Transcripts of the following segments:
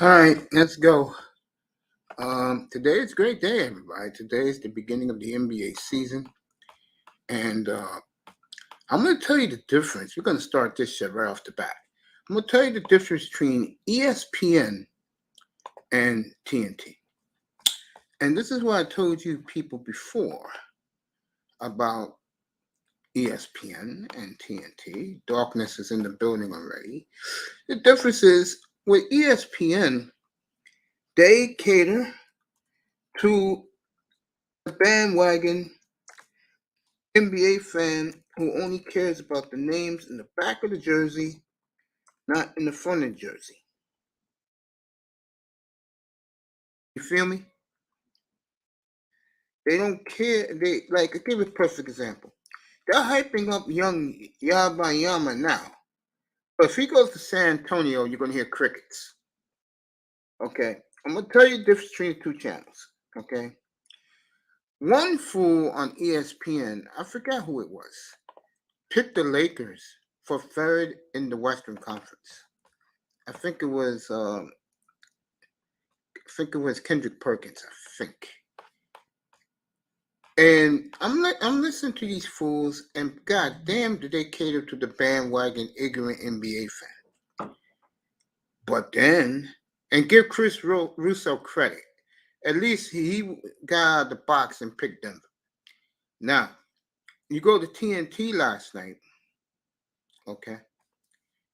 All right, let's go. Today is a great day, everybody. Today is the beginning of the NBA season, and I'm going to tell you the difference. We're going to start this shit right off the bat. I'm going to tell you the difference between ESPN and TNT. And this is what I told you people before about ESPN and TNT. Darkness is in the building already. The difference is with ESPN, they cater to the bandwagon NBA fan who only cares about the names in the back of the jersey, not in the front of the jersey. You feel me? They don't care. They like, I'll give you a perfect example. They're hyping up young Yama now. But if he goes to San Antonio, you're gonna hear crickets. Okay. I'm gonna tell you the difference between the two channels. Okay. One fool on ESPN, I forgot who it was, picked the Lakers for third in the Western Conference. I think it was Kendrick Perkins, I think. And I'm listening to these fools, and god damn, do they cater to the bandwagon ignorant NBA fan. But then, and give Chris Russo credit, at least he got out of the box and picked Denver. Now, you go to TNT last night, okay,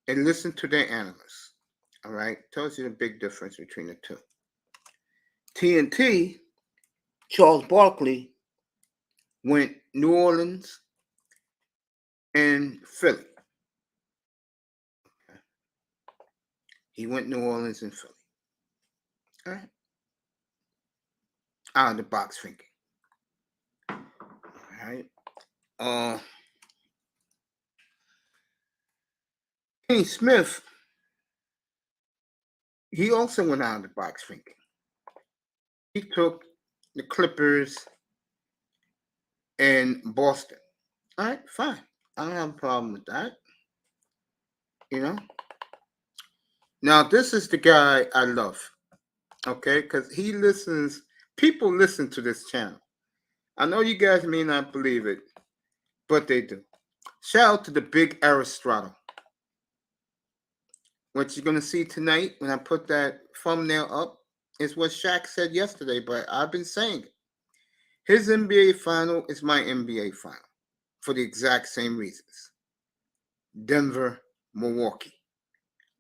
and listen to their analysts. All right, tells you the big difference between the two. TNT, Charles Barkley went New Orleans and Philly. Okay. He went New Orleans and Philly. All right. Out of the box thinking. All right. Kenny Smith, he also went out of the box thinking. He took the Clippers and Boston. All right, fine. I don't have a problem with that. You know? Now, this is the guy I love, okay? Because he listens, people listen to this channel. I know you guys may not believe it, but they do. Shout out to the big Aristotle. What you're going to see tonight when I put that thumbnail up is what Shaq said yesterday, but I've been saying it. His NBA final is my NBA final for the exact same reasons. Denver, Milwaukee,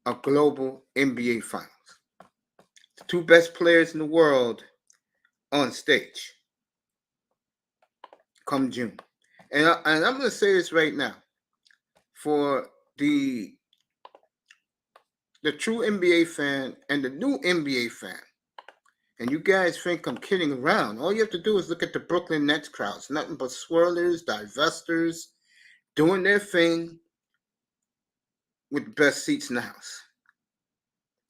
a global NBA finals. The two best players in the world on stage come June. And I'm going to say this right now. For the true NBA fan and the new NBA fan, and you guys think I'm kidding around, all you have to do is look at the Brooklyn Nets crowds. Nothing but swirlers, divestors, doing their thing with the best seats in the house.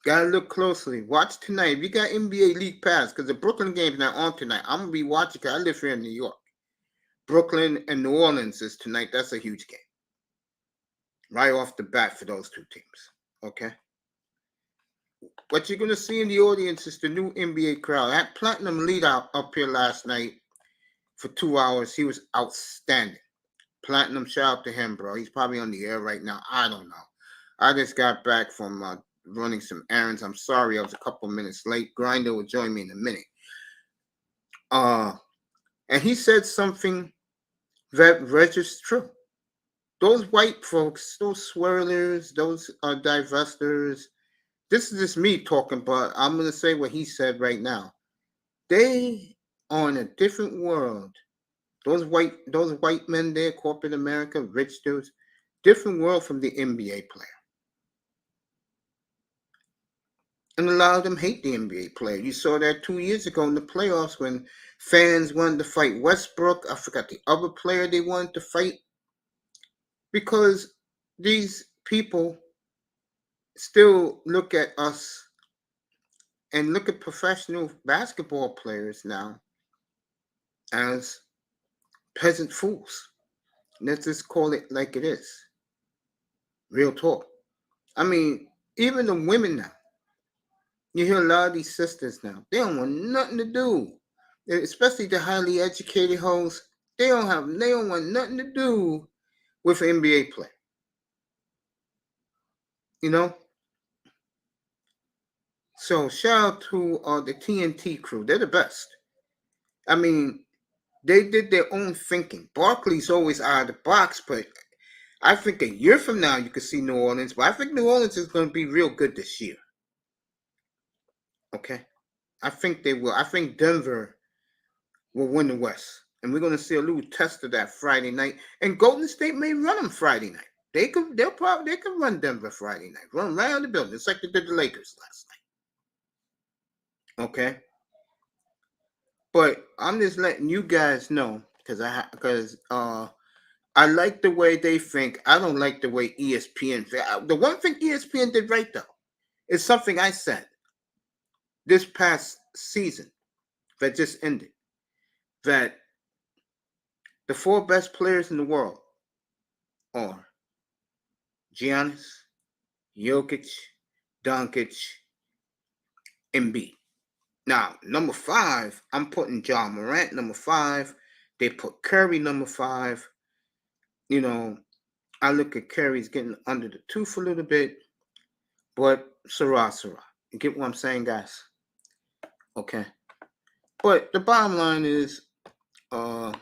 Gotta look closely. Watch tonight. If you got NBA League Pass, because the Brooklyn game's not on tonight, I'm going to be watching because I live here in New York. Brooklyn and New Orleans is tonight. That's a huge game. Right off the bat for those two teams. Okay? What you're going to see in the audience is the new NBA crowd. That Platinum lead out up here last night for 2 hours. He was outstanding. Platinum, shout out to him, bro. He's probably on the air right now. I don't know. I just got back from running some errands. I'm sorry I was a couple minutes late. Grinder will join me in a minute. And he said something that registers true. Those white folks, those swirlers, those divestors, this is just me talking, but I'm going to say what he said right now. They are in a different world. Those white men there, corporate America, rich dudes, different world from the NBA player. And a lot of them hate the NBA player. You saw that 2 years ago in the playoffs when fans wanted to fight Westbrook. I forgot the other player they wanted to fight. Because these people still look at us and look at professional basketball players now as peasant fools. Let's just call it like it is. Real talk. I mean, even the women now. You hear a lot of these sisters now. They don't want nothing to do, especially the highly educated hoes. They don't want nothing to do with an NBA play. You know. So shout out to the TNT crew. They're the best. I mean, they did their own thinking. Barkley's always out of the box, but I think a year from now you could see New Orleans. But I think New Orleans is going to be real good this year. Okay, I think they will. I think Denver will win the West, and we're going to see a little test of that Friday night. And Golden State may run them Friday night. They could run Denver Friday night, run around the building, just like they did the Lakers last night. Okay, but I'm just letting you guys know because I like the way they think. I don't like the way ESPN. The one thing ESPN did right though is something I said this past season that just ended, that the 4 best players in the world are Giannis, Jokic, Doncic, N.B.A. Now, number 5, I'm putting John Morant number 5. They put Curry number 5. You know, I look at Curry's getting under the tooth a little bit, but Sarah. You get what I'm saying, guys? Okay. But the bottom line is, the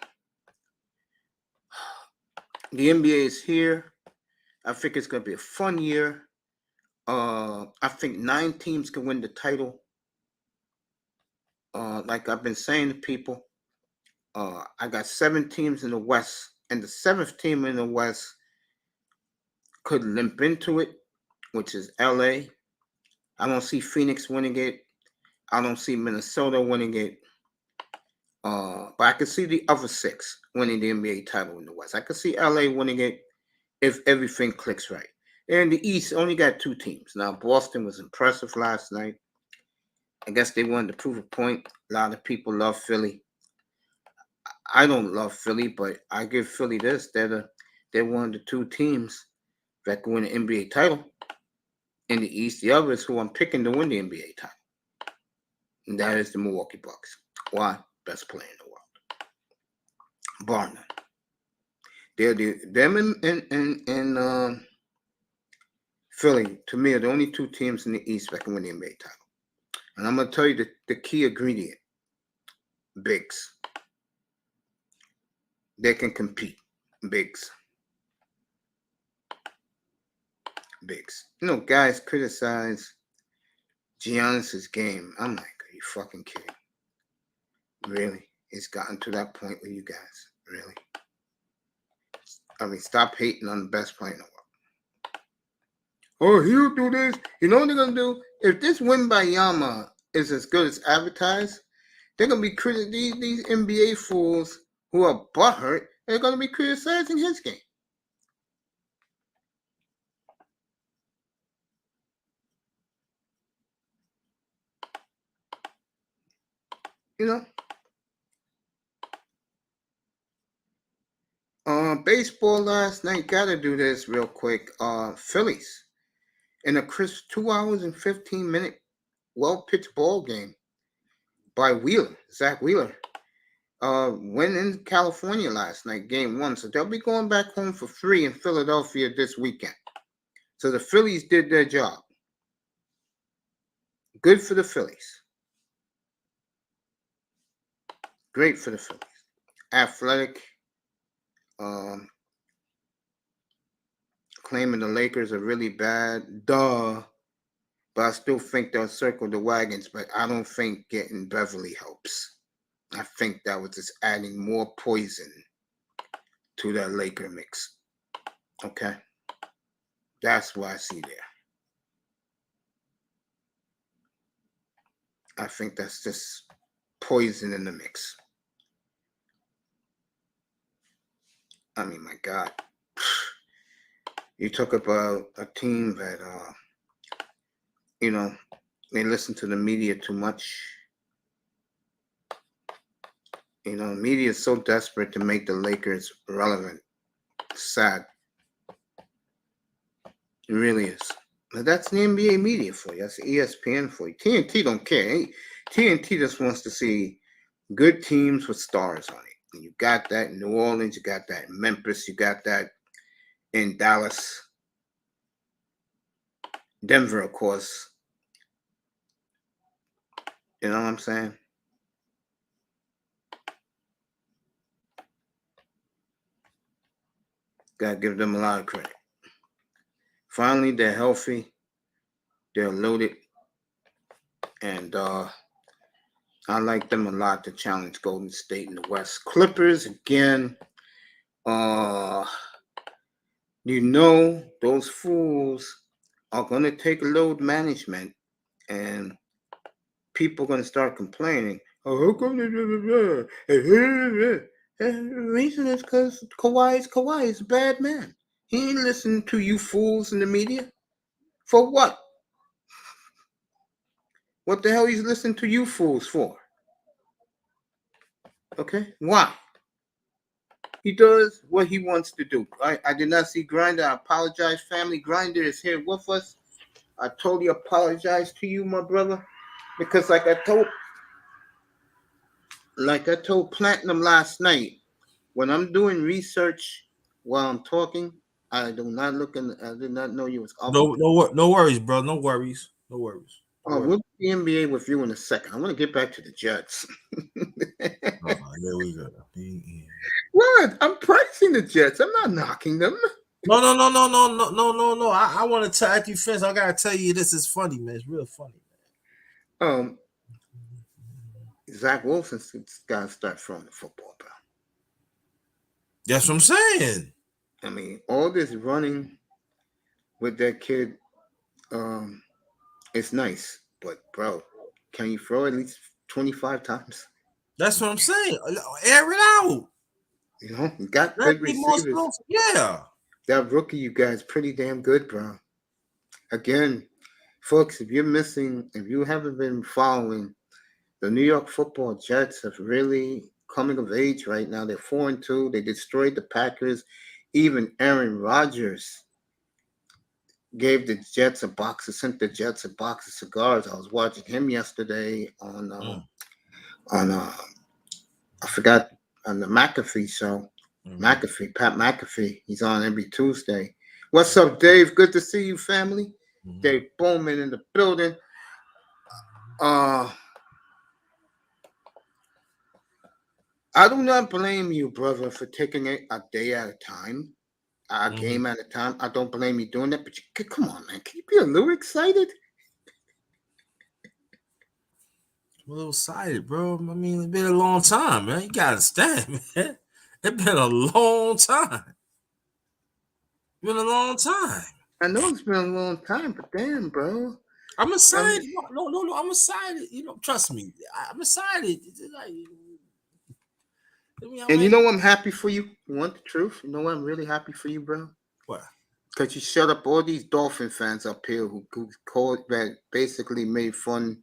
NBA is here. I think it's going to be a fun year. I think 9 teams can win the title. Like I've been saying to people, I got 7 teams in the West, and the 7th team in the West could limp into it, which is LA. I don't see Phoenix winning it. I don't see Minnesota winning it. But I could see the other 6 winning the NBA title in the West. I could see LA winning it if everything clicks right. And the East only got 2 teams. Now, Boston was impressive last night. I guess they wanted to prove a point. A lot of people love Philly. I don't love Philly, but I give Philly this. They're one of the 2 teams that can win the NBA title in the East. The other is who I'm picking to win the NBA title. And that is the Milwaukee Bucks. Why? Best player in the world. Bar none. Them and Philly, to me, are the only 2 teams in the East that can win the NBA title. And I'm going to tell you the key ingredient. Bigs. They can compete. Bigs. You know, guys criticize Giannis's game. I'm like, are you fucking kidding? Really? It's gotten to that point with you guys. Really? I mean, stop hating on the best player in the world. Oh, he'll do this. You know what they're going to do? If this win by Yama is as good as advertised, they're going to be these NBA fools who are butthurt. They're going to be criticizing his game. You know? Baseball last night, gotta do this real quick. Phillies in a crisp 2 hours and 15-minute well-pitched ball game by Zach Wheeler. Went in California last night, game 1. So they'll be going back home for 3 in Philadelphia this weekend. So the Phillies did their job. Good for the Phillies. Great for the Phillies. Athletic. Claiming the Lakers are really bad. Duh. But I still think they'll circle the wagons. But I don't think getting Beverly helps. I think that was just adding more poison to that Laker mix. Okay? That's what I see there. I think that's just poison in the mix. I mean, my God. You talk about a team that, you know, they listen to the media too much. You know, the media is so desperate to make the Lakers relevant. Sad. It really is. Now, that's the NBA media for you. That's the ESPN for you. TNT don't care. TNT just wants to see good teams with stars on it. And you got that in New Orleans, you got that in Memphis, you got that in Dallas, Denver, of course. You know what I'm saying? Gotta give them a lot of credit. Finally, they're healthy, they're loaded, and I like them a lot to challenge Golden State in the West. Clippers again. Uh, those fools are gonna take load management, and people are gonna start complaining. Oh, how come the reason is because Kawhi is a bad man. He ain't listening to you fools in the media. For what? What the hell he's listening to you fools for? Okay? Why? He does what he wants to do. I did not see Grinder. I apologize, family. Grinder is here with us. I totally apologize to you, my brother. Because like I told Platinum last night, when I'm doing research while I'm talking, I do not look in. I did not know you was up. No worries, bro. No worries. No worries. No worries. We'll be NBA with you in a second. I want to get back to the Jets. Oh, there we go. What? I'm praising the Jets. I'm not knocking them. No. I want to tag you first. I gotta tell you, this is funny, man. It's real funny. Um, Zach Wilson's got to start throwing the football, bro. That's what I'm saying. I mean, all this running with that kid, it's nice, but bro, can you throw at least 25 times? That's what I'm saying. Air it out. You got Let's good be more receivers. slow. Yeah. That rookie, you guys, pretty damn good, bro. Again, folks, if you haven't been following, the New York Football Jets have really coming of age right now. They're 4-2. They destroyed the Packers. Even Aaron Rodgers sent the Jets a box of cigars. I was watching him yesterday on I forgot, on the McAfee show. Pat McAfee. He's on every Tuesday. What's up, Dave? Good to see you, family. Dave Bowman in the building. I do not blame you, brother, for taking it a day at a time, a game at a time. I don't blame you doing that, but come on, man. Can you be a little excited? I'm a little excited, bro. I mean, it's been a long time, man. You gotta understand, man. It's been a long time. Been a long time. I know it's been a long time, but damn, bro. I'm excited. No. I'm excited. Trust me. I'm excited. And you know I'm happy for you? You want the truth? You know what I'm really happy for you, bro? What? Because you shut up all these Dolphin fans up here who called that basically made fun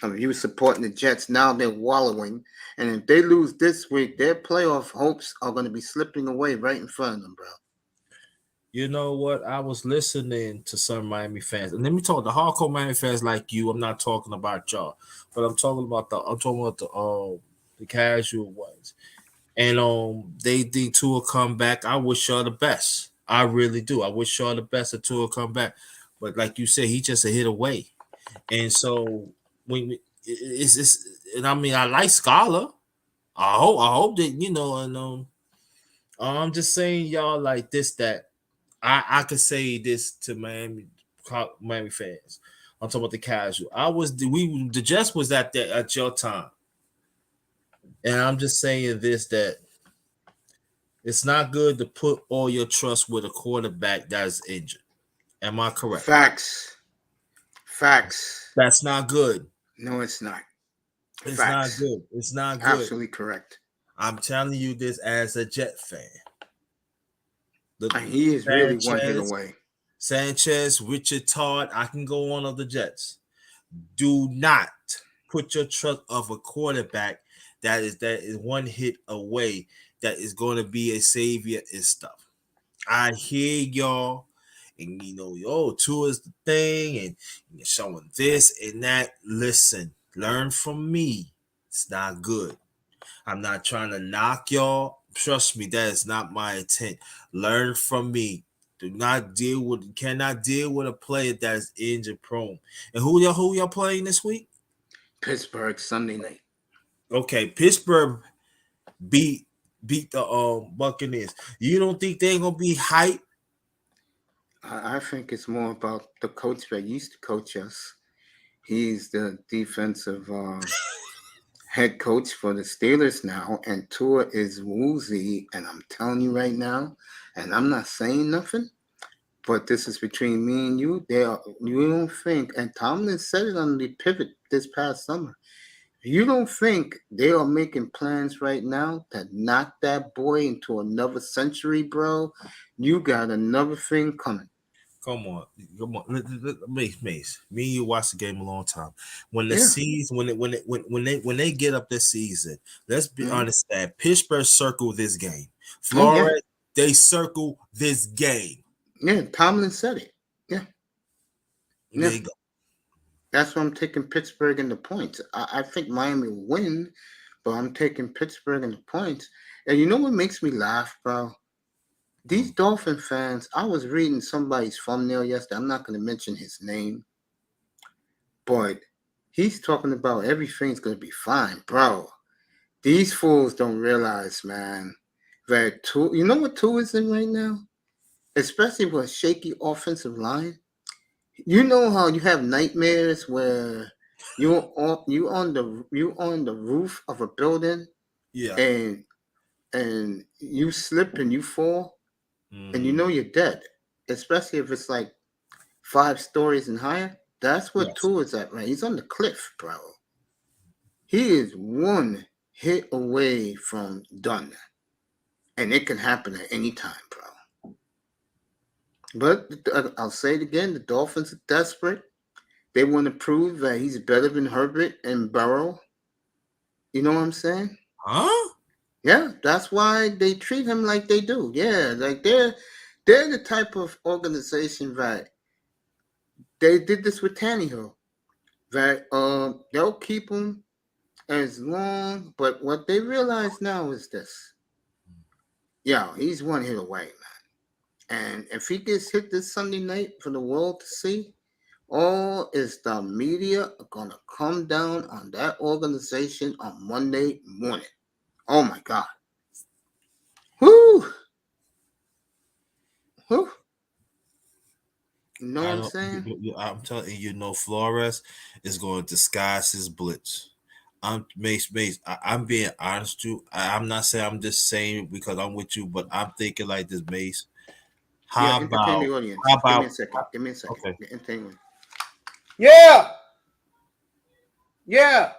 of you supporting the Jets. Now they're wallowing. And if they lose this week, their playoff hopes are going to be slipping away right in front of them, bro. You know what? I was listening to some Miami fans, and let me talk the hardcore Miami fans like you. I'm not talking about y'all, but I'm talking about the casual ones. And they think Tua come back. I wish y'all the best. I really do. I wish y'all the best that Tua come back. But like you said, he just a hit away. And so it's and I mean I like Scholar. I hope that and I'm just saying y'all like this that I could say this to Miami fans. I'm talking about the casual. The Jets was at your time. And I'm just saying this that it's not good to put all your trust with a quarterback that is injured. Am I correct? Facts. That's not good. No, it's not. It's not Facts. good. It's not good. Absolutely correct. I'm telling you this as a Jet fan. He is really one hit away. Sanchez, Richard Todd, I can go on of the Jets. Do not put your trust of a quarterback that is one hit away, that is going to be a savior and stuff. I hear y'all, and Tua is the thing, and you're showing this and that. Listen, learn from me. It's not good. I'm not trying to knock y'all. Trust me, that is not my intent. Learn from me. Cannot deal with a player that is injury prone. And who y'all playing this week? Pittsburgh Sunday night. Okay, Pittsburgh beat the Buccaneers. You don't think they're gonna be hype? I think it's more about the coach that used to coach us. He's the defensive head coach for the Steelers now, and Tua is woozy. And I'm telling you right now, and I'm not saying nothing, but this is between me and you. You don't think, and Tomlin said it on the pivot this past summer. You don't think they are making plans right now to knock that boy into another century, bro? You got another thing coming. Come on. Mace. Me and you watched the game a long time. When the Yeah. season, when they get up this season, let's be Mhm. honest that Pittsburgh circle this game. Oh, yeah. Flores, they circle this game. Yeah, Tomlin said it. Yeah. There Yeah. you go. That's why I'm taking Pittsburgh in the points. I think Miami will win, but I'm taking Pittsburgh in the points. And you know what makes me laugh, bro? These Dolphin fans, I was reading somebody's thumbnail yesterday. I'm not going to mention his name, but he's talking about everything's going to be fine, bro. These fools don't realize, man, that you know what Tua is in right now? Especially with a shaky offensive line. You know how you have nightmares where you on the roof of a building Yeah. and you slip and you fall and you know you're dead. Especially if it's like 5 stories and higher. That's what Yes. Tua is at, right? He's on the cliff, bro. He is one hit away from done. And it can happen at any time, bro. But I'll say it again, the Dolphins are desperate. They want to prove that he's better than Herbert and Burrow. You know what I'm saying? Huh? Yeah, that's why they treat him like they do. Yeah, like they're the type of organization that they did this with Tannehill. That they'll keep him as long, but what they realize now is this. Yeah, he's one hit away, man. And if he gets hit this Sunday night for the world to see, all is the media gonna come down on that organization on Monday morning. Oh my God. Whoo! Whoo! You know what I I'm don't. saying? I'm telling you, Flores is going to disguise his blitz. I'm Mace. I'm being honest with you. I'm not saying I'm just saying because I'm with you, but I'm thinking like this, Mace. Yeah, How entertain about the audience. how Give me a about second. Give me a second. okay? Entertain. Yeah! Yeah!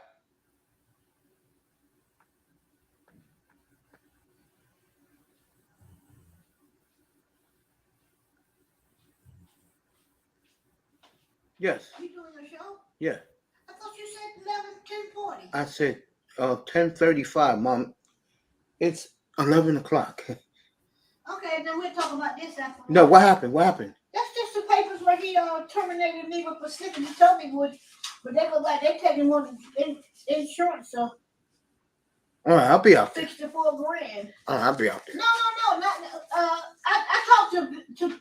Yes. You doing a show? Yeah. I thought you said 10:40. I said 10:35, Mom. It's 11 o'clock. Okay, then we'll talk about this after. No, what happened? What happened? That's just the papers where he terminated me for slipping. He told me would, but they look like they taking one insurance, so All right, I'll be out there. $64,000. All right, I'll be out there. No, not. I talked to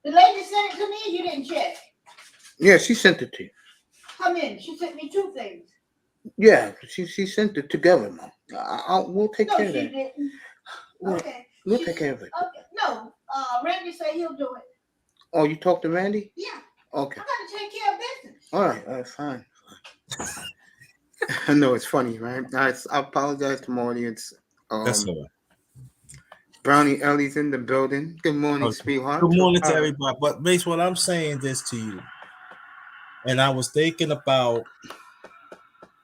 the lady sent it to me. You didn't check. Yeah, she sent it to you. Come in. She sent me 2 things. Yeah, she sent it together, Mom. We'll take No, care of she that. didn't. Okay. We'll take care of it. Okay. No, Randy said he'll do it. Oh, you talked to Randy? Yeah. Okay. I gotta take care of business. All right, fine. I know it's funny, right? I apologize to my audience. That's all right. Brownie Ellie's in the building. Good morning, Okay. sweetheart. Good morning to everybody. But Mace, what I'm saying this to you, and I was thinking about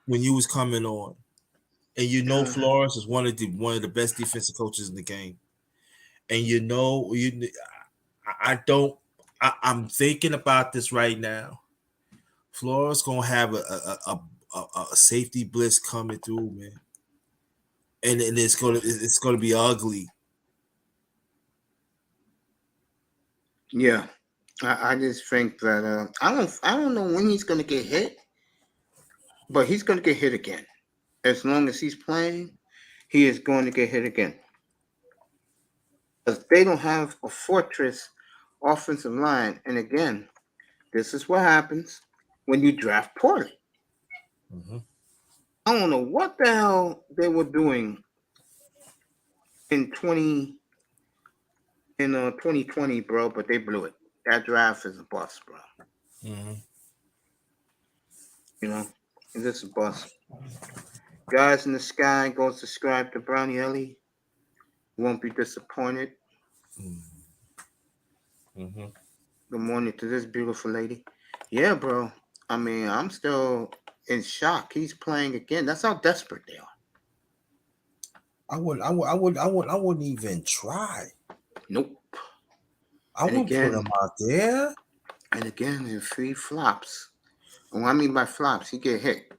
when you was coming on, and Flores is one of the best defensive coaches in the game, and I'm thinking about this right now. Flores gonna have a safety blitz coming through, man, and it's gonna be ugly. Yeah, I just think that I don't know when he's gonna get hit, but he's gonna get hit again. As long as he's playing, he is going to get hit again. Because they don't have a fortress offensive line, and again, this is what happens when you draft poorly. Mm-hmm. I don't know what the hell they were doing in 2020, bro, but they blew it. That draft is a bust, bro. Mm-hmm. You know, it's just a bust. Guys in the sky, go subscribe to Brownie Ellie. You won't be disappointed. Mm-hmm. Good morning to this beautiful lady. Yeah, bro. I mean, I'm still in shock. He's playing again. That's how desperate they are. I wouldn't even try. Nope. I And wouldn't put again, him out there. if he flops, and what I mean by flops, he get hit.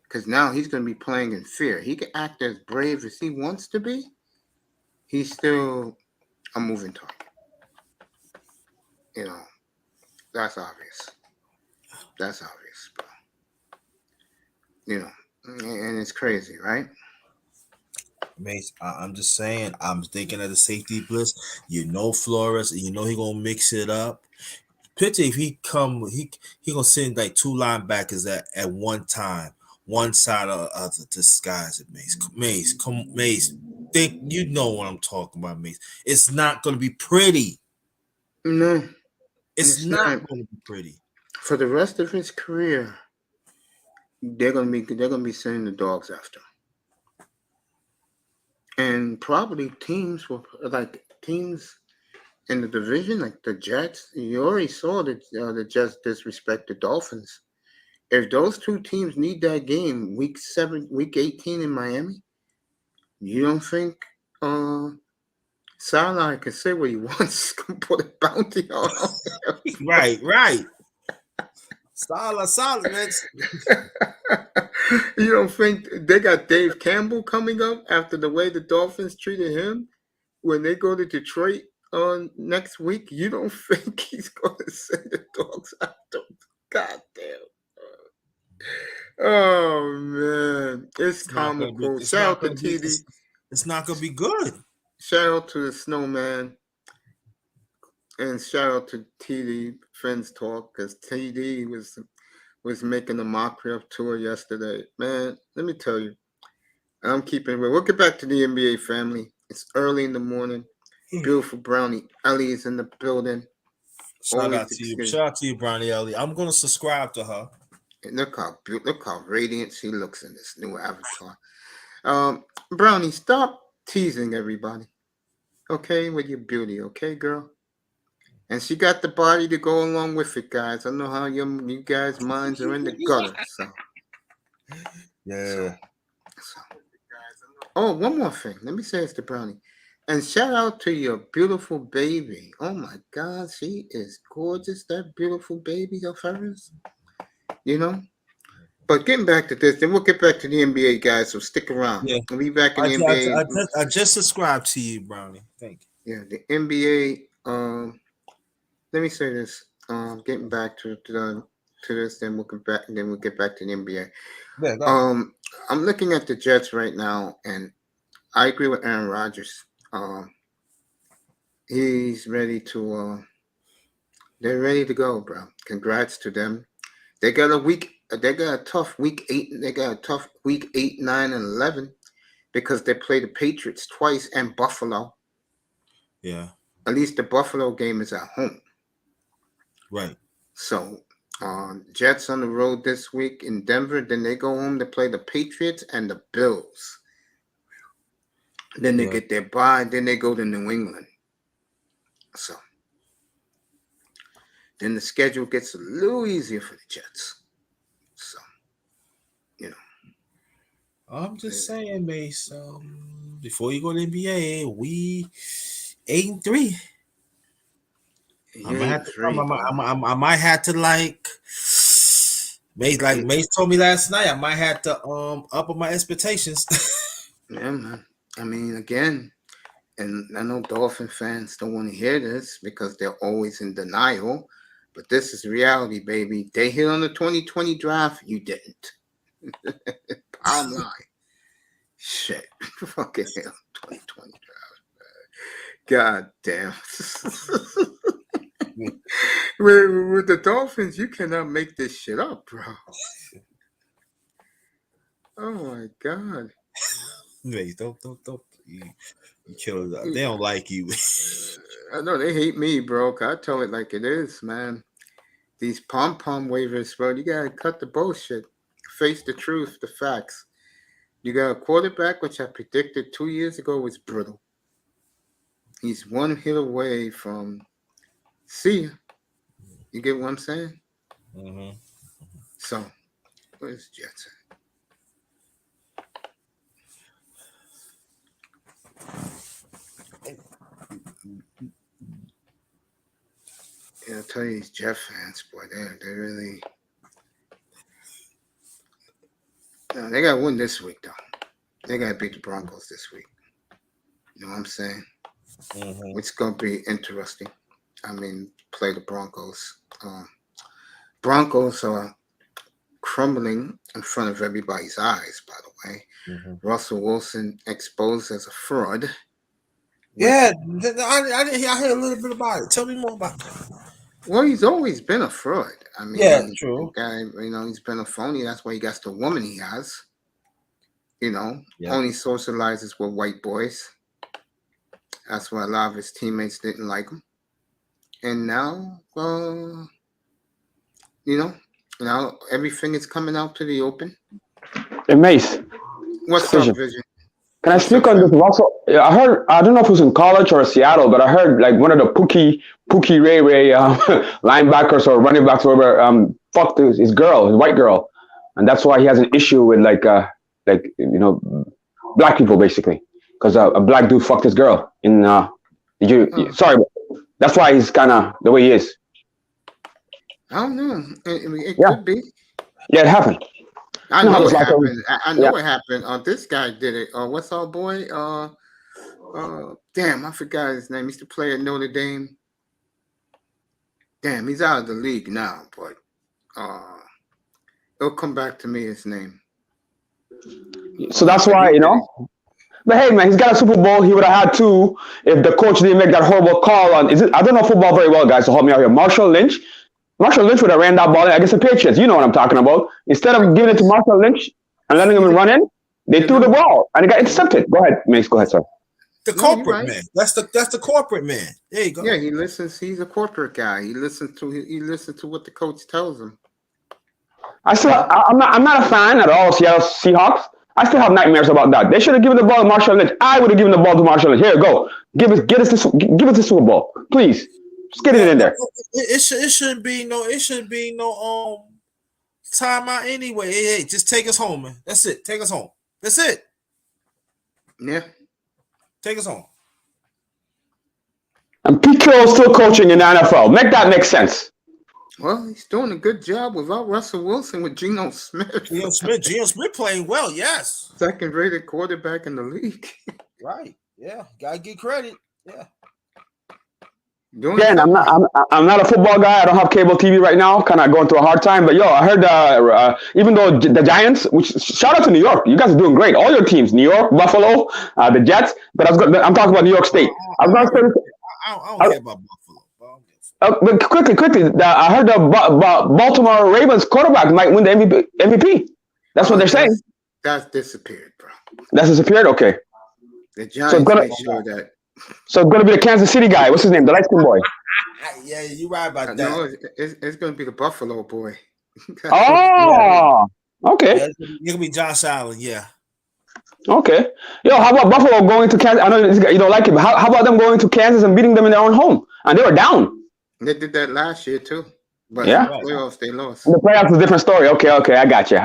Because now he's going to be playing in fear. He can act as brave as he wants to be. He's still a moving target. You know, that's obvious. That's obvious, bro. You know, and it's crazy, right? Mace, I'm just saying. I'm thinking of the safety blitz. You know Flores, and you know he gonna mix it up. Picture if he gonna send like two linebackers at one time, one side or the other. Disguise it, Mace. Mace. Think you know what I'm talking about, Mace. It's not gonna be pretty. No, It's it's not not. gonna be pretty. For the rest of his career, they're gonna be sending the dogs after him. And probably teams in the division, like the Jets. You already saw that the Jets disrespect the Dolphins. If those two teams need that game, week 18 in Miami, you don't think Salah can say what he wants? Can put a bounty on Right. Solid, man. him? You don't think they got Dave Campbell coming up after the way the Dolphins treated him when they go to Detroit next week? You don't think he's going to send the dogs after him? God damn. Oh man, it's It's not gonna be. comical. It's Shout not out to gonna be. TD. It's not gonna be good. Shout out to the Snowman, and shout out to TD Friends Talk because TD was making a mockery of Tour yesterday. Man, let me tell you, I'm keeping it real. We'll get back to the NBA family. It's early in the morning. Beautiful Brownie Ellie is in the building. Shout Always out to you. Shout out to you, Brownie Ellie. I'm gonna subscribe to her. look how radiant she looks in this new avatar. Brownie, stop teasing everybody, okay, with your beauty, okay, girl. And she got the body to go along with it, guys. I know how you guys' minds are in the gutter. Yeah. So. Oh, one more thing. Let me say this to Brownie. And shout out to your beautiful baby. Oh my God, she is gorgeous. That beautiful baby of hers. You know. But getting back to this, then we'll get back to the NBA, guys. So stick around. Yeah. We'll be back in I, the I, NBA. I just subscribed to you, Brownie. Thank you. Yeah, the NBA. Let me say this. Getting back to this, then we'll get back. Then we'll get back to the NBA. Yeah, go ahead. I'm looking at the Jets right now, and I agree with Aaron Rodgers. He's ready to. They're ready to go, bro. Congrats to them. They got a week. They got a tough week 8. They got a tough week 8, 9, and 11 because they play the Patriots twice and Buffalo. Yeah. At least the Buffalo game is at home. Right. So, Jets on the road this week in Denver. Then they go home to play the Patriots and the Bills. Then they get their bye. Then they go to New England. So, then the schedule gets a little easier for the Jets. So, you know. I'm just saying, Mace. Before you go to the NBA, we 8-3. I might have to come. I might have to like Mace told me last night. I might have to up on my expectations. Yeah, man. I mean, again, And I know Dolphin fans don't want to hear this because they're always in denial. But this is reality, baby. They hit on the 2020 draft. You didn't. Bottom line. Shit. Fucking hell. 2020 draft. God damn. with the Dolphins, you cannot make this shit up, bro. Oh my God. Wait, don't. You kill it. They don't like you. I know they hate me, bro. I tell it like it is, man. These pom-pom waivers, bro. You gotta cut the bullshit. Face the truth, the facts. You got a quarterback, which I predicted 2 years ago was brittle. He's one hit away from see ya. You get what I'm saying? Mm-hmm. So, where's Jets at? Yeah, I'll tell you, these Jet fans, boy, they really. No, they got to win this week, though. They got to beat the Broncos this week. You know what I'm saying? Mm-hmm. It's going to be interesting. I mean, play the Broncos. Broncos are crumbling in front of everybody's eyes, by the way. Mm-hmm. Russell Wilson exposed as a fraud. Yeah, I heard a little bit about it. Tell me more about that. Well, he's always been a fraud. I mean, yeah, true. Guy, he's been a phony. That's why he got the woman he has. Only socializes with white boys. That's why a lot of his teammates didn't like him. And now, now everything is coming out to the open. Hey, Mace. What's up, Vision? Can I speak on this? Also, I heard, I don't know if it was in college or Seattle, but I heard like one of the Pookie Ray linebackers or running backs or whatever, fucked his girl, his white girl. And that's why he has an issue with black people basically. Because a black dude fucked his girl sorry, that's why he's kind of the way he is. I don't know. It could be. Yeah, it happened. I know it happened. I know it happened. This guy did it. What's our boy? Damn, I forgot his name. He used to play at Notre Dame. Damn, he's out of the league now, but it'll come back to me, his name. So that's why, But hey, man, he's got a Super Bowl. He would have had two if the coach didn't make that horrible call on. I don't know football very well, guys, so help me out here. Marshall Lynch would have ran that ball against the Patriots. You know what I'm talking about. Instead of giving it to Marshall Lynch and letting him run in, they threw the ball and it got intercepted. Go ahead, Mace. Go ahead, sir. The corporate man. That's the corporate man. There you go. Yeah, he listens. He's a corporate guy. He listens to what the coach tells him. I'm not a fan at all of Seattle Seahawks. I still have nightmares about that. They should have given the ball to Marshall Lynch. I would have given the ball to Marshall Lynch. Here, go. Give us the Super Bowl, please. Just get it in there. It shouldn't be no timeout anyway. Hey, just take us home, man. That's it. Take us home. That's it. Yeah. Take us home. And Pete Carroll's still coaching in the NFL. Make that make sense. Well, he's doing a good job without Russell Wilson with Geno Smith. Geno Smith playing well, yes. Second-rated quarterback in the league. Right. Yeah. Gotta get credit. Yeah. Again, I'm not a football guy. I don't have cable TV right now. Kind of going through a hard time. But I heard even though the Giants, which shout out to New York, you guys are doing great. All your teams, New York, Buffalo, the Jets. But I'm talking about New York State. I don't care about Buffalo. But quickly, I heard the Baltimore Ravens quarterback might win the MVP. That's what they're saying. That's disappeared, bro. That's disappeared? Okay. The Giants made sure that. So it's going to be the Kansas City guy. What's his name? The light skin boy. Yeah, you're right about that. No, it's going to be the Buffalo boy. Oh, okay. Yeah, it's going to be Josh Allen, yeah. Okay. How about Buffalo going to Kansas? I know you don't like it, but how about them going to Kansas and beating them in their own home? And they were down. They did that last year too. But yeah. in the playoffs, they lost. In the playoffs is a different story. Okay. I got you.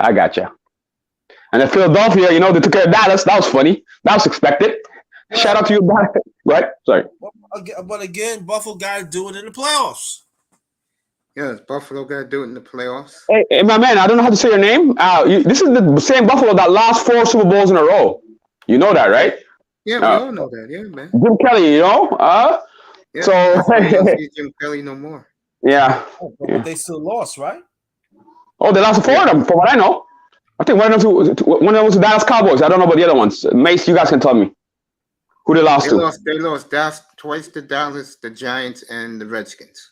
And then Philadelphia, they took care of Dallas. That was funny. That was expected. Shout out to you. Go ahead. Sorry. But again, Buffalo got to do it in the playoffs. Yes, Buffalo got to do it in the playoffs. Hey, my man, I don't know how to say your name. This is the same Buffalo that lost 4 Super Bowls in a row. You know that, right? Yeah, we all know that. Yeah, man. Jim Kelly, you know. Yeah, So that's why you don't see Jim Kelly no more. yeah. But they still lost, right? Oh, they lost 4 of them, from what I know. I think one of them was the Dallas Cowboys. I don't know about the other ones. Mace, you guys can tell me who they lost They to. lost Dallas twice to Dallas, the Giants, and the Redskins.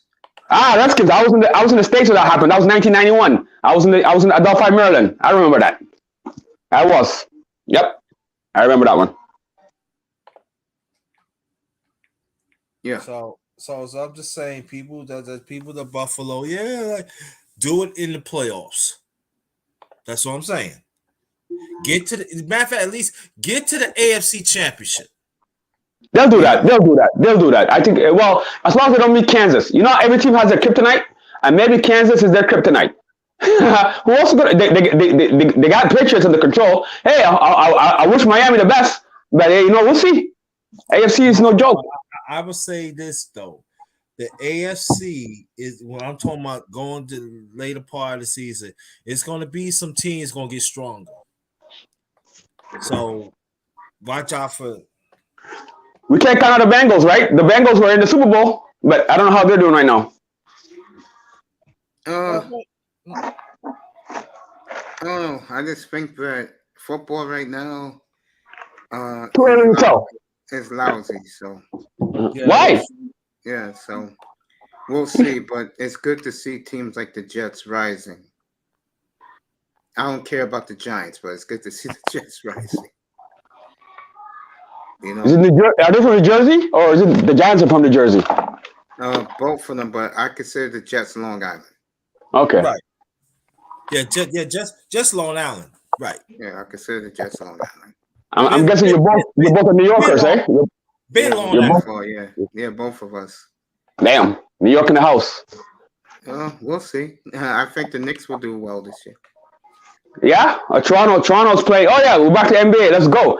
Redskins. I was in the States when that happened. That was 1991. I was in Adelphi, Maryland. I remember that. I was. Yep. I remember that one. Yeah. So I'm just saying, people that Buffalo, like, do it in the playoffs. That's what I'm saying. Get to the matter of fact, at least get to the AFC Championship. They'll do that. They'll do that. I think. Well, as long as they don't meet Kansas. You know, every team has their kryptonite, and maybe Kansas is their kryptonite. Who else? They got Patriots under control. Hey, I wish Miami the best, but hey, we'll see. AFC is no joke. I would say this though. The AFC is when I'm talking about going to the later part of the season, it's going to be some teams going to get stronger. So watch out for. We can't count out the Bengals, right? The Bengals were in the Super Bowl, but I don't know how they're doing right now. I just think that football right now Too early to tell. is lousy. So Why? yeah, so we'll see. But it's good to see teams like the Jets rising. I don't care about the Giants, but it's good to see the Jets rising. Is it are they from New Jersey, or is it the Giants are from New Jersey? Both of them, but I consider the Jets Long Island. Okay. Right. Just Long Island. Right. Yeah, I consider the Jets Long Island. I'm guessing you're both New Yorkers, eh? Been Long Island. Yeah, both of us. Damn, New York in the house. We'll see. I think the Knicks will do well this year. Yeah, Toronto's playing. Oh yeah, we're back to N.B.A. Let's go.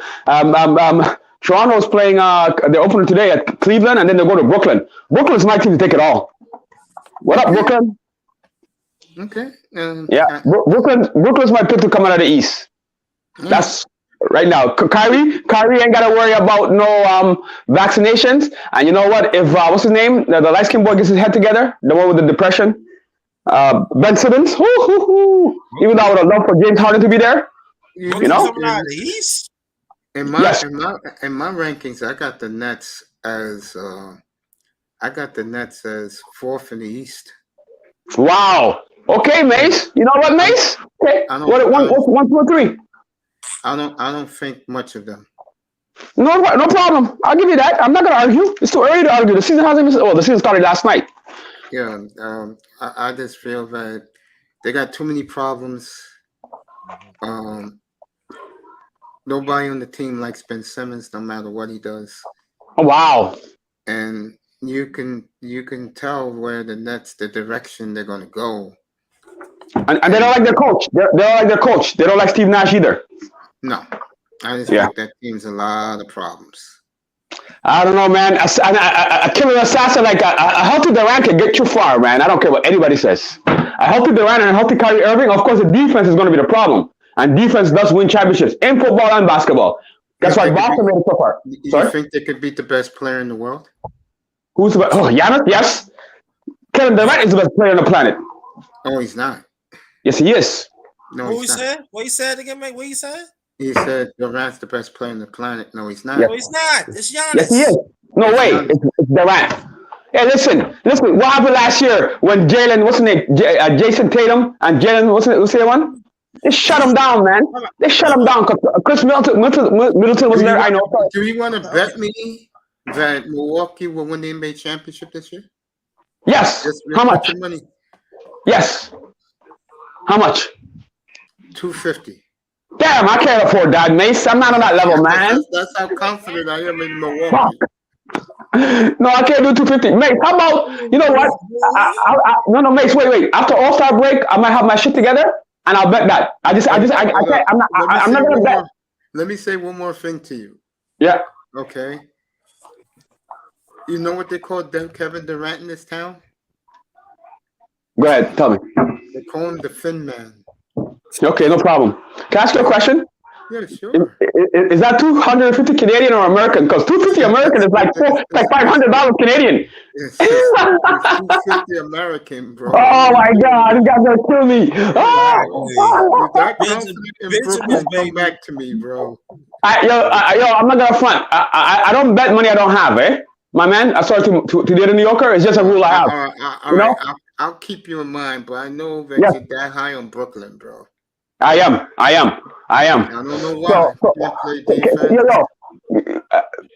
Toronto's playing their opener today at Cleveland, and then they'll go to Brooklyn. Brooklyn's my team to take it all. What up, Brooklyn? Okay. Yeah, Brooklyn's my pick to come out of the East. That's right now. Kyrie ain't got to worry about no vaccinations. And you know what? If what's his name? The light-skinned boy gets his head together, the one with the depression, Ben Simmons. Even though I would have loved for James Harden to be there. Coming out of the East. In my rankings, I got the Nets as fourth in the East. Wow. Okay, Mace. You know what, Mace? Okay. What's 1, 2, 3? I don't think much of them. No problem. I'll give you that. I'm not gonna argue. It's too early to argue. The season hasn't even. The season started last night. Yeah. I just feel that they got too many problems. Nobody on the team likes Ben Simmons, no matter what he does. Oh, wow. And you can tell where the Nets, the direction they're going to go. And they don't like their coach. They don't like their coach. They don't like Steve Nash either. No. I just think that team's a lot of problems. I don't know, man. A killer assassin like a healthy Durant can get you far, man. I don't care what anybody says. A healthy Durant and a healthy Kyrie Irving, of course, the defense is going to be the problem. And defense does win championships in football and basketball. That's why Boston made it so far. You think they could beat the best player in the world? Who's the best? Oh, Giannis? Yes. Kevin Durant is the best player on the planet. Oh, he's not. Yes, he is. No, what he said? What he said again, mate? What he said? He said Durant's the best player on the planet. No, he's not. Yes. No, he's not. It's Giannis. Yes, he is. No way. It's Durant. Hey, listen. What happened last year when Jalen, what's his name? Jason Tatum and Jalen, what's the one? They shut him down, man. They shut him down. Chris Middleton was there. I know. Do you want to bet me that Milwaukee will win the NBA championship this year? Yes. How much? Money. Yes. How much? $250. Damn, I can't afford that, Mace. I'm not on that level, man. That's how confident I am in Milwaukee. Fuck. No, I can't do 250. Mace, how about, you know what? No, Mace, wait. After All-Star break, I might have my shit together. And I'll bet that. I can't. I'm not gonna bet. Let me say one more thing to you. Yeah. Okay. You know what they call Kevin Durant in this town? Go ahead, tell me. They call him the Fin Man. Okay, no problem. Can I ask you a question? Yeah, sure. Is that 250 Canadian or American? Because 250 American is like $500 Canadian. It's 250 American, bro. Oh my God, you guys gonna kill me. With that Benjamin- confident in Benjamin, Brooklyn, come baby. back to me, bro. Yo, I'm not gonna front. I don't bet money I don't have, eh? My man, I sorry to the other New Yorker. It's just a rule I have. All right. I'll keep you in mind, but I know that Yes. you're that high on Brooklyn, bro. I am. I don't know why. So, You can't play defense.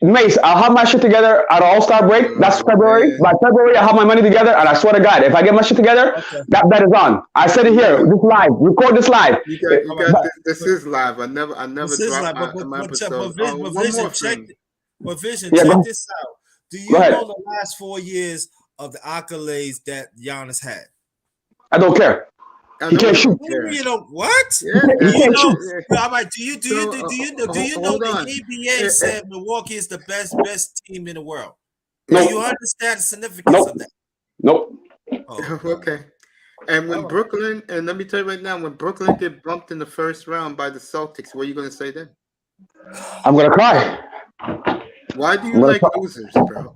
Mace, I'll have my shit together at All-Star break. That's February. man. By February, I'll have my money together, and I swear to God, if I get my shit together, that bet is on. I said it here. This live. Record this live. You got this is live. I never This is dropped like, my but episode. Vision, check thing. it. But Vision, Yeah, check go- this out. Do you go ahead. know the last 4 years of the accolades that Giannis had? I don't care. I He know can't you shoot. care. You know what? Yeah, He You can't know, shoot. I'm like, do you know hold the on. N.B.A. said Milwaukee is the best team in the world? No. Do you understand the significance Nope. of that? Nope. Oh, Okay. And when All right. Brooklyn, and let me tell you right now, when Brooklyn get bumped in the first round by the Celtics, what are you gonna say then? I'm gonna cry. Why do you Well, like losers, bro?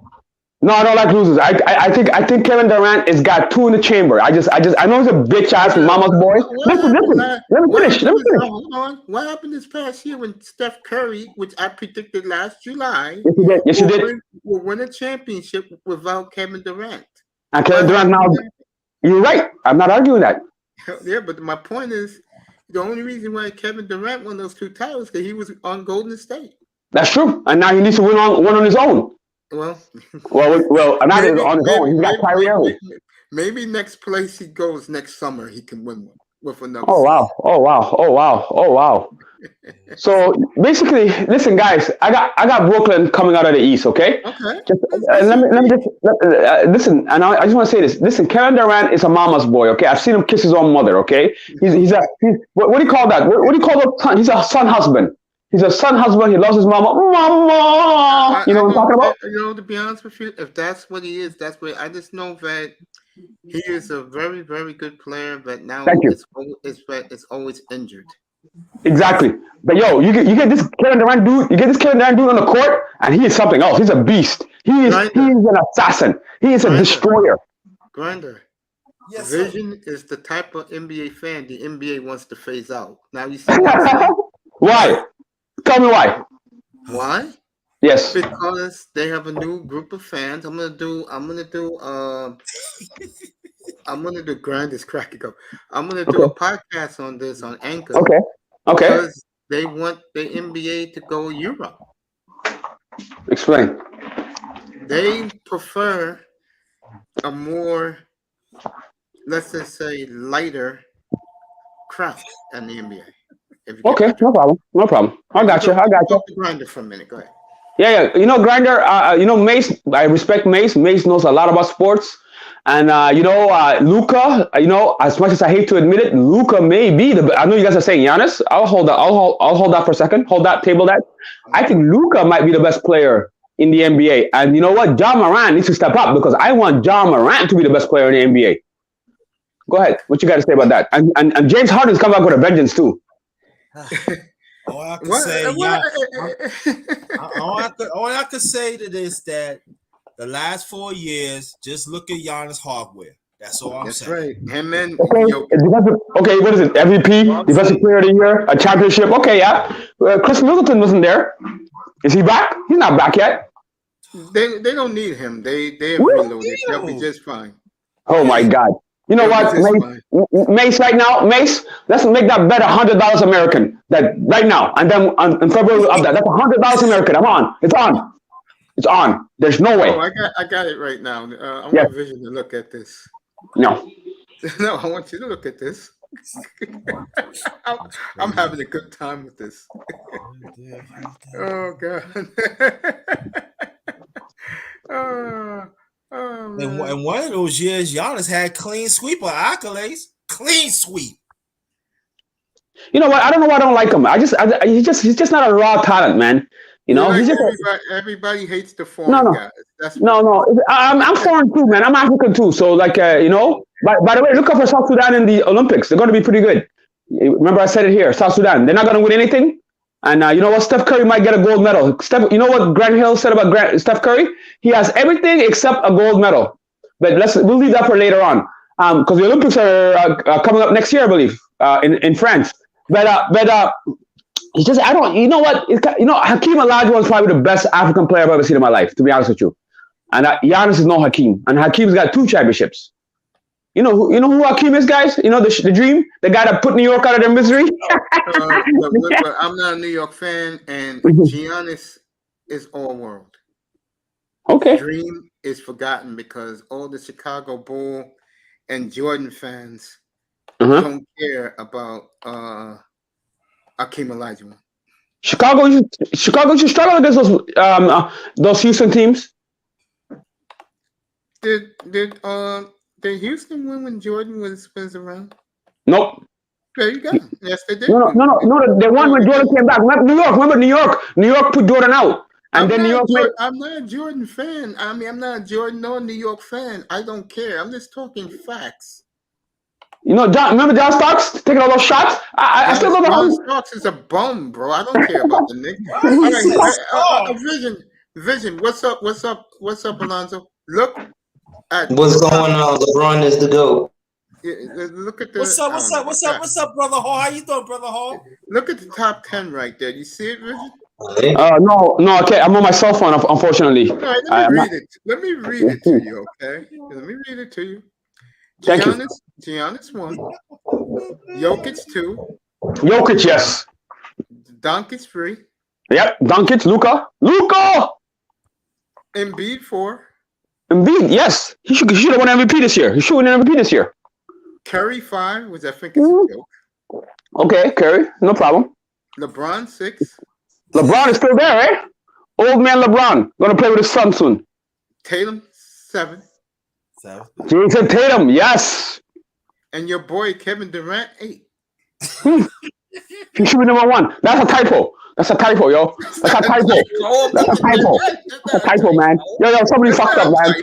No, I don't like losers. I think Kevin Durant has got two in the chamber. I know he's a bitch ass mama's boy. Listen. Let me finish. Hold on. What happened this past year when Steph Curry, which I predicted last July, Yes, you did. will win a championship without Kevin Durant? And Kevin Durant now. You're right. I'm not arguing that. Yeah, but my point is, the only reason why Kevin Durant won those 2 titles because he was on Golden State. That's true. And now he needs to win on his own. Well, Well, not on his own. He's got Kyrie Irving. Maybe next place he goes next summer, he can win one with another. Oh wow. So basically, listen, guys. I got Brooklyn coming out of the East. Okay. Okay. Let me just listen. And I just want to say this. Listen, Kevin Durant is a mama's boy. Okay, I've seen him kiss his own mother. Okay, he's what do you call that? What do you call that? He's a son husband. He's a son husband. He loves his mama. Mama. You know what I'm talking about? You know, to be honest with you, if that's what he is, that's what I just know that he is a very, very good player. But now Thank you. it's always injured. Exactly. But yo, you get this Kevin Durant dude. You get this Kevin Durant dude on the court, and he is something else. He's a beast. He is an assassin. He is a destroyer. Grinder. yes, sir. Vision is the type of NBA fan the NBA wants to phase out. Now you see what I'm saying? Why? Tell me why. Why? Yes. Because they have a new group of fans. I'm gonna do Grinders cracking up. I'm gonna do a podcast on this on Anchor. Okay. Because they want the NBA to go Europe. Explain. They prefer a more, let's just say, lighter crowd in the NBA. If you get Okay, my no problem. I got you. Talk to Grinder for a minute. Go ahead. Yeah. You know, Grinder. Mace. I respect Mace. Mace knows a lot about sports, and Luka. As much as I hate to admit it, Luka may be the. I know you guys are saying Giannis. I'll hold that. I'll hold that for a second. Hold that. Table that. I think Luka might be the best player in the NBA, and you know what? Ja Morant needs to step up because I want Ja Morant to be the best player in the NBA. Go ahead. What you got to say about that? And James Harden's come back with a vengeance too. All I can say to this that the last 4 years, just look at Giannis hardware. That's all I'm That's saying. right. Him and Okay, what is it? MVP, Defensive Player of the Year, a championship. Okay, yeah. Chris Middleton wasn't there. Is he back? He's not back yet. they don't need him. They have reloaded. They'll be just fine. Oh my God. You know what, Mace? Right now, Mace. Let's make that bet $100 American. That right now, and then in February of that's $100 American. I'm on. It's on. It's on. There's no way. Oh, I got it right now. I want Vision to look at this. No. No, I want you to look at this. I'm having a good time with this. Oh God. And one of those years, Giannis had clean sweep of accolades. Clean sweep. You know what? I don't know why I don't like him. He's just not a raw talent, man. You know, he's just everybody hates the foreign guys. No. I'm foreign too, man. I'm African too. So like, By the way, look up for South Sudan in the Olympics. They're going to be pretty good. Remember, I said it here. South Sudan. They're not going to win anything. And you know what? Steph Curry might get a gold medal. You know what Grant Hill said about Steph Curry? He has everything except a gold medal. But we'll leave that for later on. Because the Olympics are coming up next year, I believe, in France. But it's just, I don't, you know what? Hakeem Olajuwon is probably the best African player I've ever seen in my life, to be honest with you. And Giannis is no Hakeem. And Hakeem's got 2 championships. You know who Hakeem is, guys? You know the dream? The guy that put New York out of their misery? But I'm not a New York fan, and Giannis is all world. Okay. Dream is forgotten because all the Chicago Bull and Jordan fans don't care about Hakeem Olajuwon. Chicago should struggle against those Houston teams. Did Houston win when Jordan was around? Nope. There you go. Yes, they did. No. They won when Jordan came back. Remember New York. New York put Jordan out. And then New York I'm not a Jordan fan. I mean, I'm not a Jordan or New York fan. I don't care. I'm just talking facts. Remember John Starks taking all those shots? I still don't know. John Starks is a bum, bro. I don't care about the Knicks. Vision. What's up, Alonzo? Look at what's going on. LeBron is the GOAT. Look at the. What's up, brother Hall? How you doing, brother Hall? Look at the top 10 right there. You see it, Vision? No, okay. I'm on my cell phone, unfortunately. All right, let me read it to you, okay? Let me read it to you. Giannis 1. Jokic 2. Jokic, yes. Doncic 3. Yep, Doncic, Luka. Embiid 4. Embiid, yes. He should have won MVP this year. He should win MVP this year. Curry 5, which I think is a joke. Okay, Curry, no problem. LeBron 6. LeBron is still there, eh? Old man LeBron. Gonna play with his son soon. Tatum 7. Jason Tatum, yes. And your boy Kevin Durant 8. He should be number 1. That's a typo. That's a typo, yo. That's a typo, man. Yo, somebody fucked up, man.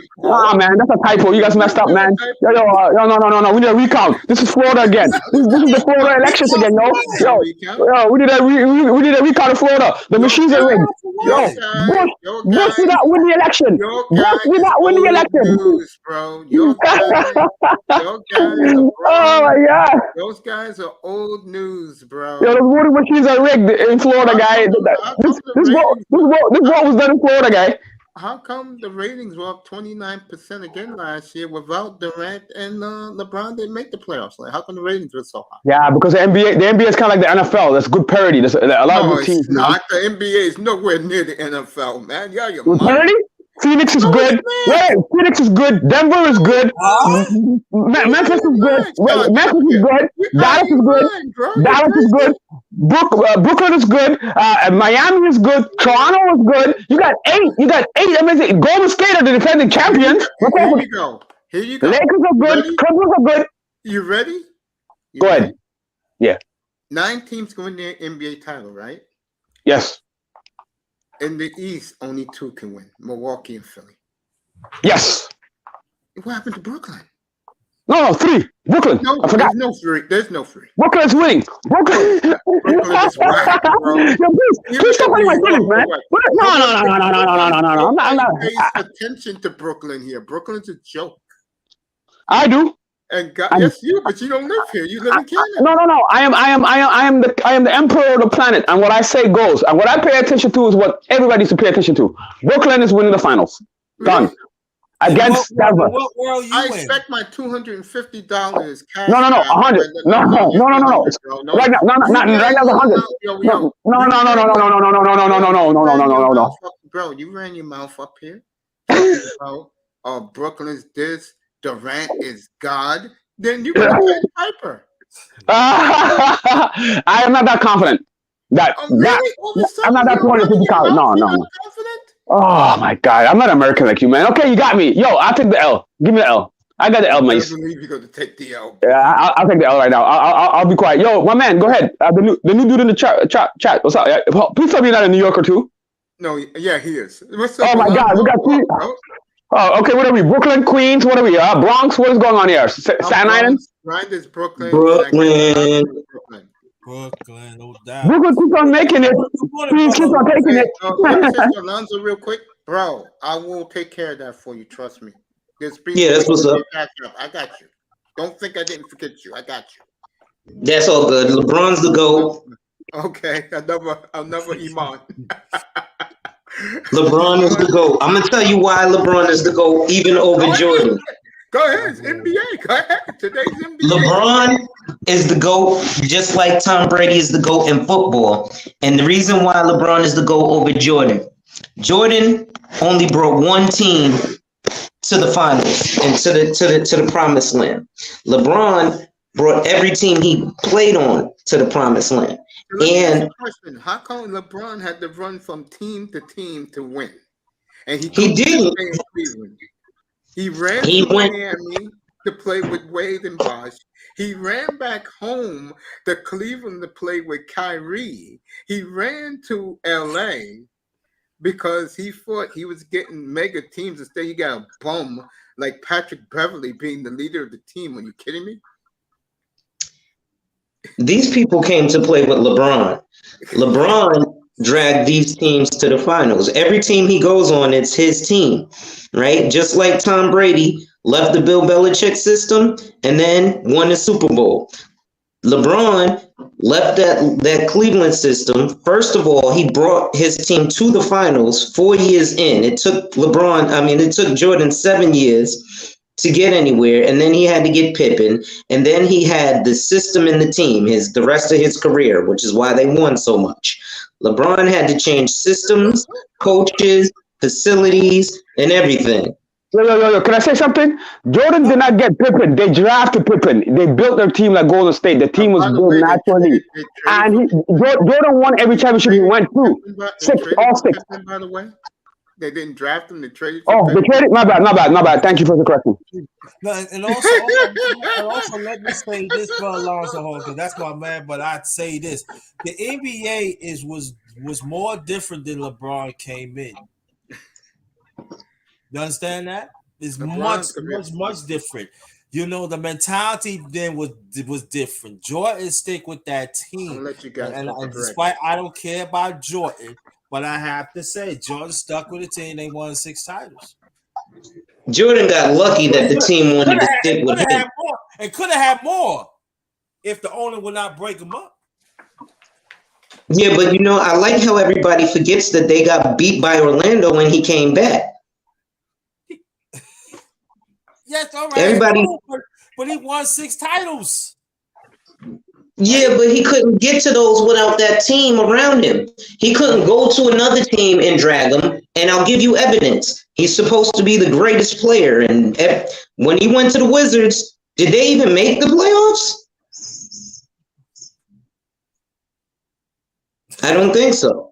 Man, that's a typo. You guys messed up, man. Yo, no. We need a recount. This is Florida again. This is the Florida elections again, yo. We need a recount of Florida. The machines are rigged. Yo, Bush did not win the election. Bush did not win the election. Bro. Your guys oh my God. Those guys are old news, bro. Yo, those voting machines are rigged in Florida, guy. This vote was done in Florida, guy. How come the ratings were up 29% again last year without Durant and LeBron didn't make the playoffs? Like, how come the ratings were so high? Yeah, because the NBA is kind of like the NFL. That's good parity. There's a lot of good teams. Not the NBA is nowhere near the NFL, man. Yeah, you're parity. Phoenix is good. Wait, Phoenix is good. Denver is good. Memphis is good. Memphis is good. Dallas is good. Dallas is good. Brooklyn is good. Miami is good. Toronto is good. You got 8. Amazing. Golden State are the defending champions. Here you go. Lakers are good. Clippers are good. You ready? Go ahead. Yeah. 9 teams going to the NBA title, right? Yes. In the East, only 2 can win: Milwaukee and Philly. Yes. What happened to Brooklyn? No, 3. Brooklyn. No, I forgot. There's no 3. Brooklyn is winning. Brooklyn is whack, bro. Yo, please stop playing my feelings, man. No. I'm not. Pays attention to Brooklyn here. Brooklyn's a joke. I do. And yes, but you don't live here. You live in Canada. No. I am the emperor of the planet, and what I say goes. And what I pay attention to is what everybody needs to pay attention to. Brooklyn is winning the finals. Done. Against Denver. I expect my $250 cash. No. 100. No. Right now, right now, 100. No. Bro, you ran your mouth up here. Brooklyn's this. Durant is God. Then you got to pay Piper. I am not that confident. I'm not that confident. No. Confident? Oh my God, I'm not American like you, man. Okay, you got me. Yo, I'll take the L. Give me the L. I got the L, mate. I believe you're going to take the L. Yeah, I'll take the L right now. I'll be quiet. Yo, my man, go ahead. The new dude in the chat. What's up? Please tell me you're not a New Yorker too. No, yeah, he is. What's up? Oh my God, we got 3. Oh, okay. What are we? Brooklyn, Queens. What are we? Bronx. What is going on here? Staten Island. Right, is Brooklyn. Brooklyn, no doubt. Brooklyn keeps on making it. Queens keeps on taking it. Let me say to Alonzo real quick. Bro, I will take care of that for you. Trust me. Yeah, that's what's up. I got you. Don't think I didn't forget you. I got you. That's all good. LeBron's the GOAT. Okay. I'll never Iman. LeBron is the GOAT. I'm gonna tell you why LeBron is the GOAT, even over Jordan. Go ahead, it's NBA. Go ahead. Today's NBA. LeBron is the GOAT, just like Tom Brady is the GOAT in football. And the reason why LeBron is the GOAT over Jordan, Jordan only brought one team to the finals and to the promised land. LeBron brought every team he played on to the promised land. And question: how come LeBron had to run from team to team to win? And he didn't. He ran to Miami to play with Wade and Bosh. He ran back home to Cleveland to play with Kyrie. He ran to LA because he thought he was getting mega teams. Instead, he got a bum like Patrick Beverly being the leader of the team. Are you kidding me? These people came to play with LeBron. LeBron dragged these teams to the finals. Every team he goes on, it's his team, right? Just like Tom Brady left the Bill Belichick system and then won the Super Bowl. LeBron left that Cleveland system. First of all, he brought his team to the finals 4 years in. It took Jordan 7 years to get anywhere, and then he had to get Pippen, and then he had the system in the team the rest of his career, which is why they won so much. LeBron had to change systems, coaches, facilities, and everything. Yo. Can I say something? Jordan did not get Pippen. They drafted Pippen. They built their team like Golden State. The team was built naturally. And Jordan won every championship he went to. All six. By the way, they didn't draft him. They traded. They traded. My bad. Thank you for the correction. No, and also, let me say this for Alonzo Hall, because that's my man. But I'd say this: the NBA was more different than LeBron came in. You understand that? It's much different. You know, the mentality then was different. Jordan stick with that team. I'll let you guys and despite I don't care about Jordan, but I have to say Jordan stuck with the team. They won 6 titles. Jordan got lucky that the team wanted to stick with him. And could have had more if the owner would not break them up. Yeah, but I like how everybody forgets that they got beat by Orlando when he came back. Yes, all right. Everybody, but he won 6 titles. Yeah, but he couldn't get to those without that team around him. He couldn't go to another team and drag them. And I'll give you evidence. He's supposed to be the greatest player. And when he went to the Wizards, did they even make the playoffs? I don't think so.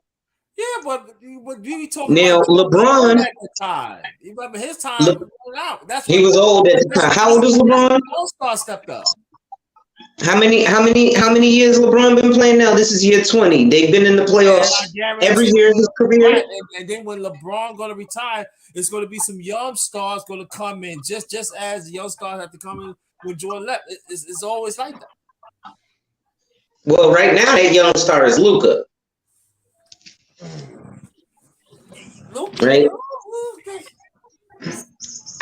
Yeah, but you talking now about LeBron at the time. You remember his time out. That's he was old at the time. How old is LeBron? All-Star stepped up. How many years LeBron been playing now? This is year 20. They've been in the playoffs every year of his career. Right. And then when LeBron going to retire, it's going to be some young stars going to come in, just as the young stars have to come in when Jordan left. It's always like that. Well, right now that young star is Luka. Right?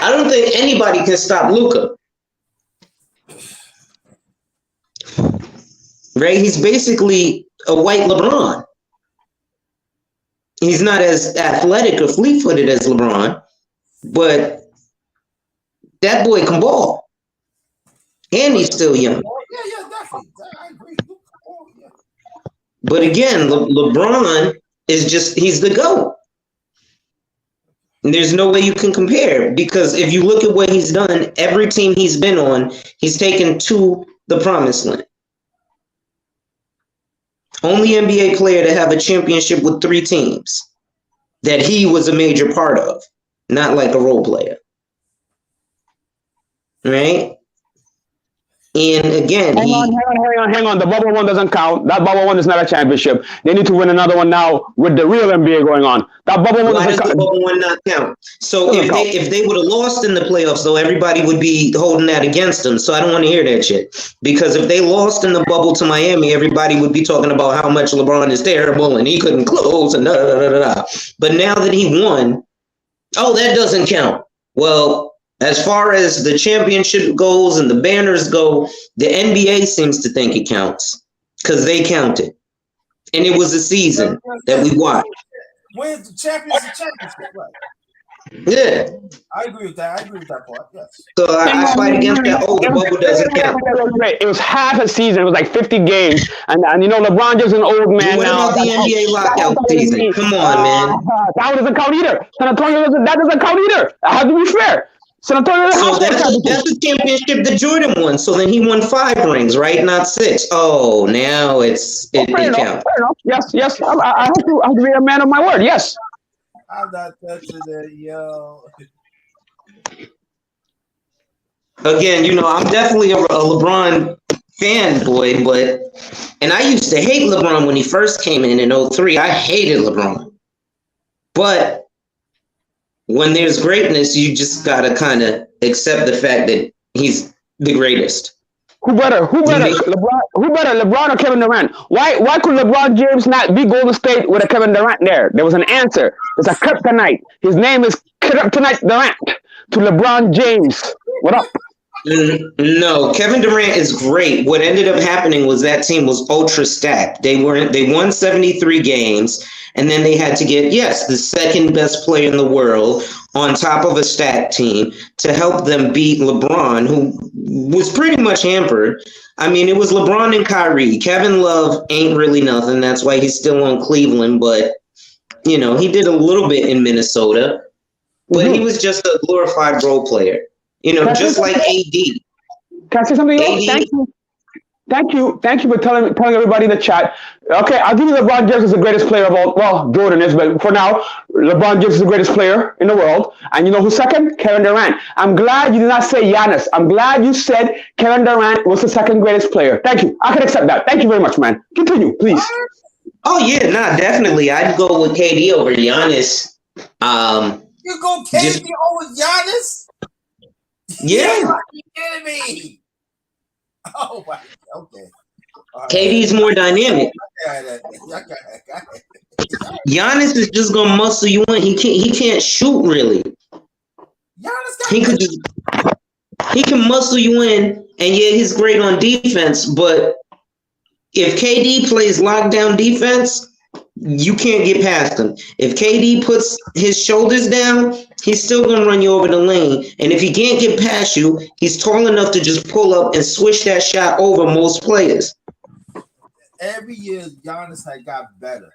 I don't think anybody can stop Luka. Right? He's basically a white LeBron. He's not as athletic or fleet-footed as LeBron, but that boy can ball. And he's still young. Yeah, definitely. I agree. But again, LeBron he's the GOAT. And there's no way you can compare, because if you look at what he's done, every team he's been on, he's taken to the promised land. Only NBA player to have a championship with 3 teams that he was a major part of, not like a role player. Right? And again, Hang on. The bubble one doesn't count. That bubble one is not a championship. They need to win another one now with the real NBA going on. That bubble one why does doesn't the count. bubble one not count? So Doesn't count. if they would have lost in the playoffs, though, everybody would be holding that against them. So I don't want to hear that shit. Because if they lost in the bubble to Miami, everybody would be talking about how much LeBron is terrible and he couldn't close and da da da da da. But now that he won, oh, that doesn't count. Well, as far as the championship goes and the banners go, the NBA seems to think it counts because they counted. And it was a season that we watched. Where's the championship, right? Yeah. I agree with that. I agree with that part. Yes. So I fight against that. Oh, the bubble doesn't count. It was half a season. It was like 50 games. And LeBron James is an old man What now. about the NBA lockout season? Come on, man. That doesn't count either. San Antonio that doesn't count either. I have to be fair. San Antonio So that's a championship that Jordan won. So then he won 5 rings, right? Not 6. Oh, now it counts. Fair enough. Yes. I have to be a man of my word. Yes. I'm not touching it, yo. Again, I'm definitely a LeBron fanboy, and I used to hate LeBron when he first came in 2003. I hated LeBron. But when there's greatness, you just gotta kind of accept the fact that he's the greatest. Who better? LeBron or Kevin Durant? Why could LeBron James not be Golden State with a Kevin Durant there? There was an answer. It's a kryptonite. His name is Kryptonite Durant to LeBron James. What up? No, Kevin Durant is great. What ended up happening was that team was ultra stacked. They won 73 games, and then they had to get, the second best player in the world on top of a stacked team to help them beat LeBron, who was pretty much hampered. I mean, it was LeBron and Kyrie. Kevin Love ain't really nothing. That's why he's still on Cleveland, but he did a little bit in Minnesota, but he was just a glorified role player. Just like AD. Can I say something else? Thank you for telling everybody in the chat. Okay, I'll give you LeBron James is the greatest player of all. Well, Jordan is, but for now, LeBron James is the greatest player in the world. And you know who's second? Kevin Durant. I'm glad you did not say Giannis. I'm glad you said Kevin Durant was the second greatest player. Thank you. I can accept that. Thank you very much, man. Continue, please. Oh yeah, definitely. I'd go with KD over Giannis. You go KD over Giannis? Yeah. Are you kidding me? Oh my. Okay. KD's more dynamic. Giannis is just gonna muscle you in. He can't shoot really. He can muscle you in, and yeah, he's great on defense. But if KD plays lockdown defense, you can't get past him. If KD puts his shoulders down, he's still going to run you over the lane. And if he can't get past you, he's tall enough to just pull up and swish that shot over most players. Every year, Giannis had got better.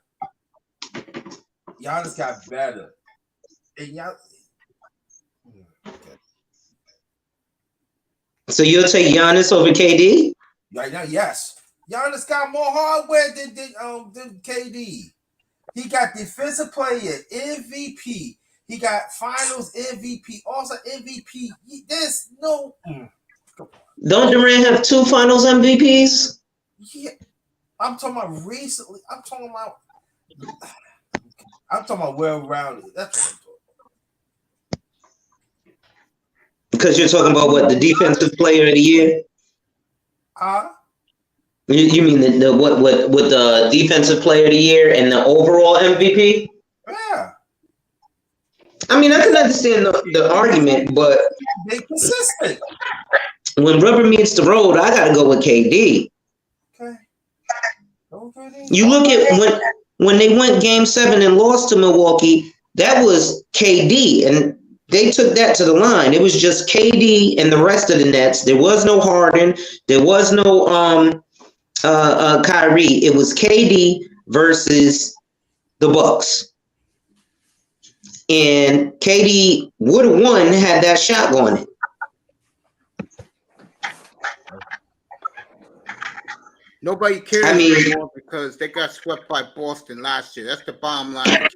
Giannis got better. And So you'll take Giannis over KD? Right now, yes. Giannis got more hardware than KD. He got defensive player, MVP. He got finals MVP, also MVP. There's no. Don't Durant have 2 finals MVPs? Yeah. I'm talking about recently. I'm talking about well-rounded. That's what I'm talking about. Because you're talking about what, the defensive player of the year? You mean the with the defensive player of the year and the overall MVP? Yeah. I mean, I can understand the argument, but they consistent. When rubber meets the road, I gotta go with KD. Okay. You look at when they went Game 7 and lost to Milwaukee, that was KD, and they took that to the line. It was just KD and the rest of the Nets. There was no Harden. There was no Kyrie. It was KD versus the Bucks. And KD would have won had that shot going in. Nobody cares anymore because they got swept by Boston last year. That's the bottom line.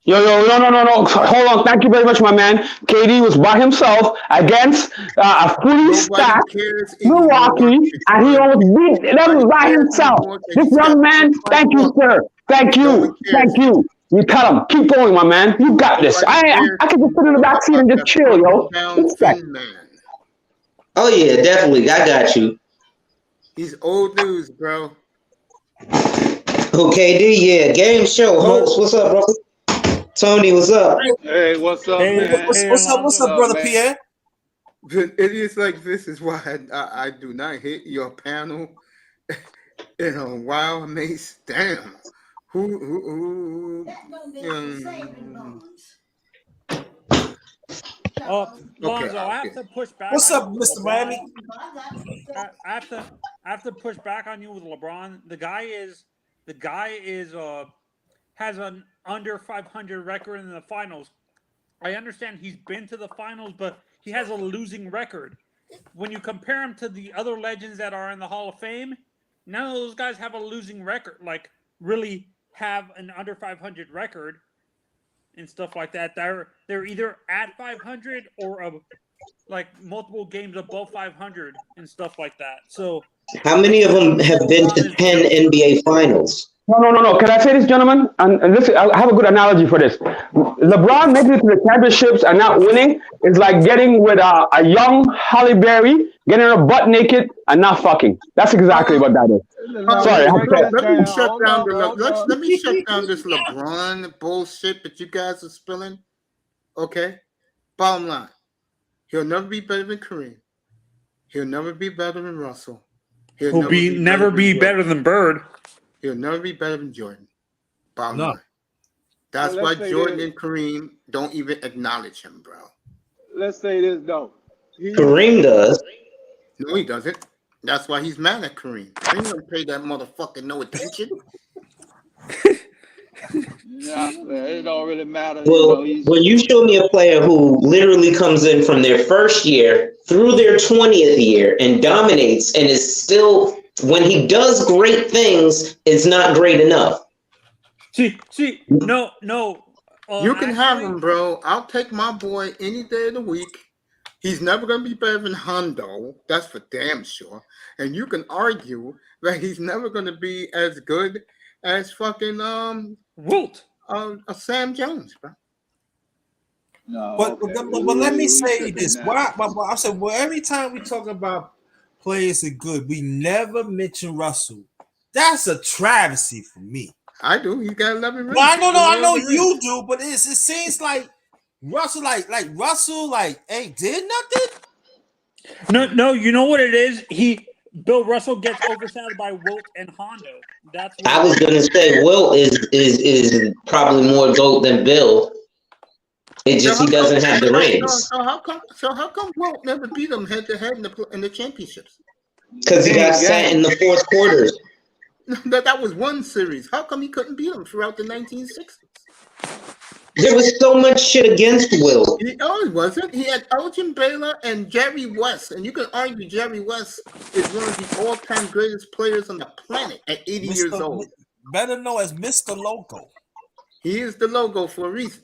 Yo, no. Hold on. Thank you very much, my man. KD was by himself against a fully Nobody stacked cares Milwaukee, anymore and he because almost beat them nobody by cares himself. anymore because This he's got young man, Mike thank you, Walker. sir. Thank No one you. cares. Thank you. You tell him. Keep going, my man. You got this. Nobody cares I can just sit in the anymore back seat about and just that chill, yo. broken down Respect. thin man. Oh yeah, definitely. I got you. He's old news, bro. Okay, yeah. Game show host. What's up, bro? Tony, what's up? Hey, what's up, Hey, man? what's up, brother man? Pierre? But idiots like this is why I do not hit your panel in a while, Mace. Damn. Who That's no business saving bonds. Lonzo, I have okay. to push back. What's on up, you with Mr. Miami? I have to push back on you with LeBron. The guy has an under 500 record in the finals. I understand he's been to the finals, but he has a losing record. When you compare him to the other legends that are in the Hall of Fame, none of those guys have a losing record. Like really have an under 500 record and stuff like that. They're either at 500 or like multiple games above 500 and stuff like that. So How many of them have been to 10 NBA finals? No. Can I say this, gentlemen? And listen, I have a good analogy for this. LeBron making it to the championships and not winning is like getting with a young Halle Berry, getting her butt naked and not fucking. That's exactly what that is. Sorry, I have to say it. Let me shut down this LeBron bullshit that you guys are spilling. Okay? Bottom line. He'll never be better than Kareem. He'll never be better than Russell. He'll never be better than Bird. He'll never be better than Jordan. Bottom No. line. That's Well, why let's say Jordan this. and Kareem don't even acknowledge him, bro. Let's say this though. Kareem does. No, he doesn't. That's why he's mad at Kareem. Kareem don't pay that motherfucker no attention. Yeah, it don't really matter. Well, when you show me a player who literally comes in from their first year through their 20th year and dominates and is still, when he does great things, it's not great enough. No. You can have him, bro. I'll take my boy any day of the week. He's never going to be better than Hondo. That's for damn sure. And you can argue that he's never going to be as good as fucking Wilt. Sam Jones, bro. No, But, okay. but let me We say tripping this. now. I said, well, every time we talk about players are good, we never mention Russell. That's a travesty for me. I do. He got 11 rings. Well, I know you do, but it seems like Russell, Russell ain't did nothing. No. You know what it is? Bill Russell gets overshadowed by Wilt and Hondo. That's what I was going to say Wilt is probably more GOAT than Bill. It's just he doesn't have the rings. So how come Wilt never beat him head to head in the championships? Because he got sat in the fourth quarters. That was one series. How come he couldn't beat him throughout the 1960s? There was so much shit against Wilt. He wasn't. He had Elgin Baylor and Jerry West. And you can argue Jerry West is one of the all-time greatest players on the planet at 80 years old. Better known as Mr. Logo. He is the logo for a reason.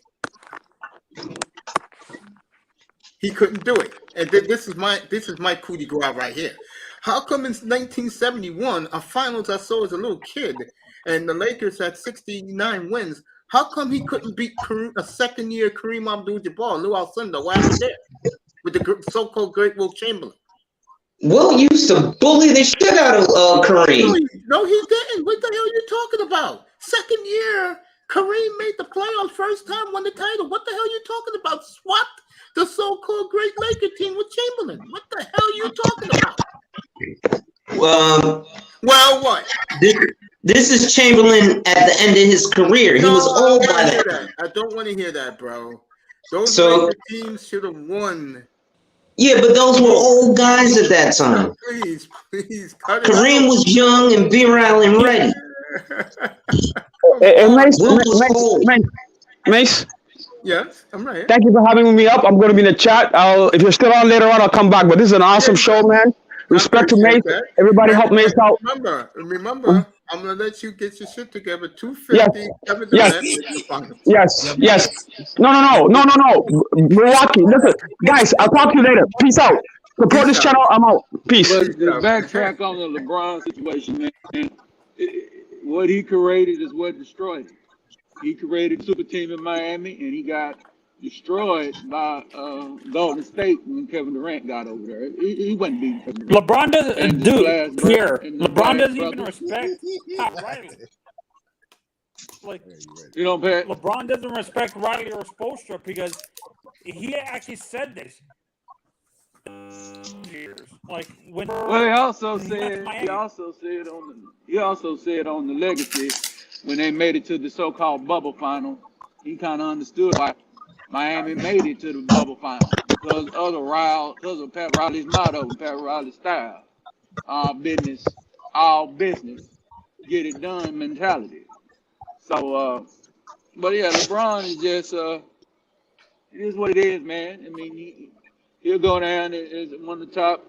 He couldn't do it. And this is my coup de grace right here. How come in 1971, a finals I saw as a little kid, and the Lakers had 69 wins, how come he couldn't beat a second-year Kareem Abdul-Jabbar, Lou Alcindor, while he was there, with the so-called great Wilt Chamberlain? Wilt used to bully the shit out of Kareem. No, he didn't. What the hell are you talking about? Second year, Kareem made the playoffs first time, won the title. What the hell are you talking about? Swapped the so-called great Laker team with Chamberlain. What the hell are you talking about? Well, what? This is Chamberlain at the end of his career. He was old by that. I don't want to hear that, bro. Those Laker teams should have won. Yeah, but those were old guys at that time. Please, cut it Kareem out. was young and virile and ready. Mace. Yes, I'm right. Thank you for having me up. I'm going to be in the chat. If you're still on later on, I'll come back. But this is an awesome show, man. Respect to Mace. Everybody help Mace out. Remember, I'm gonna let you get your shit together. 250. Kevin Yes. Durant makes the finals. Yes. No. Milwaukee. Listen, guys, I'll talk to you later. Peace out. Support this channel. I'm out. Peace. But to backtrack on the LeBron situation, man, what he created is what destroyed him. He created a super team in Miami, and he got destroyed by Golden State when Kevin Durant got over there. He wasn't beating Kevin Durant. LeBron doesn't, And dude. Glass brother- Here, and the LeBron Glass doesn't even brothers. respect Pat Riley. Like You know, Pat? LeBron doesn't respect Riley or Spoelstra because he actually said this. Years. Like when Well, he also when he went to said Miami. he also said on the legacy when they made it to the so-called bubble final, he kind of understood why Miami made it to the bubble final because of Pat Riley's motto, Pat Riley's style, all business, get it done mentality. So, but yeah, LeBron is just it is what it is, man. I mean, he'll go down as one of the top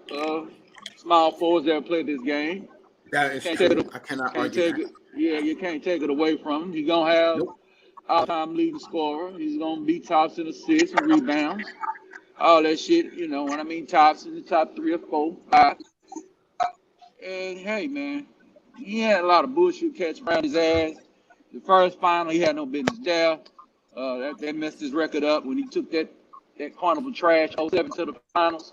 small forwards that ever played this game. That is Can't true. take it- I cannot Can't argue take that. it. Yeah, you can't take it away from him. He's gonna have Nope. all-time leading scorer. He's gonna be tops in assists and rebounds, all that shit. You know what I mean? Tops in the top 3 or 4, 5. And hey, man, he had a lot of bullshit catch around his ass. The first final, he had no business there. That messed his record up when he took that carnival trash 07 to the finals.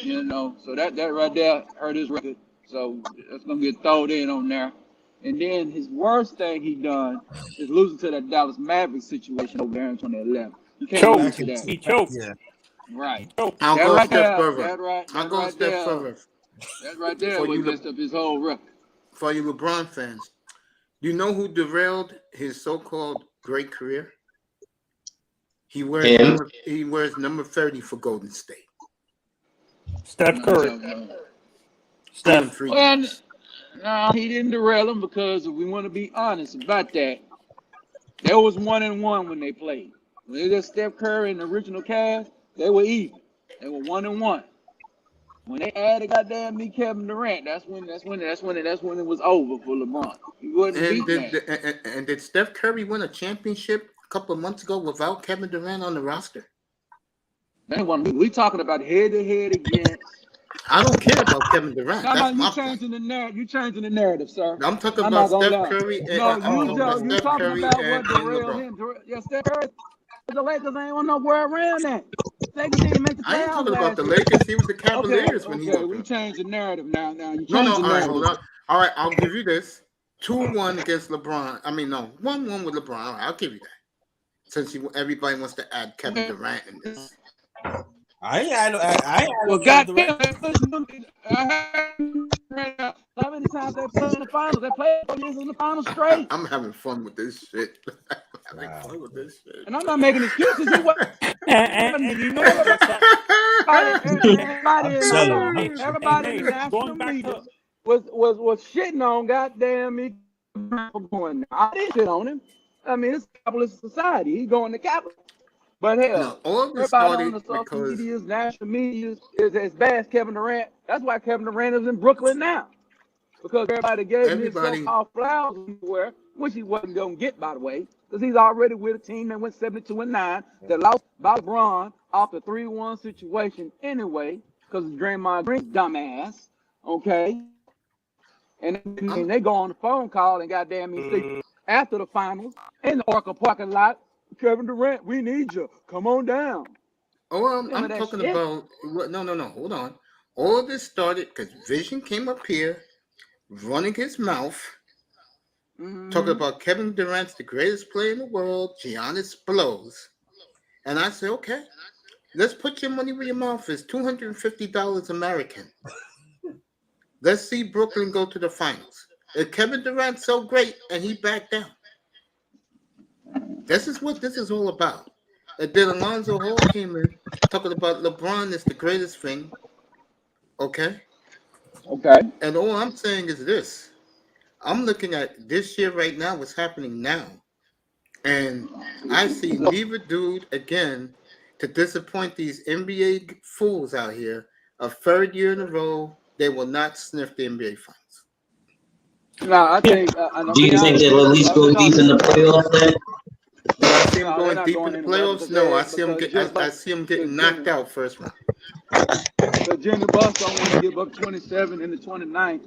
You know, so that right there hurt his record. So that's gonna get thrown in on there. And then his worst thing he done is losing to that Dallas Mavericks situation over there in 2011. You can't Choked. lose to that. He choked. Yeah. Right. Choked. I'll That go a right step there. further. That right. I'll That go a right step there. further. That right there For would you, messed up his whole record. For you LeBron fans, do you know who derailed his so-called great career? He wears Him. number 30 for Golden State. Steph Curry. 2 and Steph. 3. Well, no, he didn't derail him because if we want to be honest about that, there was 1-1 when they played. When they got Steph Curry and the original cast, they were even. They were 1-1. When they added goddamn me Kevin Durant, that's when it was over for LeBron. He wasn't And beating that. and did Steph Curry win a championship a couple of months ago without Kevin Durant on the roster? We talking about head-to-head against. I don't care about Kevin Durant. No, That's my you point. changing the narrative. You changing the narrative, sir. I'm talking I'm about not gonna Steph lie. Curry and No, I'm talking about you Steph talking Curry about what and derailed LeBron. him. Yeah, Steph Curry. The Lakers ain't want nowhere around that. Lakers didn't make the I ain't playoffs talking about last the year. Lakers. He was the Cavaliers when he Okay, was we there. changed the narrative now. Now you No, changed the all right, narrative. hold on. All right, I'll give you this. 2-1 against LeBron. I mean, no, 1-1 with LeBron. All right, I'll give you that. Since everybody wants to add Kevin Durant in this. I ain't had Well, no goddamn, Durant. how many times they played in the finals? They played 4 years in the finals straight. I'm having fun with this shit. I'm having fun with this shit. And I'm not making excuses. He was And you know what? everybody in the national Going back media to was shitting on goddamn me for going there. I didn't shit on him. I mean, it's a capitalist society. He's going to capital. But hell, No, all this everybody on started the social because media, national media is as bad as Kevin Durant. That's why Kevin Durant is in Brooklyn now. Because everybody gave him his everybody, so-called flowers everywhere, which he wasn't going to get, by the way. Because he's already with a team that went 72-9 that lost by LeBron off the 3-1 situation anyway, because of Draymond Green's dumbass. Okay? And they go on the phone call and goddamn me say after the finals in the Oracle parking lot, Kevin Durant, we need you. Come on down. I'm Remember that talking shit? about, no, hold on. All of this started because Vision came up here running his mouth, talking about Kevin Durant's the greatest player in the world, Giannis blows. And I said, okay, let's put your money where your mouth is, $250 American. Let's see Brooklyn go to the finals. If Kevin Durant's so great and he backed down. This is what this is all about. And then Alonzo Hall came in talking about LeBron is the greatest thing. Okay? Okay. And all I'm saying is this. I'm looking at this year right now, what's happening now. And I see neither dude again to disappoint these NBA fools out here. A third year in a row, they will not sniff the NBA finals. No, I think. Do you think they'll at least go deep in the playoffs then? Do I see him No, they're going not deep going in the anywhere playoffs? because No, I they see him because get. just I like see him getting because knocked out first round. Virginia Bucks don't want to give up 27 and the 29th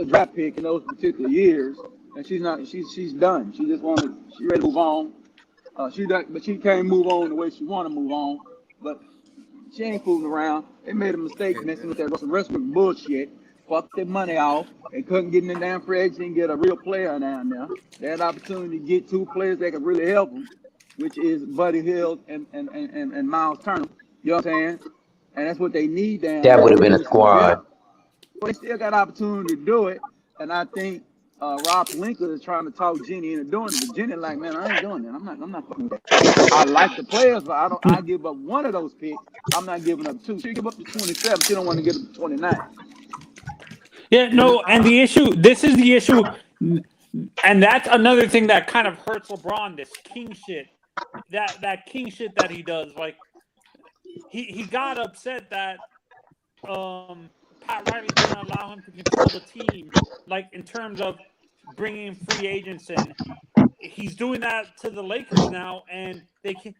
draft pick in those particular years, and she's not. She's done. She just wanted. She ready to move on. She done, but she can't move on the way she want to move on. But she ain't fooling around. They made a mistake messing with that Russell Westbrook bullshit. Fucked their money off. They couldn't get in the damn free agency and get a real player down there. They had an opportunity to get two players that could really help them, which is Buddy Hield and Miles Turner. You know what I'm saying? And that's what they need down That there. would have been a They squad. They still got an opportunity to do it. And I think Rob Pelinka is trying to talk Jenny into doing it. But Jenny like, man, I ain't doing that. I'm not fucking with that. I like the players, but I give up one of those picks. I'm not giving up two. She give up to 27. She don't want to give up to 29. Yeah, no, and this is the issue, and that's another thing that kind of hurts LeBron, this king shit. That king shit that he does. Like, he got upset that Pat Riley didn't allow him to control the team, like in terms of bringing free agents in. He's doing that to the Lakers now, and they can.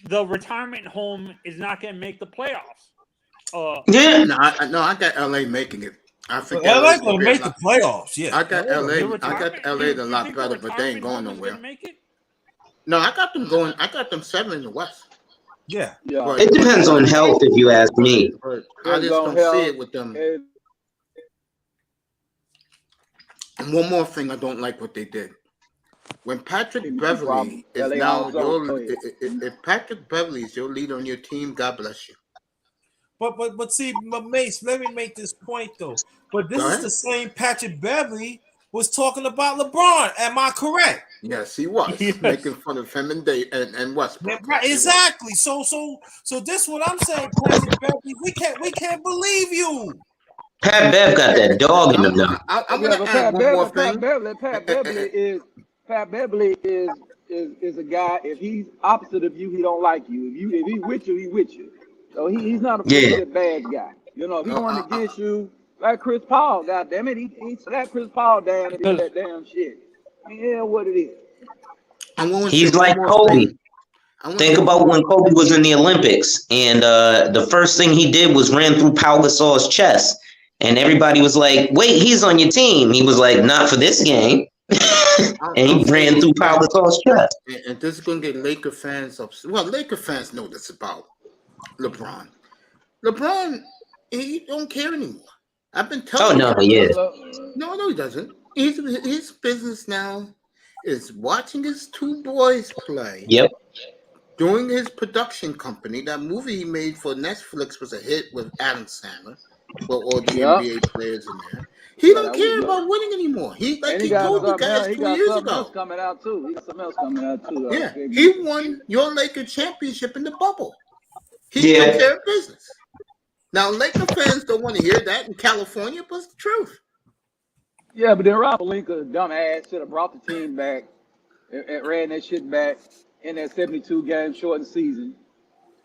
The retirement home is not going to make the playoffs. Yeah. No, I got LA making it. I think LA LA's gonna make the playoffs. Yeah, I got LA. The I got retirement- LA you a lot think the better, but they ain't retirement going home is nowhere. gonna make it? No, I got them going. I got them 7 in the West. yeah. Yeah. But, It depends on health, if you ask me. but I It's just gonna don't see help. it with them. It- And one more thing, I don't like what they did. When Patrick Beverly is LA now Hawks your, don't play. if Patrick Beverly is your leader on your team, God bless you. But see, Mace, let me make this point though. But this Go is ahead. the same Patrick Beverly was talking about LeBron. Am I correct? Yes, he was Yes. making fun of him and Westbrook. Right, Yes, he was. exactly. So this what I'm saying, Patrick Beverly. We can't believe you. Pat Bev got that dog in him now. I'm Yeah, gonna but add one more thing. Pat Beverly is a guy. If he's opposite of you, he don't like you. If he with you, he with you. So he's not a Yeah. bad guy. You know, if he wanted to get you like Chris Paul, goddamn it, he slapped Chris Paul down and did that damn shit. I mean, yeah, what it is. I want to He's say one like more Kobe. thing. I want to Think say about one when more- Kobe was in the Olympics, and the first thing he did was ran through Pau Gasol's chest, and everybody was like, "Wait, he's on your team." He was like, "Not for this game," and he ran through Pau Gasol's chest. And this is going to get Laker fans upset. Well, Laker fans know this about LeBron. LeBron, he don't care anymore. I've been telling Oh no, you. yeah, No, he doesn't. His business now is watching his two boys play. yep, Doing his production company. That movie he made for Netflix was a hit with Adam Sandler, with all the Yeah. NBA players in there. He don't that care was- about winning anymore. He And he told you something guys else. He 2 got years something else ago. coming out too. He got something else coming out too. Yeah, he won your Laker championship in the bubble. He Yeah. took care of business. Now, Laker fans don't want to hear that in California, but it's the truth. Yeah, but then Rob Pelinka, dumbass, should have brought the team back and ran that shit back in that 72-game shortened season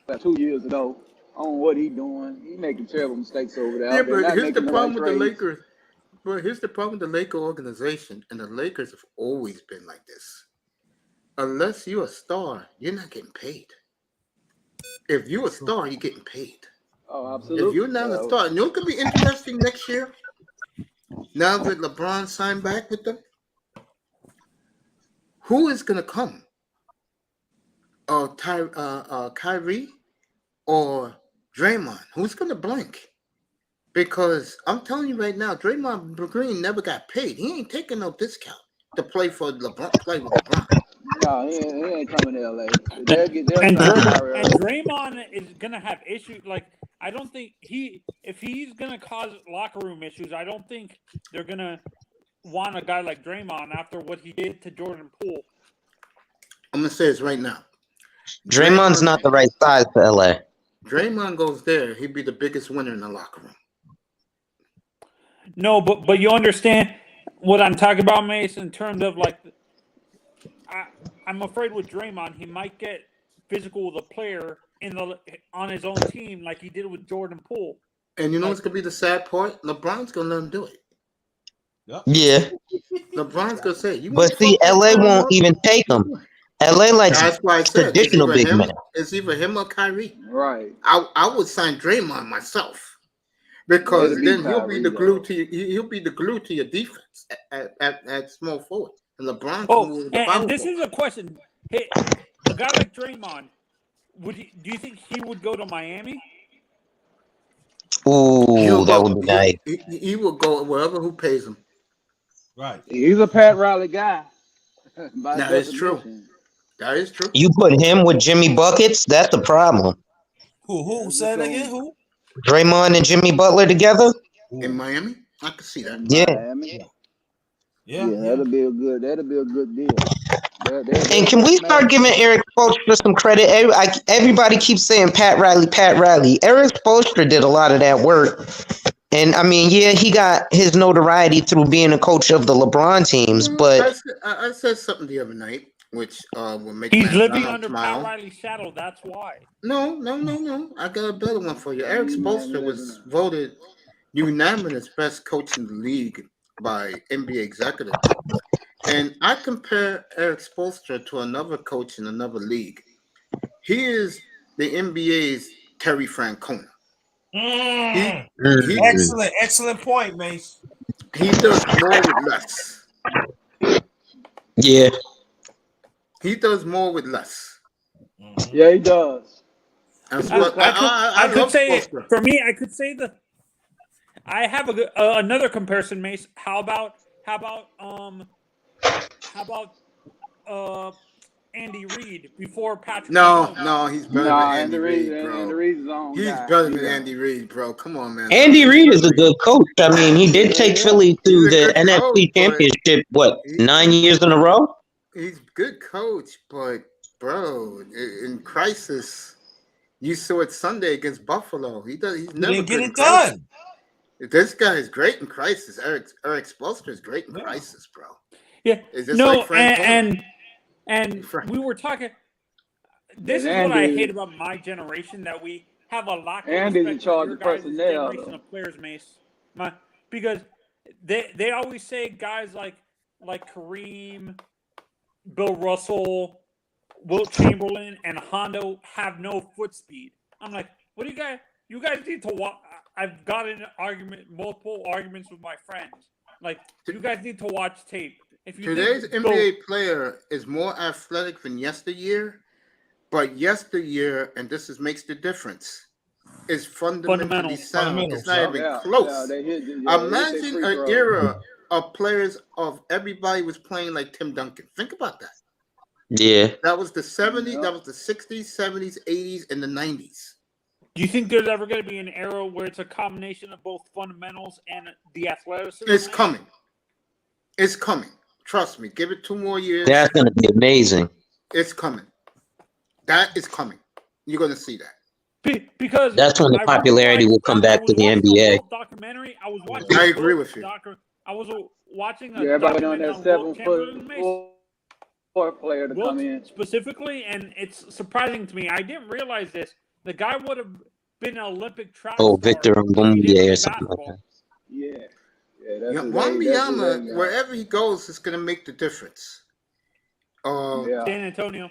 about 2 years ago. I don't know what he doing. He making terrible mistakes over there. Yeah, They're but not here's the making problem right with the trades. Lakers. But here's the problem with the Laker organization, and the Lakers have always been like this. Unless you're a star, you're not getting paid. If you're a star, you're getting paid. Oh, absolutely. If you're not a star, and you know what could be interesting next year? Now that LeBron signed back with them, who is gonna come? Kyrie or Draymond? Who's gonna blink? Because I'm telling you right now, Draymond Green never got paid. He ain't taking no discount to play for LeBron. Play with LeBron. No, he ain't coming to LA. And They'll Draymond is gonna have issues. Like, I don't think if he's gonna cause locker room issues, I don't think they're gonna want a guy like Draymond after what he did to Jordan Poole. I'm gonna say this right now. Draymond's not the right size for LA. Draymond goes there, he'd be the biggest winner in the locker room. No, but you understand what I'm talking about, Mace, in terms of like, I'm afraid with Draymond, he might get physical with a player on his own team like he did with Jordan Poole. And you know what's gonna be the sad part? LeBron's gonna let him do it. Yep. Yeah, LeBron's gonna say, "You want but to see, fuck with LA won't LeBron? even take him. LA likes That's why I said traditional big men. it's either him or Kyrie. Right. I would sign Draymond myself because It'll be then he'll be Kyrie, the glue though. to he'll be the glue to your defense at small forward, and LeBron can Oh, move with the and power this forward. is a question. Hey, a guy like Draymond, do you think he would go to Miami? Ooh, that would be nice. He will go wherever who pays him. Right. He's a Pat Riley guy. By That is true. definition. That is true. You put him with Jimmy Buckets, that's the problem. Who said it again? Who? Draymond and Jimmy Butler together? In Miami, I can see that. In Yeah. Miami. Yeah. That'll be a good deal. And can we start giving Eric Spoelstra some credit? Everybody keeps saying Pat Riley. Eric Spoelstra did a lot of that work. And I mean, yeah, he got his notoriety through being a coach of the LeBron teams, but I said something the other night, which will make He's Matt living Donald under smile. Pat Riley's shadow. That's why. No. I got a better one for you. Eric Spoelstra was voted unanimous best coach in the league by N.B.A. executive. And I compare Eric Spoelstra to another coach in another league. He is the NBA's Terry Francona. Excellent point, Mace. He does more with less. yeah. He does more with less. Yeah, he does. That's I what could love say Spoelstra. for me. I could say I have another comparison, Mace. How about Andy Reid before Patrick? No, he's better than Andy Andy Reid, Reid. bro. Andy Reid's his own He's guy. better than Andy Reid, bro. Come on, man. Andy Reid is a good coach. I mean, he did take Philly to He's a the good NFC coach, but Championship, he- 9 years in a row? he's a good coach, but bro, in crisis, you saw it Sunday against Buffalo. He's He never didn't get good in it crisis. done. This guy is great in crisis. Eric Spoelstra is great in Yeah. crisis, bro. Yeah. It's just No, like Frank Horner. and Frank. we were talking. This is And what I Andy- hate about my generation, that we have a lack of Andy's in respect charge for your of guys' personnel, generation though. of players, Mace. Because they always say guys like Kareem, Bill Russell, Wilt Chamberlain, and Hondo have no foot speed. I'm like, what do you guys? You guys need to watch. I've got an multiple arguments with my friends. Like, you guys need to watch tape. If you Today's think NBA player is more athletic than yesteryear, but yesteryear, and makes the difference, is fundamentally Fundamentals. sound. It's not even Yeah, close. they hit their Imagine free an throw. era of players of everybody was playing like Tim Duncan. Think about that. Yeah. That was the 70s, Yeah. that was the 60s, 70s, 80s, and the 90s. Do you think there's ever going to be an era where it's a combination of both fundamentals and the athleticism? It's coming. It's coming. Trust me. Give it 2 more years. That's going to be amazing. It's coming. That is coming. You're going to see that. Because That's when the popularity will come back to the NBA. Documentary. I was watching. I agree with you. I was watching a Everybody on documentary that on Wilt 7 Chamberlain, Mace. foot player to come in. Wilt specifically, and it's surprising to me. I didn't realize this. The guy would have been an Olympic track star. Victor if he didn't Mbumbe play or something like basketball. that. Yeah. Wembanyama, wherever he goes, is going to make the difference. Yeah. San Antonio.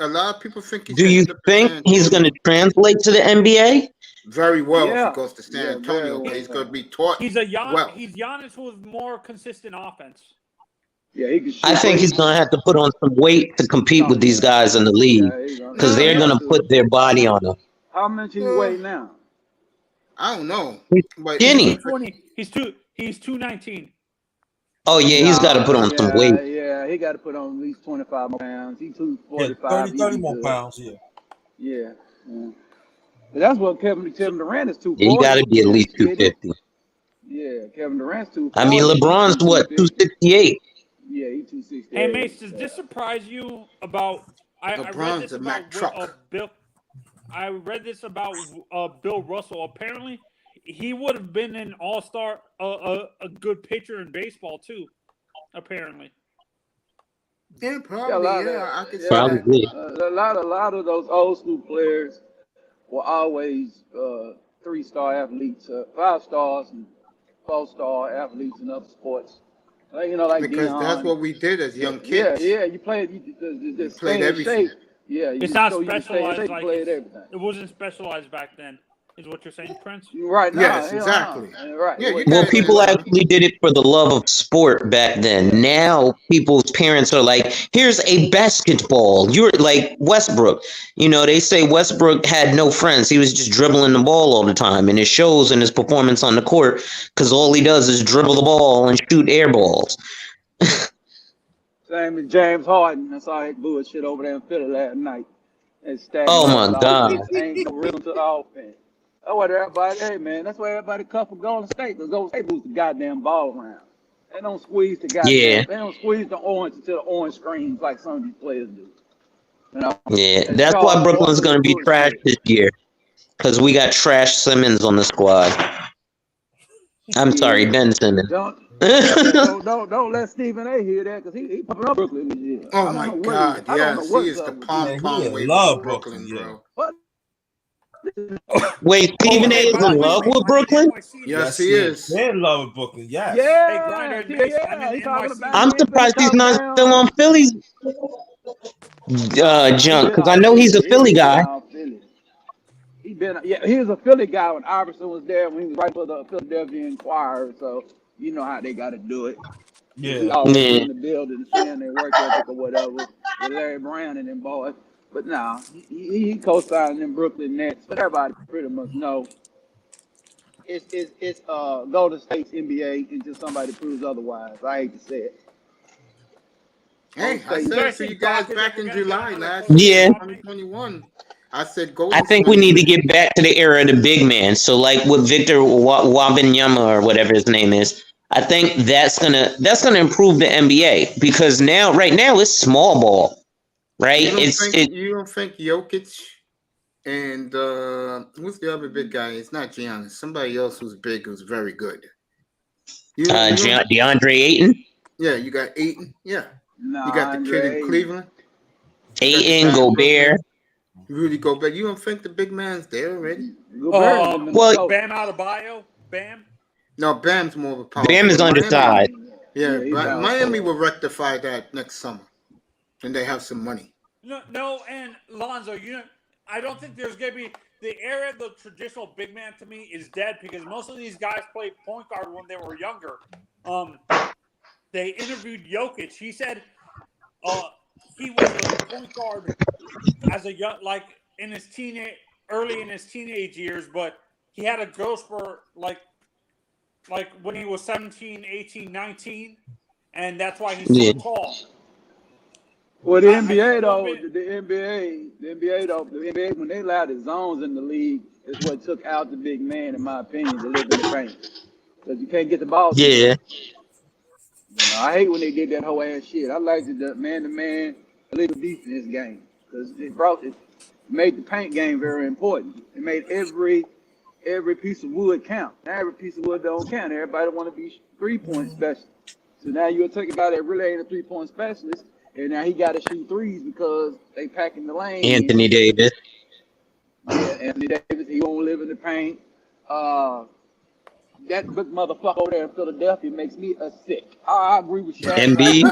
A lot of people think he's Do you think he's going to translate to the NBA? very well if Yeah. he goes to San Yeah, Antonio, very but well. he's going to be taught. He's He's Well. Giannis with more consistent offense. Yeah, he can shoot. I think he's going to have to put on some weight to compete with these guys in the league because they're going to put their body on him. How much he weigh now? I don't know. But Skinny. He's 219. Oh, yeah, he's got to put on some weight. Yeah, he got to put on at least 25 more pounds. He's Yeah, 245. 30 more pounds, yeah. Yeah. But that's what Kevin Durant is 240. Yeah, you got to be at least 250. Yeah, Kevin Durant's 240. I mean, LeBron's what, 268? Yeah, he's 268. Hey, Mace, does this surprise you about? I read LeBron's this a about Mack truck. Bill. I read this about Bill Russell. Apparently, he would have been an all-star, a good pitcher in baseball too. Apparently, yeah, probably. Yeah, I could see that. Probably. A lot of those old school players were always 3-star athletes, 5 stars, and 4-star athletes in other sports. Like, you know, like Because Dion. that's what we did as young Yeah, kids. yeah. You played. You We just played stay in everything. shape. Yeah, you It's not so you can stay in specialized shape. You like played everything. it wasn't specialized back then. Is what you're saying, Prince? Right now, Yes, hell exactly. no. Right. Yeah, you Well, guys people ain't lying. actually did it for the love of sport back then. Now, people's parents are like, here's a basketball. You're like Westbrook. You know, they say Westbrook had no friends. He was just dribbling the ball all the time. And it shows in his performance on the court because all he does is dribble the ball and shoot air balls. Same as James Harden. I saw that bullshit over there in Philly last night. And Oh, stagnant my God. offense. Ain't no rhythm to the offense. That's what everybody, hey man, that's why everybody cuff for Golden State. Because Golden State moves the goddamn ball around. They don't squeeze the goddamn, Yeah. they don't squeeze the orange until the orange screens like some of these players do. You know? Yeah. And That's why Charles Brooklyn's Barkley going to be was trash bullshit. this year because we got Trash Simmons on the squad. I'm sorry, Yeah. Ben Simmons. Don't let Stephen A hear that because he pumping up Brooklyn this year. Oh I don't my know what God, I don't know yes, he what's is the up with pom Man, he pom in wave love of Brooklyn, Brooklyn, yeah. bro. what. Wait, Stephen A Hey, is by the in way, love wait, with I'm in Brooklyn? NYC. Yes, Yes, he is. They're in love with Brooklyn. Yes. Hey, Grinder Yeah, and Mace, I'm yeah, in he talking NYC. about I'm surprised he's talking not still down. on Philly's Nah, he junk been because I out know he's a Philly. Philly He been guy. out Philly. He was a Philly guy when Iverson was there when he was right for the Philadelphia Inquirer. So you know how they got to do it. He Yeah. always Yeah. in the building, seeing their work ethic or whatever with Larry Brown and them boys. But nah, he co-signed them Brooklyn Nets. But everybody pretty much know it's Golden State's N.B.A. until somebody proves otherwise. I hate to say it. Hey, I Golden You said State. it guys to you think guys Doc is back ever in going to get July another last coach year, Yeah. job? 2021. I said I Golden think we State. need to get back to the era of the big man. So like with Victor Wembanyama or whatever his name is, I think that's gonna improve the NBA because right now it's small ball, right? You don't think Jokic and who's the other big guy? It's not Giannis. Somebody else who's big who's very good. You don't, DeAndre Ayton, yeah, you got Aiton. Yeah. You Nah, got the kid in Andre. Cleveland. You got the Ayton, guy in Brooklyn. Gobert. Rudy Gobert. You don't think the big man's there already? Gobert in Well, Minnesota. Bam Adebayo? Bam? No, Bam's more of a power Bam is forward. undersized. Yeah, he's out. Miami will rectify that next summer, and they have some money. No, and Lonzo, I don't think there's going to be the era of the traditional big man to me is dead because most of these guys played point guard when they were younger. They interviewed Jokic. He said he was a point guard as a young, like early in his teenage years, but he had a growth spurt like when he was 17, 18, 19, and that's why he's so tall. Well, the NBA I though, bit- the NBA when they allowed the zones in the league is what took out the big man, in my opinion, to live in the paint because you can't get the ball. Yeah. You know, I hate when they did that whole ass shit. I liked the man-to-man illegal defense game because it made the paint game very important. It made every piece of wood count. Now every piece of wood don't count. Everybody want to be 3-point specialist. So now you're talking about it really ain't a 3-point specialist, and now he got to shoot threes because they packing the lane. Anthony Davis. Yeah, Anthony Davis. He won't live in the paint. That big motherfucker over there in Philadelphia makes me sick. I agree with Shaq. Embiid.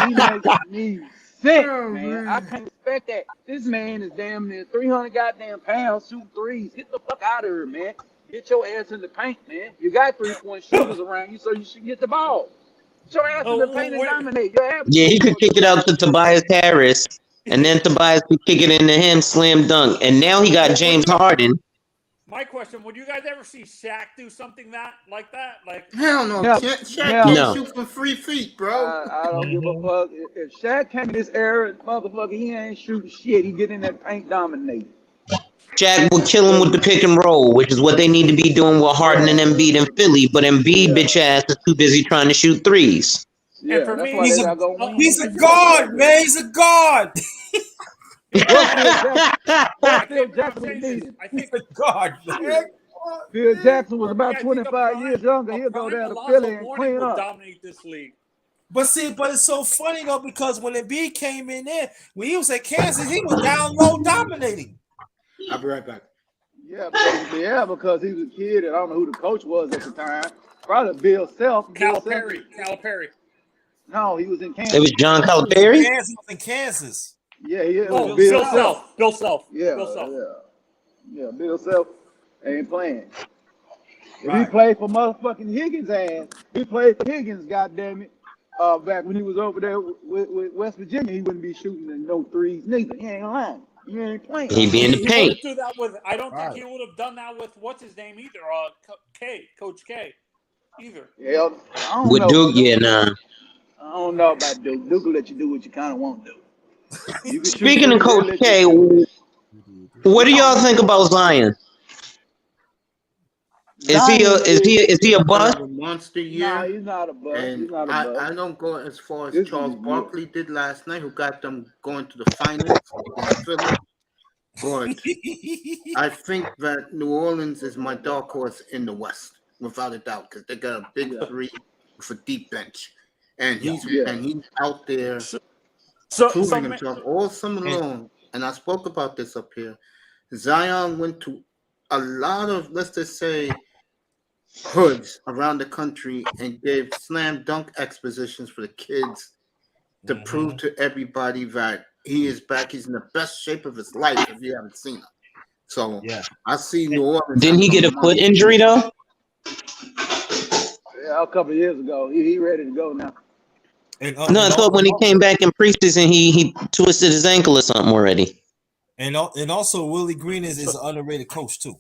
He makes me sick, Oh, man. man. I can't expect that. This man is damn near 300 goddamn pounds, shooting threes. Get the fuck out of here, man. Get your ass in the paint, man. You got 3-point shooters around you, so you should get the ball. Get your ass in the paint and dominate. Yeah, he could kick it out to Tobias Harris, and then Tobias could kick it into him, slam dunk. And now he got James Harden. My question: would you guys ever see Shaq do something like that? Like Hell no, Yeah. Shaq Yeah. can't No. shoot from 3 feet, bro. I don't give a fuck. If Shaq came in this era, motherfucker, he ain't shooting shit. He get in that paint, dominate. Shaq would kill him with the pick and roll, which is what they need to be doing with Harden and Embiid in Philly. But Embiid, bitch ass, is too busy trying to shoot threes. Yeah, for that's me, why He's they a not gonna win. he's a god, man. He's a god. Phil Jackson was needed. I think He's a god, man. Phil Jackson was about I think 25 years younger. He'll go down to Philly and clean up. Dominate this league. But it's so funny though because when Embiid came in there, when he was at Kansas, he was down low dominating. I'll be right back. Because he was a kid, and I don't know who the coach was at the time. Probably Bill Self. Bill Self. Calipari. No, he was in Kansas. It was John Calipari. He was in Kansas. Yeah, it Oh, was Bill Self. Bill Self. Yeah, Bill Self. yeah. Bill Self ain't playing. If he Right. played for motherfucking Higgins' ass, he played for Higgins, goddammit. Back when he was over there with West Virginia, he wouldn't be shooting in no threes neither. He ain't lying. He ain't playing. He'd be in the He paint. wouldn't do that with. I don't think Right. he would have done that with what's his name either. Coach K, either. Yeah, I don't With know. Duke, yeah, nah. I don't know about Duke. Duke will let you do what you kind of want to do. You can shoot Speaking of threes, they'll Coach let K, you shoot. what do y'all think about Zion? Is he a bust? A monster Nah, year. he's not a bust. He's And not a bust. I don't go as far as This is Charles his year. Barkley did last night, who got them going to the finals against Philly. But I think that New Orleans is my dark horse in the West, without a doubt, because they got a big three with a deep bench, and he's out there proving himself all summer long. And I spoke about this up here. Zion went to a lot of, let's just say, hoods around the country and gave slam dunk expositions for the kids to prove to everybody that he is back. He's in the best shape of his life if you haven't seen him. So I see New Orleans. Didn't he get a foot injury though? Yeah, a couple of years ago. He ready to go now. No, I thought when he came back in preseason, he twisted his ankle or something already. And also Willie Green is an underrated coach too.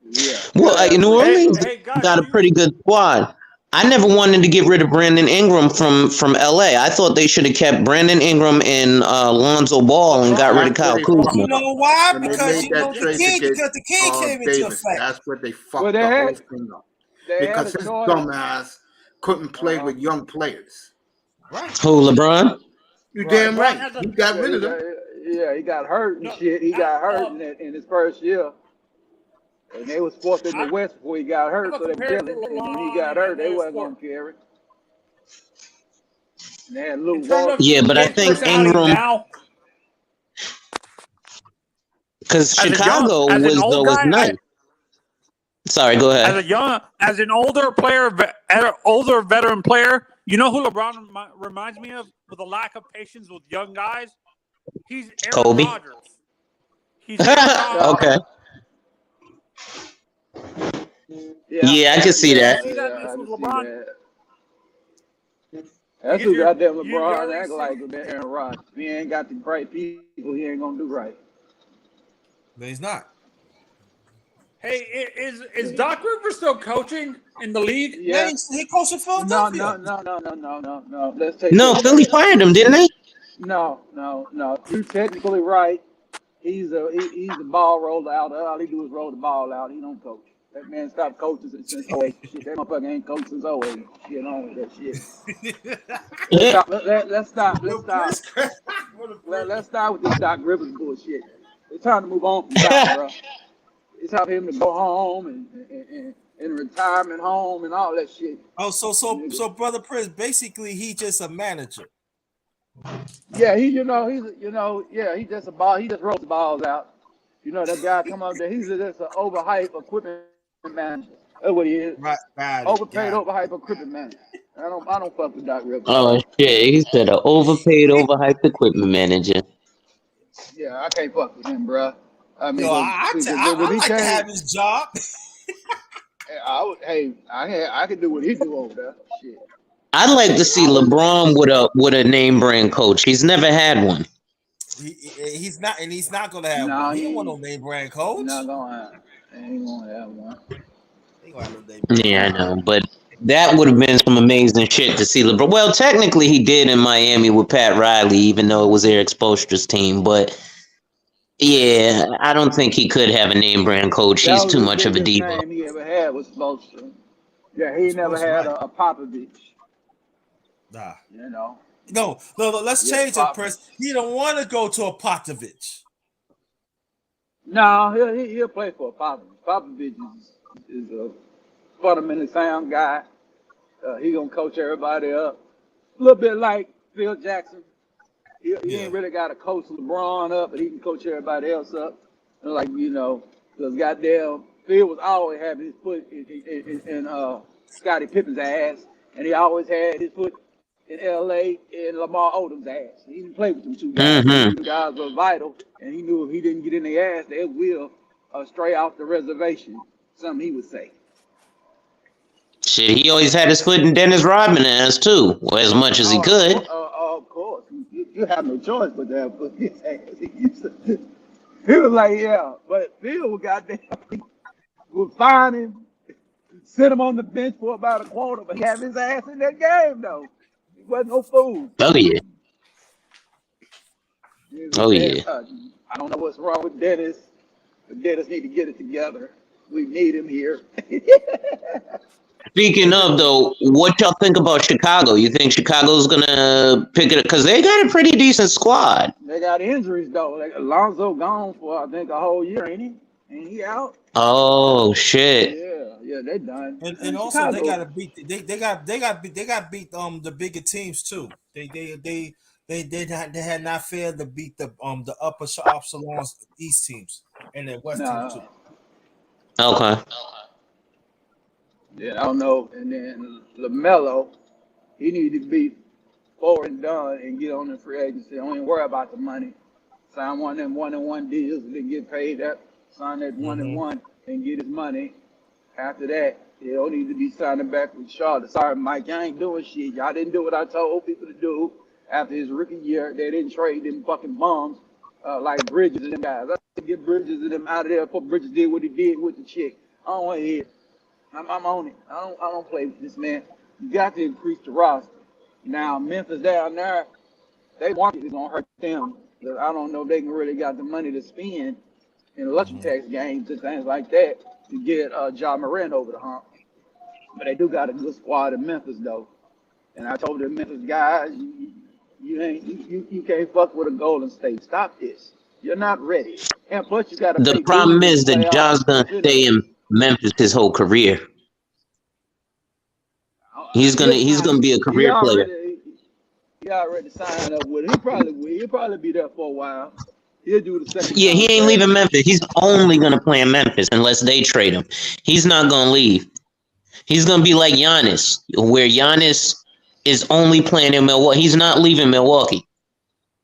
Yeah. Well, New Orleans guys, got a pretty good squad. I never wanted to get rid of Brandon Ingram from LA. I thought they should have kept Brandon Ingram and Lonzo Ball and got rid of Kyle Kuzma. You know why? When they Because made you know that trade the kid came into Davis, effect. that's what they fucked Well, they the had- whole thing up. They had Because a his choice. dumbass couldn't play with young players. Right. Who, LeBron? You Right. damn LeBron right. has a- He got rid of them. Yeah, he got hurt and No, shit. He got hurt in his first year. And they was fourth in the West before he got hurt, so they compared killed to him. And when he LeBron got hurt, they and wasn't sport. going to carry. And they had Lou In terms Walton. of Yeah, but I his think personality Ingram, now, because as a Chicago young- as an was old was guy, nice. Sorry, go as ahead. a older player, older veteran player, you know who LeBron reminds me of with a lack of patience with young guys? He's Aaron Kobe. Rodgers. He's Aaron Rodgers. Okay. Yeah, I can see that. See that I mix can with see LeBron? that. That's You who get goddamn you LeBron already act see- like with that Aaron Rodgers. If he ain't got the right people, he ain't gonna do right. No, he's not. Hey, is Doc Rivers still coaching in the league? Yeah, he coached in Philadelphia. No. Let's take No, that Philly back. fired him, didn't they? No. You're technically right. He's a ball roller out. All he do is roll the ball out. He don't coach. That man stopped coaching since 08. Shit, that motherfucker ain't coached since 08. Shit on with that shit. Let's stop. Let's start with this Doc Rivers bullshit. It's time to move on from Doc, bro. It's time for him to go home and retirement home and all that shit. Oh, so Brother Prince, basically he just a manager. Yeah, he just a ball. He just rolls the balls out. You know that guy come up there. He's just an overhyped equipment manager. That's what he is. Right. Overpaid, overhyped equipment manager. I don't fuck with Doc Rivers. Oh shit, he said an overpaid, overhyped equipment manager. Yeah, I can't fuck with him, bro. I mean, Yo, I like to have his job. I could do what he do over there. Shit. I'd like to see LeBron with a name brand coach. He's never had one. He's not gonna have No, one. He he- ain't want no name brand coach. He's not gonna ain't gonna have one. He ain't gonna have no name brand. Yeah, I know, but that would have been some amazing shit to see LeBron. Well, technically, he did in Miami with Pat Riley, even though it was Eric Spoelstra's team. But yeah, I don't think he could have a name brand coach. That He's was too the much of a biggest diva. name he ever had was Spoelstra. Yeah, he never had a Popovich. Nah. You know. No. Let's Yeah, change it, Prince. He don't want to go to a Popovich. No, he'll play for a Popovich. Popovich is a fundamentally sound guy. He gonna coach everybody up. A little bit like Phil Jackson. He ain't really got to coach LeBron up, but he can coach everybody else up. Like, because goddamn Phil was always having his foot in Scottie Pippen's ass, and he always had his foot in L.A. in Lamar Odom's ass. He didn't play with them two guys. Mm-hmm. The guys were vital, and he knew if he didn't get in their ass, they will stray off the reservation. Something he would say. Shit, he always had his foot in Dennis Rodman's ass too, or as much as he could. Of course. You have no choice but to have put his ass. He was like, yeah, but Phil goddamn would find him, sit him on the bench for about a quarter, but have his ass in that game though. He wasn't no fool. Oh yeah. Oh yeah. I don't know what's wrong with Dennis, but Dennis need to get it together. We need him here. Speaking of though, what y'all think about Chicago? You think Chicago's gonna pick it up? Because they got a pretty decent squad. They got injuries though. Like Alonzo gone for I think a whole year, ain't he? Ain't he out? Oh shit. Yeah, they done. And also they gotta beat they got beat the bigger teams too. They had not failed to beat the upper echelons East teams and the West teams too. Okay. Yeah, I don't know. And then LaMelo, he need to be forward and done and get on the free agency. Don't even worry about the money. Sign one of them 1-and-1 deals and then get paid that. Sign that 1-and-1 and get his money. After that, he don't need to be signing back with Charlotte. Sorry, Mike, I ain't doing shit. Y'all didn't do what I told people to do. After his rookie year, they didn't trade them fucking bums like Bridges and them guys. I had to get Bridges and them out of there before Bridges did what he did with the chick. I don't want to hear it. I'm on it. I don't play with this man. You got to increase the roster. Now Memphis down there, they market is gonna hurt them. I don't know if they can really got the money to spend in luxury tax games and things like that to get Ja Morant over the hump. But they do got a good squad in Memphis though. And I told the Memphis guys, you can't fuck with a Golden State. Stop this. You're not ready. And plus you got to. The problem is that Ja's gonna stay in Memphis his whole career. He's gonna be a career player. He already signed up with it. He'll probably be there for a while. He'll do the second. Yeah, he ain't leaving Memphis. He's only gonna play in Memphis unless they trade him. He's not gonna leave. He's gonna be like Giannis, where Giannis is only playing in Milwaukee. He's not leaving Milwaukee.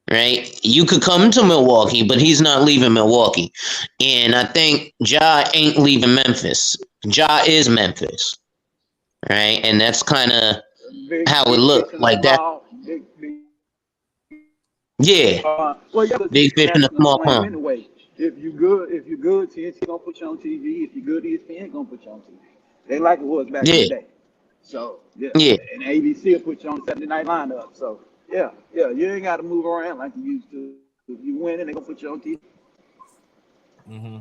Right? You could come to Milwaukee, but he's not leaving Milwaukee. And I think Ja ain't leaving Memphis. Ja is Memphis. Right? And that's kind of how it looked like that. Yeah. Big fish in a small pond. Anyway, if you good, TNT gonna put you on TV. If you good, ESPN gonna put you on TV. They like it was back in the day. So yeah. And ABC will put you on Saturday night lineup. So yeah, you ain't got to move around like you used to. If you win, they gonna put you on TV. Mm-hmm.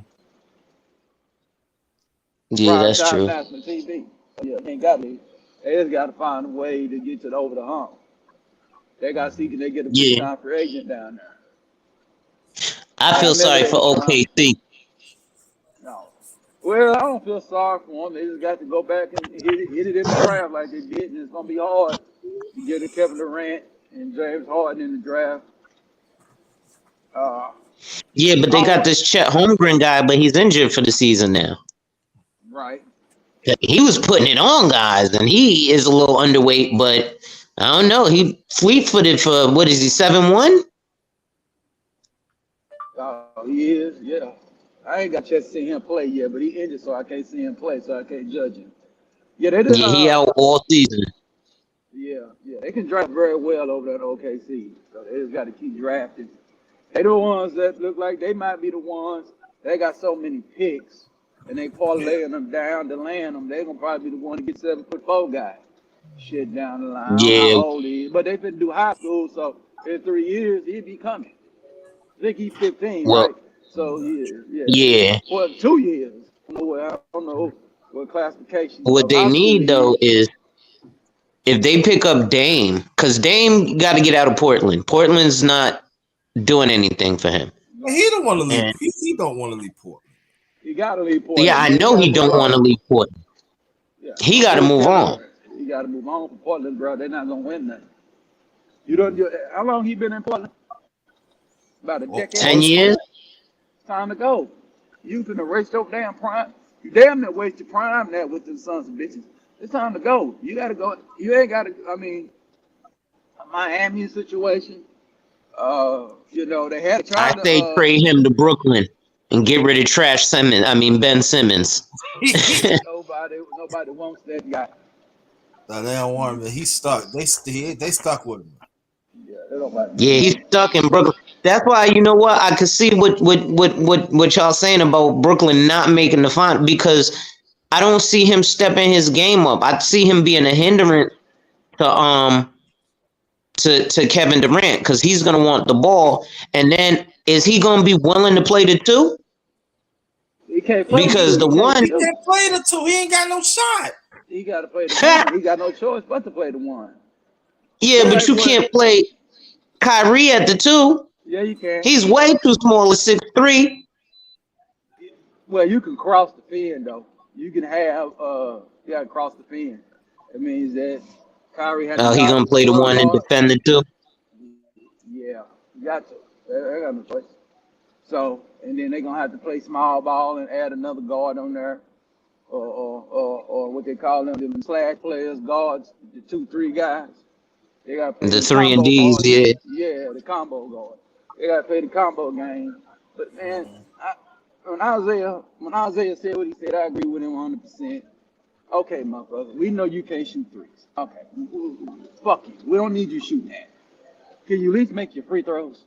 Yeah, that's true. National TV. Yeah, ain't got to. They just got to find a way to get to the over the hump. They got to see can they get a big time free agent down there. I feel sorry for OKC. No. Well, I don't feel sorry for them. They just got to go back and hit it in the draft like they did, and it's gonna be hard to get a Kevin Durant and James Harden in the draft. Yeah, but they got this Chet Holmgren guy, but he's injured for the season now. Right. He was putting it on guys, and he is a little underweight, but I don't know. He fleet-footed for, what is he, 7'1"? He is, yeah. I ain't got a chance to see him play yet, but he injured, so I can't see him play, so I can't judge him. Yeah, they did. Yeah, he out all season. Yeah, they can draft very well over at OKC, so they just got to keep drafting. They the ones that look like they might be the ones. They got so many picks, and they parlaying them down to land them. They gonna probably be the one to get 7'4" guy. Shit down the line. Yeah. I don't know how old he is, but they finna do high school, so in 3 years he'll be coming. I think he's 15, well, right? So yeah. Yeah. Well, 2 years. I don't know what classification. What they need though is if they pick up Dame, because Dame got to get out of Portland. Portland's not doing anything for him. He don't want to leave. He don't want to leave Portland. He got to leave Portland. Yeah, I know he don't want to leave Portland. Yeah. He got to move on. He got to move on from Portland, bro. They're not gonna win nothing. How long he been in Portland? About a decade. 10 years. Time to go. You finna waste your damn prime. You damn near waste your prime there with them sons of bitches. It's time to go. You gotta go. You ain't gotta. I mean, Miami situation. They had I tried say to. trade him to Brooklyn and get rid of Trash Simmons. I mean Ben Simmons. Nobody wants that guy. No, they don't want him. He's stuck. They stuck with him. Yeah, they don't like. Yeah, he's stuck in Brooklyn. That's why you know what I could see what y'all saying about Brooklyn not making the final because I don't see him stepping his game up. I see him being a hindrance to Kevin Durant because he's gonna want the ball. And then is he gonna be willing to play the two? He can't play Because the one He can't play the two. He ain't got no shot. he got to play the one. He got no choice but to play the one. yeah, but you can't play Kyrie at the two. Yeah, you can. He's way too small at 6'3". Well, you can cross the fin though. You can have you got to cross the fin. It means that Kyrie has. Oh, he gonna play the one and defend the two. Yeah, you got to. They got no choice. So, and then they're gonna have to play small ball and add another guard on there, or what they call them slash players, guards, the 2-3 guys. They got to play The 3 and combo D's, guard. yeah. Yeah, the combo guard. They got to play the combo game. But man, when Isaiah said what he said, I agree with him 100%. Okay, motherfucker, we know you can't shoot threes. Okay, fuck you. We don't need you shooting that. Can you at least make your free throws?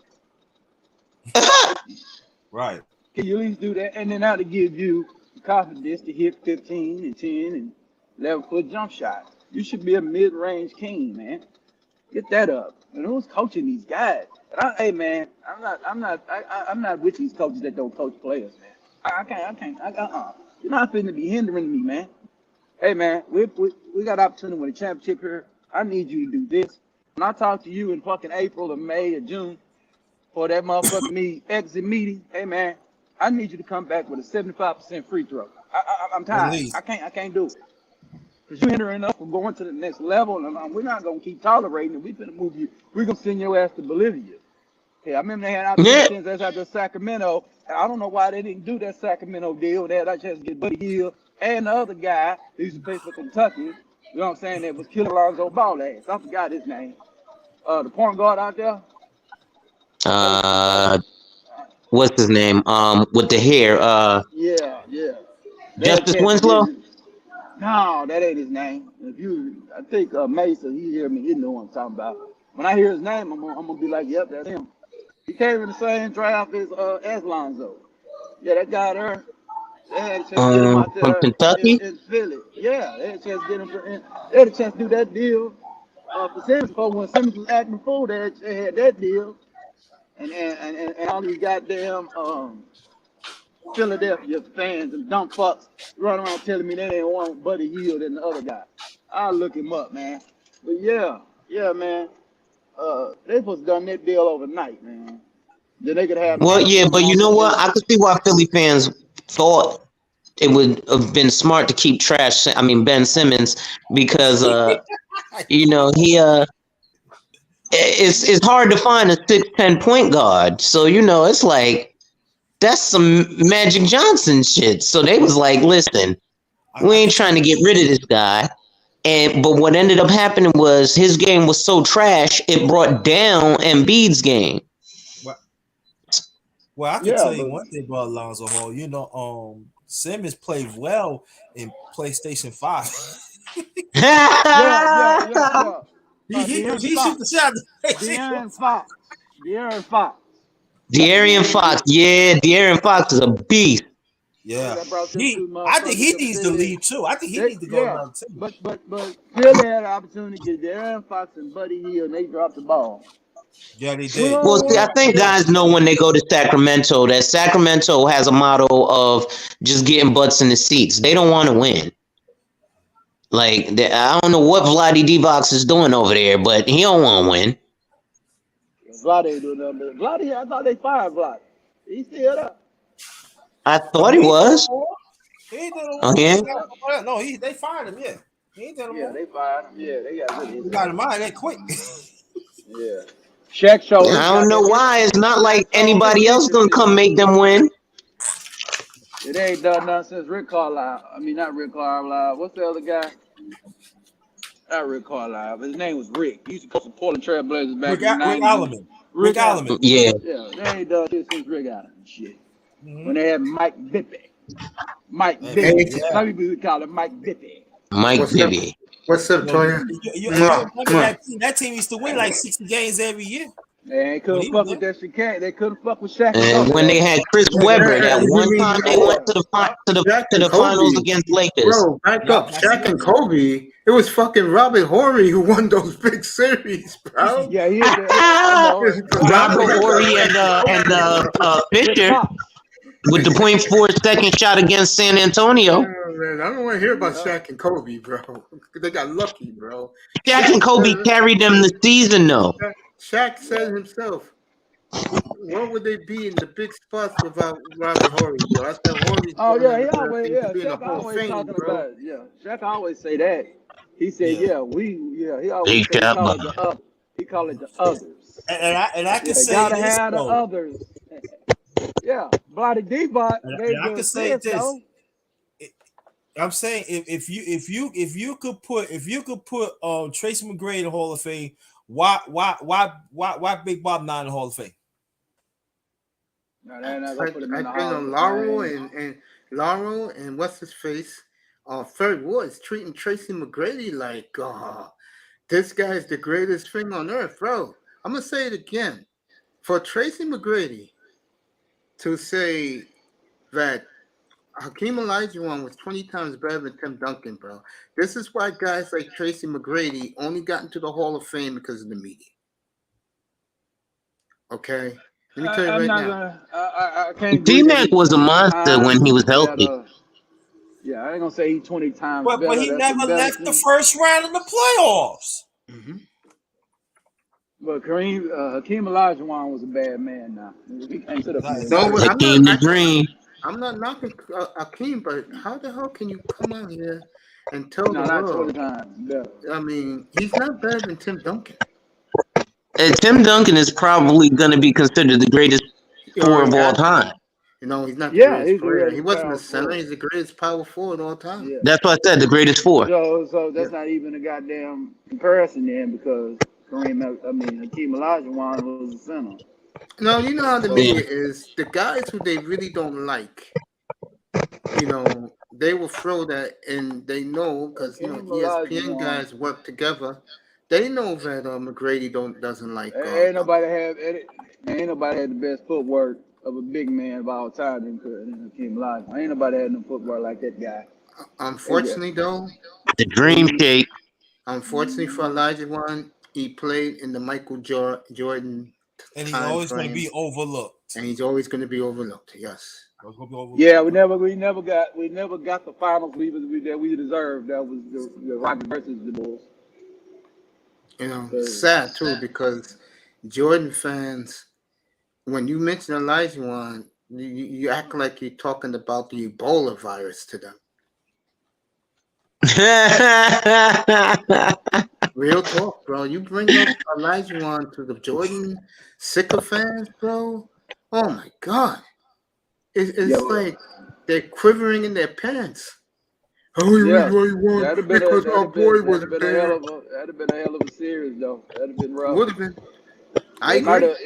Right. Can you at least do that? And then that'll give you the confidence to hit 15 and 10 and 11-foot jump shots. You should be a mid-range king, man. Get that up. And who's coaching these guys? Hey, man, I'm not with these coaches that don't coach players, man. I can't. You're not finna be hindering me, man. Hey, man, we got opportunity to win a championship here. I need you to do this. When I talk to you in fucking April or May or June for that motherfucking exit meeting, hey, man, I need you to come back with a 75% free throw. I'm tired. I can't do it. Because you're hindering us from going to the next level, and we're not going to keep tolerating it. We're going to move you. We're going to send your ass to Bolivia. Hey, I remember they had opportunities that's out to Sacramento. And I don't know why they didn't do that Sacramento deal. They had a chance to get Buddy Hield and the other guy who used to play for Kentucky. You know what I'm saying? That was killing Lonzo Ball ass. I forgot his name. The point guard out there. What's his name? With the hair. Yeah. Justice Winslow. No, that ain't his name. I think Mesa, he hear me, he know what I'm talking about. When I hear his name, I'm gonna be like, yep, that's him. He came in the same draft as Lonzo. Yeah, that guy there. They had a chance to get him out there from Kentucky? in Philly. Yeah, they had a chance to get him. They had a chance to do that deal for Simmons. Before when Simmons was acting a fool, they had that deal. And all these goddamn Philadelphia fans and dumb fucks running around telling me they didn't want Buddy Hield and the other guy. I'll look him up, man. But yeah, man. They supposed to done that deal overnight, man. Then they could have. Well, yeah, but you know what? I could see why Philly fans thought it would have been smart to keep Ben Simmons, because he it's hard to find a 6'10" point guard. So it's like that's some Magic Johnson shit. So they was like, listen, we ain't trying to get rid of this guy. But what ended up happening was his game was so trash, it brought down Embiid's game. Well, I can tell you one thing about Lonzo Hall. Simmons played well in PlayStation 5. Yeah. He shoot the shot. De'Aaron Fox. De'Aaron Fox. Yeah, De'Aaron Fox is a beast. Yeah. I think he needs to leave too. I think he needs to go around too. But Philly had an opportunity to get De'Aaron Fox and Buddy Hield, and they dropped the ball. Yeah, they did. Well, see, I think guys know when they go to Sacramento that Sacramento has a motto of just getting butts in the seats. They don't want to win. Like, I don't know what Vlade Divac is doing over there, but he don't want to win. Vlade ain't doing nothing. Vlade, I thought they fired Vlade. He's still up. I thought he was. He ain't doing No, they fired him. Yeah, he ain't doing they fired him. Yeah, they got rid of him. He got him out that quick. Yeah. Shaq showed. I don't know why. It's not like anybody else gonna come make them win. It ain't done nothing since Rick Carlisle. I mean, not Rick Carlisle. What's the other guy? Not Rick Carlisle, but his name was Rick. He used to coach the Portland Trailblazers back in the 90s. Rick Alleman. Rick Alleman. Yeah. Yeah, they ain't done shit since Rick Alleman shit. Mhm. When they had Mike Bippy. Mike Hey, Bippy. yeah. Some people would call him Mike Bippy. Mike What's up? Bibby. What's up, You know, Toya? you Mwah, remember mwah. that team used to win like 60 games every year. They ain't couldn't When he fuck was with that shit. They couldn't fuck with Shaq. And when they had Chris Webber, that You one mean time they went to the Shaq and finals Kobe? against Lakers. Bro, back up. Shaq and Kobe. It was fucking Robert Horry who won those big series, bro. Yeah, he is. I know. Robert Horry and Fisher with the .4 shot against San Antonio. Oh, man, I don't want to hear about Shaq and Kobe, bro. They got lucky, bro. Shaq and Kobe carried them the season, though. Shaq said himself, what would they be in the big spots without Robert Horry, bro? I said Horry. Oh yeah, he always be in the Shaq Hall of always Fame, talking bro. about it. Yeah, Shaq always say that. He said, Yeah. he always Big say, shot, he call it the others. And I can They say gotta this have the though. others. Yeah, Bloody D-Bot. And I can say this. I'm saying if you could put Tracy McGrady in the Hall of Fame, why Big Bob not in the Hall of Fame? No, they're not I gonna put him in the think Hall on of Laurel Fame. and Laurel and what's his face, Fred Woods treating Tracy McGrady like, this guy's the greatest thing on earth, bro. I'm gonna say it again. For Tracy McGrady to say that Hakeem Olajuwon was 20 times better than Tim Duncan, bro. This is why guys like Tracy McGrady only got into the Hall of Fame because of the media. Okay? Let me tell you I'm right not now. gonna. I can't. D-Mac was a monster when he was healthy. Yeah, I ain't gonna say he's 20 times But better. he That's never left the embarrassing. first round of the playoffs. Mm-hmm. But Hakeem Olajuwon was a bad man. Now we can't sit up here. No, but Hakeem the Dream. I'm not knocking Akeem, but how the hell can you come out here and tell No, the not 20 world? times better. I mean, he's not better than Tim Duncan. Tim Duncan is probably going to be considered the greatest scorer of all time. You know, he's not the Yeah, greatest he's the player. greatest He wasn't power the center. forward. He's the greatest power forward of all time. Yeah. That's what I said, the greatest four. So that's not even a goddamn comparison then, because Hakeem Olajuwon was the center. No, you know how the media is. The guys who they really don't like, you know, they will throw that, and they know because Hakeem ESPN Olajuwon. guys work together. They know that McGrady doesn't like. Ain't nobody had the best footwork of a big man of all time than Hakeem Olajuwon. Ain't nobody had no footwork like that guy. Unfortunately, though, The dream shape. unfortunately for Olajuwon, he played in the Michael Jordan And he's time always going to frame, be overlooked. and he's always going to be overlooked. Yes. Yeah, we never got the finals that we deserved. That was the Rockets versus the Bulls. You know, sad too, because Jordan fans, when you mention Olajuwon, you act like you're talking about the Ebola virus to them. Real talk, bro. You bring up Olajuwon to the Jordan sycophants, bro. Oh my God. It's like they're quivering in their pants. Oh, you That'd have been because our boy was there. That'd have been a hell of a series, though. That'd have been rough. Would have been. I agree.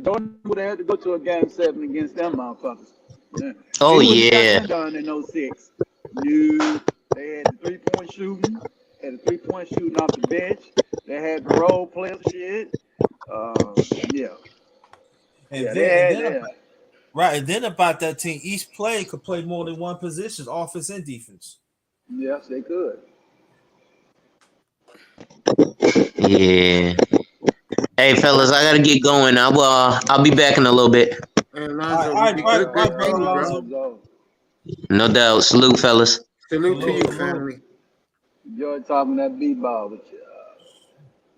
Jordan would have had to go to a game 7 against them motherfuckers. Yeah. Oh, He wouldn't yeah. have done in 06. No, they had the 3-point shooting. Had a 3-point shooting off the bench. They had the role player shit. Right, and then about that team, each player could play more than one position, offense and defense. Yes, they could. Yeah. Hey, fellas, I got to get going. I'll be back in a little bit. Hey, Alonzo, Alonzo. No doubt. Salute, fellas. Salute to you, family. Enjoy talking that b-ball with you.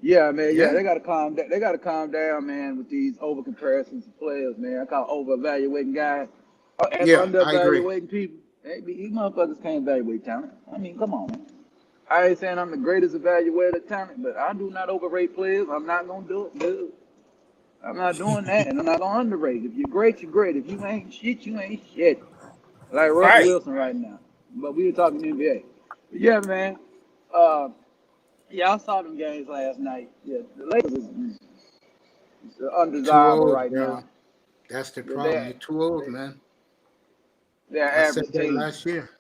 Yeah, man. Yeah, Yeah. they gotta calm down. They gotta calm down, man, with these over comparisons of players, man. I call over evaluating guys and Yeah, under I agree. evaluating people. Hey, these motherfuckers can't evaluate talent. I mean, come on, man. I ain't saying I'm the greatest evaluator of talent, but I do not overrate players. I'm not gonna do it, dude. I'm not doing that, and I'm not gonna underrate. If you're great, you're great. If you ain't shit, you ain't shit. like Russell Right. Wilson right now. But we were talking NBA. But yeah, man. Yeah, I saw them games last night. Yeah, the Lakers is Too undesirable old, right bro. now. That's the Yeah, problem. You're too old, man. they're I said average that team. last year.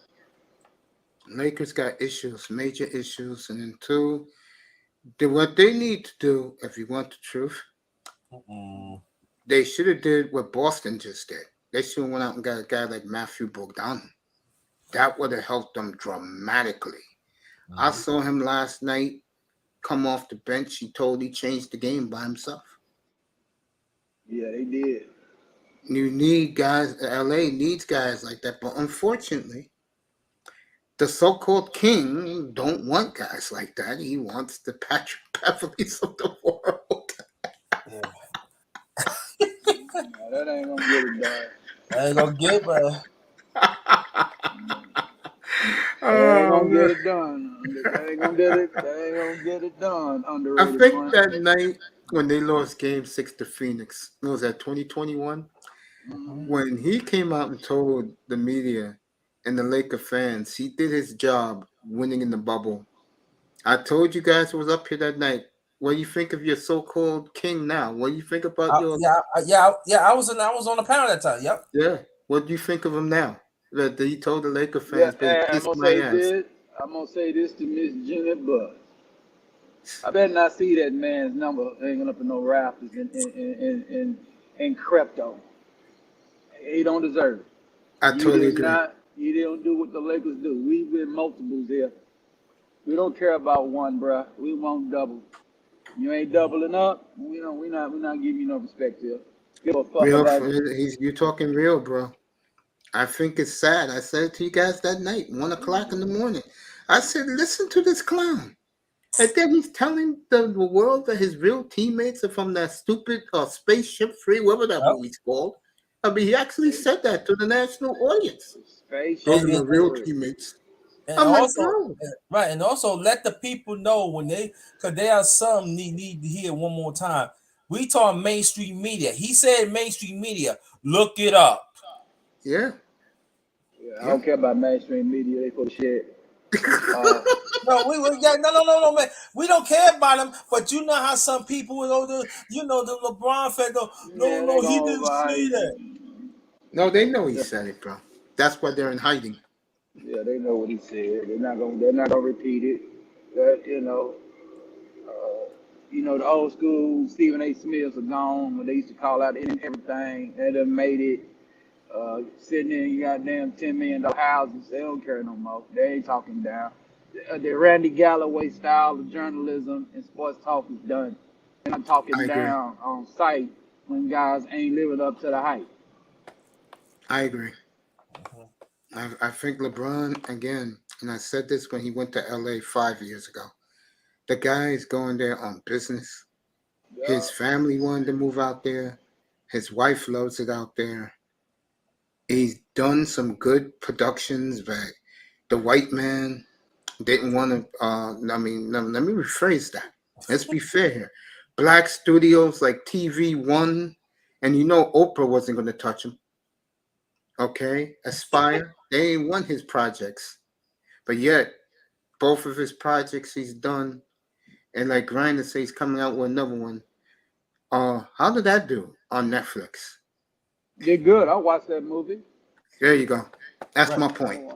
Lakers got issues, major issues, and then two, what they need to do, if you want the truth, they should have did what Boston just did. They should have went out and got a guy like Matthew Bogdan. That would have helped them dramatically. I saw him last night come off the bench. He totally changed the game by himself. Yeah, they did. You need guys. LA needs guys like that, but unfortunately, the so-called king don't want guys like that. He wants the Patrick Beverleys of the world. No, that ain't gonna get it done. I ain't gonna get, but That ain't gonna get it done. That ain't gonna get it. That ain't gonna get it done. I Underrated think one. that night when they lost Game 6 to Phoenix, what was that 2021? When he came out and told the media and the Laker fans he did his job winning in the bubble. I told you guys who was up here that night. What do you think of your so-called king now? What do you think about your I was on the panel that time. Yep. yeah? What do you think of him now? That he told the Laker Yeah, fans, "Baby, and I'm kiss gonna my say ass." this. I'm gonna say this to Miss Jenny Buck. I better not see that man's number hanging up in no rafters in crypto. He don't deserve it. I totally did agree. not. You don't do what the Lakers do. We win multiples here. We don't care about one, bruh. We want double. You ain't doubling up. We're not giving you no respect here. Give a fuck Real, about. you're talking real, bro. I think it's sad. I said it to you guys that night, 1:00 in the morning. I said, listen to this clown. And then he's telling the world that his real teammates are from that stupid Spaceship Free, whatever that movie's called. I mean, he actually said that to the national audience. Those are my real teammates. And I'm like, also, bro. right, and also let the people know when because there are some need to hear one more time. We talk mainstream media. He said mainstream media. Look it up. Yeah. I don't care about mainstream media. They full of shit. No, man. We don't care about him, but you know how some people, the LeBron fan go, no, he didn't say that. No, they know he said it, bro. That's why they're in hiding. Yeah, they know what he said. They're not gonna repeat it. The old school Stephen A. Smiths are gone when they used to call out everything. They done made it. Sitting in goddamn $10 million houses, they don't care no more. They ain't talking down. The Randy Galloway style of journalism and sports talk is done. And I'm talking down on site when guys ain't living up to the hype. I agree. I think LeBron, again, and I said this when he went to LA 5 years ago, the guy is going there on business. Yeah. His family wanted to move out there. His wife loves it out there. He's done some good productions, but the white man didn't want to, let me rephrase that. Let's be fair here. Black studios like TV One, and Oprah wasn't going to touch him. Okay? Aspire, they ain't want his projects. But yet, both of his projects he's done, and like Grindr says, he's coming out with another one. How did that do on Netflix? Did good. I watched that movie. There you go. That's my point.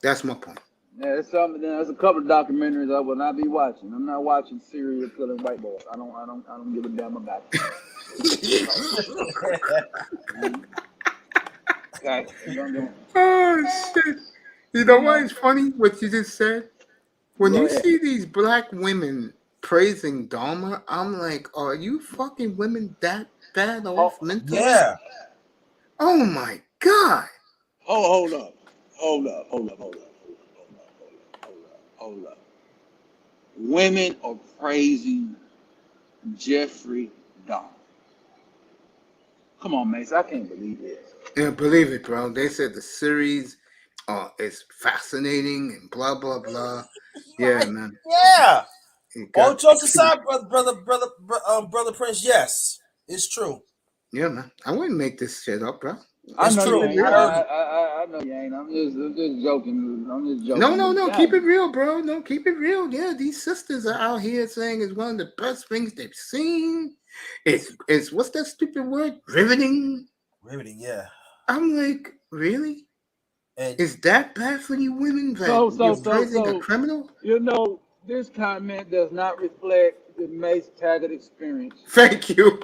That's my point. Yeah, there's a couple of documentaries I will not be watching. I'm not watching serial killing white boys. I don't give a damn about it. Oh shit! You know what is funny? What you just said. When you see these black women praising Dahmer, I'm like, are you fucking women that bad off mentally? Yeah. Oh my god. Oh, hold up. Women are praising Jeffrey Dahmer. Come on, Mace. I can't believe this. Yeah, believe it, bro. They said the series is fascinating and blah, blah, blah. Yeah, man. Yeah. All jokes aside, brother Prince, yes, it's true. Yeah, man. I wouldn't make this shit up, bro. I It's know true. you ain't. I heard it. I know you ain't. I'm just joking. I'm just joking. No. God. Keep it real, bro. No, keep it real. Yeah, these sisters are out here saying it's one of the best things they've seen. It's what's that stupid word? Riveting. Riveting, yeah. I'm like, really? And Is that bad for you women that So, you're praising a criminal? you know, this comment does not reflect the Mace Taggart experience. Thank you.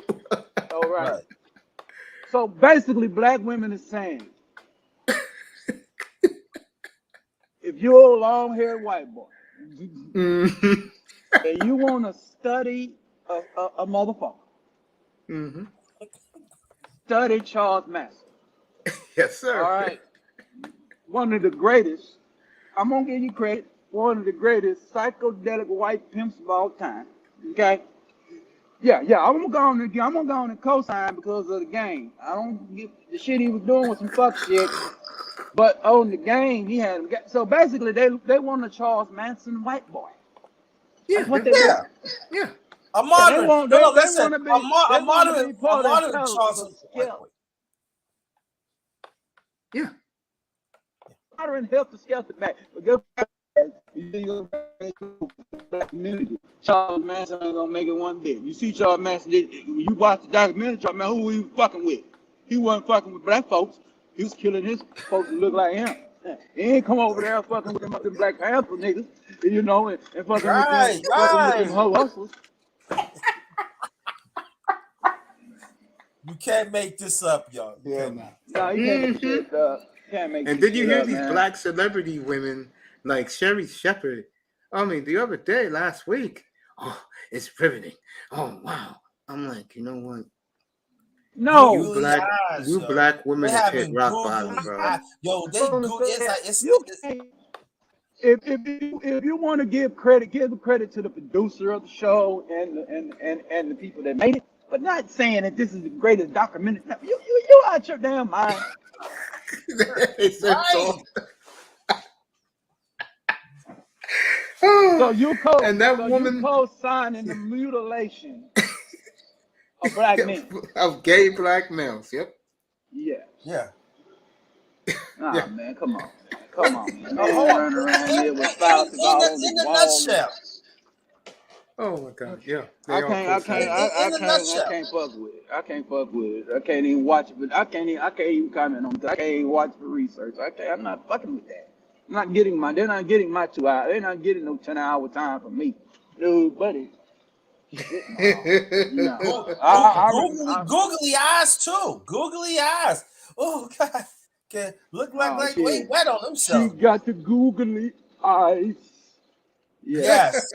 All right. right. So basically, black women are saying, if you're a long-haired white boy Mhm. and you want to study a motherfucker, Mhm. study Charles Manson. Yes, sir. All right. One of the greatest, I'm going to give you credit, one of the greatest psychedelic white pimps of all time. Okay? Yeah, I'm gonna go on and co-sign because of the game. I don't get the shit he was doing with some fuck shit, but on the game he had him. So basically, they want a Charles Manson white boy. Yeah, That's what they Yeah. want. yeah. I'm Yeah, they modern. want No, they listen. want to be they I'm want to modern. be part I'm of modern. hell Charles. Skelter. Yeah. Modern Helter Skelter back. But guess what? Community. Charles Manson ain't gonna make it one bit. You see Charles Manson, when you watch the documentary, Charles Manson, who he was fucking with? He wasn't fucking with black folks. He was killing his folks that look like him. He ain't come over there fucking with them Black Panther niggas, you know, and fucking with them, fucking with them hustlers. You can't make this up, y'all. You Yeah, can't. man. No, you can't make shit up. Can't make And this did you shit hear up, these man. black celebrity women like Sherry Shepherd? I mean, the other day, last week, oh, it's riveting. Oh, wow. I'm like, you know what? No. You black women They have hit having rock bottom, googly bro. eye. Yo, they go. It's like You can't. If you want to give credit to the producer of the show and the people that made it, but not saying that this is the greatest documentary. No, you out your damn mind. They said right. so. Oh, So you woman co-signing the mutilation of black men. of gay black males. Yep. Yeah. Yeah. Nah, Yeah. man, come on, man. Come on, man. Hold They on. running around here with five cigars on In the a wall. nutshell. Oh my God. Yeah. They I all can't co-sign. In a nutshell. I can't fuck with it. I can't fuck with it. I can't even watch it, but I can't even comment on it. I can't even watch the research. I'm not fucking with that. They're not getting my 2 hours. They're not getting no 10-hour time from me. Dude, buddy. No. Googly eyes too. Googly eyes. Oh God. Okay. Look like they shit. wet on She themselves. got the googly eyes. Yeah. Yes.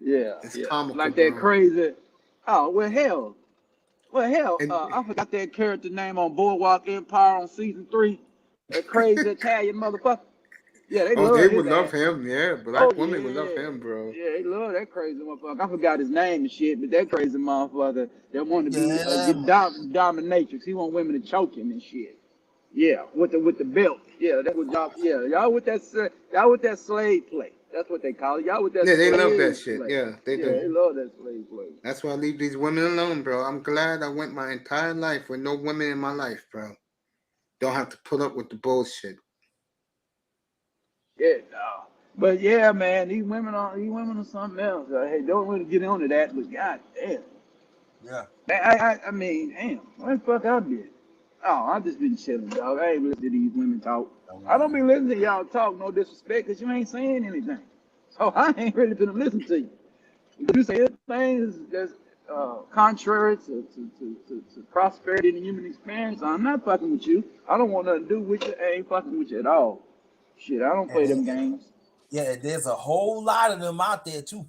Yeah. It's yeah. comical, Like that bro. crazy. Oh, well, hell. And- I forgot that character name on Boardwalk Empire on season 3. That crazy Italian motherfucker. Yeah, they love they his would love ass. him. Yeah, black women would love him, bro. Yeah, they love that crazy motherfucker. I forgot his name and shit, but that crazy motherfucker that wanted to be dominatrix. He want women to choke him and shit. Yeah, with the belt. Yeah, that was y'all. Yeah, y'all with that slave play. That's what they call it. Y'all with that. Yeah, they love that slave shit. play. Yeah, they Yeah, do. they love that slave play. That's why I leave these women alone, bro. I'm glad I went my entire life with no women in my life, bro. Don't have to put up with the bullshit. Yeah, no. But yeah, man, these women are something else. Hey, don't really get into that, but god damn. Yeah. I mean, damn, what the fuck I been? Oh, I just been chilling, dog. I ain't listening to these women talk. I don't be listening to y'all talk, no disrespect, because you ain't saying anything. So I ain't really gonna listen to you. If you say anything that's contrary to prosperity in the human experience, I'm not fucking with you. I don't want nothing to do with you. I ain't fucking with you at all. Shit, I don't play them games. Yeah, there's a whole lot of them out there too.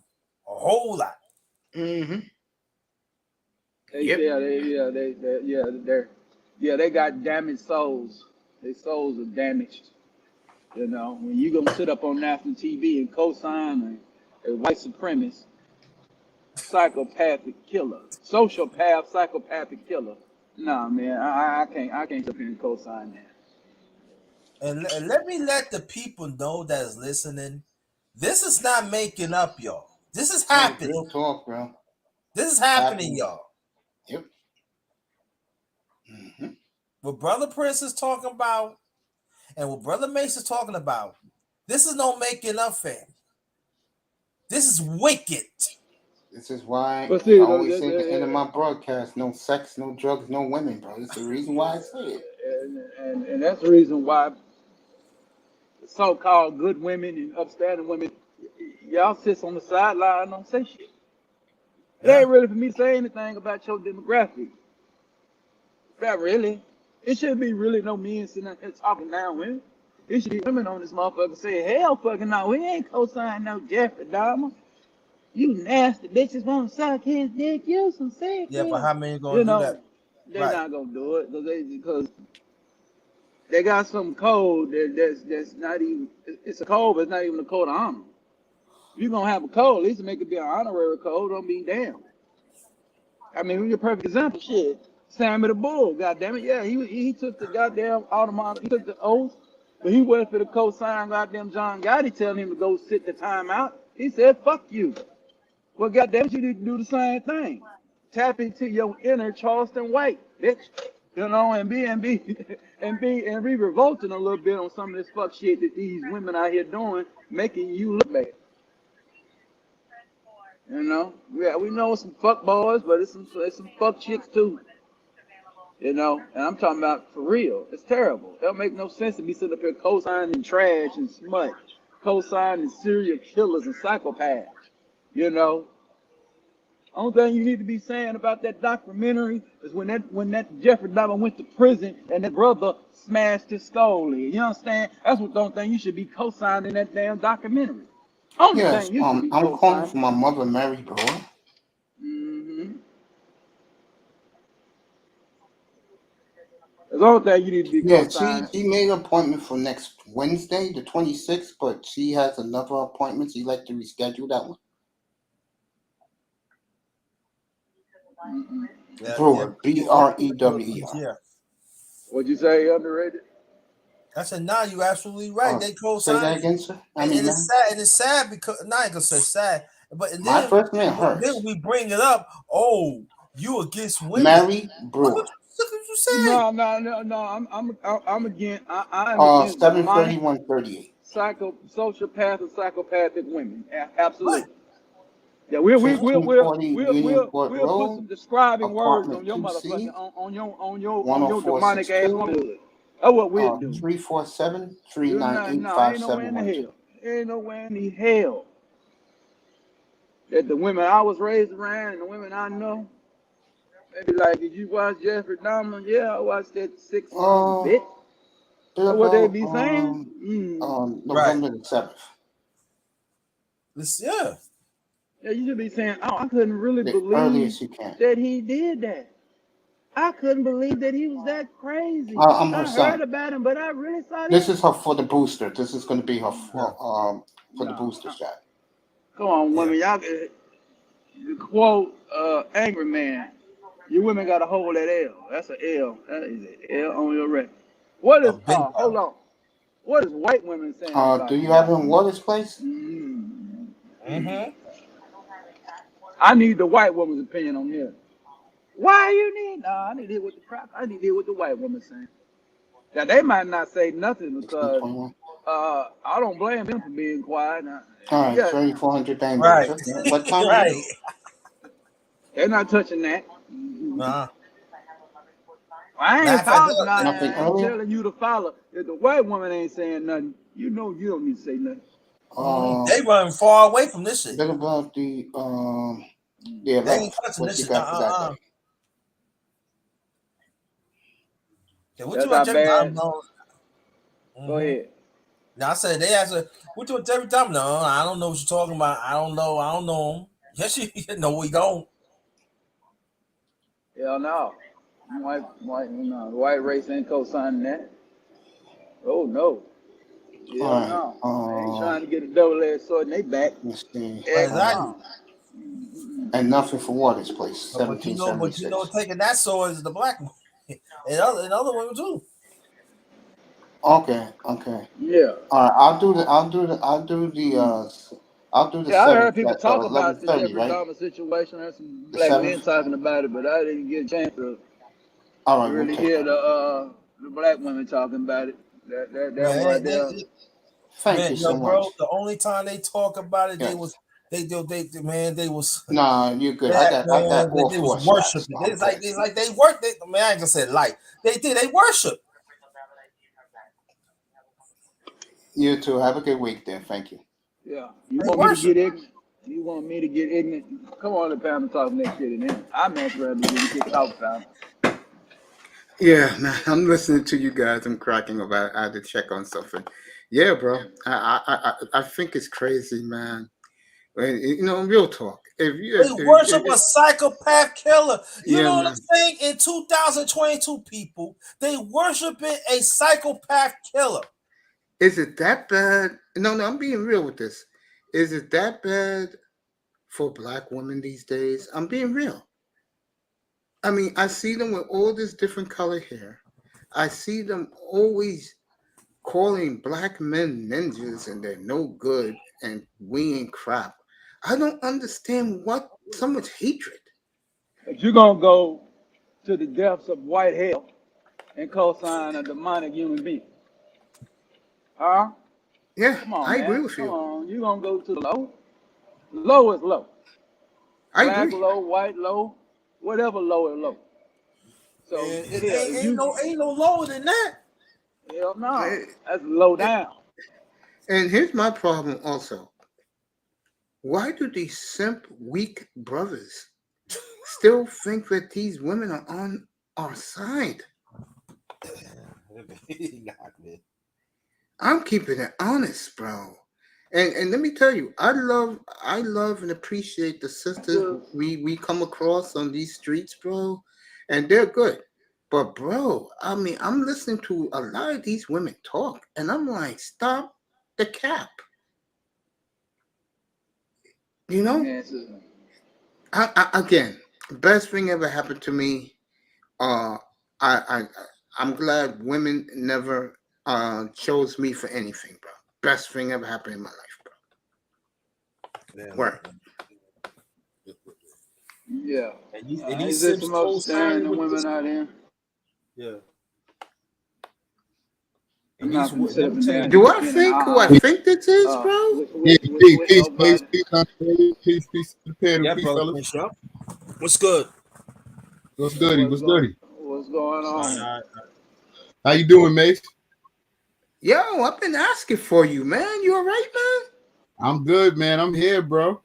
A whole lot. Mm-hmm. They got damaged souls. Their souls are damaged. You know, when you gonna sit up on national TV and co-sign a white supremacist, psychopathic killer, sociopath, psychopathic killer. Nah, man, I can't sit here and co-sign that. And let me let the people know that is listening. This is not making up, y'all. This is happening. Real talk, bro. This is happening, y'all. Yep. Mm-hmm. what Brother Prince is talking about and what Brother Mace is talking about, this is no making up, fam. This is wicked. This is why But see, I always say at the end of my broadcast, no sex, no drugs, no women, bro. That's the reason why I say it. and that's the reason why so-called good women and upstanding women, y'all sit on the sideline and don't say shit. It ain't really for me to say anything about your demographic. Not really. It shouldn't be really no men sitting there talking down women. It should be women on this motherfucker saying, hell fucking no, we ain't co-signing no Jeffrey Dahmer. You nasty bitches want to suck his dick. You some sick. Yeah, but how many gonna do that? They're Right. not gonna do it because they got some code that's not even. It's a code, but it's not even a code of honor. If you're gonna have a code, at least make it be an honorary code. Don't be damn. I mean, we're a perfect example. Shit, Sammy the Bull. Goddamn it, yeah, he took the goddamn automatic. He took the oath, but he went for the co-sign. Goddamn John Gotti telling him to go sit the time out. He said, "Fuck you." Well, goddamn it, you need to do the same thing. Tap into your inner Charleston White, bitch. You know, and be revolting a little bit on some of this fuck shit that these women out here doing, making you look bad. You know, yeah, we know some fuck boys, but it's some fuck chicks too. You know, and I'm talking about for real. It's terrible. It don't make no sense to be sitting up here co-signing trash and smut, co-signing serial killers and psychopaths. You know, only thing you need to be saying about that documentary is when that Jeffrey Dahmer went to prison and that brother smashed his skull in. You understand? That's what the only thing you should be co-signing that damn documentary. Only Yes, thing you should be I'm calling co-signing. for my mother, Mary, bro. Mm-hmm. That's the only thing you need to be Yeah, co-signing. she made an appointment for next Wednesday, the 26th, but she has another appointment. She'd like to reschedule that one. Mm-hmm. Yeah, Brewer, Brewer. Yeah. What'd you say, underrated? I said, nah, you absolutely right. They Say co-sign. that again, sir. And it's sad. And it's sad because not gonna say sad, but and my then, first man then hurts. we bring it up. Oh, you against women? Mary Look Brewer. what you say. No. I'm against. I'm against 731-38. sociopath and psychopathic women. Absolutely. Right. Yeah, we'll 1540 Union Court put Road, some describing words on apartment your 2C, motherfucking on your demonic ass 10462, womanhood. That's what we'll do. 347-398-5712. No, ain't nowhere in the hell. Ain't nowhere in the hell that the women I was raised around and the women I know, they be like, did you watch Jeffrey Dahmer? Yeah, I watched that 6 bit. That's what they be saying. November the 7th. Yeah. Yeah, you should be saying, oh, I couldn't really The believe earliest you can. that he did that. I couldn't believe that he was that crazy. I'm her I son. heard about him, but I really saw that. This is her for the booster. This is going to be her for the booster shot. Come on, women. Y'all can quote Angry Man. You women got to hold that L. That's an L. That is an L on your record. What is, hold on. What is white women saying about do you have him Wallace place? Mm-hmm. I need the white woman's opinion on here. Why you need? No, I need to hear what I need to hear what the white woman saying. Now they might not say nothing because I don't blame them for being quiet. Now, all right, 3,400 bang. Right. What time? Right. They're not touching that. Nah. I ain't talking nothing. Nothing I ain't earlier? telling you to follow. If the white woman ain't saying nothing, you know you don't need to say nothing. They run far away from this shit. What about the They ain't 11th? touching What this you shit. got for that day? Yeah, what That's you want, not Jeffrey bad. Dahmer? Go ahead. Now I said they asked her, what you want, Jeffrey Dahmer? No, I don't know what you're talking about. I don't know him. Yes, you know we don't. Hell no. The white race ain't co-signing that. Oh no. Hell no. They ain't trying to get a double-edged sword in their back. Let's see. Exactly. And nothing for Water's place. But you 1776. know, taking that sword is the black one, and other women too. Okay. Yeah. All right. I'll do the Yeah, I heard 7th people at talk about the 11:30, Jeffrey right? Dahmer situation. I heard some The black 7th? men talking about it, but I didn't get a chance to All right, really hear the black women talking about it. That one right there. Thank you so much. Bro, the only time they talk about it, Yes. they was Nah, you're good. I got all they four was shots. worshiping. It's like they work. Man, I ain't gonna say like they worship. You too. Have a good week then. Thank you. Yeah. You want me to get ignorant? You want me to get ignorant? Come on, the panel talking that shit in here. I'm actually rather than get out, fam. Yeah, man, I'm listening to you guys. I'm cracking up. I had to check on something. Yeah, bro. I think it's crazy, man. You know, real talk. They worship a psychopath killer. You know what man. I'm saying? In 2022, people, they worshiping a psychopath killer. Is it that bad? No, I'm being real with this. Is it that bad for black women these days? I'm being real. I mean, I see them with all this different color hair. I see them always calling black men ninjas and they're no good and we ain't crap. I don't understand what so much hatred. If you're gonna go to the depths of white hell and co-sign a demonic human being, huh? Yeah, Come on, I man. agree with you. Come on, you gonna go to the low? Low is low. I Black agree. low, white low, whatever low is low. So ain't no lower than that. Hell no, that's low down. And here's my problem also. Why do these simp weak brothers still think that these women are on our side? I'm keeping it honest, bro. And let me tell you, I love and appreciate the sisters we come across on these streets, bro. And they're good. But bro, I mean, I'm listening to a lot of these women talk, and I'm like, stop the cap. You know? Again, best thing ever happened to me. I'm glad women never chose me for anything, bro. Best thing ever happened in my life, bro. Word. Yeah. And these is there some outstanding women out here? Yeah. I'm not gonna sit up and down. Do I think who I think this is, bro? Peace to the panel. Yeah, Peace, bro. fellas. What's good? What's goody? What's goody? What's going on? How you doing, Mace? Yo, I've been asking for you, man. You all right, man? I'm good, man. I'm here, bro.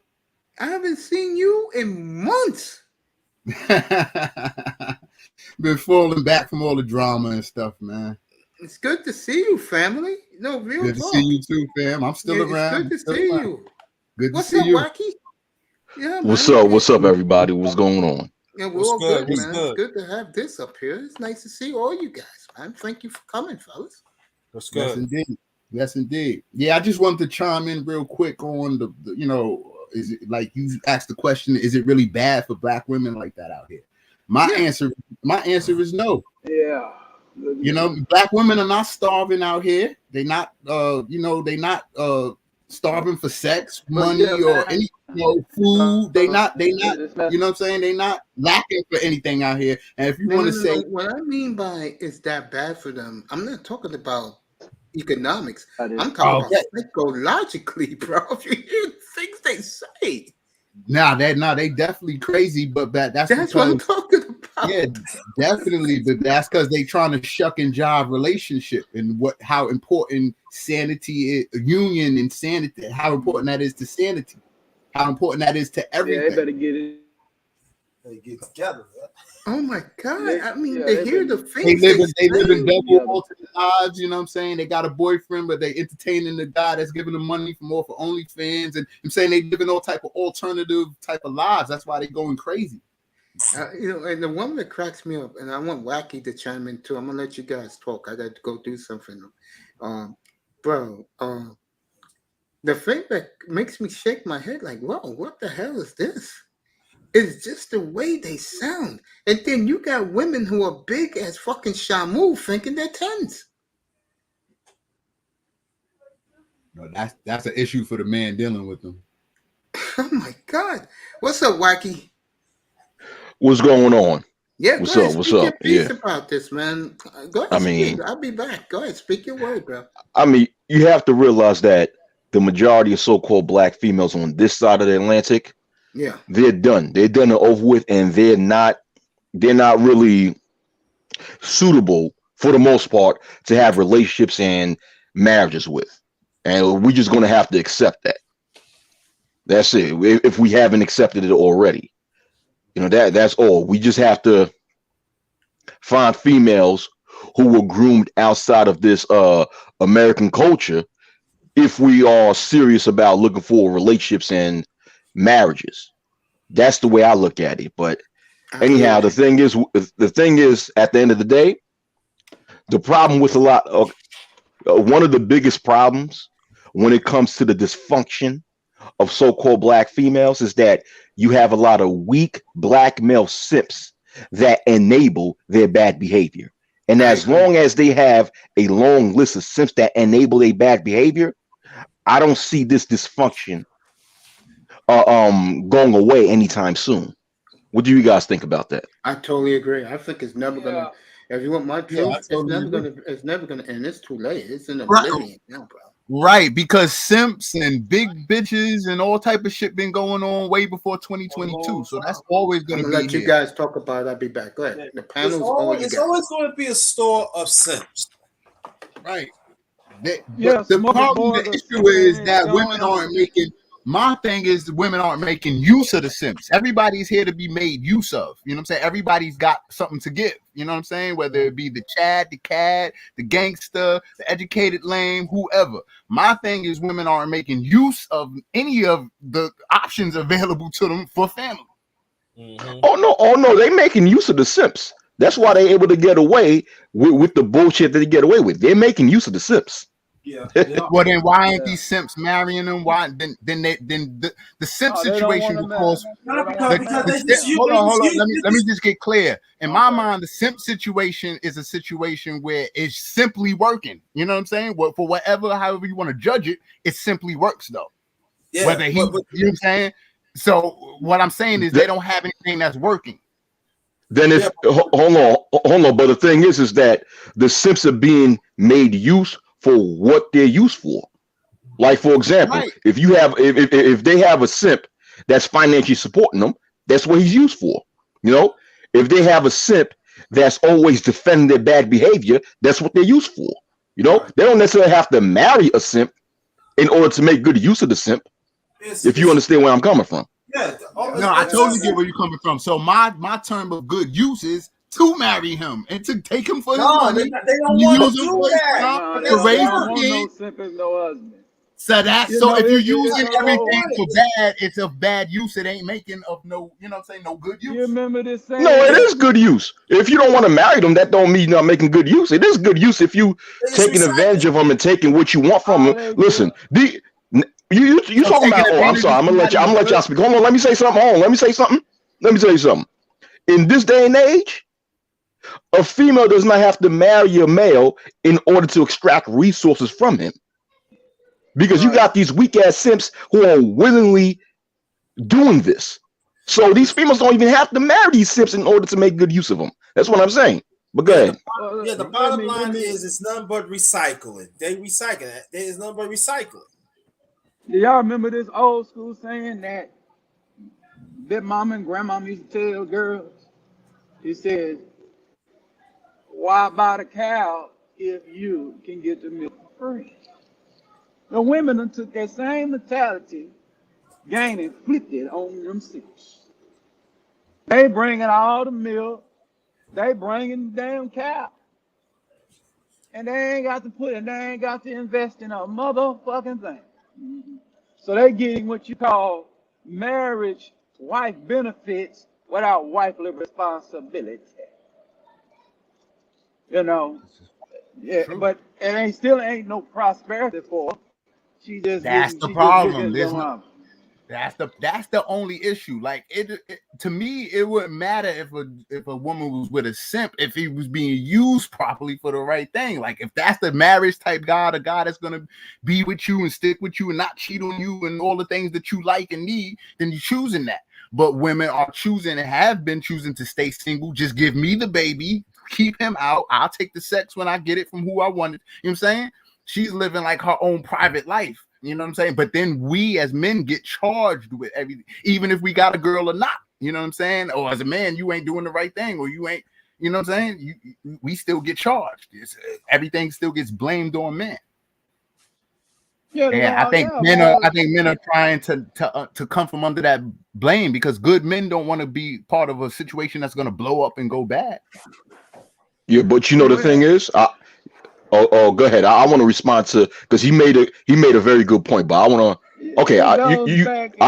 I haven't seen you in months. Been falling back from all the drama and stuff, man. It's good to see you, family. No, real good talk. to see you too, fam. I'm still around. It's good to see you. Good What's to see up, you. Wacky? Yeah, What's man. up? What's up, everybody? What's going on? Yeah, we're all good, man. Good? It's good to have this up here. It's nice to see all you guys, man. Thank you for coming, fellas. What's good? Yes, indeed. Yes, indeed. Yeah, I just wanted to chime in real quick on the you know, is it like you asked the question, is it really bad for black women like that out here? My answer is no. Yeah. You know, black women are not starving out here. They're not starving for sex, money, or any food. They not, you know what I'm saying? They're not lacking for anything out here. And if you want to say what I mean by is that bad for them, I'm not talking about economics. I'm talking about psychologically, bro. If you hear the things they say. They definitely crazy, but that's what I'm talking about. Yeah, definitely, but that's because they trying to shuck and jive relationship and how important sanity is, union and sanity, how important that is to sanity, how important that is to everything. Yeah, they better get it. They get together. Man. Oh my God! I mean, they hear the things they live in double alternate lives. You know what I'm saying? They got a boyfriend, but they entertaining the guy that's giving them money for OnlyFans, and I'm saying they living all type of alternative type of lives. That's why they going crazy. You know, and the one that cracks me up, and I want Wacky to chime in too. I'm gonna let you guys talk. I got to go do something, bro. The thing that makes me shake my head, like, whoa, what the hell is this? It's just the way they sound. And then you got women who are big as fucking Shamu thinking they're tens. No, that's an issue for the man dealing with them. Oh my God. What's up, Wacky? What's going on? Yeah, What's go ahead. up? What's Speak your up? piece Yeah. about this, man. Go ahead. I Speak. mean, I'll be back. Go ahead. Speak your word, bro. you have to realize that the majority of so-called black females on this side of the Atlantic, Yeah. they're done. They're done and over with, and they're not really suitable for the most part to have relationships and marriages with. And we're just gonna have to accept that. That's it. If we haven't accepted it already. That's all. We just have to find females who were groomed outside of this American culture if we are serious about looking for relationships and marriages. That's the way I look at it. But anyhow, the thing is, at the end of the day, the problem with a lot of one of the biggest problems when it comes to the dysfunction of so-called black females is that you have a lot of weak black male simps that enable their bad behavior. And as long as they have a long list of simps that enable their bad behavior, I don't see this dysfunction going away anytime soon. What do you guys think about that? I totally agree. I think it's never gonna. If you want my truth, it's never gonna end. It's too late. It's in oblivion now, bro. Right, because simps and big bitches and all type of shit been going on way before 2022. So that's always I'm gonna gonna be let you here. guys talk about it. I'll be back. Go ahead. The panel's all you It's got. always going to be a store of simps. Right. Yeah, But the problem, the issue is that women aren't making. My thing is, the women aren't making use of the simps. Everybody's here to be made use of. You know what I'm saying? Everybody's got something to give. You know what I'm saying? Whether it be the Chad, the Cad, the gangster, the educated lame, whoever. My thing is, women aren't making use of any of the options available to them for family. Mm-hmm. Oh no, they making use of the simps. That's why they're able to get away with the bullshit that they get away with. They're making use of the simps. Yeah. Well, then why ain't these simps marrying them? Why then the simp situation will cause. Hold on. Let me just get clear. In my mind, the simp situation is a situation where it's simply working. You know what I'm saying? For whatever, however you want to judge it, it simply works though. Yeah, Whether he, you know what I'm saying? So what I'm saying is they don't have anything that's working. Then if hold on, but the thing is that the simps are being made use for what they're used for. Like for example, if you have if they have a simp that's financially supporting them, that's what he's used for. You know, if they have a simp that's always defending their bad behavior, that's what they're used for. You know, they don't necessarily have to marry a simp in order to make good use of the simp. If you understand where I'm coming from. Yeah. No, I totally get where you're coming from. So my term of good use is to marry him and to take him for his money. They don't want to do that. To raise the kid. So that's so if you're using everything for bad, it's a bad use. It ain't making of no, you know what I'm saying, no good use. You remember this saying? No, it is good use. If you don't want to marry them, that don't mean you're not making good use. It is good use if you taking advantage of them and taking what you want from them. Listen, you talking about? Oh, I'm sorry. I'm gonna let y'all speak. Hold on. Let me say something. Let me tell you something. In this day and age, a female does not have to marry a male in order to extract resources from him. Because you got these weak ass simps who are willingly doing this. So these females don't even have to marry these simps in order to make good use of them. That's what I'm saying. But go ahead. Yeah, the bottom line is it's nothing but recycling. They recycle it. There is nothing but recycling. Do y'all remember this old school saying that mama and grandmama used to tell girls? He said, why buy the cow if you can get the milk for free? The women took that same mentality, gained and flipped it on themselves. They bringing all the milk, they bringing the damn cow. And they ain't got to invest in a motherfucking thing. So they getting what you call marriage wife benefits without wifely responsibility. You know, yeah, but it still ain't no prosperity for her. She just that's the problem. That's the only issue. Like it to me, it wouldn't matter if a woman was with a simp if he was being used properly for the right thing. Like if that's the marriage type guy, a guy that's gonna be with you and stick with you and not cheat on you and all the things that you like and need, then you're choosing that. but women are choosing and have been choosing to stay single. Just give me the baby, keep him out. I'll take the sex when I get it from who I wanted. You know what I'm saying? She's living like her own private life. You know what I'm saying? But then we as men get charged with everything, even if we got a girl or not. You know what I'm saying? Or as a man, you ain't doing the right thing, or you ain't, you know what I'm saying? We still get charged. Everything still gets blamed on men. Yeah, And I think men are trying to come from under that blame, because good men don't want to be part of a situation that's going to blow up and go bad. Yeah, but you know the thing is, go ahead. I want to respond to, because he made a very good point. But I want to. Okay, I'll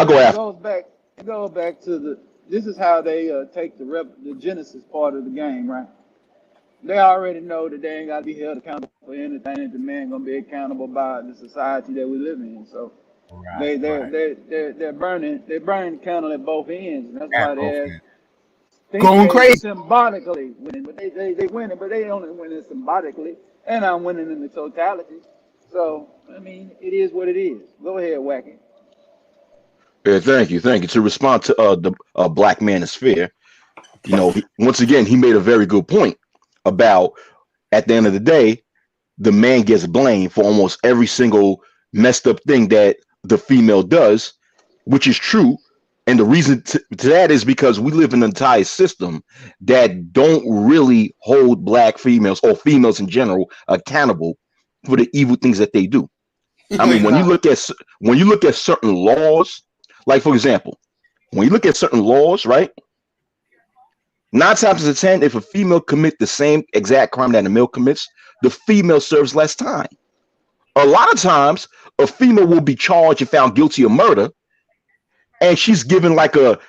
go after. It goes back to this is how they take the genesis part of the game, right? They already know that they ain't got to be held accountable for anything that the man gonna be accountable by the society that we live in. So they're burning the candle at both ends, and that's why they're going crazy symbolically winning, but they winning, but they only winning symbolically, and I'm winning in the totality. So I mean, it is what it is. Go ahead, Wacky. Yeah, thank you. To respond to the Black Manosphere, once again, he made a very good point about, at the end of the day, the man gets blamed for almost every single messed up thing that the female does, which is true. And the reason to that is because we live in an entire system that don't really hold Black females or females in general accountable for the evil things that they do. I mean, when you look at certain laws, like for example, when you look at certain laws, right? 9 times out of 10, if a female commit the same exact crime that a male commits, the female serves less time. A lot of times, a female will be charged and found guilty of murder, and she's given like a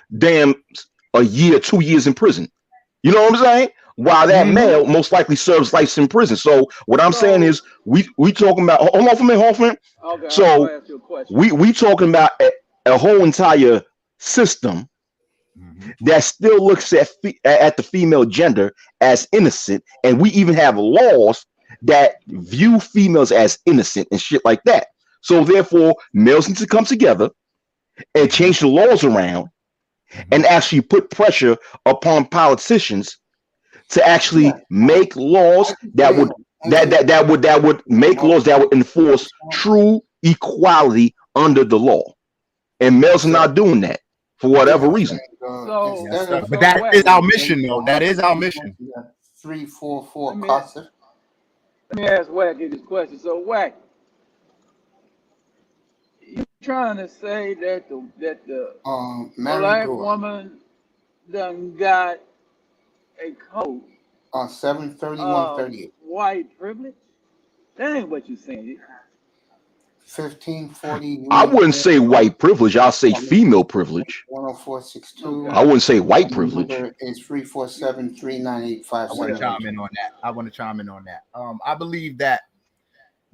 year, 2 years in prison. You know what I'm saying? While that male most likely serves life in prison. So what I'm saying is, we talking about. Hold on for a minute, Hoffman. Okay, so we talking about a whole entire system that still looks at the female gender as innocent, and we even have laws that view females as innocent and shit like that. So therefore, males need to come together and change the laws around and actually put pressure upon politicians to actually make laws that would make laws that would enforce true equality under the law. And males are not doing that for whatever reason. But that is our mission, though. That is our mission. 344 Costa. Let me ask Wacky this question. So, Wack, you trying to say that the Black woman done got a code 73138 white privilege? That ain't what you're saying. 1540. I wouldn't say white privilege. I'll say female privilege. 10462. I wouldn't say white privilege. It's 347-398-57. I want to chime in on that. I believe that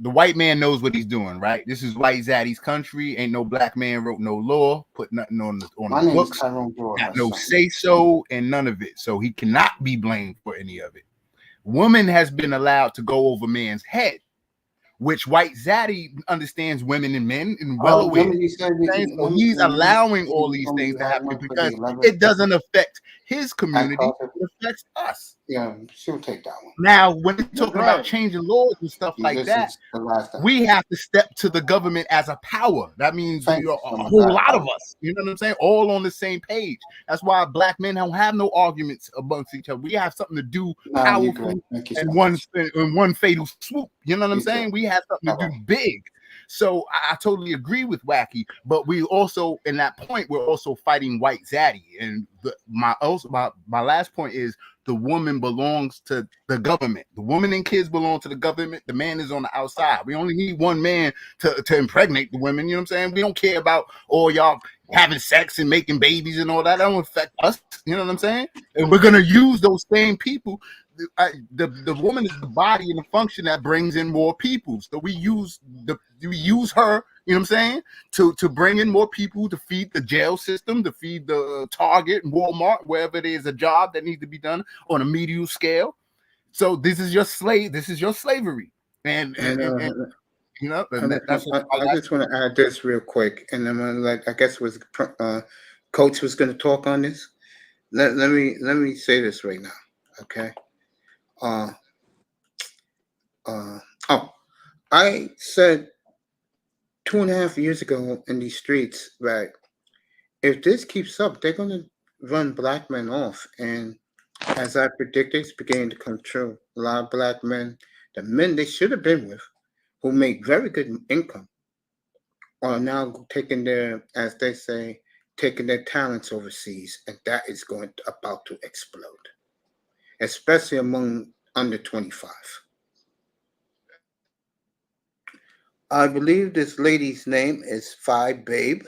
the white man knows what he's doing, right? This is White Zaddy's country. Ain't no black man wrote no law, put nothing on the books, got no say so, and none of it. So he cannot be blamed for any of it. Woman has been allowed to go over man's head, which White Zaddy understands women and men and well aware. So he's allowing all these things to happen because it doesn't affect his community, it affects us. Yeah, she'll take that one. Now, when we're talking about changing laws and stuff like that, we have to step to the government as a power. That means a whole lot of us, you know what I'm saying? All on the same page. That's why black men don't have no arguments amongst each other. We have something to do powerful in one fatal swoop. You know what I'm saying? We have something to do big. So I totally agree with Wacky, but we also, in that point, we're also fighting White Zaddy. And my last point is the woman belongs to the government. The woman and kids belong to the government. The man is on the outside. We only need one man to impregnate the women. You know what I'm saying? We don't care about all y'all having sex and making babies and all that. That don't affect us. You know what I'm saying? And we're going to use those same people. The woman is the body and the function that brings in more people. So we use her, you know what I'm saying, to bring in more people, to feed the jail system, to feed the Target and Walmart, wherever there's a job that needs to be done on a medium scale. So this is your slavery. And you know, I just want to add this real quick, and then I guess it was Coach was going to talk on this. Let me say this right now, okay? Uh, oh, I said 2.5 years ago in these streets that if this keeps up, they're going to run black men off. And as I predicted, it's beginning to come true. A lot of black men, the men they should have been with, who make very good income, are now taking their, as they say, taking their talents overseas, and that is about to explode, especially among under 25. I believe this lady's name is Babe.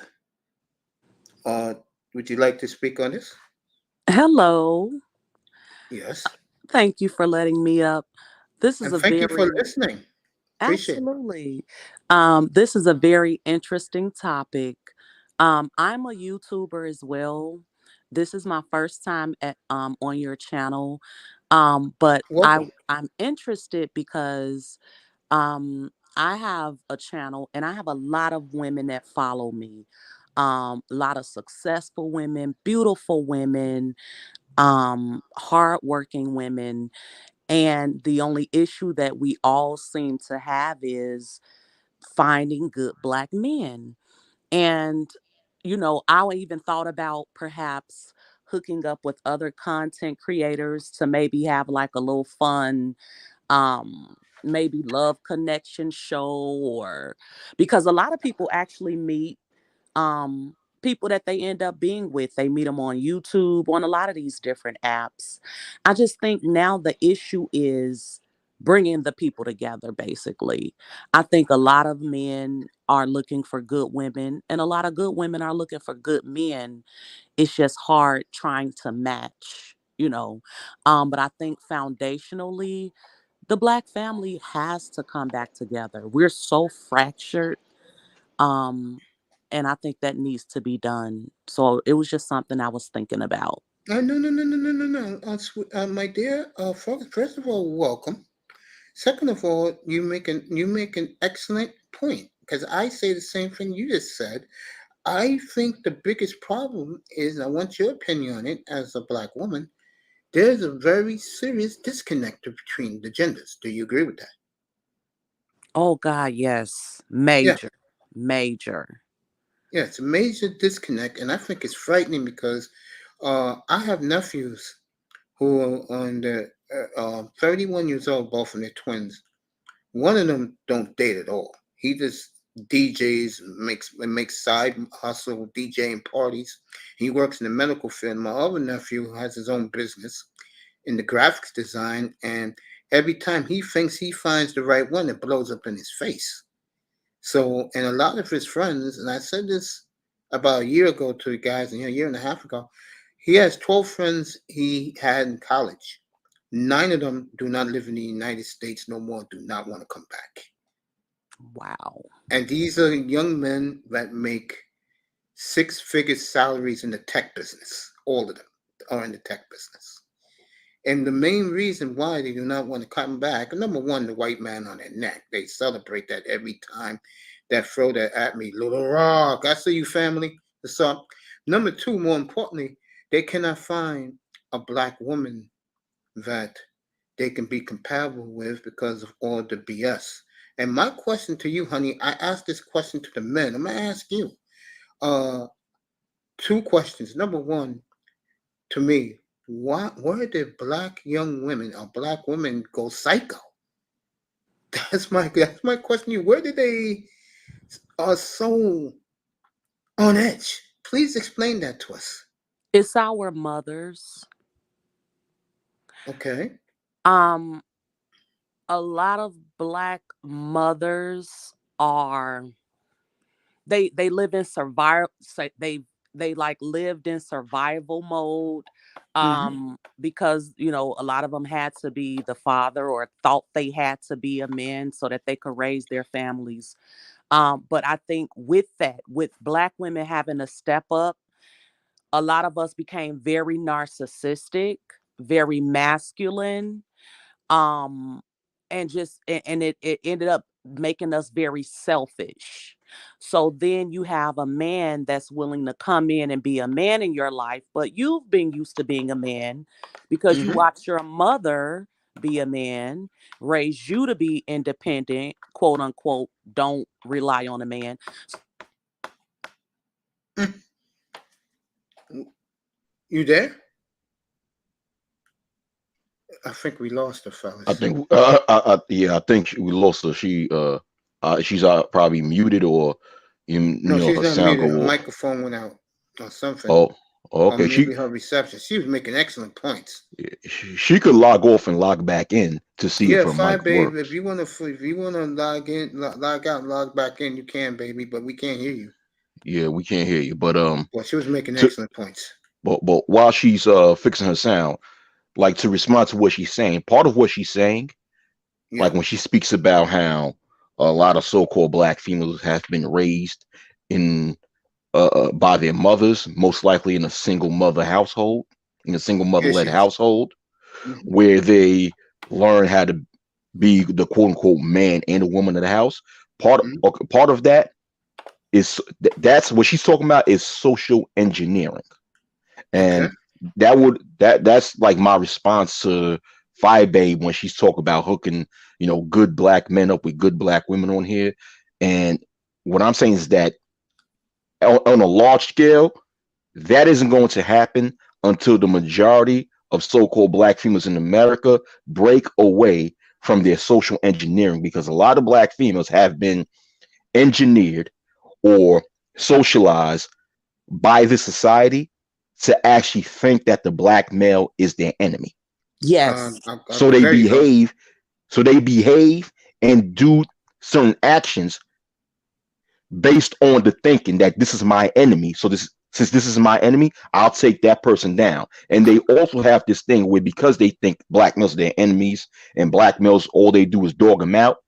Would you like to speak on this? Hello. Yes. Thank you for letting me up. This is And a thank you for very, listening. Appreciate it. absolutely. This is a very interesting topic. I'm a YouTuber as well. This is my first time on your channel. But Welcome. I'm interested because I have a channel and I have a lot of women that follow me. A lot of successful women, beautiful women, hardworking women. And the only issue that we all seem to have is finding good black men. And, I even thought about perhaps hooking up with other content creators to maybe have like a little fun, maybe love connection show, or because a lot of people actually meet people that they end up being with. They meet them on YouTube, on a lot of these different apps. I just think now the issue is bringing the people together, basically. I think a lot of men are looking for good women and a lot of good women are looking for good men. It's just hard trying to match, but I think foundationally the black family has to come back together. We're so fractured. um and I think that needs to be done. So it was just something I was thinking about. No, no, no, no, no, no, no. My dear, first of all, welcome. Second of all, you make an excellent point because I say the same thing you just said. I think the biggest problem is, I want your opinion on it as a black woman. There's a very serious disconnect between the genders. Do you agree with that? Oh God, yes. Yeah, Major. Major. yeah, it's a major disconnect, and I think it's frightening because I have nephews who are on the 31 years old, both of them twins. One of them don't date at all. He just DJs, makes side hustle, DJing parties. He works in the medical field. My other nephew has his own business in the graphics design, and every time he thinks he finds the right one, it blows up in his face. So, and a lot of his friends, and I said this about a year ago to the guys, and a year and a half ago, he has 12 friends he had in college. 9 of them do not live in the United States no more, do not want to come back. Wow. And these are young men that make 6-figure salaries in the tech business. All of them are in the tech business. And the main reason why they do not want to come back, number one, the white man on their neck. They celebrate that every time they throw that at me. Little Rock, I see you, family. What's up? Number two, more importantly, they cannot find a black woman that they can be compatible with because of all the BS. And my question to you, honey, I asked this question to the men. I'm gonna ask you two questions. Number one, to me, where did black young women or black women go psycho? That's my question to you. Where did they are so on edge? Please explain that to us. It's our mothers. Okay. Um, a lot of black mothers are they live in survival. They like lived in survival mode. Mm-hmm. Because a lot of them had to be the father or thought they had to be a man so that they could raise their families. But I think with that, with black women having to step up, a lot of us became very narcissistic, very masculine, um and it ended up making us very selfish. So then you have a man that's willing to come in and be a man in your life, but you've been used to being a man because you Mm-hmm. watched your mother be a man, raise you to be independent, quote unquote, don't rely on a man. You there? I think we lost her, fellas. I think, I think we lost her. She's probably muted, or No, she's her not sound muted. Her go off. microphone went out or something. Oh, Or okay. maybe her reception. She was making excellent points. She could log off and log back in to see if Yeah, her fine, mic babe. works. If you wanna log in, log out, and log back in, you can, baby. But we can't hear you. Yeah, we can't hear you. But Well, she was making to, excellent points. but while she's fixing her sound, like, to respond to what she's saying, part of what she's saying, Yeah. like when she speaks about how a lot of so-called black females have been raised in by their mothers, most likely in a single mother household, in a single mother-led household, where they learn how to be the quote-unquote man and a woman of the house. Part of that is that's what she's talking about, is social engineering. And that's like my response to Fire Babe when she's talking about hooking, good black men up with good black women on here. And what I'm saying is that on a large scale, that isn't going to happen until the majority of so-called black females in America break away from their social engineering, because a lot of black females have been engineered or socialized by the society to actually think that the black male is their enemy. Yes. So they behave and do certain actions based on the thinking that this is my enemy. So since this is my enemy, I'll take that person down. And they also have this thing where, because they think black males are their enemies and black males, all they do is dog them out,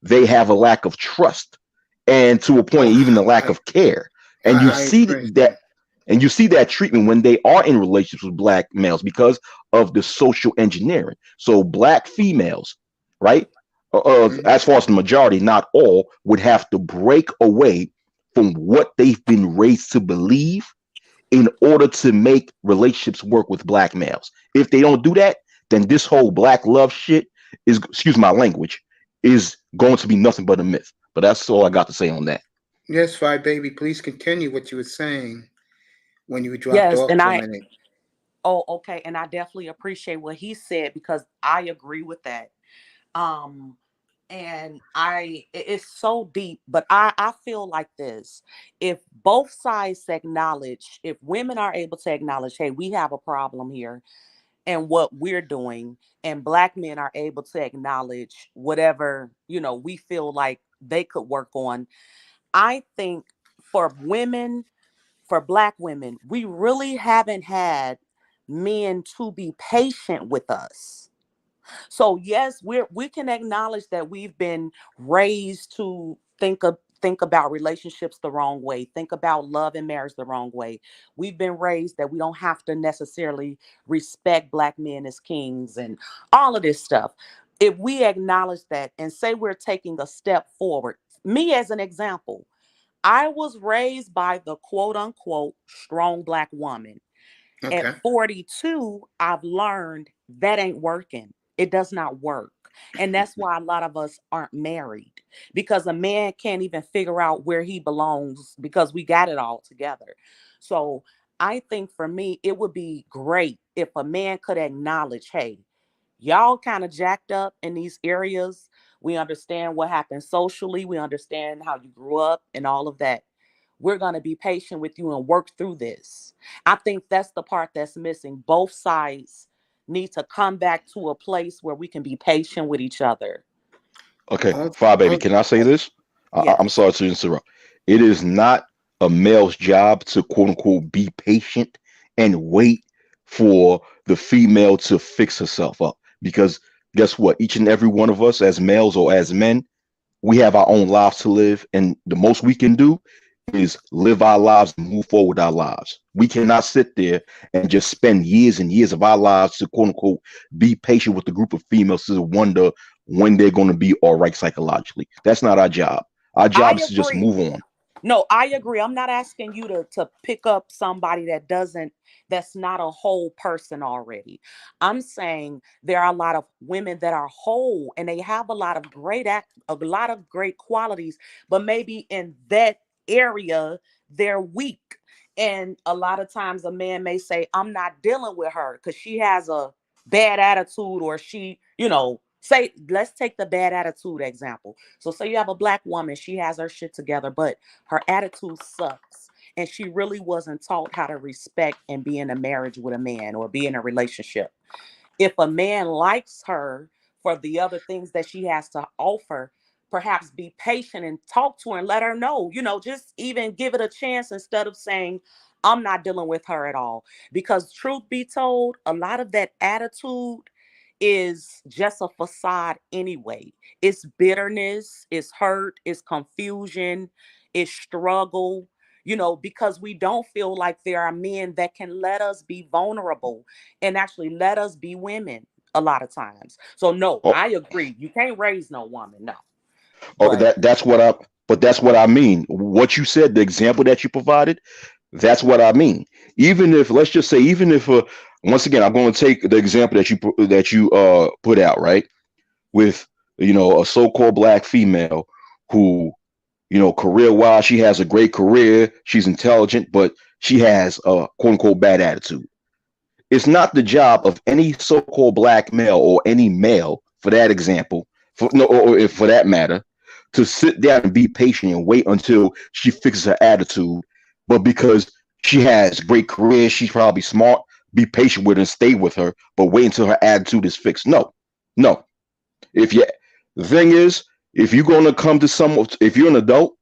they have a lack of trust, and to a point, even a lack of care. And you see that. And you see that treatment when they are in relationships with black males because of the social engineering. So black females, right, as far as the majority, not all, would have to break away from what they've been raised to believe in order to make relationships work with black males. If they don't do that, then this whole black love shit is, excuse my language, is going to be nothing but a myth. But that's all I got to say on that. Yes, Fire Baby, please continue what you were saying when you dropped off and for a minute. Oh, okay. And I definitely appreciate what he said, because I agree with that. And it's so deep, but I feel like this: if both sides acknowledge, if women are able to acknowledge, hey, we have a problem here and what we're doing, and black men are able to acknowledge whatever, we feel like they could work on, I think for black women, we really haven't had men to be patient with us. So yes, we can acknowledge that we've been raised to think about relationships the wrong way, think about love and marriage the wrong way. We've been raised that we don't have to necessarily respect black men as kings and all of this stuff. If we acknowledge that and say we're taking a step forward, me as an example, I was raised by the quote unquote strong black woman. Okay. At 42, I've learned that ain't working. It does not work. And that's why a lot of us aren't married, because a man can't even figure out where he belongs because we got it all together. So I think for me, it would be great if a man could acknowledge, hey, y'all kind of jacked up in these areas. We understand what happened socially. We understand how you grew up and all of that. We're going to be patient with you and work through this. I think that's the part that's missing. Both sides need to come back to a place where we can be patient with each other. Okay, Fire Baby, can I say this? Yes. I'm sorry to interrupt. It is not a male's job to quote unquote be patient and wait for the female to fix herself up. Because guess what? Each and every one of us, as males or as men, we have our own lives to live. And the most we can do is live our lives and move forward with our lives. We cannot sit there and just spend years and years of our lives to quote unquote be patient with a group of females to wonder when they're going to be all right psychologically. That's not our job. Our job is to just move on. No, I agree. I'm not asking you to pick up somebody that's not a whole person already. I'm saying there are a lot of women that are whole and they have a lot of great qualities, but maybe in that area they're weak. And a lot of times a man may say, I'm not dealing with her because she has a bad attitude, or she, say, let's take the bad attitude example. So say you have a black woman, she has her shit together, but her attitude sucks. And she really wasn't taught how to respect and be in a marriage with a man or be in a relationship. If a man likes her for the other things that she has to offer, perhaps be patient and talk to her and let her know, just even give it a chance instead of saying, I'm not dealing with her at all. Because truth be told, a lot of that attitude is just a facade anyway. It's bitterness, it's hurt, it's confusion, it's struggle, because we don't feel like there are men that can let us be vulnerable and actually let us be women a lot of times. So no, Oh, I agree. You can't raise no woman, no. oh, But that's what I mean. What you said, the example that you provided, that's what I mean. Even if, let's just say, even if, once again, I'm going to take the example that you put out, right, with a so-called black female who, career wise, she has a great career, she's intelligent, but she has a quote unquote bad attitude. It's not the job of any so-called black male, or any male for that example, for no, or if for that matter, to sit down and be patient and wait until she fixes her attitude. But because she has great career, she's probably smart, be patient with her and stay with her, but wait until her attitude is fixed. No, no. If you The thing is, if you're gonna come to someone, if you're an adult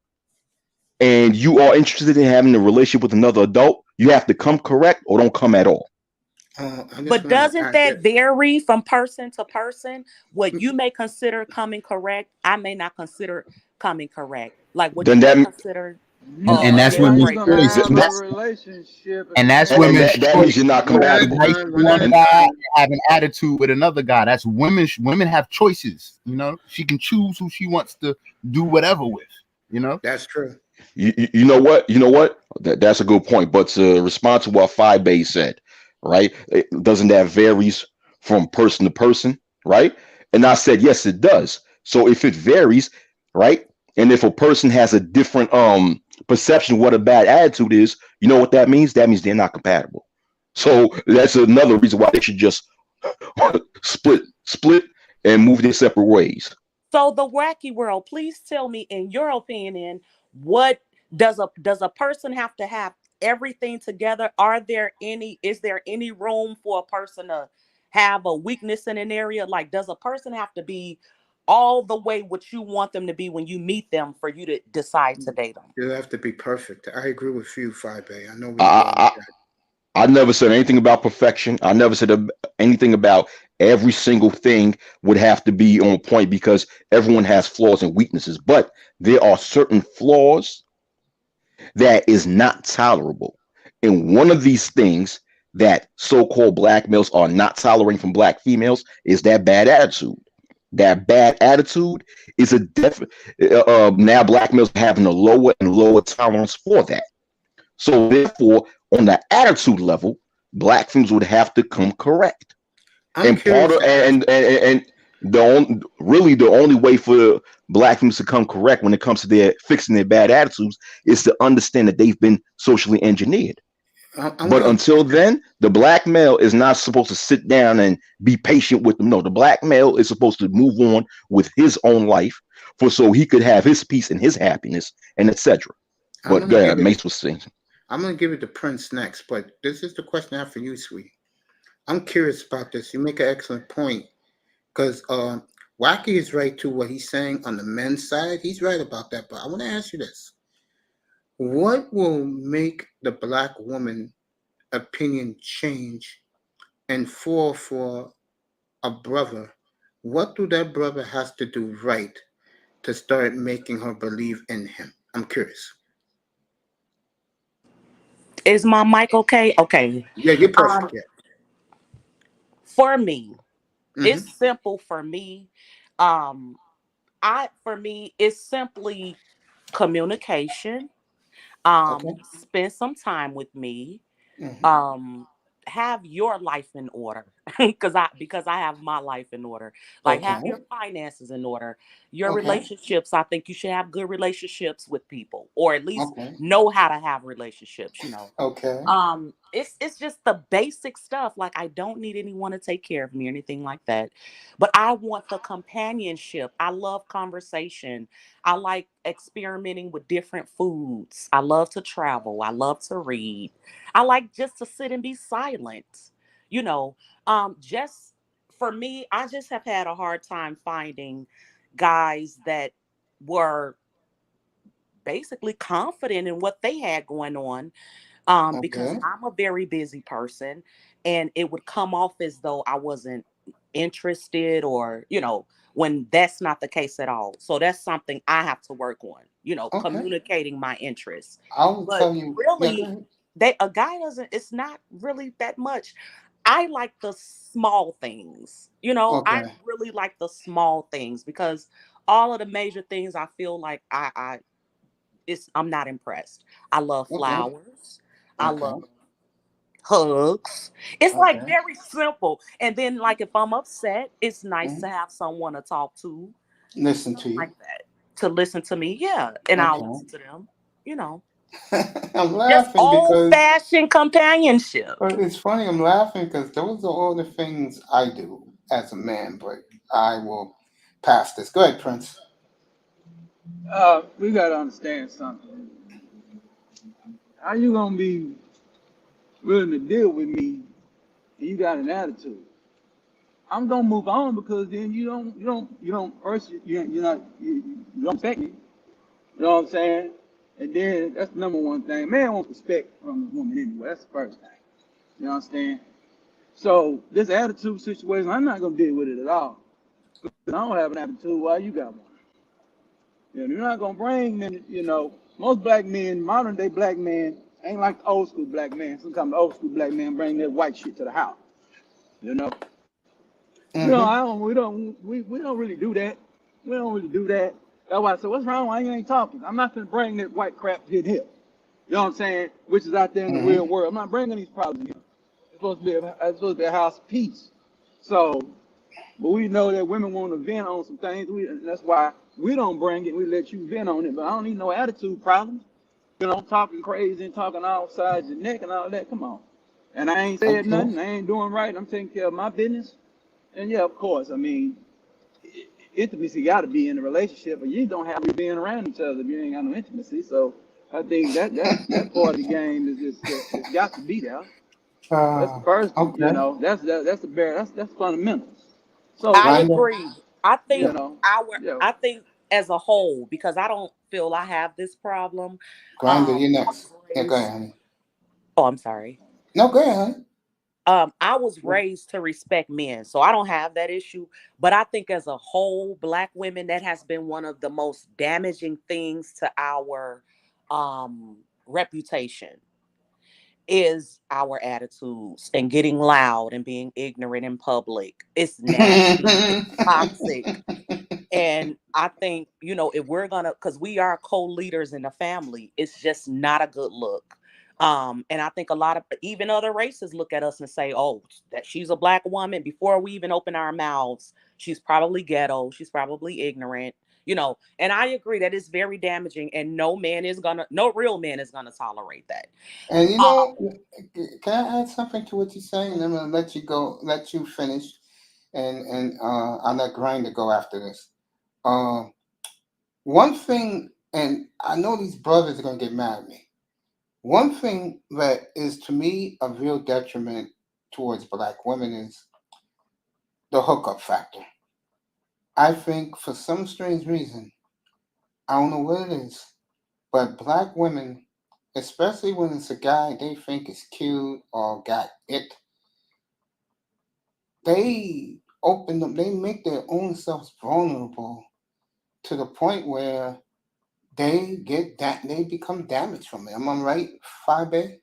and you are interested in having a relationship with another adult, you have to come correct or don't come at all. I just but want to doesn't add that this. vary from person to person? What you may consider coming correct, I may not consider coming correct. Like what Then you may that consider And You a that's deal women's you can breaker. choice. have And a that's relationship and that's and and women's that choice. means you're not To be compatible. nice to one Run. guy and have an attitude with another guy. That's women. Women have choices. She can choose who she wants to do whatever with. That's true. You know what? You know what? That's a good point. But to respond to what Phi Bay said, right? Doesn't that varies from person to person, right? And I said yes, it does. So if it varies, right, and if a person has a different perception of what a bad attitude is, you know what that means? That means they're not compatible. So that's another reason why they should just split, and move their separate ways. So the wacky world, please tell me, in your opinion, what does a person have to have everything together? Is there any room for a person to have a weakness in an area? Like, does a person have to be all the way what you want them to be when you meet them for you to decide to date them? You have to be perfect. I agree with you, Five A. I know where you're going with I, I never said anything about perfection. I never said anything about every single thing would have to be on point, because everyone has flaws and weaknesses. But there are certain flaws that is not tolerable. And one of these things that so-called black males are not tolerating from black females is that bad attitude. That bad attitude is a now black males are having a lower and lower tolerance for that. So therefore, on the attitude level, black females would have to come correct. I'm And part curious of to ask. and really the only way for black females to come correct when it comes to their fixing their bad attitudes is to understand that they've been socially engineered. I want But to until ask this. then, the black male is not supposed to sit down and be patient with them. No, the black male is supposed to move on with his own life for so he could have his peace and his happiness and etc. I'm But gonna go give ahead, it. Mace was saying. I'm gonna give it to Prince next, but this is the question I have for you, sweet. I'm curious about this. You make an excellent point because Wacky is right to what he's saying on the men's side. He's right about that. But I want to ask you this: what will make the black woman opinion change and fall for a brother? What do that brother has to do right to start making her believe in him? I'm curious. Is my mic okay? Okay. Yeah, you're Um, perfect. Yeah. for me, it's Hmm. simple for me. Um, for me, it's simply communication. Okay. Spend some time with me. Hmm. um have your life in order because I have my life in order. Like, Okay. have your finances in order. Your Okay. relationships, I think you should have good relationships with people, or at least Okay. know how to have relationships. Okay. It's just the basic stuff. Like, I don't need anyone to take care of me or anything like that, but I want the companionship. I love conversation. I like experimenting with different foods. I love to travel. I love to read. I like just to sit and be silent. You know, just for me, I just have had a hard time finding guys that were basically confident in what they had going on, because Okay. I'm a very busy person, and it would come off as though I wasn't interested, or, when that's not the case at all. So that's something I have to work on, Okay. communicating my interests. I will But tell you. Yeah, go really, ahead. a guy doesn't, it's not really that much. I like the small things, I Okay. really like the small things, because all of the major things, I feel like I'm not impressed. I love Okay. flowers. I Okay. love hugs. It's like Okay. very simple. And then, like, if I'm upset, it's nice to Mhm. have someone to talk to, Listen stuff to you. like that, to listen to me. Yeah, and I'll Okay. listen to them. You know, I'm just laughing old because fashioned companionship. it's funny. I'm laughing because those are all the things I do as a man. But I will pass this. Go ahead, Prince. We gotta understand something. How you gonna be willing to deal with me and you got an attitude? I'm gonna move on because then you don't first you don't respect me. You know what I'm saying? And then that's the number one thing. Man wants respect from a woman anyway. That's the first thing. You understand? So this attitude situation, I'm not gonna deal with it at all. I don't have an attitude. Why you got one? You're not gonna bring men. Most black men, modern day black men, ain't like the old school black man. Sometimes the old school black man bring that white shit to the house. You know, Mm-hmm. I don't. We don't really do that. We don't really do that. That's why I said, what's wrong? Why you ain't talking? I'm not gonna bring that white crap in here. You know what I'm saying? Which is out there in the Mm-hmm. real world. I'm not bringing these problems in here. It's supposed to be a house of peace. So, but we know that women want to vent on some things. And that's why we don't bring it. We let you vent on it. But I don't need no attitude problems. Talking crazy and talking outside your neck and all that. Come on. And I ain't said Okay. nothing. I ain't doing right. I'm taking care of my business. And yeah, of course. I mean, intimacy got to be in a relationship, but you don't have to be being around each other if you ain't got no intimacy. So I think that part of the game is just it's got to be there. That's the uh, first. okay. That's the bare. That's fundamentals. So I Grinder. agree. I Yeah. think our yeah. I think as a whole, because I don't feel I have this problem. Grinder. You I next. was Yeah. Go ahead, raised. honey. Oh, I'm sorry. No. Go ahead, honey. I was Yeah. raised to respect men, so I don't have that issue. But I think as a whole, black women, that has been one of the most damaging things to our reputation, is our attitudes and getting loud and being ignorant in public. It's nasty. It's toxic. And I think, if we're gonna, because we are co-leaders in the family, it's just not a good look. And I think a lot of even other races look at us and say, oh, that she's a black woman. Before we even open our mouths, she's probably ghetto, she's probably ignorant. And I agree that it's very damaging, and no real man is gonna tolerate that. And Um, can I add something to what you're saying? I'm gonna let you go, let you finish, and I'll let Grinder go after this. Uh, One thing, and I know these brothers are gonna get mad at me. One thing that is to me a real detriment towards black women is the hookup factor. I think for some strange reason, I don't know what it is, but black women, especially when it's a guy they think is cute or got it, they open them, they make their own selves vulnerable to the point where they become damaged from it. Am I right, Fabe?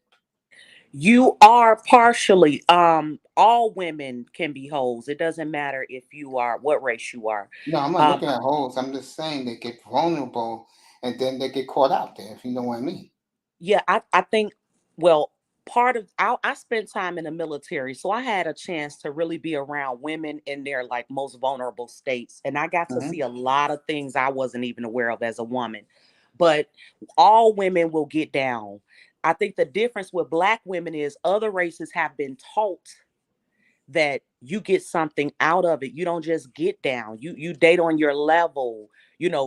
You are partially. All women can be hoes. It doesn't matter if you are what race you are. No, I'm not Um, looking at holes. I'm just saying they get vulnerable and then they get caught out there, if you know what I mean. Yeah, I think, well, part of I spent time in the military, so I had a chance to really be around women in their like most vulnerable states, and I got to Mhm. see a lot of things I wasn't even aware of as a woman. But all women will get down. I think the difference with black women is other races have been taught that you get something out of it. You don't just get down. You date on your level.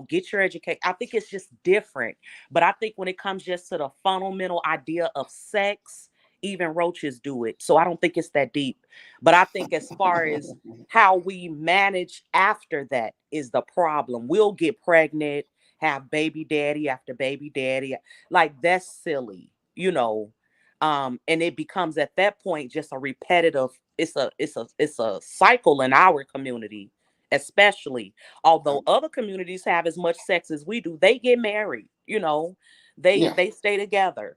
Get your education. I think it's just different. But I think when it comes just to the fundamental idea of sex, even roaches do it. So I don't think it's that deep. But I think as far as how we manage after that is the problem. We'll get pregnant, have baby daddy after baby daddy. Like that's silly, and it becomes at that point just a repetitive, it's a cycle in our community, especially. Although other communities have as much sex as we do, they get married, they Yeah, they stay together,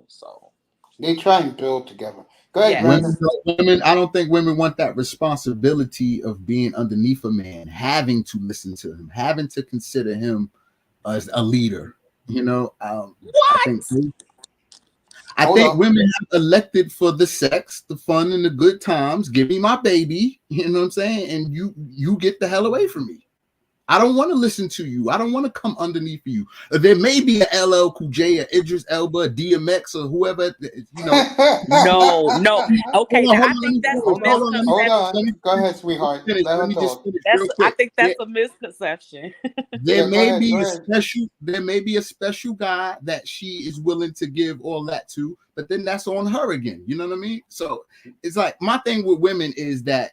so they try and build together. Go ahead, yes. Grinder. Women, I don't think women want that responsibility of being underneath a man, having to listen to him, having to consider him as a leader. I think What? I Hold think on. women have elected for the sex, the fun, and the good times. Give me my baby, you know what I'm saying? And you get the hell away from me. I don't want to listen to you. I don't want to come underneath you. There may be a LL Cool J, a Idris Elba, a DMX, or whoever. No. Okay, Hold now I on, let think me that's finish. a hold on. Hold on, let me Hold finish. misconception. Let on. me Go finish. ahead, sweetheart. Let Let me her just talk. finish That's real I quick. think that's a misconception. There Yeah, go may ahead. be Go a ahead. special guy that she is willing to give all that to, but then that's on her again. You know what I mean? So it's like my thing with women is that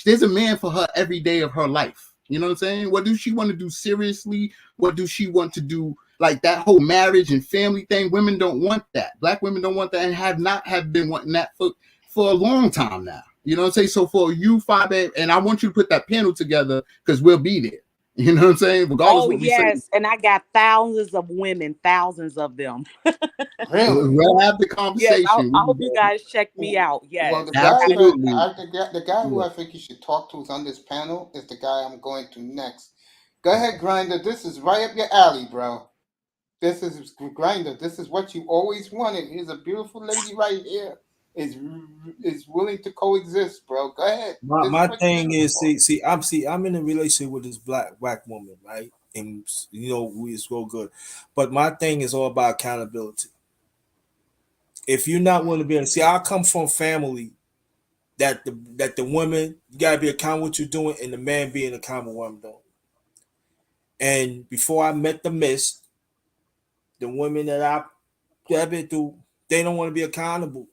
there's a man for her every day of her life. You know what I'm saying? What does she want to do seriously? What does she want to do? Like that whole marriage and family thing. Women don't want that. Black women don't want that, and have been wanting that for a long time now. You know what I'm saying? So for you, Fabe, and I want you to put that panel together because we'll be there. You know what I'm saying? Regardless Oh of what we say, yes, and I got thousands of women, thousands of them. Really? we'll have the Yes, conversation. I hope you guys check me out. Well, Yes, the guy that Absolutely. the guy who Yeah. I think you should talk to is on this panel is the guy I'm going to next. Go ahead, Grinder. This is right up your alley, bro. This is Grinder. This is what you always wanted. Here's a beautiful lady right here. Is willing to coexist, bro. Go ahead. My This is my what you're thing looking is, for. I'm in a relationship with this black woman, right? And we is real good. But my thing is all about accountability. If you're not willing to be, see, I come from family that the woman, you gotta be accountable what you're doing, and the man being accountable what I'm doing. And before I met the miss, the women that I've been through, they don't want to be accountable.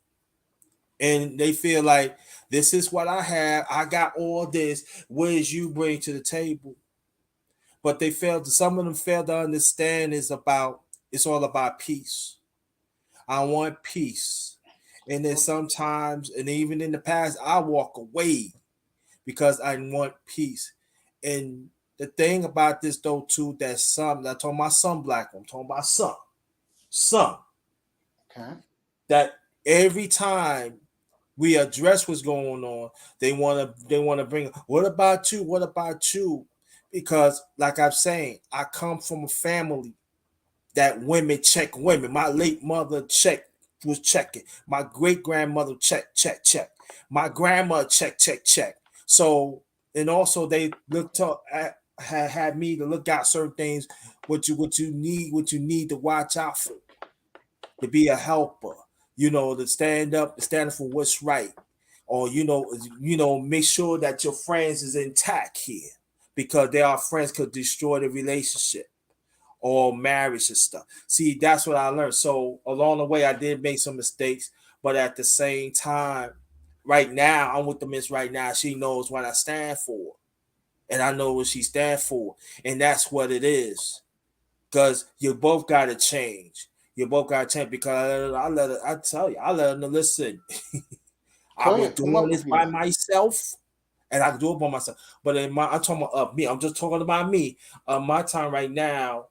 And they feel like this is what I have. I got all this. What is you bring to the table? But some of them fail to understand it's all about peace. I want peace. And then sometimes, and even in the past, I walk away because I want peace. And the thing about this though, too, that some, I'm talking about some black, I'm talking about some, Okay. that every time we address what's going on, they wanna bring, what about you? What about you? Because like I'm saying, I come from a family that women check women. My late mother was checking. My great grandmother check. My grandma check. So and also they looked up at had me to look out certain things, what you need to watch out for, to be a helper, to stand up, to stand up for what's right, or make sure that your friends is intact here, because there are friends could destroy the relationship or marriage and stuff. See, that's what I learned. So along the way, I did make some mistakes, but at the same time, right now, I'm with the miss right now. She knows what I stand for, and I know what she stands for, and that's what it is. Because you both got to change. You both got to change, because I tell you, I let her know, listen, I Go was ahead. Come doing up this if you by want. myself, and I can do it by myself. But I'm talking about me. I'm just talking about me. My time right now,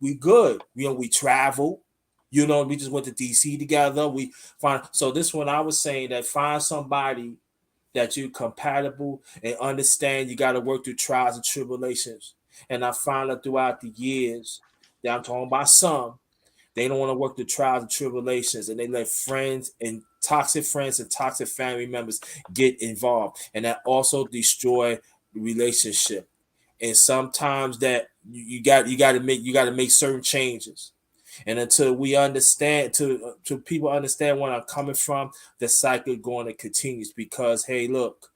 we good. We travel. We just went to DC together. We find, so this one I was saying that find somebody that you compatible and understand. You got to work through trials and tribulations. And I found out throughout the years that I'm talking about some, they don't want to work the trials and tribulations, and they let friends and toxic family members get involved, and that also destroy the relationship. And sometimes that you got to make certain changes. And until we understand, to people understand where I'm coming from, the cycle going to continue. Because hey, look,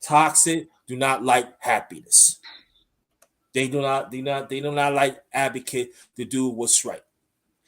toxic do not like happiness. They do not like advocate to do what's right.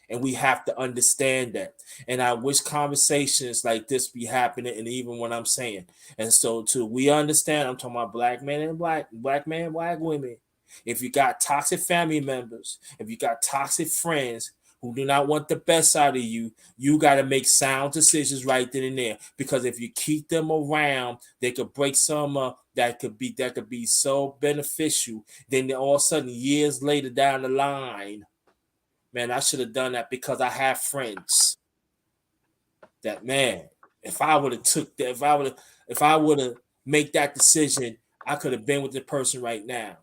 And we have to understand that. And I wish conversations like this be happening, and even when I'm saying. And so till we understand, I'm talking about black men and black men, black women. If you got toxic family members, if you got toxic friends who do not want the best out of you, you got to make sound decisions right then and there. Because if you keep them around, they could break some up that could be so beneficial. Then all of a sudden, years later down the line, man, I should have done that because I have friends. That man, if I would have took that, if I would have made that decision, I could have been with the person right now.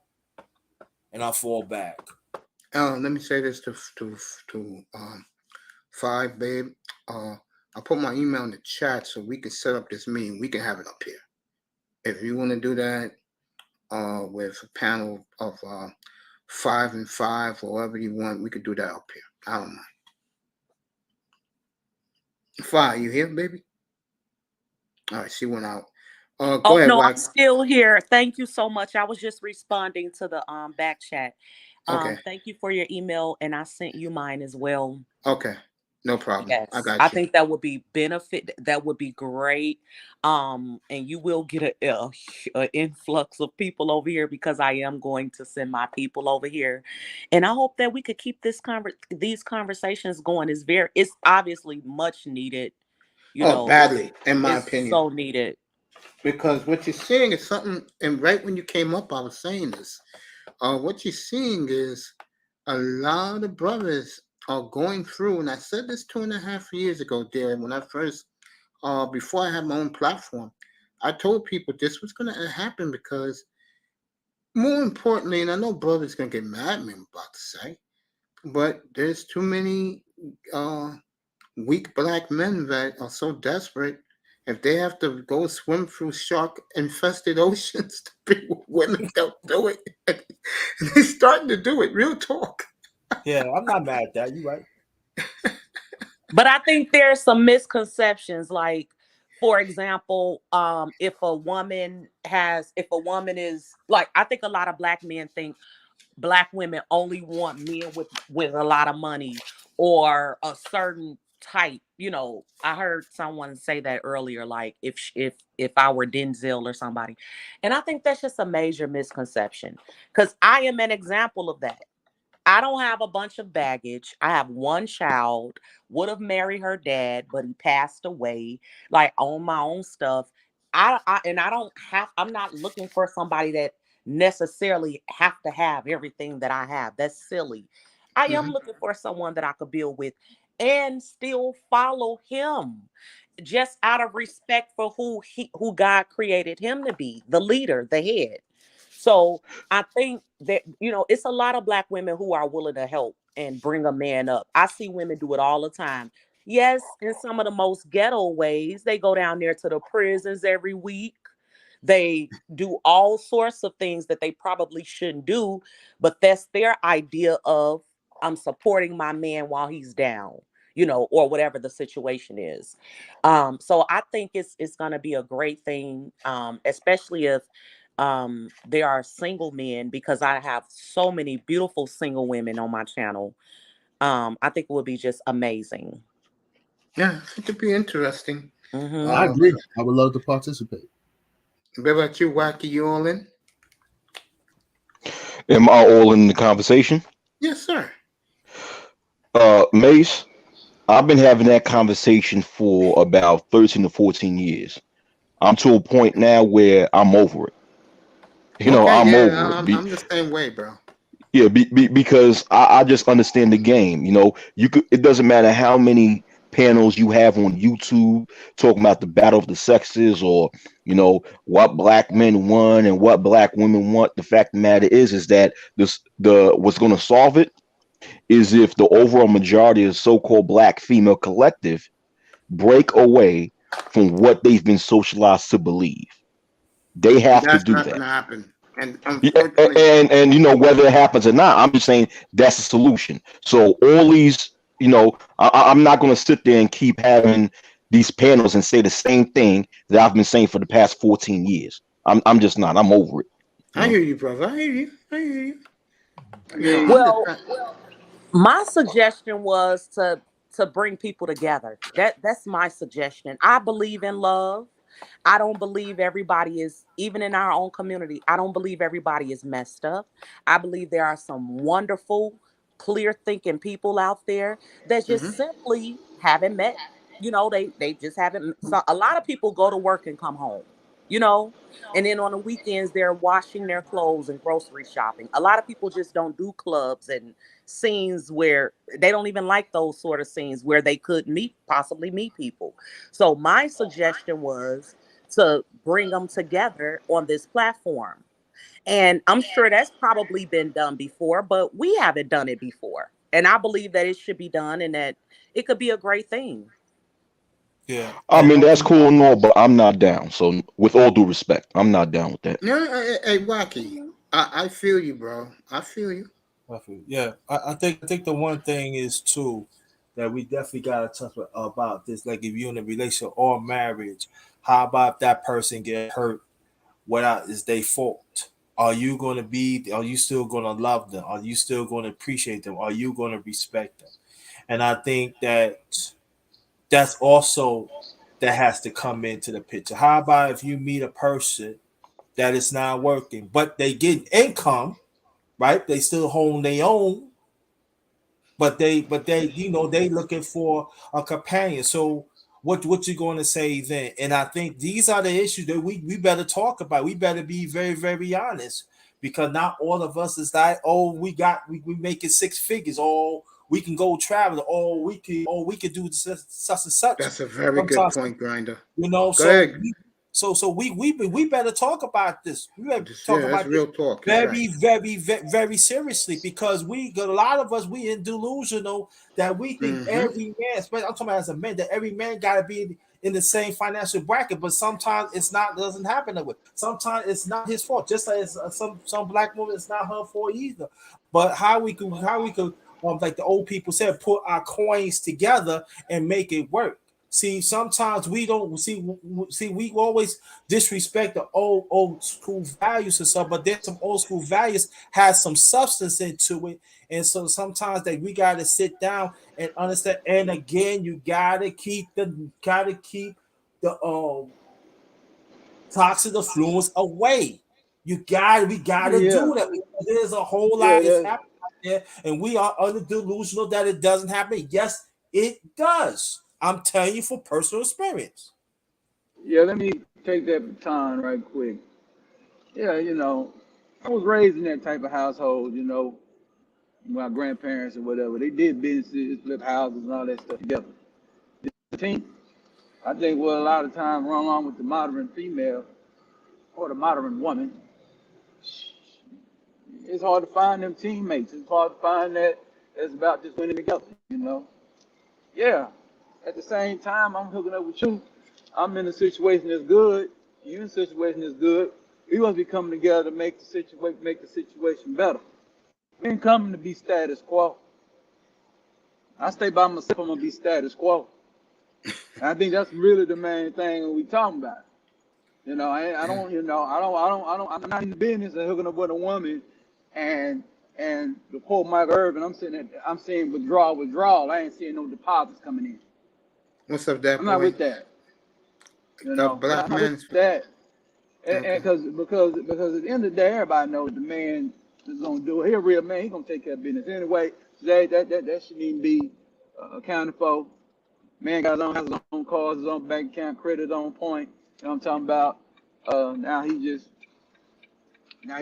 And I'll fall back. Let me say this to Five, babe. I'll put my email in the chat so we can set up this meeting. We can have it up here. If you want to do that with a panel of 5 and 5, or whatever you want, we could do that up here. I don't mind. 5, you here, baby? All right, she went out. Go ahead, no, Wax. I'm still here. Thank you so much. I was just responding to the back chat. Okay. Thank you for your email, and I sent you mine as well. Okay, no problem. Yes, I got I you. think that would be benefit. That would be great. And you will get a influx of people over here, because I am going to send my people over here, and I hope that we could keep these conversations going. It's obviously much needed. You know, Badly, in my it's opinion. so needed. Because what you're seeing is something, and right when you came up, I was saying this. What you're seeing is a lot of brothers are going through, and I said this 2.5 years ago, dear, when I first, before I had my own platform, I told people this was going to happen because, more importantly, and I know brothers going to get mad at me, I'm about to say, but there's too many weak black men that are so desperate. If they have to go swim through shark-infested oceans to be with women, they'll do it. They're starting to do it. Real talk. Yeah, I'm not mad at that. You're right. But I think there's some misconceptions. Like, for example, if a woman is like, I think a lot of black men think black women only want men with a lot of money or a certain type. You know, I heard someone say that earlier, like if I were Denzel or somebody. And I think that's just a major misconception, because I am an example of that. I don't have a bunch of baggage. I have one child, would have married her dad, but he passed away, like, on my own stuff. I'm not looking for somebody that necessarily have to have everything that I have. That's silly. I am looking for someone that I could build with and still follow him, just out of respect for who God created him to be, the leader, the head. So I think that, it's a lot of black women who are willing to help and bring a man up. I see women do it all the time. Yes, in some of the most ghetto ways. They go down there to the prisons every week. They do all sorts of things that they probably shouldn't do, but that's their idea of, I'm supporting my man while he's down, or whatever the situation is. So I think it's going to be a great thing, especially if there are single men, because I have so many beautiful single women on my channel. I think it would be just amazing. Yeah, it could be interesting. I agree. I would love to participate. What about you, Wacky? You all in? Am I all in the conversation? Yes, sir. Mace, I've been having that conversation for about 13 to 14 years. I'm to a point now where I'm over it. I'm over it. I'm the same way, bro. Yeah, because I just understand the game. It doesn't matter how many panels you have on YouTube talking about the battle of the sexes, or what black men want and what black women want. The fact of the matter is that what's going to solve it is if the overall majority of the so-called black female collective break away from what they've been socialized to believe. They And have to that's do not that. going to happen. And Yeah, unfortunately, and whether it happens or not, I'm just saying that's the solution. So all these, I'm not going to sit there and keep having these panels and say the same thing that I've been saying for the past 14 years. I'm just not. I'm over it. I hear you, brother. I hear you. I hear you. Yeah. I'm just Well, trying. my suggestion was to bring people together. That's my suggestion. I believe in love. I don't believe everybody is, even in our own community, I don't believe everybody is messed up. I believe there are some wonderful, clear thinking people out there that just Mm-hmm. simply haven't met. They just haven't. So a lot of people go to work and come home, you know, and then on the weekends they're washing their clothes and grocery shopping. A lot of people just don't do clubs and scenes where they don't even like those sort of scenes where they could possibly meet people. So my suggestion was to bring them together on this platform. And I'm sure that's probably been done before, but we haven't done it before. And I believe that it should be done and that it could be a great thing. Yeah, I mean, that's cool and all, but I'm not down. So, with all due respect, I'm not down with that. No, hey, Wacky, I feel you, bro. I feel you. Yeah. I think the one thing is too that we definitely gotta talk about this. Like if you're in a relationship or marriage, how about if that person get hurt? What is their fault? Are you still gonna love them? Are you still gonna appreciate them? Are you gonna respect them? And I think that's also that has to come into the picture. How about if you meet a person that is not working, but they get income, right? They still hold their own, but they they looking for a companion. So what you going to say then? And I think these are the issues that we better talk about. We better be very very honest because not all of us is like, oh, we making six figures, oh, we can go travel, we can do such and such. That's a very good Sometimes, point, Grinder. Go so ahead. we better talk about this. We better talk Yeah, that's about this real talk. You're very, right. very, very, very seriously because we got a lot of us. We in delusional that we think Mm-hmm. every man, especially I'm talking about as a man, that every man got to be in the same financial bracket. But sometimes it's not. Doesn't happen that way. Sometimes it's not his fault. Just like some black woman, it's not her fault either. But how we could like the old people said, put our coins together and make it work. See, sometimes we don't see. We always disrespect the old school values and stuff, but then some old school values has some substance into it, and so sometimes that we got to sit down and understand. And again, you gotta keep the toxic influence away. We gotta Yeah. do that because there's a whole Yeah. lot is happening out there, and we are under delusional that it doesn't happen. Yes, it does. I'm telling you for personal experience. Yeah. Let me take that baton right quick. Yeah. I was raised in that type of household. My grandparents or whatever. They did businesses, flip houses, and all that stuff together. The team. I think what a lot of times run along with the modern female or the modern woman, it's hard to find them teammates. It's hard to find that it's about just winning together. Yeah. At the same time, I'm hooking up with you. I'm in a situation that's good. You in a situation that's good. We must be coming together to make the situation better. We ain't coming to be status quo. I stay by myself. I'm gonna be status quo. And I think that's really the main thing we talking about. I don't, I'm not in the business of hooking up with a woman and the poor Mike Irvin. I'm seeing withdrawal. I ain't seeing no deposits coming in. What's up, that I'm not boy? with that. The black I'm not with man's. that. And Okay. because at the end of the day, everybody knows the man is gonna do it. He a real man. He gonna take care of business anyway. That shouldn't even be accounted for. Man got has his own cars, his own bank account, credit on point. You know what I'm talking about? Now he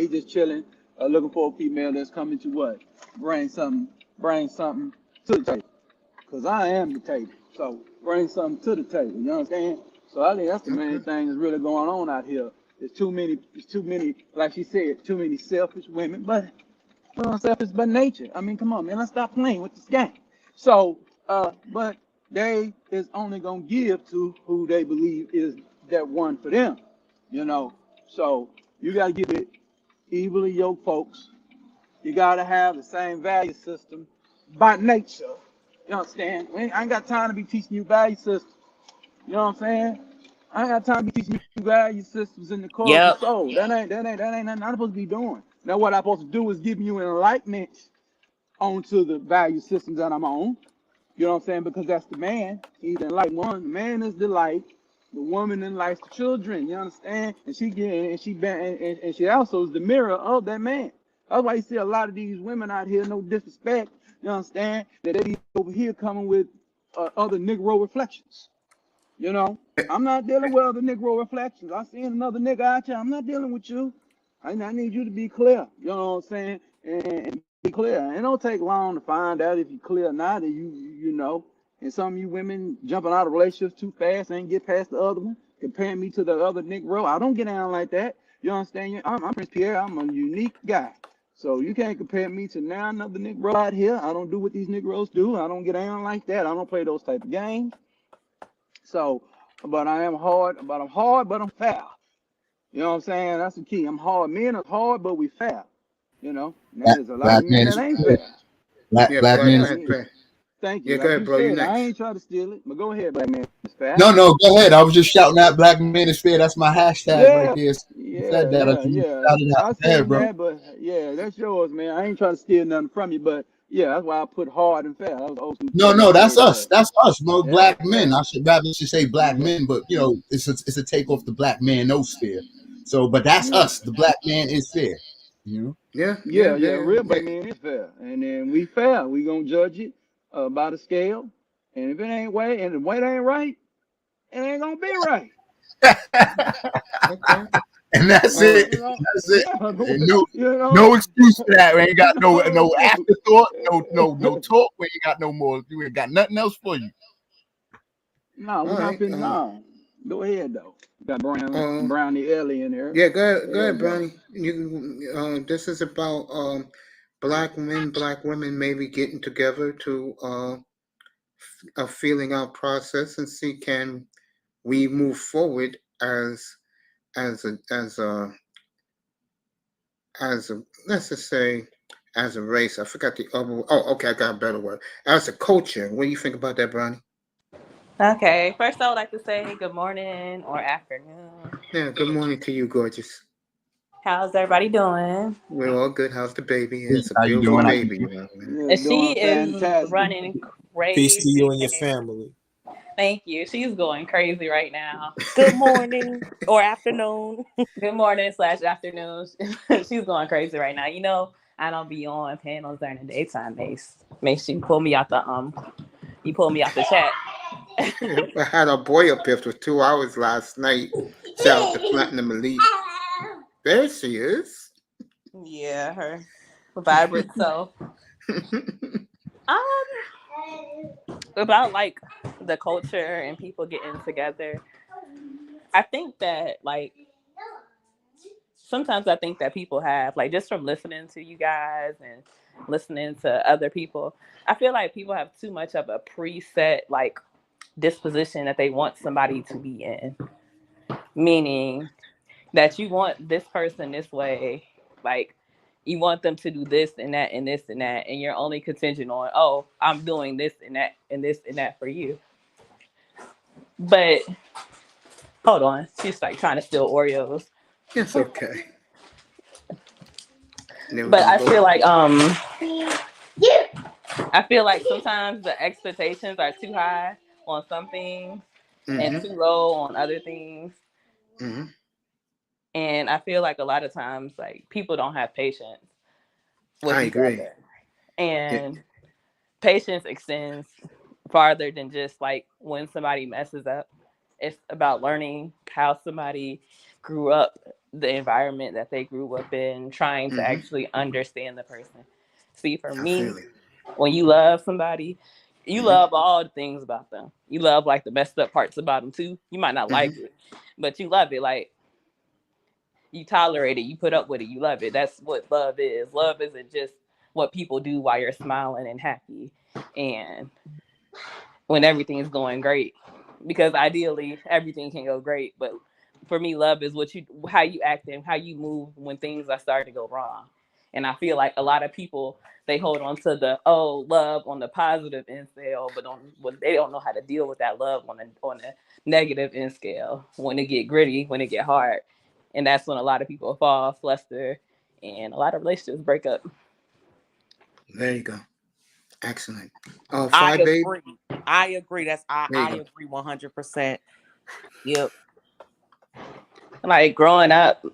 just chilling, looking for a female that's coming to what? Bring something to the table. Cause I am the table. So bring something to the table. You understand? So I think that's the main Okay. thing that's really going on out here. There's too many, like she said, too many selfish women. But Selfish by nature. I mean, come on, man, let's stop playing with this game. So, but they is only gonna give to who they believe is that one for them, you know. So you gotta give it evenly yoked folks. You gotta have the same value system by nature. You understand? I ain't got time to be teaching you value systems. You know what I'm saying? I ain't got time to be teaching you value systems in the core of the Yep. soul. That ain't nothing I'm supposed to be doing. Now what I'm supposed to do is give you an enlightenment onto the value systems that I'm on. You know what I'm saying? Because that's the man. He's the enlightened one. The man is the light. The woman enlightens the children. You understand? And she also is the mirror of that man. That's why you see a lot of these women out here, no disrespect, you understand, that they be over here coming with other Negro reflections. You know, I'm not dealing with other Negro reflections. I seen another nigga out here. I'm not dealing with you. I need you to be clear. You know what I'm saying? And be clear. It don't take long to find out if you're clear or not. And you know. And some of you women jumping out of relationships too fast ain't get past the other one. Comparing me to the other Negro. I don't get down like that. You understand? I'm Prince Pierre. I'm a unique guy. So you can't compare me to now another Negro out here. I don't do what these Negroes do. I don't get down like that. I don't play those type of games. So, but I'm hard, but I'm fair. You know what I'm saying? That's the key. I'm hard. Men are hard, but we fair. You know, and there's a lot of Black men man that is ain't fair. fair. Yeah, Black black man Yeah, is man. fair. Fair. thank Yeah, you. go Like ahead, you bro. You said, I next. ain't trying to steal it, but go ahead, black man. It's fair. No, go ahead. I was just shouting out black man is fair. That's my hashtag right Yeah, there. So you said that. I yeah, just yeah. shouted out. I Go ahead, seen bro. that, but yeah, that's yours, man. I ain't trying to steal nothing from you, but yeah, that's why I put hard and fair. That was old school No, shit right that's there. us. Yeah, That's us. No yeah, black men. I should rather should say black yeah, men, but it's a take off the black man no sphere. So, but that's yeah. us. The black man is fair. Yeah, yeah, Yeah, yeah, real yeah. black man is fair. And then we fair. We gonna judge it by the scale. And if it ain't weight and the weight ain't right, it ain't gonna be right. Okay. And that's All right. it. You know? That's it. Yeah, And you no know, excuse for that. We ain't got no no afterthought, no excuse. talk. We ain't got no more. We ain't got nothing else for you. No, All we're not right. finna no. Go ahead though. Got Um. Brownie Ellie in there. Yeah. Go ahead. Go Go ahead, ahead, brother. Brownie. This is about black men, black women maybe getting together to a feeling out process and see can we move forward as a as a as a let's just say as a race. I forgot the other. Oh, okay. I got a better word. As a culture. What do you think about that, Brownie? Okay, first I would like to say good morning or afternoon. Yeah. Good morning to you, gorgeous. How's everybody doing? We're all good. How's the baby? It's a How you beautiful doing? How you baby doing? you have, man. Yeah, She doing is fantastic. running Peace to you crazy. and your family. Thank you. She's going crazy right now. Good morning or afternoon. Good morning slash afternoon. She's going crazy right now. You know, I don't be on panels during the daytime. Make sure you pull me out you pull me out the chat. I had a boy up here for 2 hours last night. Shout out to Platinum Elite. There she is. Yeah, her vibrant self. About like the culture and people getting together. I think that like sometimes I think that people have like just from listening to you guys and listening to other people, I feel like people have too much of a preset like disposition that they want somebody to be in. Meaning that you want this person this way, like you want them to do this and that and this and that, and you're only contingent on, oh, I'm doing this and that and this and that for you. But hold on, she's like trying to steal Oreos. It's okay. Then we're But gonna I go. feel like sometimes the expectations are too high on some things and too low on other things. Mm-hmm. And I feel like a lot of times like people don't have patience with I each agree. other. And patience extends farther than just like when somebody messes up. It's about learning how somebody grew up, the environment that they grew up in, trying to actually understand the person. See, for I me, feel it. when you love somebody, you love all the things about them. You love like the messed up parts about them too. You might not like it, but you love it. Like you tolerate it, you put up with it, you love it. That's what love is. Love isn't just what people do while you're smiling and happy, and when everything is going great. Because ideally, everything can go great, but for me, love is how you act and how you move when things are starting to go wrong. And I feel like a lot of people, they hold on to the love on the positive end scale, but they don't know how to deal with that love on the negative end scale when it get gritty, when it get hard, and that's when a lot of people fall, fluster, and a lot of relationships break up. There you go. Excellent. I Babe. agree. I agree. I There you go. agree 100%. Yep. Like growing up,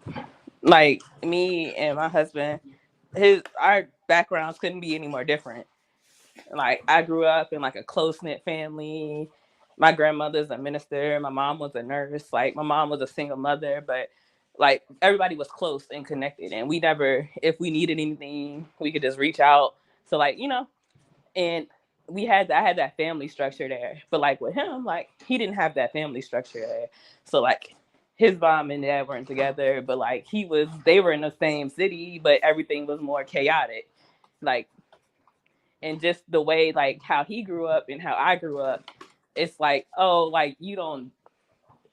like me and my husband, our backgrounds couldn't be any more different. Like I grew up in like a close-knit family. My grandmother's a minister, my mom was a nurse, like my mom was a single mother, but like everybody was close and connected, and we never, if we needed anything, we could just reach out. So like, and I had that family structure there. But like with him, like he didn't have that family structure there. So like his mom and dad weren't together, but like they were in the same city, but everything was more chaotic. Like, and just the way like how he grew up and how I grew up, it's like,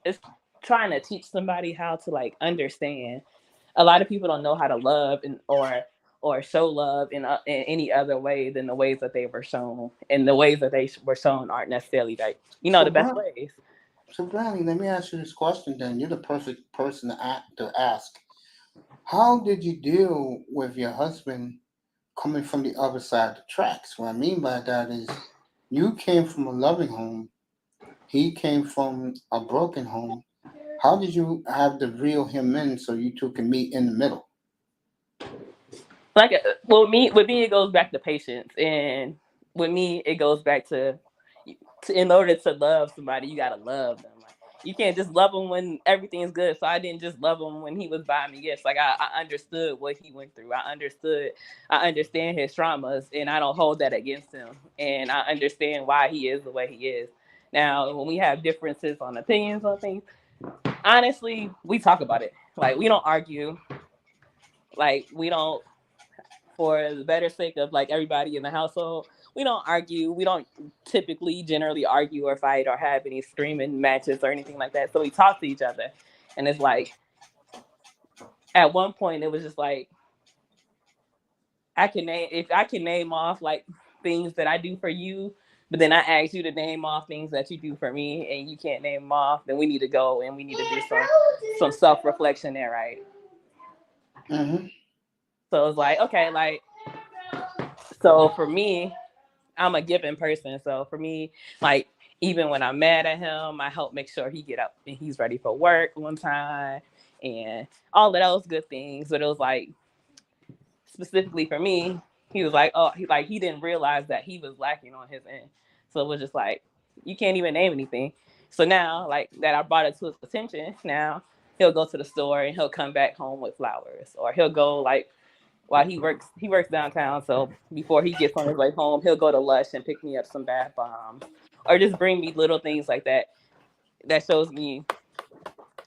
it's trying to teach somebody how to like understand. A lot of people don't know how to love or show love in any other way than the ways that they were shown, and the ways that they were shown aren't necessarily like the best ways. So Brownie, let me ask you this question then. You're the perfect person to ask. How did you deal with your husband coming from the other side of the tracks? What I mean by that is you came from a loving home. He came from a broken home. How did you have to reel him in so you two can meet in the middle? Like, with me, it goes back to patience, and with me, it goes back to in order to love somebody, you gotta love them. Like, you can't just love him when everything's good. So I didn't just love him when he was buying me gifts. Like I understood what he went through. I understand his traumas, and I don't hold that against him. And I understand why he is the way he is. Now, when we have differences on opinions on things, honestly, we talk about it. Like we don't argue. Like we don't, for the better sake of like everybody in the household, we don't argue. We don't generally argue or fight or have any screaming matches or anything like that. So we talk to each other, and it's like, at one point it was just like, if I can name off like things that I do for you, but then I ask you to name off things that you do for me, and you can't name them off, then we need to go and we need to do some self-reflection there, right? Mm-hmm. So it's like, okay, like, so for me, I'm a giving person. So for me, like, even when I'm mad at him, I help make sure he get up and he's ready for work one time and all of those good things. But it was like, specifically for me, he was like, he didn't realize that he was lacking on his end. So it was just like, you can't even name anything. So now, like, that I brought it to his attention, now he'll go to the store and he'll come back home with flowers, or he'll go like, while he works downtown. So before he gets on his way home, he'll go to Lush and pick me up some bath bombs, or just bring me little things like that. That shows me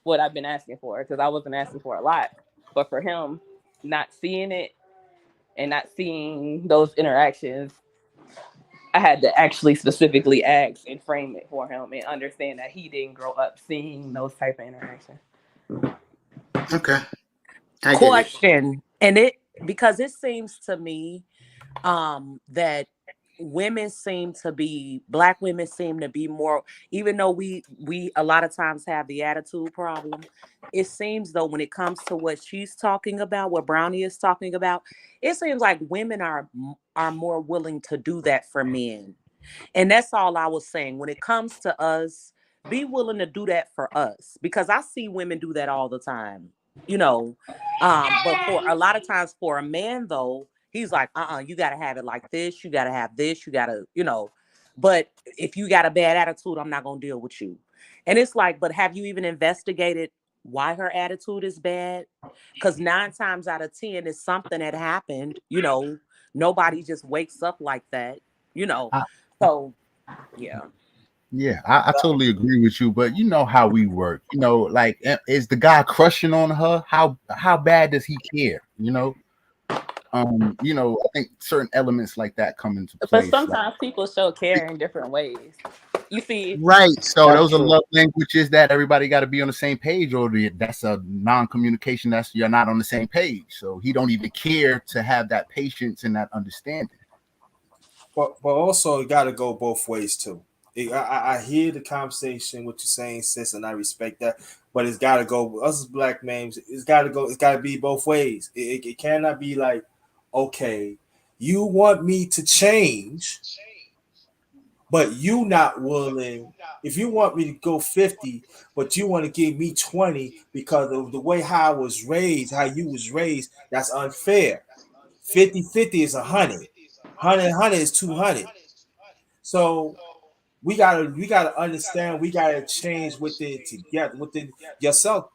what I've been asking for, because I wasn't asking for a lot. But for him, not seeing it and not seeing those interactions, I had to actually specifically ask and frame it for him and understand that he didn't grow up seeing those type of interactions. Okay. Question. And because it seems to me that Black women seem to be more, even though we a lot of times have the attitude problem, it seems though when it comes to what she's talking about, what Brownie is talking about, it seems like women are more willing to do that for men. And that's all I was saying. When it comes to us, be willing to do that for us, because I see women do that all the time, but for a lot of times for a man though, he's like, you got to have it like this. You got to have this. You got to, but if you got a bad attitude, I'm not going to deal with you. And it's like, but have you even investigated why her attitude is bad? Because 9 times out of 10 is something that happened, nobody just wakes up like that, so yeah. Yeah, I totally agree with you, but you know how we work. Like, is the guy crushing on her? How bad does he care? You know, I think certain elements like that come into But place. sometimes people show care in different ways. You see, Right. So That's those are true. love languages that everybody got to be on the same page, or that's a non-communication. That's you're not on the same page. So he don't even care to have that patience and that understanding. But also it got to go both ways too. I hear the conversation, what you're saying, sis, and I respect that. But it's got to go. Us as black men, it's got to go. It's got to be both ways. It cannot be like, okay, you want me to change, but you not willing. If you want me to go 50, but you want to give me 20 because of the way how I was raised, how you was raised, that's unfair. 50-50 is 100. 100 is 200. So we gotta understand, we gotta change within together, within yourself,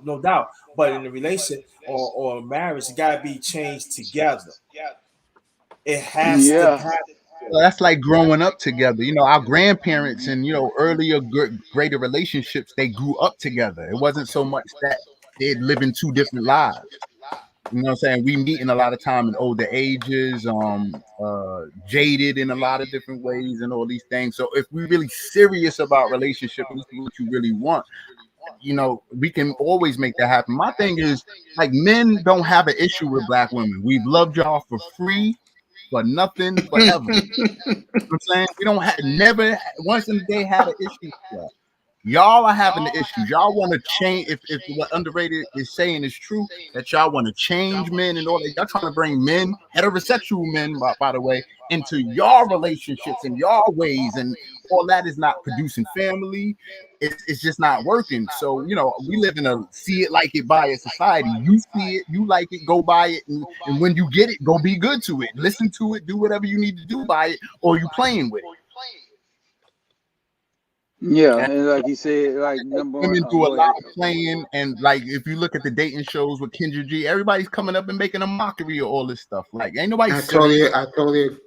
no doubt. But in a relation or marriage, it gotta be changed together. It has to Yeah. happen. Well, that's like growing up together. You know, our grandparents and earlier greater relationships, they grew up together. It wasn't so much that they'd live in two different lives. You know what I'm saying? We meet in a lot of time in older ages, jaded in a lot of different ways and all these things. So if we're really serious about relationship and this is what you really want, we can always make that happen. My thing is, like, men don't have an issue with black women. We've loved y'all for free, for nothing, forever. You know what I'm saying? We don't have never once in a day had an issue with that. Y'all are having the issues. Y'all want to change. If what Underrated is saying is true, that y'all want to change men and all that, y'all trying to bring men, heterosexual men, by the way, into your relationships and your ways, and all that is not producing family. It's just not working. So we live in a see it like it buy it society. You see it, you like it, go buy it, and when you get it, go be good to it. Listen to it, do whatever you need to do by it, or you playing with it. Yeah, and like you said, like number one, Women do a go lot ahead. of playing, and like if you look at the dating shows with Kendra G, everybody's coming up and making a mockery of all this stuff. Like, ain't nobody I serious. totally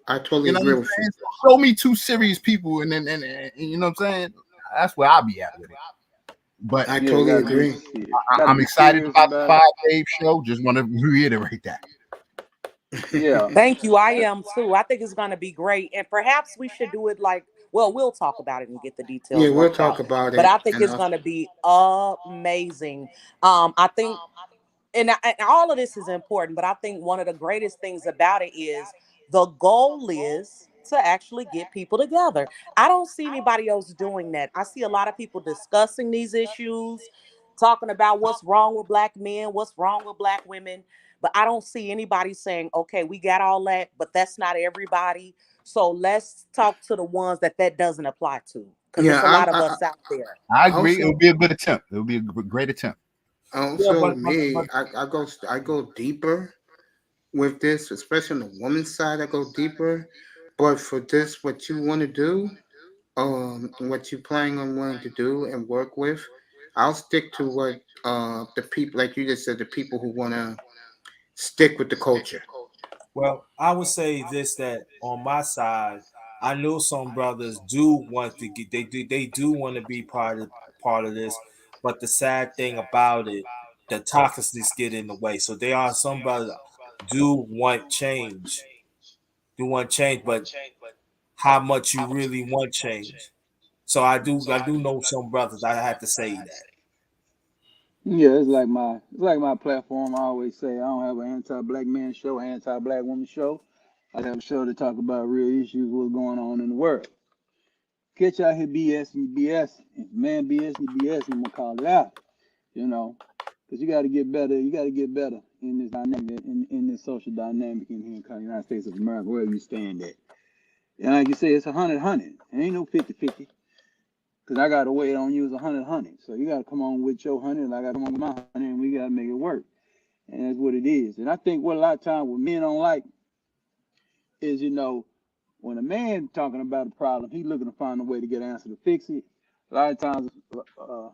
You know what agree I'm with saying? So show me two serious people, and then and you know what I'm saying? That's where I'll be at with it. But you. I Yeah, you totally gotta be, agree. gotta I'm be excited serious about the about it. 5 Dave show. Just want to reiterate that. Yeah, Thank you. I am too. I think it's going to be great. And perhaps we should do it like, well, we'll talk about it and get the Yeah, details we'll worked talk out. about But it, I think and it's going to be amazing. I think, and all of this is important, but I think one of the greatest things about it is the goal is to actually get people together. I don't see anybody else doing that. I see a lot of people discussing these issues, talking about what's wrong with black men, what's wrong with black women. But I don't see anybody saying, okay, we got all that, but that's not everybody. So let's talk to the ones that doesn't apply to, because yeah, it's a lot of us out there. I agree. It also would be a good attempt. It would be a great attempt. Yeah, also but me, I go deeper with this, especially on the woman's side. I go deeper, but for this, what you want to do, what you planning on wanting to do and work with, I'll stick to what the people, like you just said, the people who want to stick with the culture. well, I would say this, that on my side, I know some brothers do want to get, they do want to be part of this, but the sad thing about it, the toxicness get in the way. So there are some brothers do want change, but how much you really want change. So I do know some brothers. I have to say that. yeah, it's like my platform. I always say I don't have an anti-black man show, anti-black woman show. I have a show to talk about real issues, what's going on in the world. Catch out here BS and BS, man BS and BS, and I'm gonna call it out. You know, because you got to get better. You got to get better in this dynamic, in this social dynamic in here in the United States of America, wherever you stand at. And like you say, it's 100-100. It ain't no 50-50. Because I got to wait on you as 100-100. So you got to come on with your 100, and I got to come on with my 100, and we got to make it work. And that's what it is. And I think what a lot of times what men don't like is, when a man talking about a problem, he looking to find a way to get an answer to fix it. A lot of times,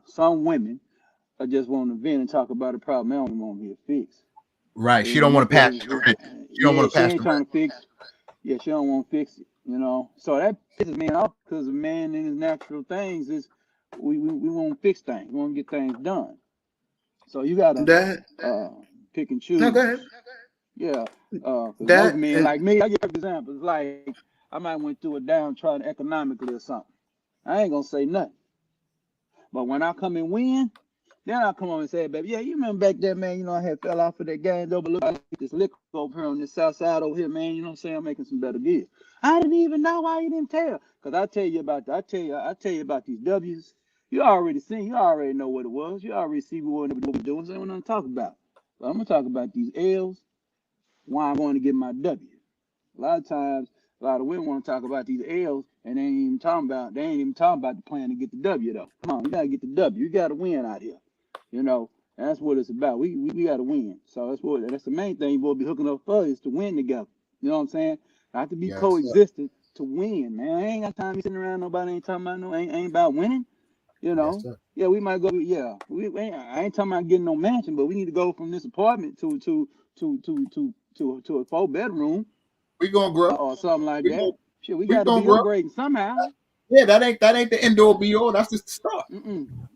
some women are just want to vent and talk about a problem. They don't want to be a fix. Right. They She don't want want to to pass just, the rent. She don't yeah, want to she pass ain't the trying rent. to fix. Yeah, she don't want to fix it. So that pisses me off because a man in his natural things is we want to fix things. We want to get things done. So you gotta That pick and no, go choose. ahead. Yeah. 'Cause most That men and like me, I give examples. Like I might went through a downtrodden economically or something. I ain't gonna say nothing. But when I come and win, then I come on and say, baby, yeah, you remember back there, man, I had fell off of that game though, but look, I get this liquor over here on this south side over here, man, you know what I'm saying? I'm making some better deals. I didn't even know why you didn't tell. Cause I tell you about these W's. You already know what it was. You already see what we're doing, so I don't want to talk about. But I'm gonna talk about these L's, why I'm going to get my W. A lot of times, a lot of women want to talk about these L's and they ain't even talking about the plan to get the W though. Come on, you gotta get the W. You gotta win out here. That's what it's about. We gotta win. So that's the main thing we'll be hooking up for is to win together. You know what I'm saying? Not to be Yes, sir. coexistent, to win, man. I ain't got time to be sitting around, nobody ain't talking about ain't about winning. Yes, sir. Yeah, we might go. Yeah, I ain't talking about getting no mansion, but we need to go from this apartment to a 4-bedroom We gonna grow. or something like We that. gonna, Shit, we we got to gonna be grow. upgrading somehow. Yeah, that ain't the end all be all. That's just the start.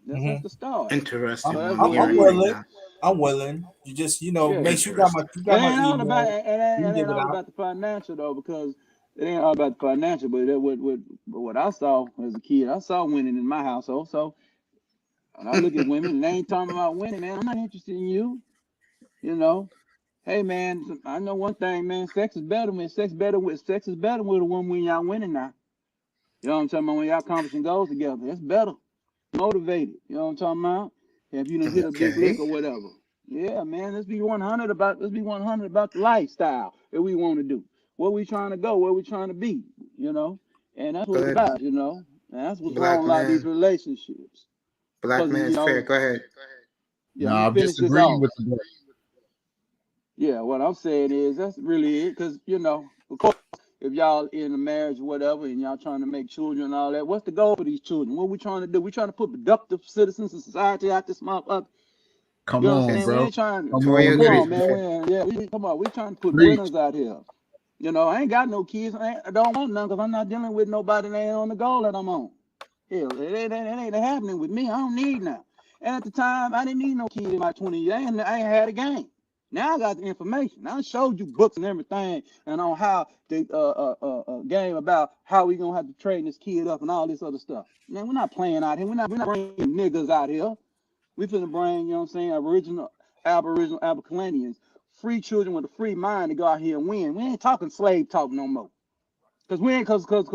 That's just the start. interesting So that's what I'm what it I'm hearing right is. willing. now. I'm willing. You just, Yeah. make sure you got Interesting. It my ain't all about email. You it give ain't it all out. about the financial though, because it ain't all about the financial. But what I saw as a kid, I saw winning in my household. So when I look at women and they ain't talking about winning, man, I'm not interested in you. Hey man, I know one thing, man. Sex is better with a woman when y'all winning now. You know what I'm talking about? When y'all accomplishing goals together, that's better. Motivated. You know what I'm talking about? If you done hit a big lick Okay. or whatever. Yeah, man. Let's be 100 about the lifestyle that we want to do. Where we trying to go, where we trying to be, And that's Go what it's ahead, about, And that's what's wrong black with a lot of these man. relationships. Black Because man's fair. Go ahead. yeah, No, I'm gonna I'm finish this disagreeing off. with the book. Yeah, what I'm saying is that's really it. Because, of course, if y'all in a marriage or whatever and y'all trying to make children and all that, what's the goal for these children? What we trying to do? We trying to put productive citizens in society out this motherfucker. Come You on, understand? We It's bro. ain't trying to Come totally on come with agree. it, on, man. man. Come on. We trying to put Preach. winners out here. I ain't got no kids. I don't want none because I'm not dealing with nobody that ain't on the goal that I'm on. Hell, it ain't happening with me. I don't need none. And at the time, I didn't need no kid in my 20 years. I ain't had a game. Now I got the information. I showed you books and everything, and on how the game about how we gonna have to train this kid up and all this other stuff. Man, we're not playing out here. We're not bringing niggas out here. We finna bring, you know what I'm saying, Aboriginal Abercalanians, free children with a free mind to go out here and win. We ain't talking slave talk no more. Cause we ain't some of us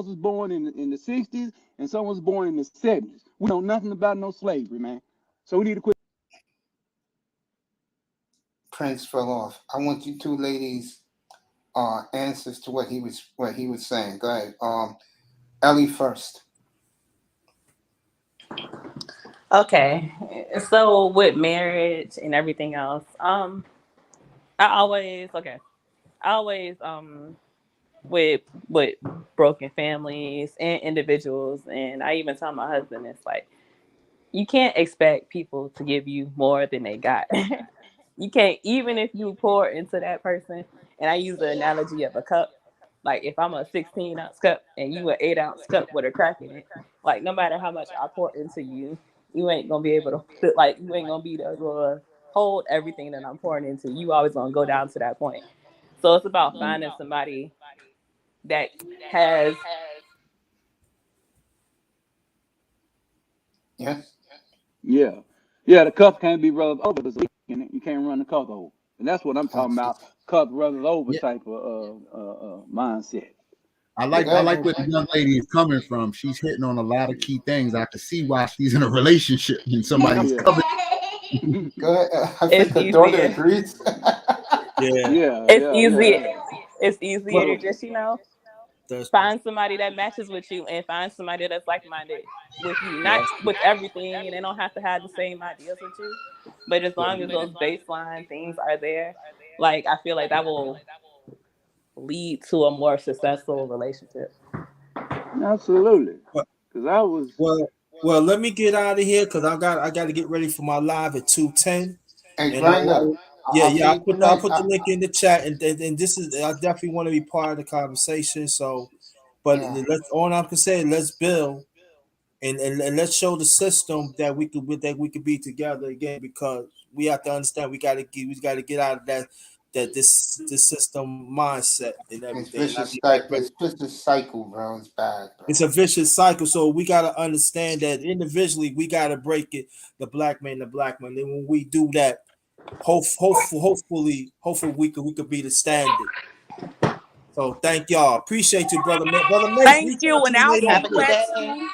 was born in the 60s and some was born in the 70s. We know nothing about no slavery, man. So we need to quit. Prince fell off. I want you two ladies answers to what he was saying. Go ahead. Ellie first. Okay, so with marriage and everything else, I always with broken families and individuals, and I even tell my husband, it's like you can't expect people to give you more than they got. You can't, even if you pour into that person. And I use the analogy of a cup. Like if I'm a 16-ounce cup and you an 8-ounce cup with a crack in it, like no matter how much I pour into you, you ain't gonna be able to you ain't gonna be able to hold everything that I'm pouring into. You always gonna go down to that point. So it's about finding somebody that has Yes. Yeah. Yeah, the cup can't be rubbed over. There's a leak in it. You can't run the cup over. And that's what I'm talking about. Cup rubbing over Yeah, type of mindset. I Yeah. like Go I ahead, like where Bruce. the young lady is coming from. She's hitting on a lot of key things. I can see why she's in a relationship and somebody's Yeah. covered. Go ahead. I it's think her daughter easier. agrees. Yeah. It's Yeah. easier. It's easier to Well, just, that's find somebody that matches with you and find somebody that's like-minded with you, not yes. with everything, and they don't have to have the same ideas with you, but as Well, long as those baseline things are there, like I feel like that will lead to a more successful relationship. Absolutely. well, Because I was, well, let me get out of here because I got to get ready for my live at 2:10. Hey, And grind up. I'll yeah, see I'll you put tonight. the link in the chat, and this is I definitely want to be part of the conversation. So, but Yeah. let's all I'm saying, let's build and let's show the system that we could be together again because we have to understand we gotta get out of this system mindset and It's everything. And I vicious think that cycle. It's vicious cycle, bro. It's bad, bro. it's a vicious cycle. So we gotta understand that individually we gotta break it, the black man. And when we do that, hopefully we could be the standard. So thank y'all. Appreciate you, brother. Brother Mace, Thank reach you. out to And you our later Have on. a good day. question.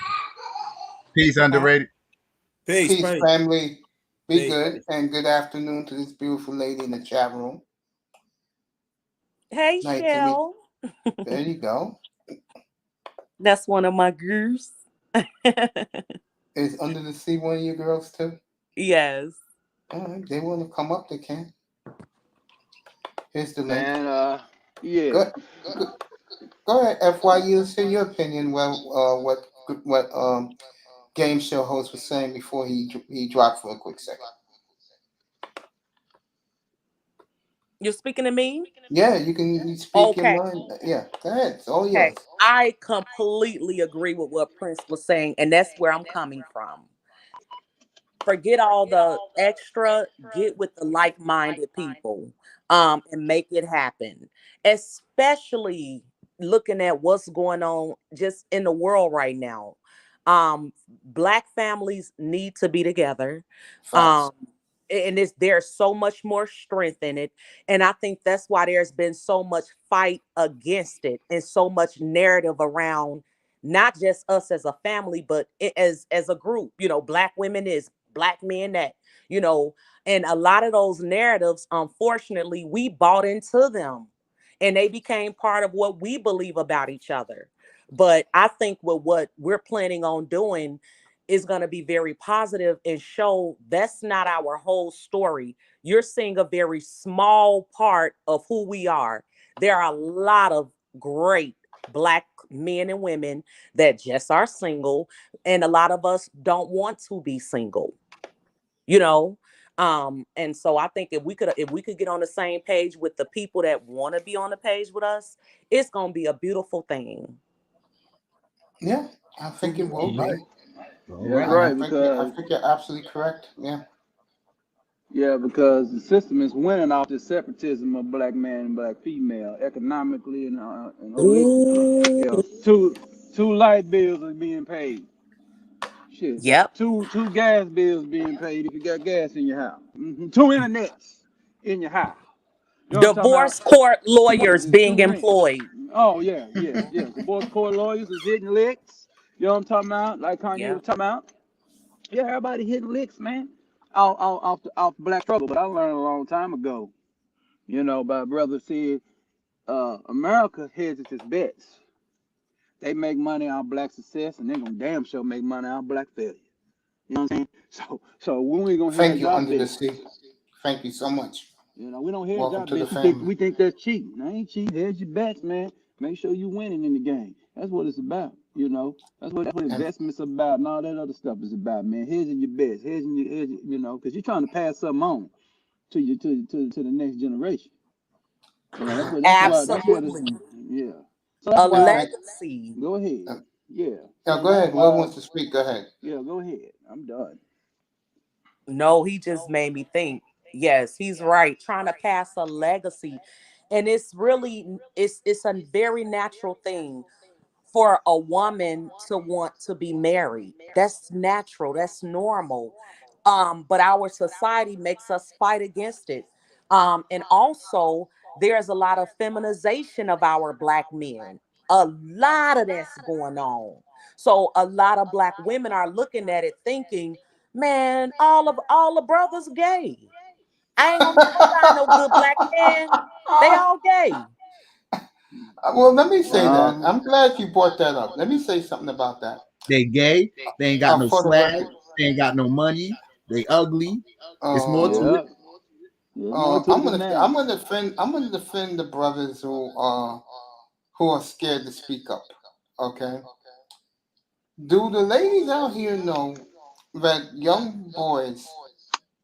Peace underrated. Peace, Peace, praise. family. Be Peace, good praise. and good afternoon to this beautiful lady in the chat room. Hey, Nice to meet. Shell. There you go. That's one of my girls. Is Under the Sea one of your girls too? Yes. All right, they want to come up, they can. Here's the link. Man, yeah. Go ahead, FYU. Say your opinion. Well, what game show host was saying before he dropped for a quick second. You're speaking to me? Yeah, you speak Okay. your mind. Yeah, go ahead. It's all Okay. yours. I completely agree with what Prince was saying, and that's where I'm coming from. Forget all the extra, get with the like-minded people, and make it happen. Especially looking at what's going on just in the world right now. Black families need to be together. Facts. And there's so much more strength in it. And I think that's why there's been so much fight against it and so much narrative around not just us as a family, but as a group. Black women is black men that, you know, and a lot of those narratives, unfortunately, we bought into them and they became part of what we believe about each other. But I think with what we're planning on doing is going to be very positive and show that's not our whole story. You're seeing a very small part of who we are. There are a lot of great black men and women that just are single, and a lot of us don't want to be single, you know. And so I think if we could get on the same page with the people that want to be on the page with us, it's going to be a beautiful thing. Yeah, I think it will be. All That's right. right, I because think you're absolutely correct. Yeah. because the system is winning off the separatism of black man and black female, economically and holistically. Ooh, Two light bills are being paid. Shit, yep. two gas bills being paid if you got gas in your house. Two internets in your house. You know what I'm talking Divorce about? court lawyers being Two rents. employed. Oh yeah. Divorce court lawyers is hitting licks. You know what I'm talking about? Like Kanye Yeah. was talking about. Yeah, everybody hitting licks, man. Off black struggle. But I learned a long time ago. My brother said, America hedges its bets. They make money on black success, and they're gonna damn sure make money on black failure. You know what I'm saying? So when we gonna Thank hedge you, our Under the bets? Sea. Thank you so much. We don't hedge Welcome our to the bets. family. We think that's cheating. I ain't cheating. Hedge your bets, man. Make sure you winning in the game. That's what it's about. That's what And investments about and all that other stuff is about, man. Hedging your bets, because you're trying to pass something on to the next generation. That's what it's. Absolutely. Yeah. So that's A yeah, why. thank. legacy. Go ahead. Yeah. Now So go that's ahead. Whoever why. wants to speak, go ahead. Yeah. Go ahead. I'm done. No, he just made me think. Yes, he's right. Trying to pass a legacy. And it's a very natural thing for a woman to want to be married. That's natural. That's normal. But our society makes us fight against it. And also there's a lot of feminization of our black men. A lot of that's going on. So a lot of black women are looking at it thinking, man, all the brothers gay. I ain't gonna never find no good black man. They all gay. Well, let me say that. Well, I'm glad you brought that up. Let me say something about that. They gay. They ain't got no For the swag. record, They ain't got no money. They ugly. It's more to yeah. it. There's more to it than that. I'm gonna defend the brothers who are scared to speak up. Okay. Do the ladies out here know that young boys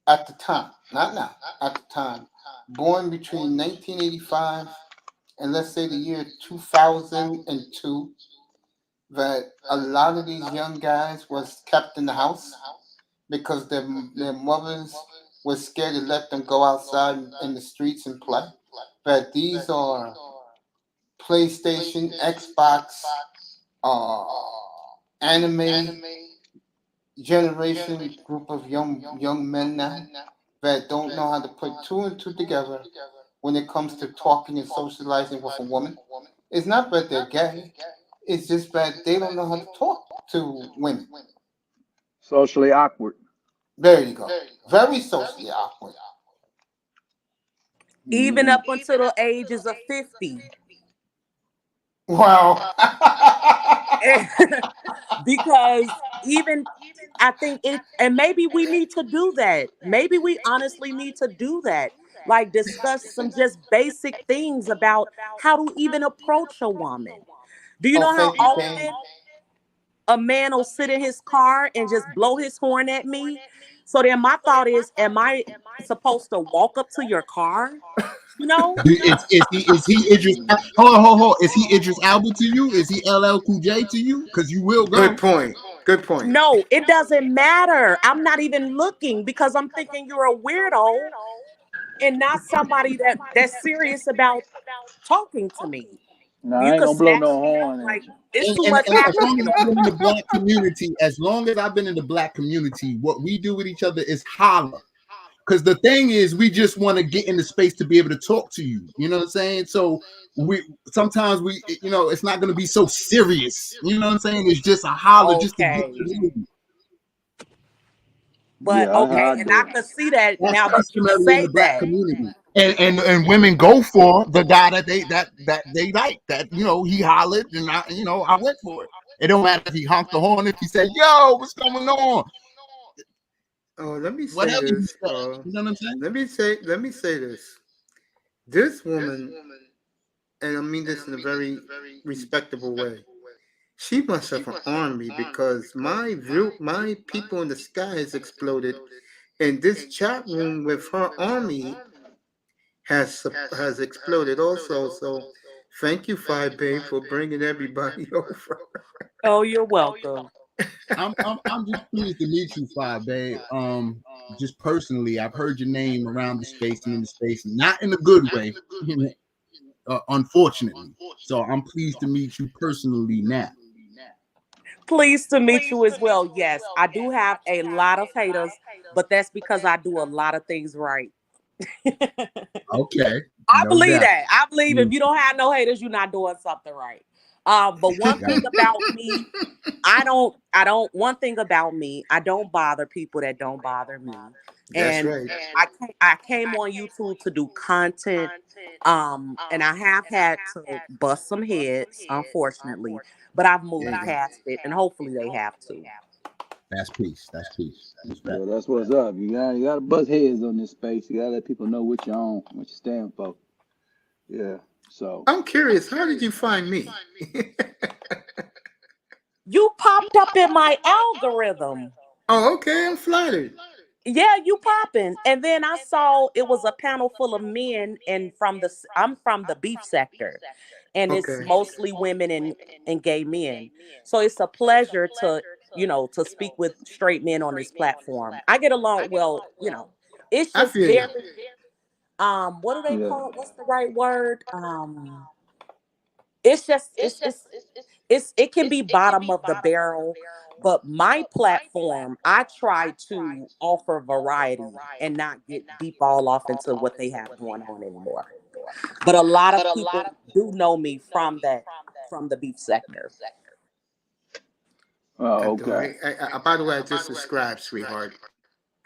at the time, not now, at the time, born between 1985 and let's say the year 2002, that a lot of these young guys was kept in the house because their mothers was scared to let them go outside in the streets and play. But these are PlayStation, Xbox, uh, anime generation group of young men now that don't know how to put two and two together when it comes to talking and socializing with a woman. It's not that they're gay. It's just that they don't know how to talk to women. Socially awkward. There you go. Very socially awkward. Even Hmm. up until the ages of 50. Wow. Because even I think it, and maybe we need to do that. Maybe we honestly need to do that. Like discuss some just basic things about how to even approach a woman. Do you Oh, know how thank you, Kane. often a man will sit in his car and just blow his horn at me? So then my thought is, am I supposed to walk up to your car? You know? Is he Idris? Hold on. Is he Idris Alba to you? Is he LL Cool J to you? Because you will Good go. point. Good point. No, it doesn't matter. I'm not even looking because I'm thinking you're a weirdo and not somebody that's serious about talking to me. No, You I ain't could gonna blow snatch no me up horn at like you. it's And, too and, much and as long happening as in the I've been in the world. black community, as long as I've been in the black community, what we do with each other is holler. Because the thing is, we just want to get in the space to be able to talk to you. You know what I'm saying? So we sometimes it's not going to be so serious. You know what I'm saying? It's just a holler, just to get Okay. to know you. But Yeah, that's how okay, I and I do it. could see that That's now that you customary in say the black that. community. And women go for the guy that they like. That he hollered and I went for it. It don't matter if he honked the horn, if he said, "Yo, what's going on?" Oh, let me say Whatever he this. said. You know what I'm saying? Let me say this. This woman, and I mean this in a very respectable way. She must have an army because my people in the sky has exploded, and this chat room with her army has exploded also. So, thank you, Five Babe, for bringing everybody over. Oh, you're welcome. I'm just pleased to meet you, Five Babe. Just personally, I've heard your name around the space and in the space, not in a good way, unfortunately. So I'm pleased to meet you personally now. Pleased to meet you as well. Yes, I do have a lot of haters, but that's because I do a lot of things right. Okay, I no believe doubt. that. I believe if Mm, you don't have no haters, you're not doing something right. But one got thing it. about me, one thing about me, I don't bother people that don't bother me. That's And right. I came on YouTube to do content. And I have had to bust some heads, unfortunately, but I've There moved you go. past it, and hopefully they have to. That's peace. That's peace. Respect. Yeah, that's what's up. You gotta bust heads on this space. You gotta let people know what you're on, what you stand for. Yeah. So I'm curious. How did you find me? You popped up in my algorithm. Oh, okay. I'm flattered. Yeah, you popping. And then I saw it was a panel full of men, and I'm from the beef sector, and it's Okay. mostly women and gay men. So it's a pleasure to, to speak with straight men on this platform. I get along well, it's I just feel you. very what do they yeah. call it? What's the right word? It's just it can be bottom of the barrel, but my platform, I try to offer variety and not get deep all off into what they have going on anymore. But a lot of people do know me from the beef sector. I Oh, do. okay. By the way, I just subscribed, sweetheart.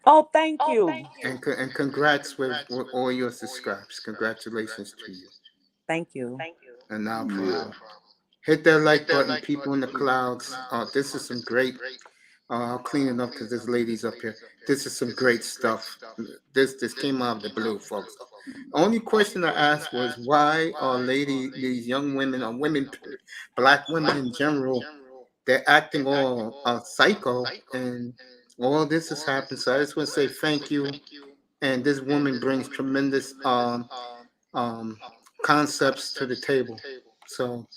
Oh, thank you. And congrats with all your subscribes. Congratulations to you. Thank you. And now, Yeah. hit that like button, people in the clouds. This is some great. I'll clean it up because this lady's up here. This is some great stuff. This came out of the blue, folks. Only question I asked was why are these young women or women, black women in general, they're acting all psycho and all this has happened. So I just want to say thank you. And this woman brings tremendous um, concepts to the table. So,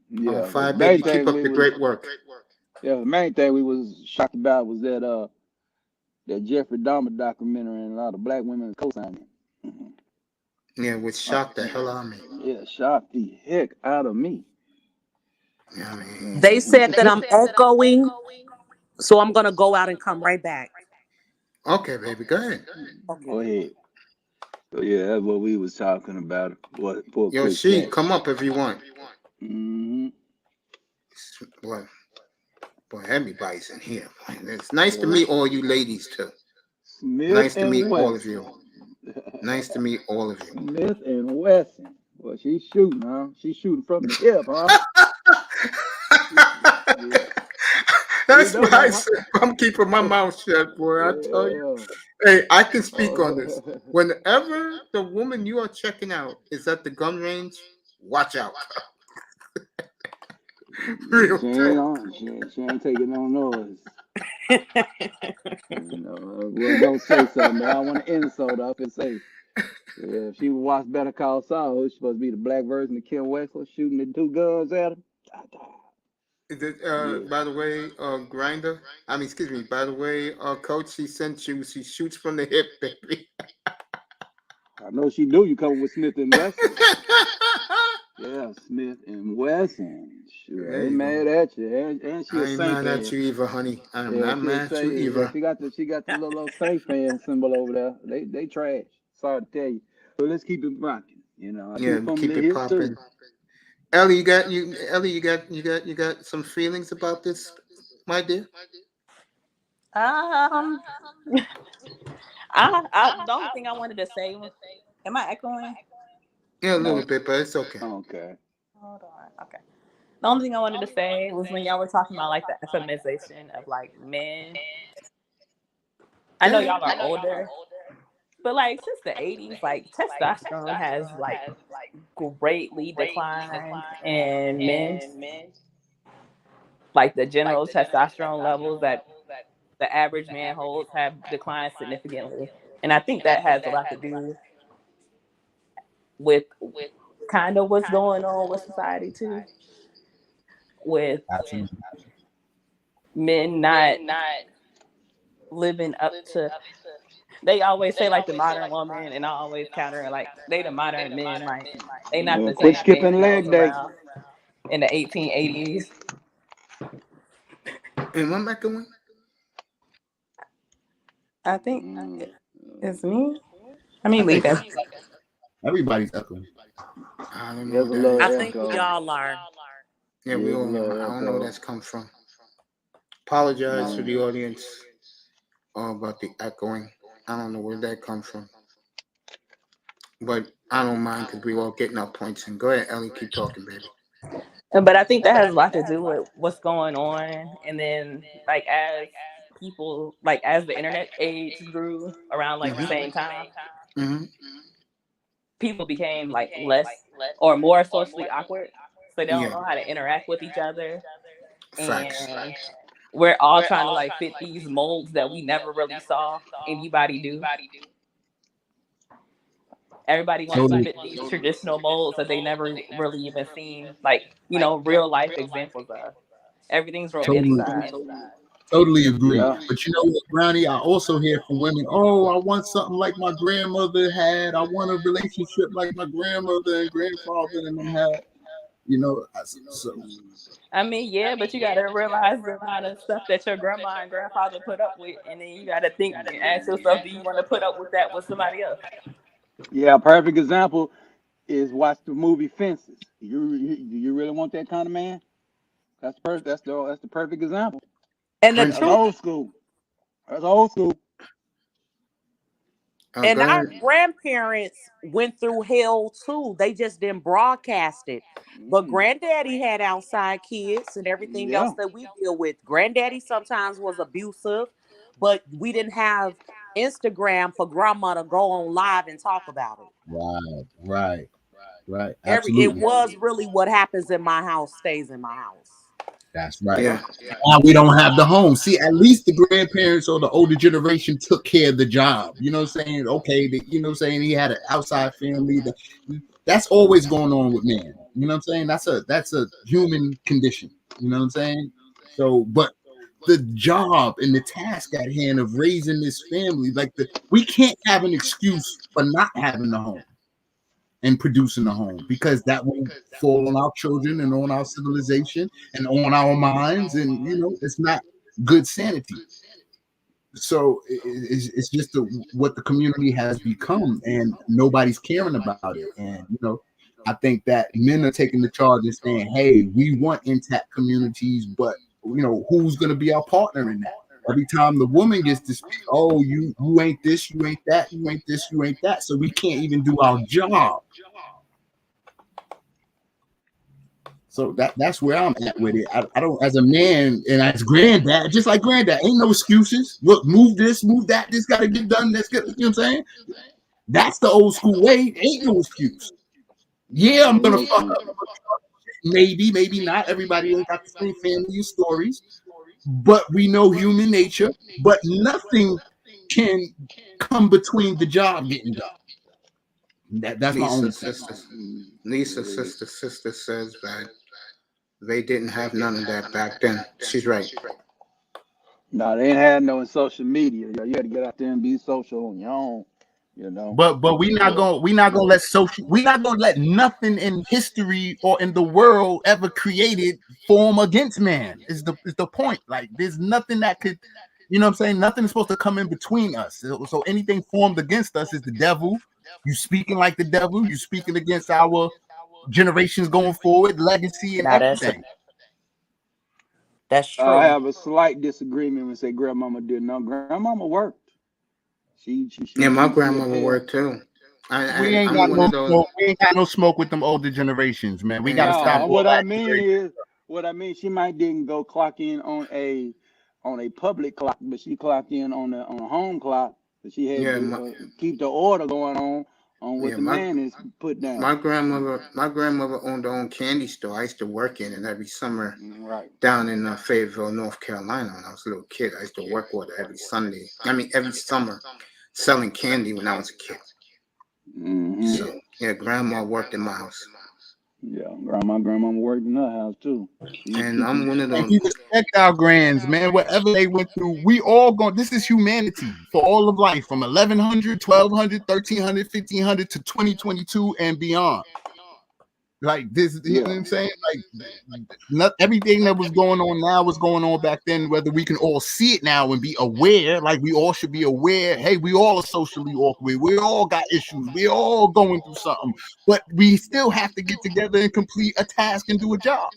Yeah. The Five main Baby, keep thing up we the was great work. yeah, the main thing we was shocked about was that that Jeffrey Dahmer documentary, and a lot of black women co-signing. Yeah, which shocked the hell out of me. Yeah, shocked the heck out of me. Yeah, I mean, They said that I'm echoing, so I'm gonna go out and come right back. okay, baby, go ahead. Go ahead. So yeah, that's what we was talking about. What poor Yo, Chris she, Jackson. come up if you want. Mm-hmm. Boy, everybody's in here. Boy. It's nice to meet all you ladies too. Smith Nice to and meet all of Wesson. you. Nice to meet all of you. Smith and Wesson. Well, she's shooting, huh? She's shooting from the hip, huh? Yeah. That's You know why I that, said I'm keeping my mouth shut, boy. I tell you. huh? Hey, I can speak on this. Whenever the woman you are checking out is at the gun range, watch out. Real She ain't on. She ain't taking no noise. You know, well, don't say something, but I want to insult her up and say, yeah, if she would watch Better Call Saul, who's supposed to be the black version of Kim Wexler shooting the 2 guns at him. Is it, Yeah. by the way, Grinder? I mean, excuse me. By the way, Coach, she sent you. She shoots from the hip, baby. I know she knew you coming with Smith and Wesson. Yeah, Smith and Wesson. Shoot, I There ain't you mad go. at you. And she I a ain't Saint mad at fan. you either, honey. I'm Yeah, not she a mad at you Saint. Yeah, either. she got the little Saint fan symbol over there. They trash. Sorry to tell you. But let's keep it rocking. You know, I Yeah, shoot from keep the it hip popping. too. Ellie, you got some feelings about this, my dear? The only thing I wanted to say was, am I echoing? Yeah, a No. little bit, but it's okay. Okay. Hold on. Okay. The only thing I wanted to say was when y'all were talking about like the feminization of like men. I know y'all are older, but like since the 80s, like testosterone has like greatly declined in men. Like the general testosterone levels that the average man holds have declined significantly. And I think that has a lot to do with kind of what's going on with society too. With Absolutely. men not living up to, they always say like the modern woman, and I always counter like they the modern men, like they not Yeah, the quit same skipping men that leg was day. around in the 1880s. And what am I doing? I think it's me. Let me I leave think it. everybody's echoing. I don't know There's what a that little is. I think we echo. all are. Yeah, we There's a all know. little I don't know where echo. that's come from. Apologize to Yeah. the audience about the echoing. I don't know where that comes from. But I don't mind because we all getting our points in. Go ahead, Ellie. Keep talking, baby. But I think that has a lot to do with what's going on. And then like as people, like as the internet age grew around like the same time, Mm-hmm. people became like less or more socially awkward. So they don't Yeah, know how to interact with each other. facts. And we're all trying to like fit these molds that we never really saw anybody do. Everybody wants to Totally. fit these traditional molds that they never really even seen, like, you know, real life examples of. Everything's Totally. romanticized. Totally agree. Yeah. But you know what, Brownie? I also hear from women, oh, I want something like my grandmother had. I want a relationship like my grandmother and grandfather and them had. You know, so I mean, yeah, but you got to realize the amount of stuff that your grandma and grandfather put up with, and then you got to think and ask yourself, do you want to put up with that with somebody else? Yeah, perfect example is watch the movie Fences. You really want that kind of man? That's the perfect example. And the That's truth, old school. That's old school. and Go our ahead. grandparents went through hell too. They just didn't broadcast it. But granddaddy had outside kids and everything else Yeah. that we deal with. Granddaddy sometimes was abusive, but we didn't have Instagram for grandma to go on live and talk about it. right. It It was really what happens in my house stays in my house. That's right. Yeah. Now we don't have the home. See, at least the grandparents or the older generation took care of the job. You know what I'm saying? Okay, you know what I'm saying? He had an outside family. That's always going on with man. You know what I'm saying? That's a human condition. You know what I'm saying? So, but the job and the task at hand of raising this family. Like we can't have an excuse for not having a home and producing a home, because that will fall on our children and on our civilization and on our minds, and it's not good sanity. So it's just what the community has become, and nobody's caring about it. And I think that men are taking the charge and saying, hey, we want intact communities, but who's going to be our partner in that? Every time the woman gets to speak, oh, you ain't this, you ain't that, you ain't this, you ain't that. So we can't even do our job. So that's where I'm at with it. I don't, as a man and as granddad, just like granddad, ain't no excuses. Look, move this, move that. This got to get done. Let's get, you know what I'm saying? That's the old school way. Ain't no excuse. Yeah, I'm gonna fuck up. Maybe not. Everybody ain't got the same family stories, but we know human nature. But nothing can come between the job getting done. That's my only Lisa's sister says that they didn't have none of that back then. She's right. No, they ain't had no in social media. You had to get out there and be social on your own. But we're not gonna let nothing in history or in the world ever created form against man. Is the point? Like there's nothing that could, what I'm saying? Nothing is supposed to come in between us. So anything formed against us is the devil. You speaking like the devil. You speaking against our generations going forward, legacy and everything. That's true. I have a slight disagreement when say grandmama didn't know. Grandmama worked. My grandmother worked too. We ain't got no smoke with them older generations, man. We gotta stop. What I mean, she might didn't go clock in on a public clock, but she clocked in on a home clock. But she had to keep the order going on what the man is put down. My grandmother owned her own candy store. I used to work in it every summer down in Fayetteville, North Carolina. When I was a little kid, I used to work with her every summer, selling candy when I was a kid. Mm-hmm. So grandma worked in my house. Yeah, grandma worked in her house too. And I'm one of those. We respect our grands, man. Whatever they went through, we all going. This is humanity for all of life, from 1100, 1200, 1300, 1500 to 2022 and beyond. Like this, you know what I'm saying? Like not everything that was going on now was going on back then. Whether we can all see it now and be aware, like we all should be aware. Hey, we all are socially awkward. We all got issues. We all going through something, but we still have to get together and complete a task and do a job.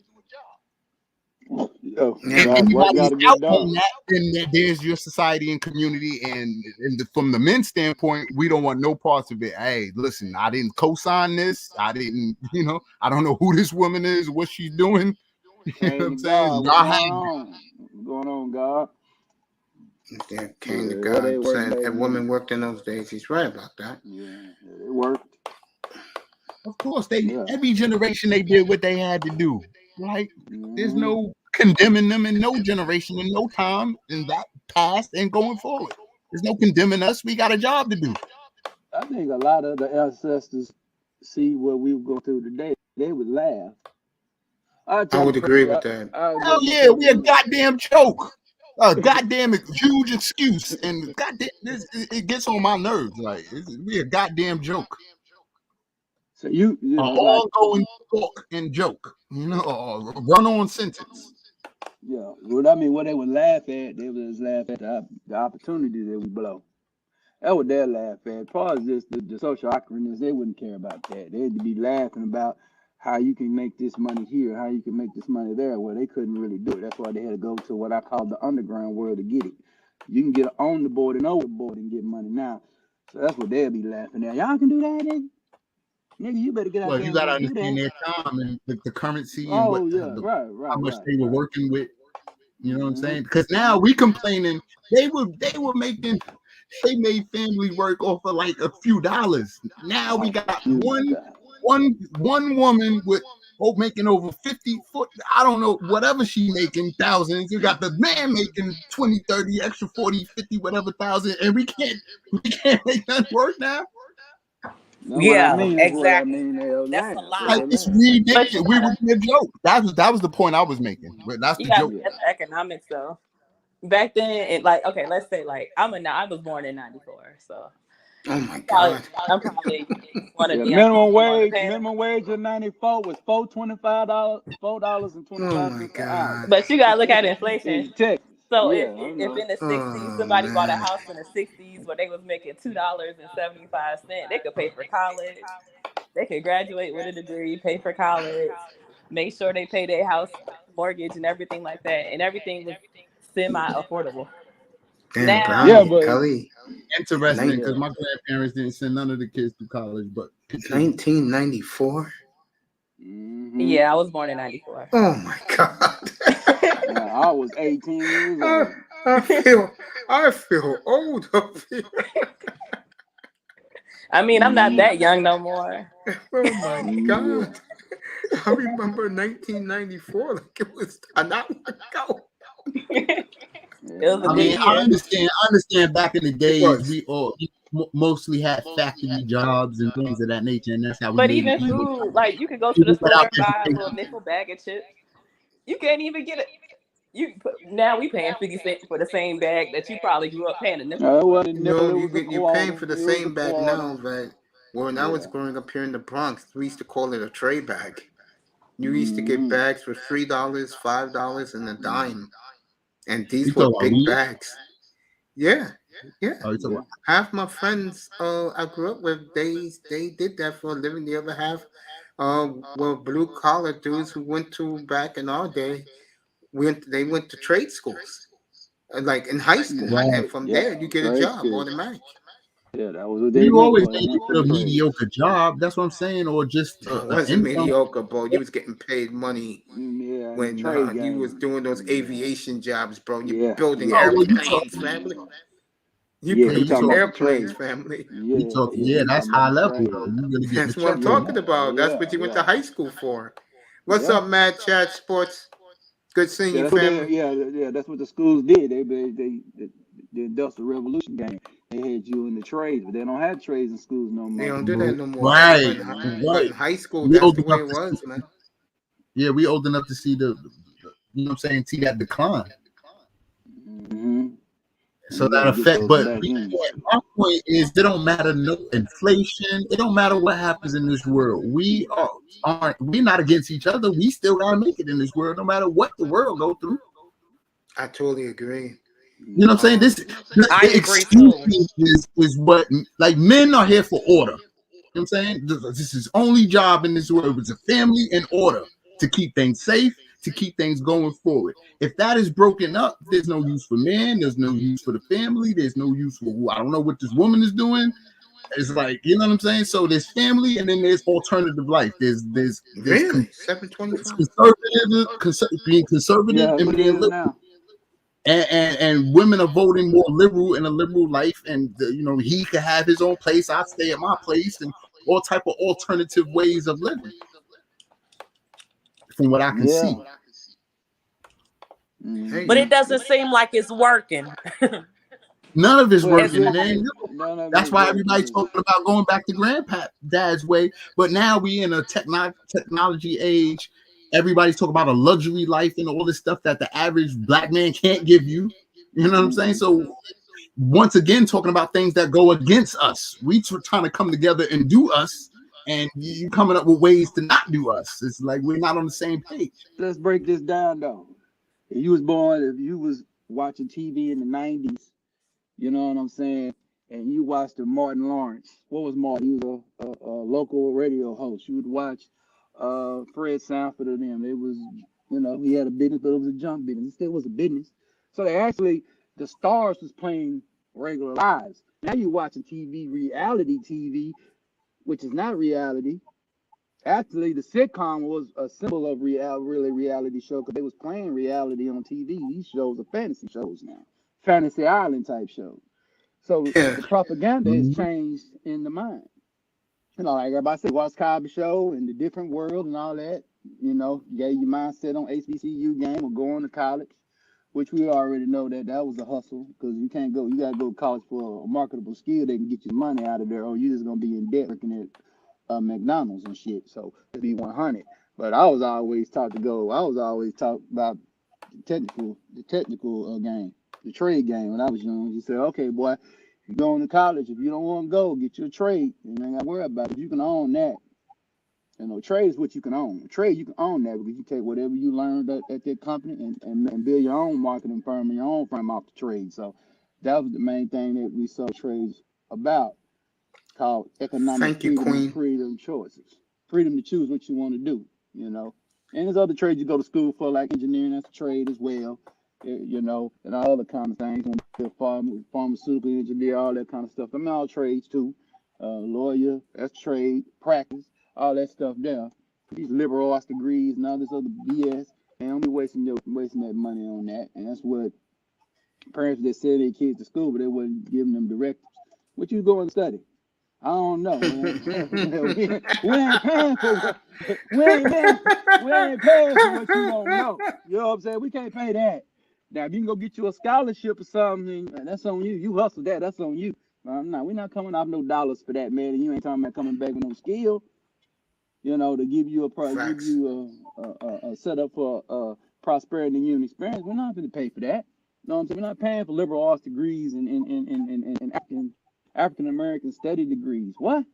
If anybody's out on that, then there's your society and community. And from the men's standpoint, we don't want no parts of it. Hey, listen, I didn't co-sign this. I didn't, I don't know who this woman is, what she's doing. You know what I'm saying? What's going on, God? Yeah, came to God saying that women worked in those days. He's right about that. Yeah, it worked. Of course, every generation they did what they had to do. Right? There's no condemning them in no generation, in no time in that past and going forward. There's no condemning us. We got a job to do. I think a lot of the ancestors see what we go through today. They would laugh. I would agree with that. Hell yeah, we a goddamn joke. A goddamn huge excuse. And goddamn, it gets on my nerves. Like, we a goddamn joke. So you ongoing talk and joke, run-on sentence. Yeah, well, I mean, what they would laugh at, they would just laugh at the opportunity that we blow. That what they'd laugh at. As far as just the social awkwardness, they wouldn't care about that. They'd be laughing about how you can make this money here, how you can make this money there. Well, they couldn't really do it. That's why they had to go to what I call the underground world to get it. You can get on the board and over the board and get money now. So that's what they'll be laughing at. Y'all can do that, nigga? Nigga, you better get out there. Well, you gotta understand their time and the currency and how much they were working with. You know what I'm saying? Because now we complaining they made family work off of like a few dollars. Now we got one woman with making over 50 foot, I don't know, whatever she making thousands. You got the man making 20, 30, extra 40, 50, whatever thousand, and we can't make that work now. Exactly. That's a lot. Like, it's ridiculous. We were a joke. That was the point I was making. But that's the joke. That's economics, though. back then, and like, okay, let's say like I was born in '94, so Oh my probably, God. I'm probably one of Yeah, the young people on the minimum panel. wage in '94 was Oh $4.25 my an hour God. But you gotta look at inflation. in Texas. So Yeah, I if know. in the '60s Oh somebody bought a man. house in the '60s where they was making $2.75, they could pay for college. They could graduate with a degree, pay for college, make sure they pay their house mortgage and everything like that, and everything was semi affordable. Damn, Yeah, Now, Brownie, but Ellie, Interesting, nine, because yeah. my grandparents didn't send none of the kids to college, but continue. 1994. yeah, I was born in '94. Oh my God. I was 18 years I, old. I feel old up here. I mean, I'm not that young no more. Oh my Yeah. God. I remember 1994 like it was an hour ago. It was a I good mean, I year. understand. Back in the It days, was. we all mostly had factory jobs and things of that nature, and that's how we But made even it easy. food, like you could go to the Even store without and buy a little education. nickel bag of chips. You can't even get it. Now we paying 50 cents for the same bag that you probably grew up paying a nickel It for. wasn't a nickel, it was a You're paying quarter. for the It was a same bag quarter. now, but when I was Yeah. growing up here in the Bronx, we used to call it a tray bag. You used to get bags for $3, $5, and a dime. And You these were talking about big weed? bags. Yeah, yeah. Oh, you talking Yeah. about Half my friends I grew up with, they did that for a living. The other half were blue collar dudes who went to back in our day. They went to trade schools, like in high school, right? and from Yeah. there you get a Trade job school. automatic. Yeah, that was what they You went always for. They made it went for with the a trades. mediocre job. That's what I'm saying, or just No, it an wasn't income. mediocre, bro. You was getting paid money Yeah, in the when trade you was game. doing those aviation jobs, bro. You Yeah, building yeah. Oh well, airplanes, family. You Yeah, he you building talking talk, about the airplanes, trade. family. you Yeah, talk. he Yeah, that's talking about high the level trade. though. You really getting the That's what I'm check for talking that. about. That's Yeah, what you went to yeah, high school for. What's yeah. up, Mad Chat Sports? Good seeing Yeah, you, that's what family. that's what the schools did. The Industrial Revolution game. They had you in the trades, but they don't have trades in schools no They more. don't do that no more. Right, But right. in high school, We that's old the way enough it to see. was, man. Yeah, we old enough to see you know what I'm saying, see that decline. Mm-hmm. So You got that to get affect. those But back in. my point is, it don't matter no inflation. It don't matter what happens in this world. We're not against each other. We still gotta make it in this world, no matter what the world go through. I totally agree. You know what I'm saying? I The agree too. excuse is what, like, men are here for order. You know what I'm saying? This is only job in this world is a family and order to keep things safe, to keep things going forward. If that is broken up, there's no use for men, there's no use for the family, there's no use for I don't know what this woman is doing. It's like, you know what I'm saying? So there's family and then there's alternative life. There's Really? 725? being conservative Yeah, that's and what it being is liberal. now. And women are voting more liberal in a liberal life, and you know, he could have his own place, I stay at my place, and all type of alternative ways of living, from what I can Yeah. see. Hey, But it you. doesn't seem like it's working. None of it's Well, It's, working, yeah, and then none of it that's is why working everybody's 'cause talking about going back to granddad's way. But now we in a technology age. Everybody's talking about a luxury life and all this stuff that the average black man can't give you. You know what I'm saying? So once again, talking about things that go against us. We trying to come together and do us, and you coming up with ways to not do us. It's like we're not on the same page. let's break this down though. If you was watching TV in the 90s, you know what I'm saying, and you watched the Martin Lawrence. What was Martin? He was a local radio host. You would watch Fred Sanford and them. It was, you know, he had a business, but it was a junk business. It still was a business. So the stars was playing regular lives. Now you're watching TV, reality TV, which is not reality. Actually, the sitcom was a symbol of really reality show because they was playing reality on TV. These shows are fantasy shows now, fantasy island type shows. So Yeah. the propaganda has Mhm. changed in the mind. You know, like everybody said, watch Cosby Show and the different world and all that. You know, get your mindset on HBCU game or going to college, which we already know that was a hustle because you can't go. You got to go to college for a marketable skill. They can get you money out of there, or you just gonna be in debt working at McDonald's and shit. So to be 100. But I was always taught to go. I was always taught about the technical game. the trade game when I was young. You said, okay, boy, you going to college. If you don't want to go, get you a trade. You ain't got to worry about it. You can own that. You know, trade is what you can own. A trade, you can own that because you take whatever you learned at that company and build your own marketing firm and your own firm off the trade. So that was the main thing that we saw trades about, called economic Thank you, freedom and Queen. freedom choices. Freedom to choose what you want to do, you know. And there's other trades you go to school for, like engineering, that's a trade as well, you know, and all other kind of things. You want to be a pharmaceutical engineer, all that kind of stuff. I mean, all trades too. Lawyer, that's trade, practice, all that stuff there. These liberal arts degrees and all this other BS, and don't be wasting that money on that. And that's what parents that send their kids to school, but they wasn't giving them directives. What you go and study? I don't know, man. we ain't paying for what we ain't paying for what you don't know. You know what I'm saying? We can't pay that. Now, if you can go get you a scholarship or something, that's on you. You hustle that. That's on you. No, we're not coming off no dollars for that, man. And you ain't talking about coming back with no skill. You know, to give you a setup for prosperity and human experience. We're not going to pay for that. You know what I'm saying? We're not paying for liberal arts degrees and African American study degrees. What?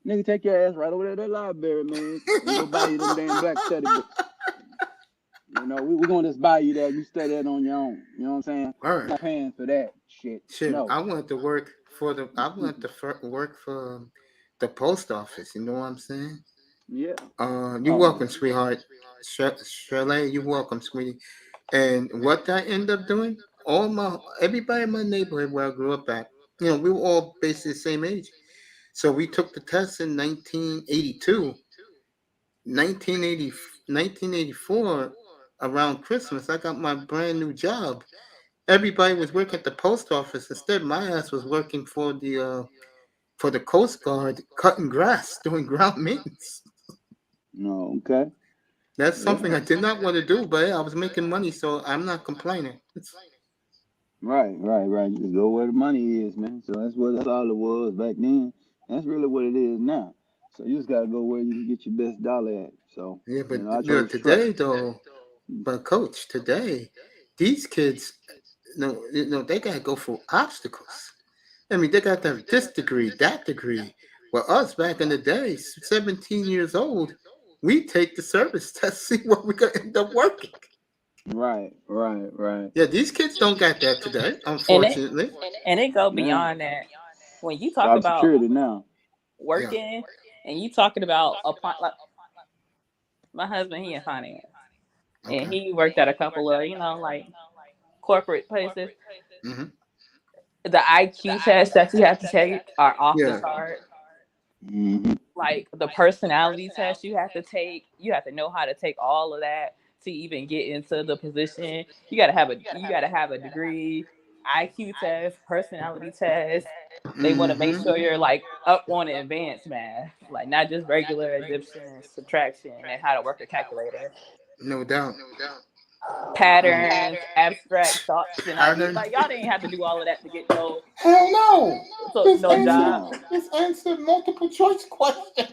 Nigga, take your ass right over there to that library, man, and go buy you them damn black study books. You know, we're going to just buy you that. You study that on your own. You know what I'm saying? All I'm not paying for that shit. Shit, No. I wanted to work for the post office. You know what I'm saying? Yeah. You're welcome, sweetheart. Shirley, you're welcome, sweetie. And what I end up doing, everybody in my neighborhood where I grew up at, you know, we were all basically the same age. So we took the test in 1982. 1984, around Christmas, I got my brand new job. Everybody was working at the post office. Instead, my ass was working for the Coast Guard, cutting grass, doing ground maintenance. No, okay. That's something I did not want to do, but I was making money, so I'm not complaining. Right. You just go where the money is, man. So that's all it was back then. That's really what it is now. So you just gotta go where you can get your best dollar at. So Yeah, but I chose today though, Coach, today, these kids, they gotta go through obstacles. I mean, they got to have this degree, that degree. Well, us back in the day, 17 years old, we take the service test, see what we're gonna end up working. Right. Yeah, these kids don't got that today, unfortunately. And it go beyond that. When you talk Job about security now, working, and you talking about like my husband, he in finance, and he worked at a couple of like corporate places. Mm-hmm. The IQ tests that you have to take are off the chart. Mm-hmm. Like the personality test you have to take, you have to know how to take all of that to even get into the position. You gotta have a degree, IQ test, personality test. They want to make sure you're like up on advanced math, like not just regular addition, subtraction, and how to work a calculator. No doubt. Patterns, abstract thoughts, and ideas. Like y'all didn't have to do all of that to get no. Hell no. So no job. Just answer multiple choice questions.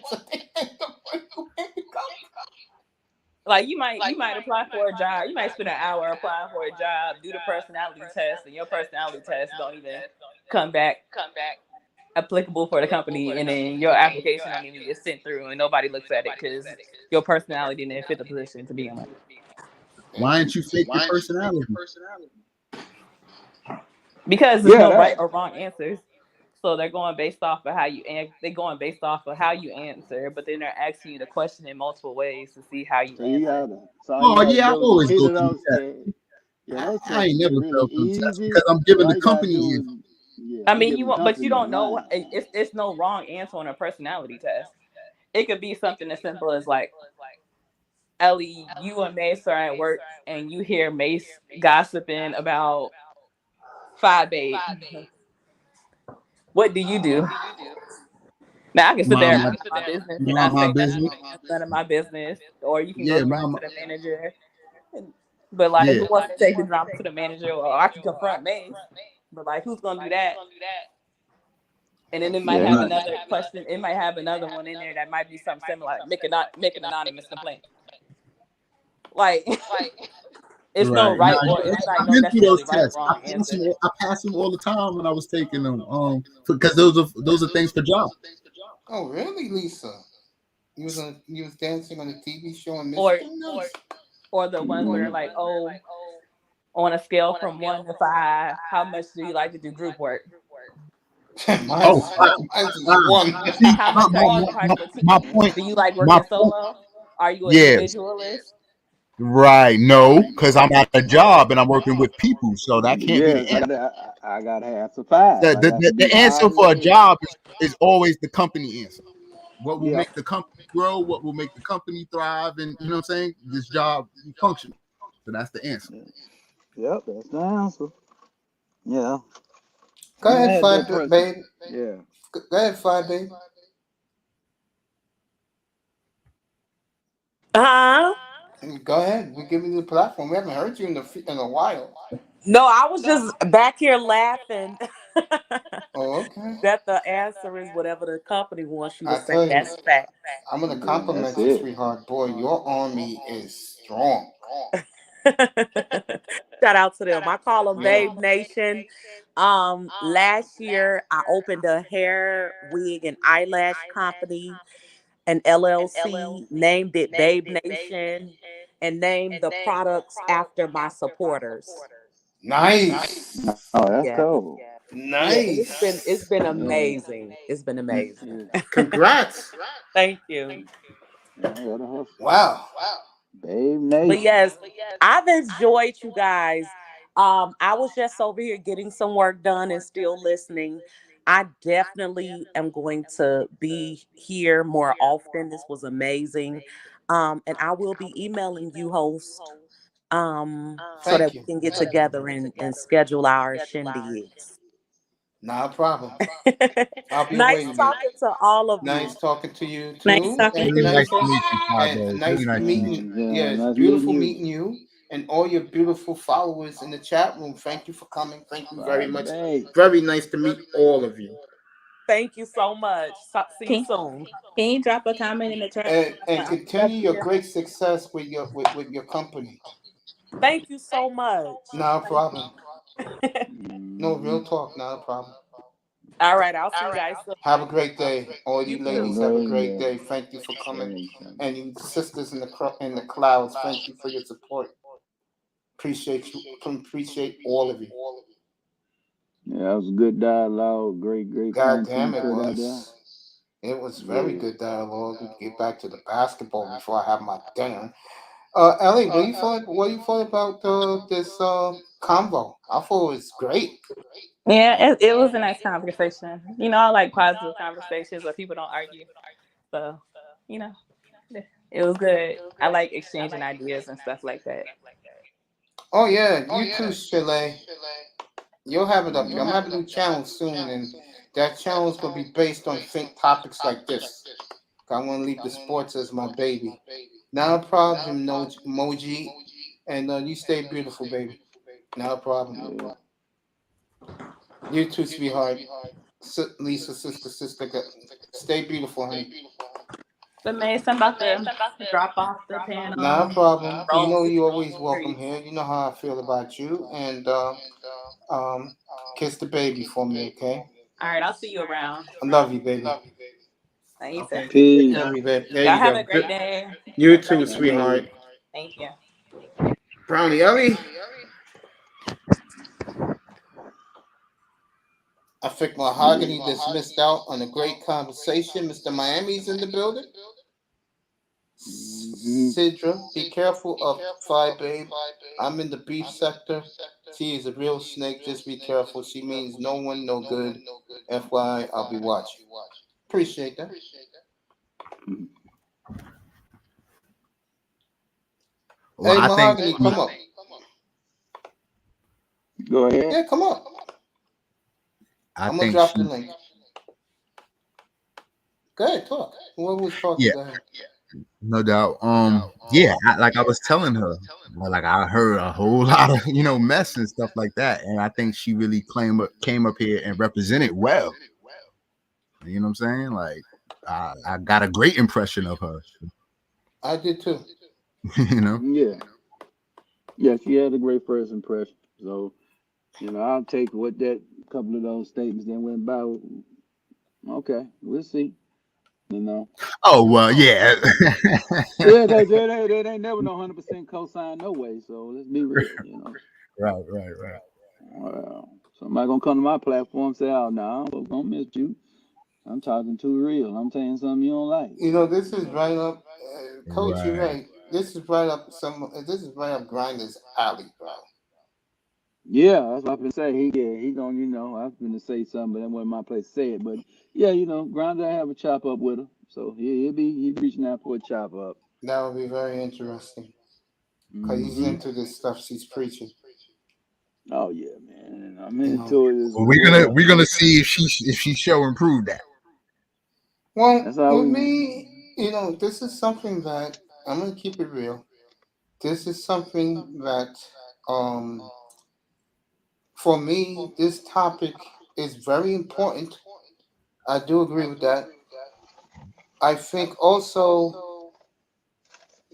Like you might apply for a job. You might spend an hour applying for a job, do the personality test, and your personality test don't even come back applicable for the company, and then your application don't even get sent through, and nobody looks at it because your personality didn't fit the position to be in. Why didn't you fake your personality? Because there's no right or wrong answers. So they're going based off of how you answer, but then they're asking you the question in multiple ways to see how you answer. I always go through that. I ain't never felt through tests because I'm giving the company. I mean, you don't know. It's no wrong answer on a personality test. It could be something as simple as like, Ellie, you and Mace are at work and you hear Mace gossiping about Phi Babe. What do you do? Now I can sit there and mind my business and I say that's none of my business, or you can go to the manager. But like, who wants to take the drama to the manager, or I can confront Mace? But like, who's gonna do that? And then it might have another question. It might have another one in there that might be something similar, like make an anonymous complaint. Like It's no Right. No, right or it's like I've no been through those necessarily right or tests. wrong answer. I passed them all the time when I was taking them. Because those are things for jobs. Oh, really, Lisa? You was dancing on a TV show in Or Michigan? Nice. or the ones where like, oh, on a scale from 1 to 5, how much do you like to do group work? Oh, Mine's is one. see, How much are you part of a my team? point. Do you like My working point. solo? Are you an Yes. individualist? Right. No, because I'm at a job and I'm working with people, so that can't be the Yes, answer. I got half to five. I got to The be answer hot and for a ready. job is always the company answer. What will Yep. make the company grow? What will make the company thrive? And you know what I'm saying? This job functional. So that's the answer. Yep, that's the answer. Yeah. Go I ahead, had that Five, babe. Yeah. Go ahead, Five, babe. Huh? Go ahead. We're giving you the platform. We haven't heard you in a while. No, I was just back here laughing Oh, okay. that the answer is whatever the company wants you to I say. tell you, That's a fact. I'm gonna That's compliment you, it. sweetheart. Boy, your army is strong. Shout out to them. I call them Yeah. Babe Nation. Last year I opened a hair, wig, and eyelash company, an LLC, named it Babe Nation, and named the products after my supporters. Nice. Oh, that's Yeah. cool. Yeah, and it's Nice. been Yeah. amazing. It's been amazing. Yeah. Congrats. Thank you. Yeah, I gotta hustle. Wow. Babe But Nation. yes, I've enjoyed you guys. I was just over here getting some work done and still listening. I definitely am going to be here more often. This was amazing. And I will be emailing you, host, so that Thank we you. can get together and schedule our shindigs. Not a problem. I'll be Nice waiting. talking to all of Nice you. talking to you Nice too, talking and to Really you nice nice to too. meet you, and Fabo. nice Really nice to meet you. meeting. Yeah, Yes, nice beautiful meeting you. meeting you and all your beautiful followers in the chat room. Thank you for coming. Thank you very much. Friday. Very nice to meet all of you. Thank you so much. See you Can, soon. can you drop a comment in the chat? And I'd love continue to your hear. great success with your company. Thank you so much. Not a problem. No, Mhm. real talk. Not a problem. All right, I'll see you guys soon. Have a great day. All You you Have a ladies too. have a great great day. day. Thank you for coming. Thanks. And you sisters in the clouds, thank you for your support. Appreciate you. Appreciate all of you. Yeah, that was a good dialogue. Great God damn, content it put out there. was. It was very Yeah. good dialogue. We get back to the basketball before I have my dinner. Ellie, what do you thought about this convo? I thought it was great. Yeah, it was a nice conversation. You know, I like positive conversations where people don't argue. So, you know, it was good. I like exchanging ideas and stuff like that. Oh yeah, you too, Chile. You'll have it up. I'm Yeah. gonna have a new channel soon, and that channel is gonna be based on think topics like this. I want to leave the sports as my baby. Not a problem, no emoji, and you stay beautiful, baby. Not a problem. Yeah. You too, sweetheart. Lisa, sister, stay beautiful, honey. But Mace, I'm about to drop off the Not a panel. problem. You Roll know through you're always the welcome streets. here. You know how I feel about you, and um, kiss the baby for me, okay? All right, I'll see you around. I love you, baby. Thank you, sir. Okay. Peace. Love you, baby. There Y'all you have go. a great day. You Everybody too, be All safe. sweetheart. right. Thank you. Brownie Ellie. I think Mahogany just missed out on a great conversation. Mr. Miami's in the building. Mm-hmm. Sidra, be careful of Phi Babe. I'm in the beef sector. She is a real snake. Just be careful. She means no one no good. FYI, I'll be watching. Appreciate that. Well, Hey, I think Mahogany, come up. Go ahead. Yeah, come up. I'm gonna think drop the she, link. Go ahead, talk. Whoever was talking, yeah, go ahead. no doubt. Yeah, like I was telling her, like I heard a whole lot of mess and stuff like that, and I think she really came up here and represented well. You know what I'm saying? Like I got a great impression of her. I did too. You know. Yeah. Yeah, she had a great first impression. So, I'll take what that couple of those statements that went by. Okay, we'll see. You know. Oh well, yeah. Yeah, they ain't never no 100% cosign no way. So let's be real. Right. Well, somebody gonna come to my platform and say, "Oh no, I'm gonna miss you. I'm talking too real. I'm saying something you don't like." This is right up, Coach. You're Right. right. This is right up This is right up Grinder's alley, bro. Yeah, that's what I've been saying. He gonna, I was gonna say something, but that wasn't my place to say it. But yeah, Grinder, I have a chop up with him, so he'll be reaching out for a chop up. That would be very interesting because he's Hmm. into this stuff she's preaching. Oh yeah, man, I'm You know. into it as Well, well. we're gonna see if she show and prove that. Well, That's how with we. me, this is something that I'm gonna keep it real. This is something that, um, for me, this topic is very important. I do agree with that. I think also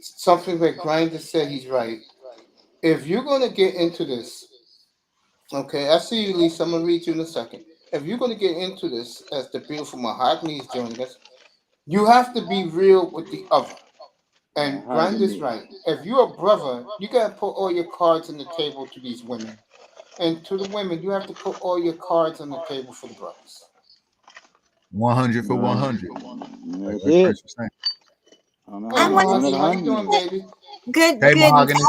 something that Grinder said he's right. If you're gonna get into this, okay, I see you, Lisa. I'm gonna read you in a second. If you're gonna get into this, as the beautiful Mahogany is joining us, you have to be real with the other. And Grinder's Mahogany. right. If you're a brother, you gotta put all your cards on the table to these women. And to the women, you have to put all your cards on the table for the brothers. 100 for 100. That's Like it. Chris was saying. Hey, I want 100, Mahogany, how you 100. doing, baby? good, Hey, good, Mahogany.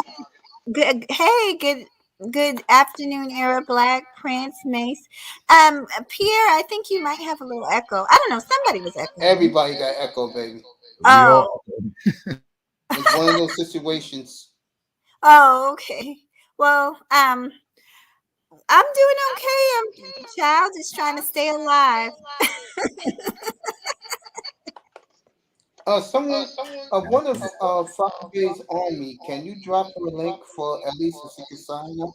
good afternoon, Era Black, Prince, Mace. Pierre, I think you might have a little echo. I don't know. Somebody was echoing. Everybody got echo, baby. We Oh, all It's one of those situations. oh, okay. Well, I'm doing okay. I'm child just trying to stay alive. Someone, one of Fabio's army, can you drop her a link for at least so she can sign up?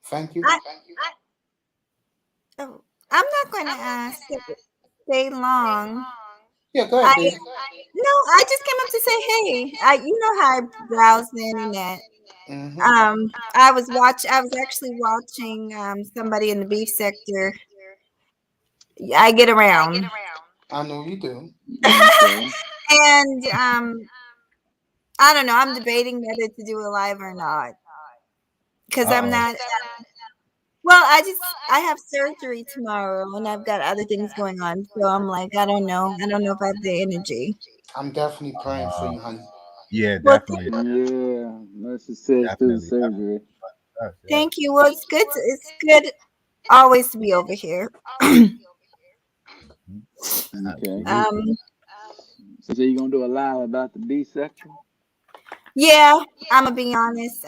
Thank you. I'm not going to stay long. Yeah, go ahead, baby. I just came up to say, hey, you know how I browse the internet. Mm-hmm. I was actually watching somebody in the beef sector. I get around. I know you do. Okay. And I don't know. I'm debating whether to do a live or not because I'm not. Well, I have surgery tomorrow, and I've got other things going on. So I'm like, I don't know. I don't know if I have the energy. I'm definitely praying for you, honey. yeah, Well, definitely. Yeah, let's just say through the surgery. thank you. Well, it's good. It's good always to be over here. Okay. So you're gonna do a live about the B section? Yeah, I'm gonna be honest.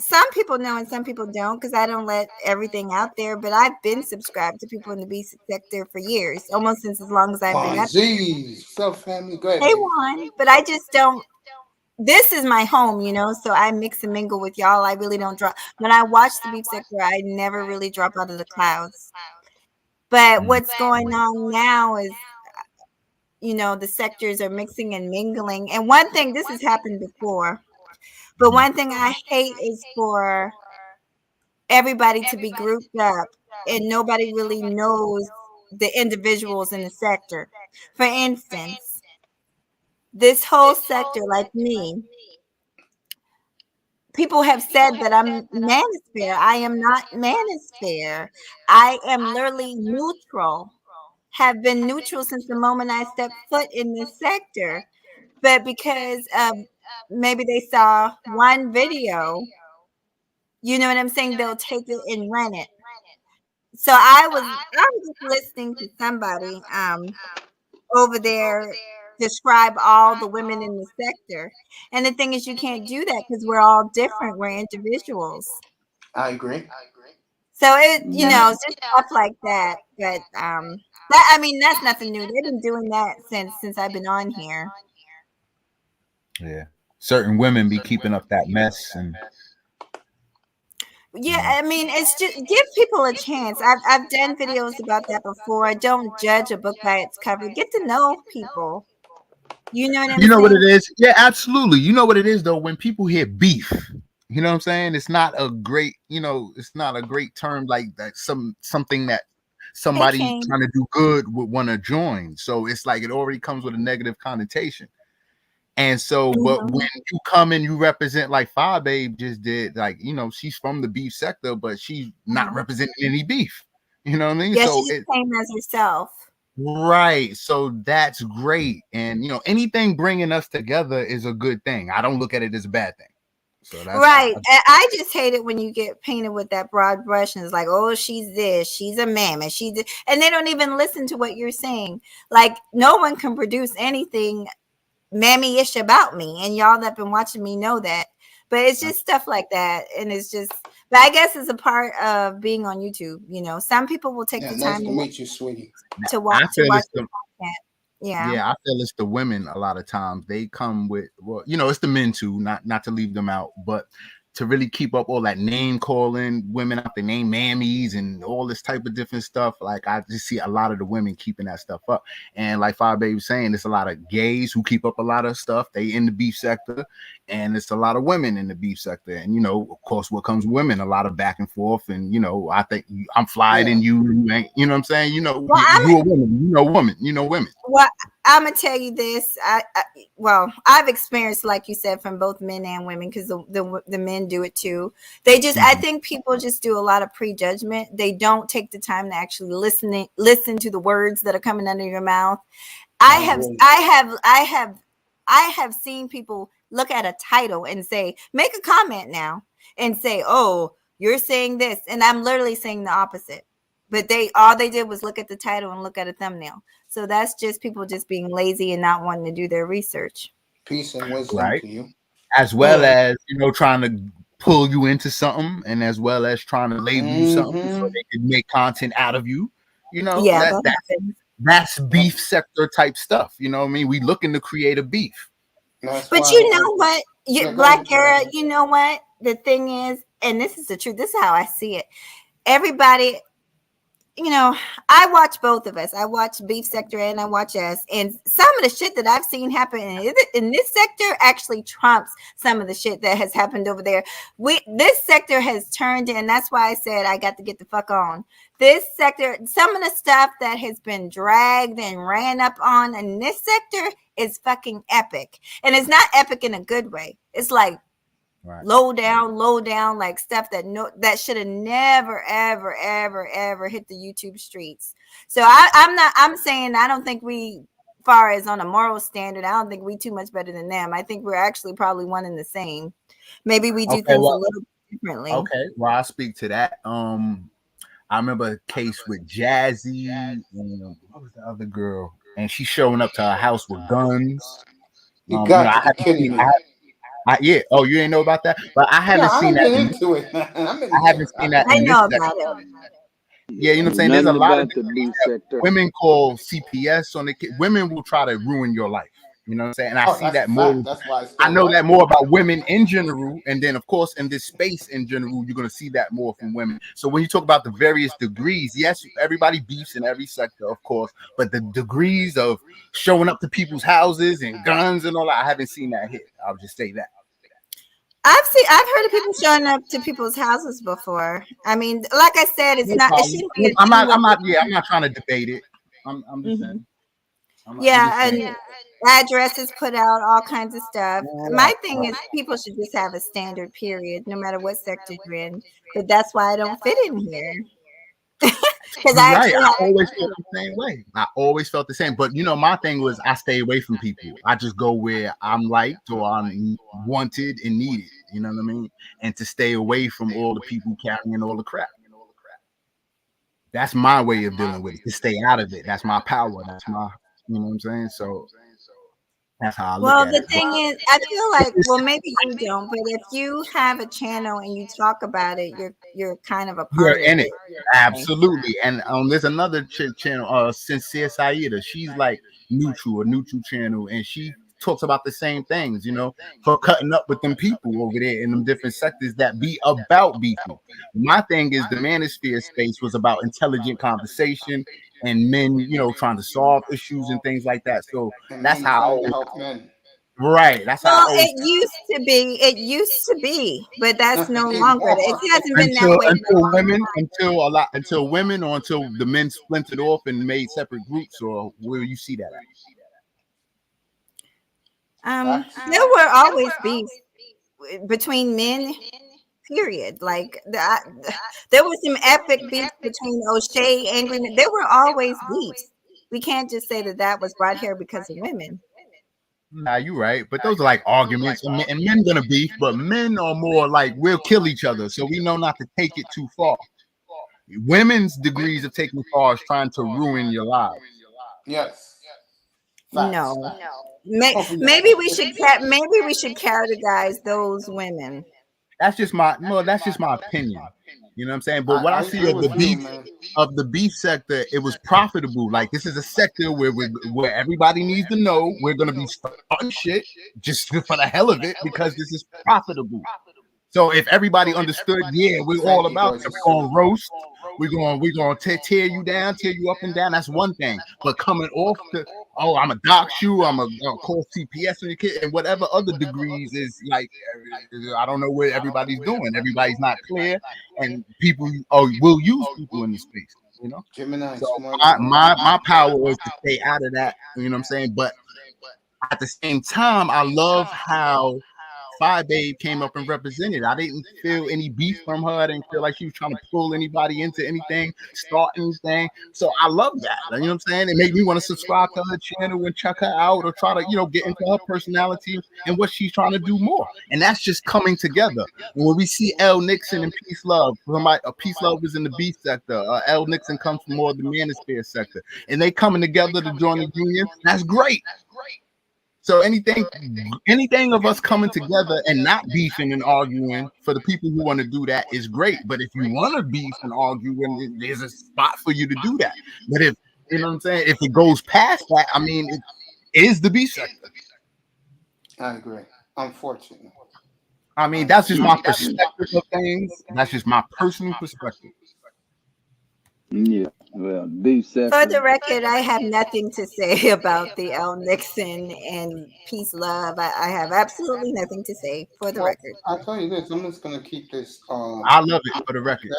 Some people know and some people don't because I don't let everything out there. But I've been subscribed to people in the B sector for years, almost since as long as I've been up. What's up, family? Go ahead, Hey, baby. Juan. But I just don't. This is my home, so I mix and mingle with y'all. I really don't drop. When I watch the beef sector, I never really drop out of the clouds. But what's going on now is, the sectors are mixing and mingling. And one thing, this has happened before, but one thing I hate is for everybody to be grouped up and nobody really knows the individuals in the sector. For instance, this whole sector, like me, people have said that I'm manosphere. I am not manosphere. I am literally neutral. Have been neutral since the moment I stepped foot in this sector. But because maybe they saw one video, you know what I'm saying? They'll take it and run it. So I was just listening to somebody over there describe all the women in the sector. And the thing is, you can't do that because we're all different. We're individuals. I agree. So just stuff like that. But that's nothing new. They've been doing that since I've been on here. Yeah. Certain women be keeping up that mess and yeah, it's just give people a chance. I've done videos about that before. Don't judge a book by its cover. Get to know people. You know what I'm You know what saying? it is? Yeah, absolutely. You know what it is though. When people hear beef, you know what I'm saying? It's not a great, it's not a great term like that. Something that Hey, somebody King. trying to do good would want to join. So it's like it already comes with a negative connotation. And so, but when you come and you represent like Fire Babe just did, like, she's from the beef sector, but she's not representing any beef. You know what I mean? Yeah, So she just came as herself. right. So that's great. And anything bringing us together is a good thing. I don't look at it as a bad thing. So that's Right. I just hate it when you get painted with that broad brush and it's like, oh, she's this, she's a mammoth, and they don't even listen to what you're saying. Like, no one can produce anything mammy-ish about me, and y'all that been watching me know that. But it's just stuff like that, and it's just. But I guess it's a part of being on YouTube. Some people will take the nice time to meet you, sweetie. to watch the content. Yeah. Yeah, I feel it's the women a lot of times. They come with, well, it's the men too, not to leave them out, but to really keep up all that name calling, women out their name mammies and all this type of different stuff. Like, I just see a lot of the women keeping that stuff up. And like Fire Baby was saying, there's a lot of gays who keep up a lot of stuff. They in the beef sector, and it's a lot of women in the beef sector. And, of course, what comes with women, a lot of back and forth. And, I think I'm flyer than you. You know what I'm saying? You're a woman, women. Well, I'm gonna tell you this. I've experienced, like you said, from both men and women, because the men do it too. They just, I think people just do a lot of prejudgment. They don't take the time to actually listen to the words that are coming out of your mouth. I have seen people look at a title and say, make a comment now, and say, oh, you're saying this, and I'm literally saying the opposite. But all they did was look at the title and look at a thumbnail. So that's just people just being lazy and not wanting to do their research. Peace and wisdom to you. As well as, trying to pull you into something, and as well as trying to label you something so they can make content out of you. Yeah, that's beef sector type stuff. You know what I mean? We looking to create a beef. But you know what? Black Era, you know what? The thing is, and this is the truth, this is how I see it. Everybody, I watch both of us. I watch beef sector and I watch us. And some of the shit that I've seen happen in this sector actually trumps some of the shit that has happened over there. This sector has turned in. That's why I said I got to get the fuck on. This sector, some of the stuff that has been dragged and ran up on in this sector is fucking epic. And it's not epic in a good way. It's like, low down, like stuff that should have never, ever hit the YouTube streets. So I'm saying I don't think we, far as on a moral standard, I don't think we too much better than them. I think we're actually probably one and the same. Maybe we do things a little differently. Okay, well, I'll speak to that. I remember a case with Jazzy and what was the other girl, and she's showing up to her house with guns. You got to be kidding me. Yeah. Oh, you ain't know about that? But I haven't seen that. Into it. I haven't seen that. I know about it. Yeah, you know what I'm saying? There's a lot of women call CPS on the kid. Women will try to ruin your life. You know what I'm saying? And I see that more. That's why I know that more about women in general. And then, of course, in this space in general, you're going to see that more from women. So when you talk about the various degrees, yes, everybody beefs in every sector, of course. But the degrees of showing up to people's houses and guns and all that, I haven't seen that hit. I'll just say that. I've heard of people showing up to people's houses before. I mean, like I said, it's not. I'm not trying to debate it. I'm just saying. And addresses put out, all kinds of stuff. My thing is, people should just have a standard period, no matter what sector you're in. But that's why I don't fit in here. Because I always felt the same way. I always felt the same. But my thing was I stay away from people. I just go where I'm liked or I'm wanted and needed. You know what I mean? And to stay away from all the people carrying all the crap. That's my way of dealing with it. To stay out of it. That's my power. That's my, you know what I'm saying? So that's how I look at it. Well, the thing is, I feel like, maybe you don't, but if you have a channel and you talk about it, you're kind of a part of it. Absolutely. And there's another channel, Sincere Saida. She's like a neutral channel, and she talks about the same things, for cutting up with them people over there in them different sectors that be about beefing. My thing is the manosphere space was about intelligent conversation and men, trying to solve issues and things like that. So And that's men how I trying to always, help men. right. That's how I Well, always it used to be, but that's no longer. It hasn't been that way for a until long women, time. until women, or until the men splintered off and made separate groups, or where you see that at? There were always beefs between men. Period. Like there was some epic beefs between O'Shea, Angry Men. There were always beefs. We can't just say that was brought here because of women. Nah, you're right, but those are like arguments, and men gonna beef, but men are more like we'll kill each other, so we know not to take it too far. Women's degrees of taking far is trying to ruin your lives. Yes. No. Oh, yeah. Maybe we should categorize those women. That's just my opinion. You know what I'm saying? But what I see agree of the with you, beef man. of the beef sector, it was profitable. Like this is a sector where everybody needs to know we're gonna be starting shit just for the hell of it because this is profitable. So if everybody understood, yeah, we're all about it. We're gonna roast, we're gonna tear you down, tear you up and down. That's one thing. But coming off the I'm a dox you, I'm a call CPS and whatever other degrees is like, I don't know what everybody's doing. Everybody's not clear, and people will use people in the space. Gemini, So smart as my power is to stay out of that. You know what I'm saying? But at the same time, I love how Fi Babe came up and represented. I didn't feel any beef from her. I didn't feel like she was trying to pull anybody into anything, start anything. So I love that. You know what I'm saying? It made me want to subscribe to her channel and check her out, or try to, get into her personality and what she's trying to do more. And that's just coming together. And when we see L. Nixon and Peace Love, Peace Love is in the beef sector. L. Nixon comes from more of the manosphere sector, and they coming together to join the union. That's great. So anything of us coming together and not beefing and arguing, for the people who want to do that, is great. But if you want to beef and argue, there's a spot for you to do that. But if you know what I'm saying, if it goes past that, I mean, it is the beef sector. I agree. Unfortunately. I mean, that's just my perspective of things. That's just my personal perspective. Yeah, well, beef For sector. the record, I have nothing to say about the L. Nixon and Peace Love. I have absolutely nothing to say, for the record. I'll tell you this. I'm just gonna keep this. I love it, for the record.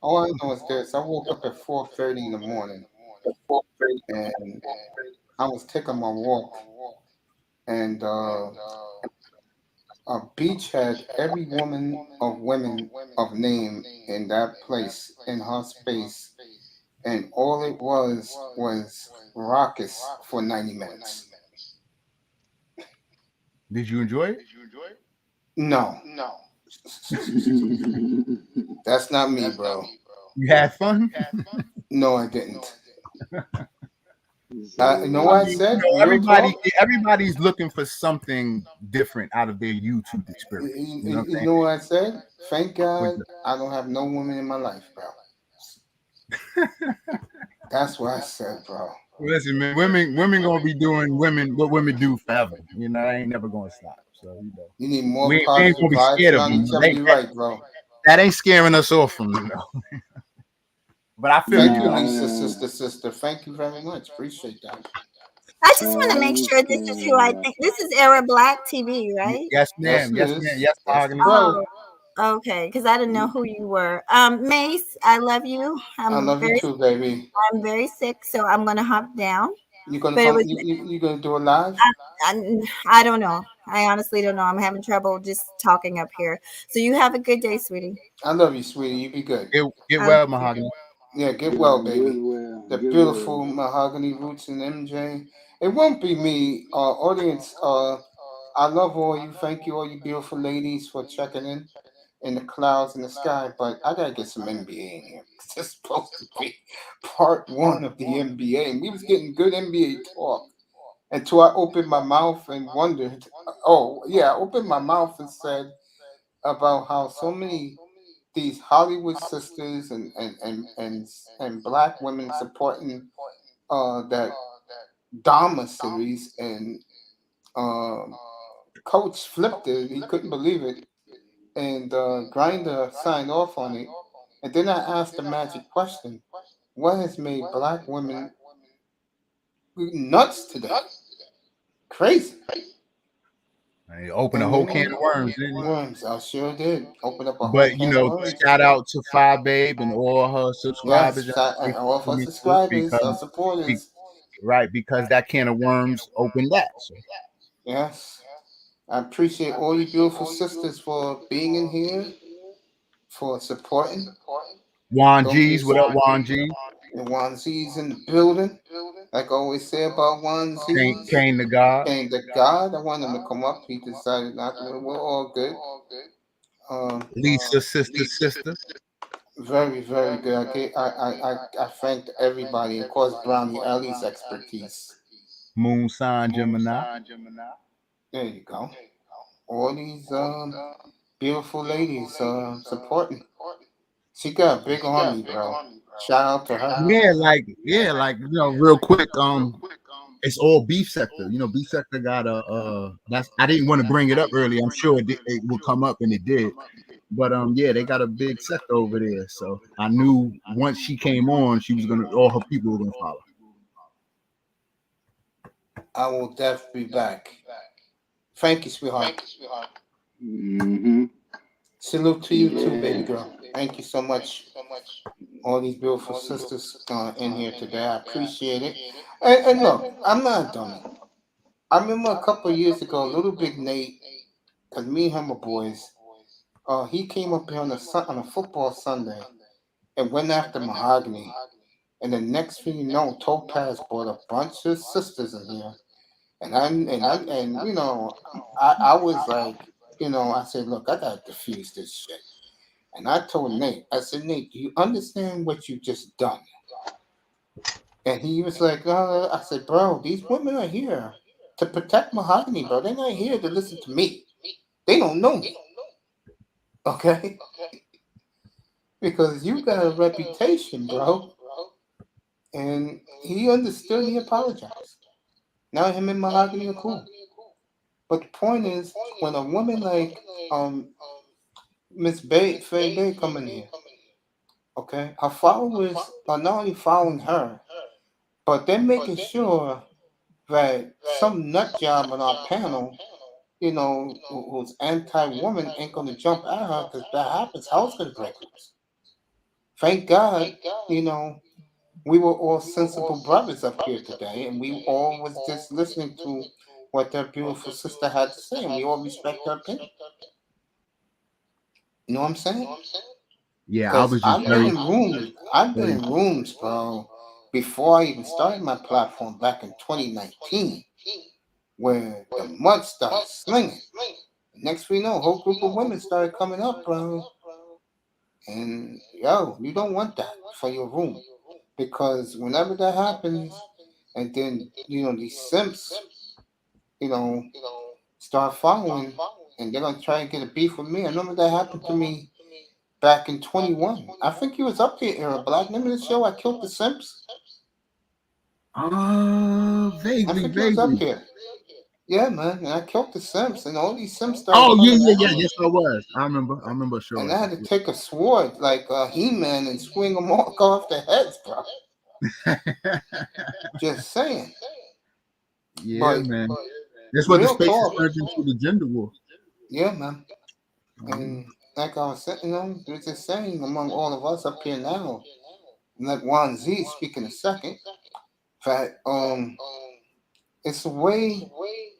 All I know is this: I woke up at 4:30 in the morning, and I was taking my walk, and a beach had every woman of name in that place in her space, and all it was raucous for 90 minutes. Did you enjoy it? No. That's not me, bro. You had fun? No, I didn't. You know what I said? Everybody's looking for something different out of their YouTube experience. You know what I said? Thank God I don't have no women in my life, bro. That's what I said, bro. Listen, man, women gonna be doing what women do forever. I ain't never gonna stop. So you need more we ain't positive gonna be vibes scared of around them. each other. You're right, bro. That ain't scaring us off from them, though. But I feel Thank you, Lisa, sister. Thank you very much. Appreciate that. I just want to make sure this is who I think. This is Era Black TV, right? Yes, ma'am. Yes, ma'am. Yes, Mahogany. Oh, okay. Because I didn't know who you were. Mace, I love you. I love you too, baby. I'm very sick, so I'm gonna hop down. You gonna you gonna do it live? I don't know. I honestly don't know. I'm having trouble just talking up here. So you have a good day, sweetie. I love you, sweetie. You be good. Get well, Mahogany. Yeah, get well, baby. The beautiful Mahogany Roots and MJ. It won't be me, audience. I love all you. Thank you, all you beautiful ladies, for checking in the clouds in the sky. But I gotta get some N.B.A. in here. This is supposed to be part 1 of the N.B.A. And we was getting good N.B.A. talk until I opened my mouth and wondered. I opened my mouth and said about how so many these Hollywood sisters and black women supporting that Dharma series, and Coach flipped it. He couldn't believe it, and Grinder signed off on it. And then I asked the magic question: what has made black women nuts today. Crazy. He opened a whole can of worms, didn't he? Worms, I sure did. Open up a whole But can of worms. shout out to Five Babe and all her subscribers. Yes, and all of our subscribers, our supporters. Right, because that can of worms opened that. So. Yes. I appreciate all you beautiful sisters for being in here, for supporting. Juan G's, what up, Juan G? And Juan Z's in the building. Like I always say about Juan Z. Kane the God. Kane the God. I want him to come up. He decided not to. We're all good. Lisa, sister. Very, very good. I thanked everybody. Of course, Brownie Ellie's expertise. Moon sign Gemini. There you go. All these beautiful ladies supporting. She got a big army, bro. Shout out to her. Yeah, real quick. It's all beef sector. Beef sector got that's I didn't want to bring it up earlier. I'm sure it will come up, and it did. But yeah, they got a big sector over there. So I knew once she came on, all her people were gonna follow. I will definitely be back. Thank you, sweetheart. Mm-hmm. Salute to you too, baby girl. Thank you so much. All these beautiful sisters in here today. I appreciate it. And look, I'm not done. I remember a couple of years ago, Little Big Nate, because me and him were boys, he came up here on a football Sunday and went after Mahogany. And the next thing you know, Topaz brought a bunch of sisters in here. And I was like, I said, look, I gotta defuse this shit. And I told Nate, I said, Nate, do you understand what you just done? And he was like, I said, bro, these women are here to protect Mahogany, bro. They're not here to listen to me. They don't know me. Okay? Because you got a reputation, bro. And he understood, he apologized. Now him and Mahogany are cool. But the point is, when a woman like Miss Faye Bay come in here, okay, her followers are not only following her, but they're making sure that some nut job on our panel, who's anti-woman ain't gonna jump at her, because if that happens, hell's gonna break loose. Thank God, we were all sensible brothers up here today, and we all was just listening to what their beautiful sister had to say, and we all respect her opinion. You know what I'm saying? Yeah, I was just I've been in rooms, bro, before I even started my platform back in 2019, where the mud started slinging. Next we know, a whole group of women started coming up, bro. And you don't want that for your room. Because whenever that happens, and then, these simps, start following, and they're going to try and get a beef with me. I remember that happened to me back in 21. I think he was up here, Era Black. Remember the show, I Killed the Simps? Vaguely. I think he was up here. Yeah, man. And I killed the Simps, and all these Simps started yeah. Yes, I was. I remember showing. And I had to take a sword like He-Man and swing them all off their heads, bro. Just saying. Yeah, man. That's what the space is turned into, the gender war. Yeah, man. And like I was saying, they're just saying among all of us up here now, and like Juan Z speaking a second, that it's a way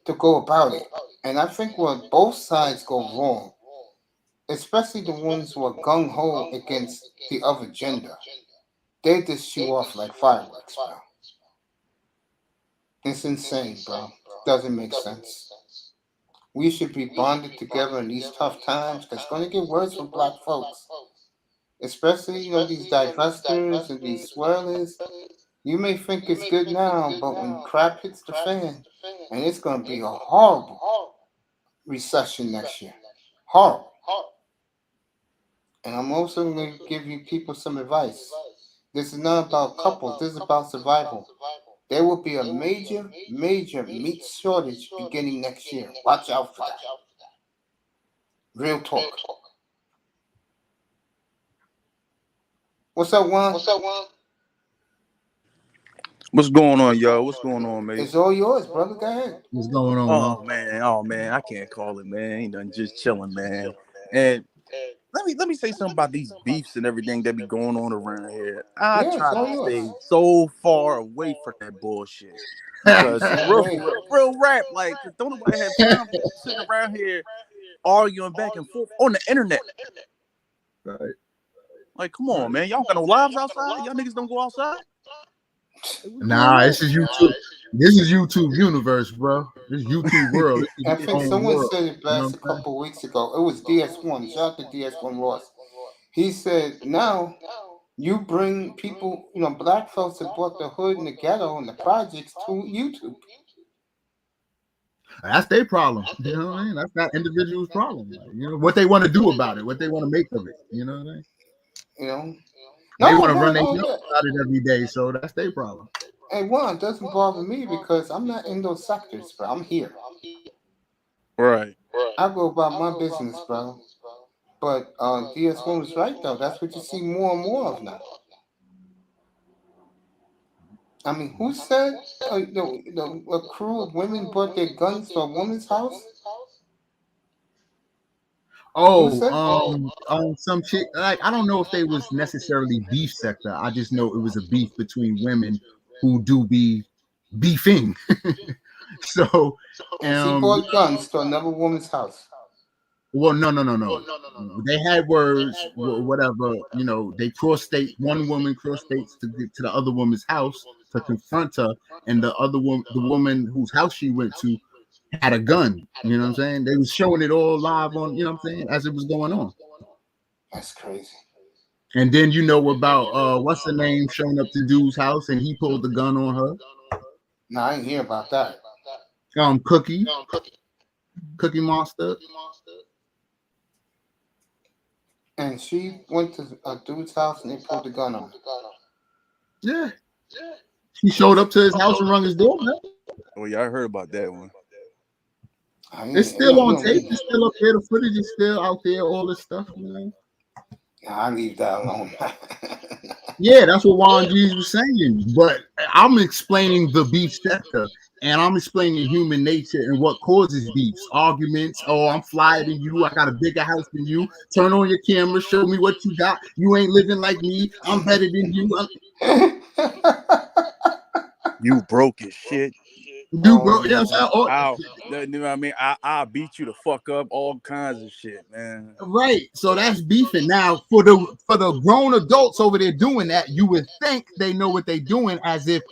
to go about it. And I think where both sides go wrong, especially the ones who are gung-ho against the other gender, they just shoot off like fireworks, bro. It's insane, bro. Doesn't make sense. We should be bonded together in these tough times, because it's going to get worse for black folks. Especially, these divestors and these swirlers. You may think it's good now, but when crap hits the fan, and it's going to be a horrible recession next year. Horrible. And I'm also going to give you people some advice. This is not about couples. This is about survival. There will be a major, major meat shortage beginning next year. Watch out for that. Real talk. What's up, Juan? What's going on, yo? What's going on, mate? It's all yours, brother. Go ahead. What's going on? Oh man, I can't call it, man. Ain't nothing, just chilling, man. And let me say something about these beefs and everything that be going on around here. I try to stay so far away from that bullshit because real rap, like, don't nobody have time for sitting around here arguing back and forth on the internet. Right. Like, come on, man. Y'all got no lives outside? Y'all niggas don't go outside? Nah, this is YouTube. This is YouTube universe, bro. This is YouTube world. I think someone said it best a couple of weeks ago. It was DS1. Shout out to DS1 Ross. He said, now you bring people, black folks that brought the hood and the ghetto and the projects to YouTube. That's their problem. You know what I mean? That's that individual's problem. Like, what they want to do about it, what they want to make of it. You know what I mean? They want to run their mouth about it every day, so that's their problem. Hey, Juan, it doesn't bother me because I'm not in those sectors, bro. I'm here. Right. I go about my business, bro. But DS1 was right, though. That's what you see more and more of now. I mean, who said a crew of women brought their guns to a woman's house? Some chick. Like, I don't know if they was necessarily beef sector. I just know it was a beef between women who do be beefing. So, she brought guns to another woman's house. Well, no. They had words, whatever. They cross state. One woman cross states to get to the other woman's house to confront her, and the other woman, the woman whose house she went to, had a gun. You know what I'm saying? They was showing it all live on, what I'm saying, as it was going on. That's crazy. And then about what's the name showing up to dude's house and he pulled the gun on her. No, I didn't hear about that. Cookie Monster. And she went to a dude's house and they pulled the gun on her. Yeah. She showed up to his house and rung his door, man. Oh yeah, I heard about that one. It's still on tape. It's still up there. The footage is still out there. All this stuff, I leave that alone. Yeah, that's what Juan G was saying. But I'm explaining the beef sector, and I'm explaining human nature and what causes beefs, arguments. Oh, I'm flyer than you. I got a bigger house than you. Turn on your camera. Show me what you got. You ain't living like me. I'm better than you. You broke as shit. You broke. Yeah, you know what I mean? I'll beat you the fuck up. All kinds of shit, man. Right. So that's beefing. Now, for the grown adults over there doing that, you would think they know what they're doing, as if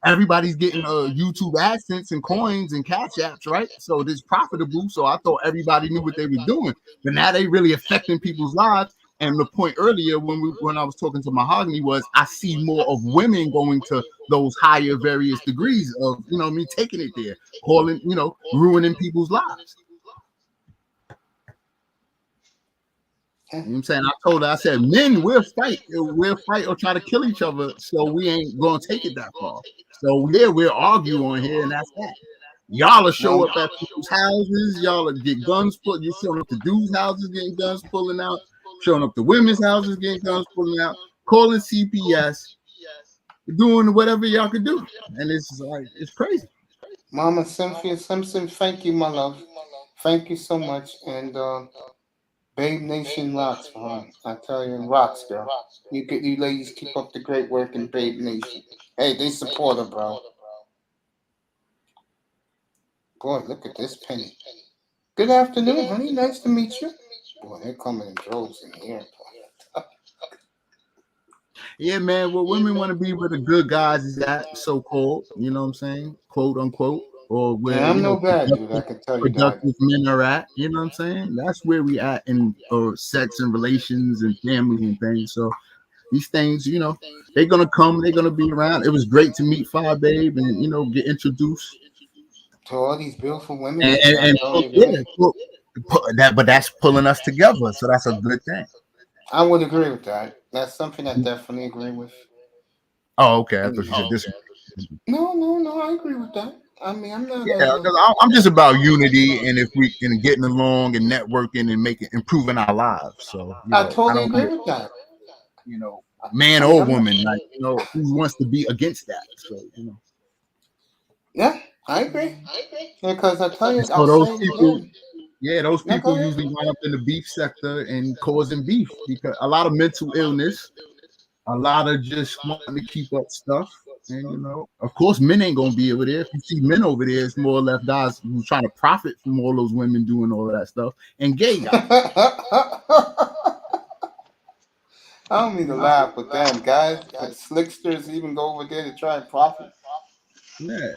everybody's getting YouTube AdSense and coins and cash apps, right? So this profitable. So I thought everybody knew what they were doing, but now they really affecting people's lives. And the point earlier when I was talking to Mahogany was I see more of women going to those higher various degrees of, me taking it there, calling, ruining people's lives. You know what I'm saying? I said, men will fight or try to kill each other. So we ain't going to take it that far. So yeah, we'll argue on here and that's that. Y'all will show up at people's houses. Y'all will get guns put. You're showing up to dudes' houses, getting guns pulling out. Showing up to women's houses, getting guns pulling out, calling CPS, doing whatever y'all could do, and it's crazy. Mama Cynthia Simpson, thank you, my love. Thank you so much, and Babe Nation rocks, man. I tell you, rocks, girl. You ladies keep up the great work in Babe Nation. Hey, they support her, bro. Boy, look at this penny. Good afternoon, honey. Nice to meet you. Boy, they're coming in droves in here. Yeah, man. What women want to be where the good guys is at, so-called, you know what I'm saying? Quote unquote. Or where I'm no bad dude, I can tell you that. Productive men are at, you know what I'm saying? That's where we at in sex and relations and family and things. So these things, they're gonna come, they're gonna be around. It was great to meet Fire Babe and get introduced to all these beautiful women. But that's pulling us together, so that's a good thing. I would agree with that. That's something I definitely agree with. Oh, okay. I thought you said this. No, I agree with that. I mean, I'm not. Yeah, because I'm just about unity, and if we can getting along and networking and improving our lives. So I totally agree with that. man or woman, like who wants to be against that? So Yeah, I agree. Because I tell you, so I'll those say it people, again. those No, go people ahead. usually wind up in the beef sector and causing beef because a lot of mental illness, a lot of just wanting to keep up stuff. And of course, men ain't gonna be over there. If you see men over there, it's more or less guys who's trying to profit from all those women doing all of that stuff, and gay guys. I don't mean to laugh with them guys. Slicksters even go over there to try and profit. Yeah.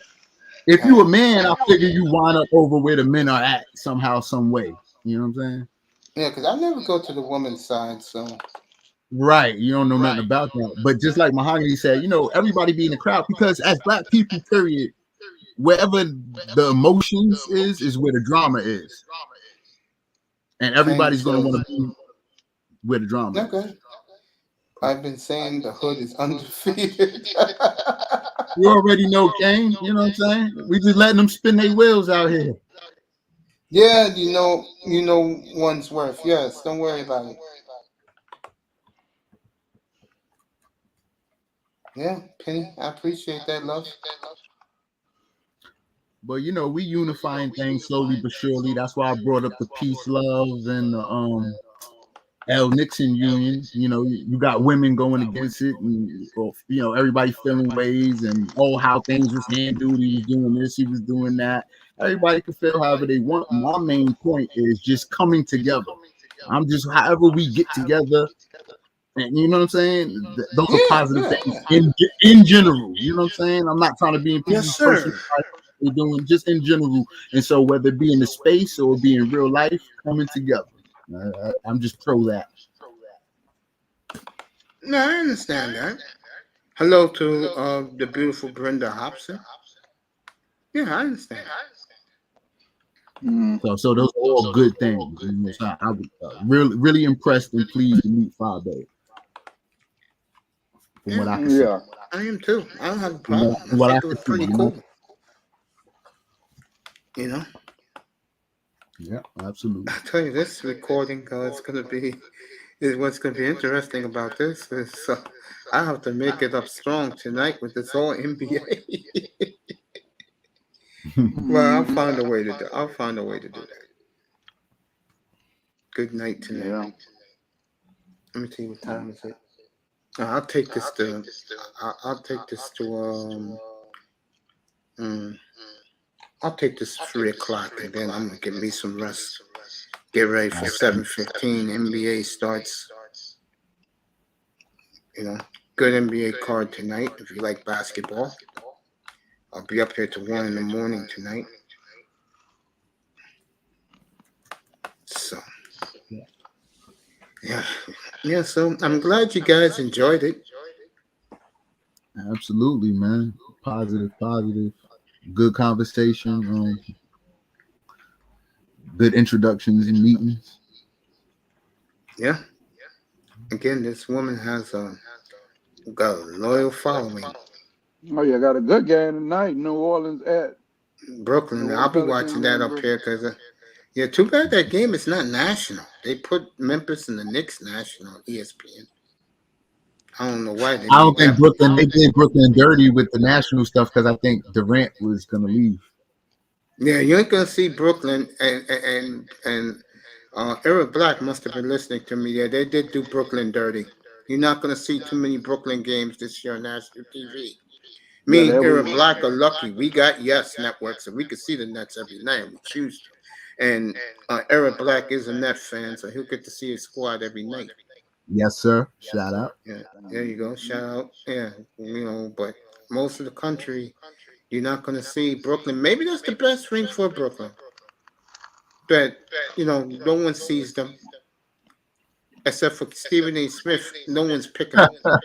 If you a man, I figure you wind up over where the men are at somehow, some way. You know what I'm saying? Yeah, because I never go to the woman's side, so. Right. You don't know nothing about that. But just like Mahogany said, everybody be in the crowd because as black people, period, wherever the emotions is where the drama is. And everybody's going to want to be where the drama is. Okay. I've been saying the hood is undefeated. You already know, Kane. You know what I'm saying? We just letting them spin their wheels out here. Yeah, you know one's worth. Yes, don't worry about it. Yeah, Penny, I appreciate that, love. But we unifying things slowly but surely. That's why I brought up the peace, love, and the L. Nixon Union. You got women going against it, and everybody feeling ways and how things was handled. He was doing this, he was doing that. Everybody can feel however they want. My main point is just coming together. I'm just however we get together. And you know what I'm saying? Those are positive things in general. You know what I'm saying? I'm not trying to be in people's personal life. We're doing just in general. And so whether it be in the space or be in real life, coming together. I'm just pro that. No, I understand that. Hello to the beautiful Brenda Hobson. Yeah, I understand. So those are all good things. So I was really impressed and pleased to meet Fabe. From what I can see. Yeah, I am too. I don't have a problem. I think it was pretty cool. Yeah, absolutely. I tell you, this recording is going to be. What's going to be interesting about this is I have to make it up strong tonight with this whole N.B.A. Well, I'll find a way to do. I'll find a way to do that. Good night tonight. Yeah. Let me tell you what time is it. I'll take this to. I'll take this to. I'll take this 3:00, and then I'm gonna get me some rest. Get ready for 7:15. N.B.A. starts. Good N.B.A. card tonight. If you like basketball, I'll be up here to 1 in the morning tonight. So, yeah. So I'm glad you guys enjoyed it. Absolutely, man. Positive. Good conversation. Good introductions and meetings. Yeah. Again, this woman has got a loyal following. Oh yeah, got a good game tonight. New Orleans at Brooklyn. I'll be watching that up here because. Too bad that game is not national. They put Memphis and the Knicks national on ESPN. I don't know why they. I don't think Brooklyn. They did Brooklyn dirty with the national stuff because I think Durant was going to leave. Yeah, you ain't gonna see Brooklyn and Eric Black must have been listening to me. Yeah, they did do Brooklyn dirty. You're not gonna see too many Brooklyn games this year on national TV. Me and Eric Black are lucky. We got Yes Network, so we can see the Nets every night if we choose to. And Eric Black is a Net fan, so he'll get to see his squad every night. Yes, sir. Shout out. Yeah, there you go. Shout out. Yeah, but most of the country, you're not going to see Brooklyn. Maybe that's the best ring for Brooklyn. But, no one sees them. Except for Stephen A. Smith, no one's picking them.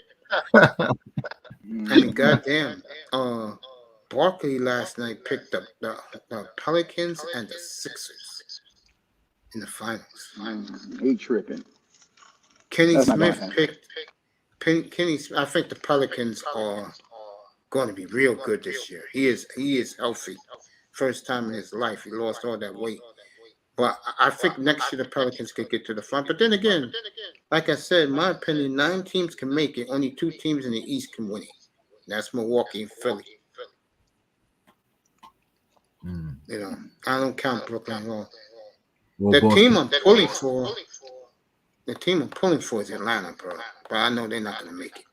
I mean, goddamn. Barkley last night picked up the Pelicans and the Sixers in the finals. He tripping. Kenny Smith picked. I think the Pelicans are going to be real good this year. He is healthy. First time in his life, he lost all that weight. But I think next year the Pelicans could get to the front. But then again, like I said, in my opinion, 9 teams can make it. Only 2 teams in the East can win it. That's Milwaukee and Philly. You know, I don't count Brooklyn at all. Well, The team I'm pulling for is Atlanta, bro. But I know they're not going to make it.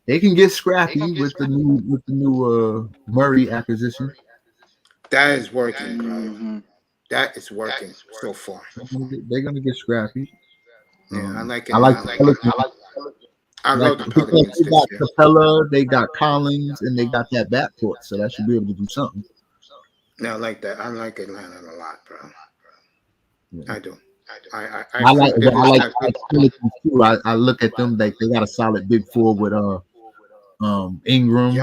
They can get scrappy with the new Murray acquisition. That is working, bro. That is working so far. They're gonna get scrappy. Yeah, I like it. I like I love the Pelicans they got this year. Capella, they got Collins, and they got that backcourt, so that should be able to do something. Yeah, I like that. I like Atlanta a lot, bro. Yeah. I do. I like Pelicans too. I look at them like they got a solid big four with Ingram,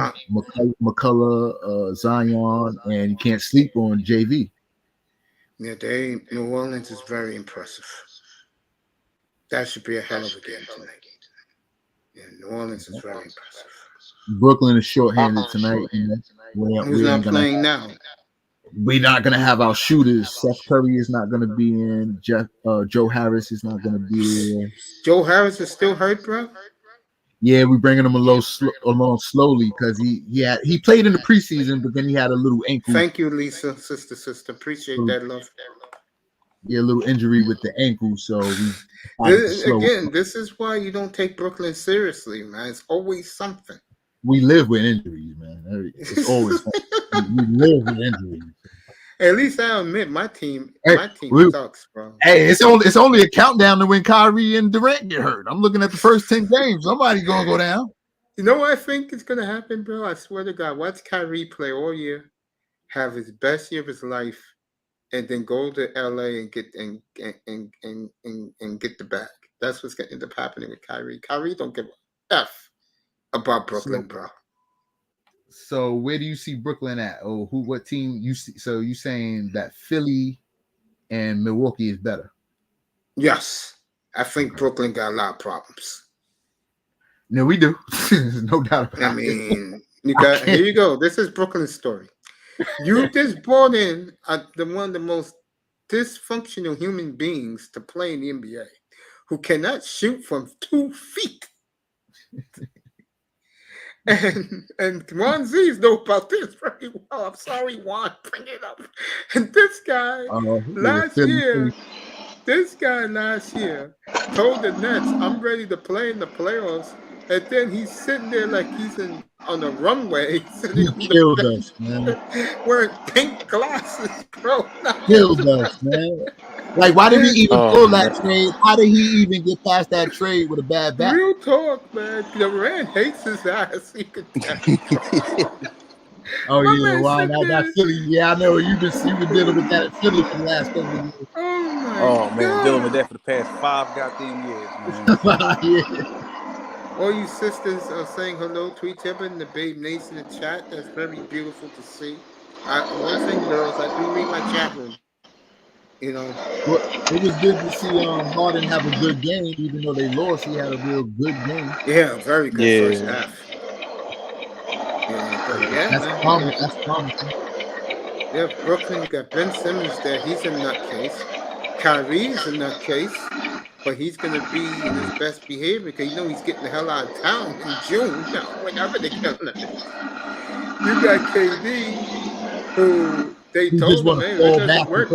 McCullough, Zion, and you can't sleep on JV. Yeah, New Orleans is very impressive. That should be a hell of a game tonight. Yeah, New Orleans is very impressive. Brooklyn is shorthanded tonight. Who's not playing now? We're not gonna have our shooters. Seth Curry is not gonna be in. Joe Harris is not gonna be in. Joe Harris is still hurt, bro. Yeah, we're bringing him along slowly because he played in the preseason, but then he had a little ankle. Thank you, Lisa, sister. Appreciate that, love. Yeah, a little injury with the ankle, so this is why you don't take Brooklyn seriously, man. It's always something. We live with injuries, man. It's always we live with injuries. At least I admit my team sucks, bro. Hey, it's only a countdown to when Kyrie and Durant get hurt. I'm looking at the first 10 games. Somebody's gonna go down. You know what I think is gonna happen, bro? I swear to God, watch Kyrie play all year, have his best year of his life, and then go to LA and get the bag. That's what's gonna end up happening with Kyrie. Kyrie don't give a F about Brooklyn, bro. So where do you see Brooklyn at? Oh, what team you see? So you saying that Philly and Milwaukee is better? Yes. I think Brooklyn got a lot of problems. No, we do. No doubt about it. I mean, here you go. This is Brooklyn's story. You just brought in one of the most dysfunctional human beings to play in the NBA who cannot shoot from 2 feet. And Juan Z's know about this very well. I'm sorry, Juan, bring it up. And this guy last year told the Nets, I'm ready to play in the playoffs. And then he's sitting there like he's on a runway. He killed us, man. Wearing pink glasses, bro. Killed us, man. Like, why did we even pull that trade? How did he even get past that trade with a bad back? Real talk, man. Durant hates his ass. You could tell. Oh, yeah. Wow, that Philly. Yeah, I know. You've been dealing with that at Philly for the last couple of years. Oh, man. Dealing with that for the past 5 goddamn years, man. Yeah. All you sisters are saying hello to each other in the Babe Nation in the chat. That's very beautiful to see. One thing, girls, I do read my chat room. You know, well, it was good to see Harden have a good game, even though they lost. He had a real good game. Yeah, very good first half. Yeah, that's promising. Yeah, Brooklyn, you got Ben Simmons there. He's a nutcase. Kyrie's a nutcase. But he's going to be in his best behavior because you know he's getting the hell out of town in June. Whenever they come. You got KD, who they told him, man, it doesn't work.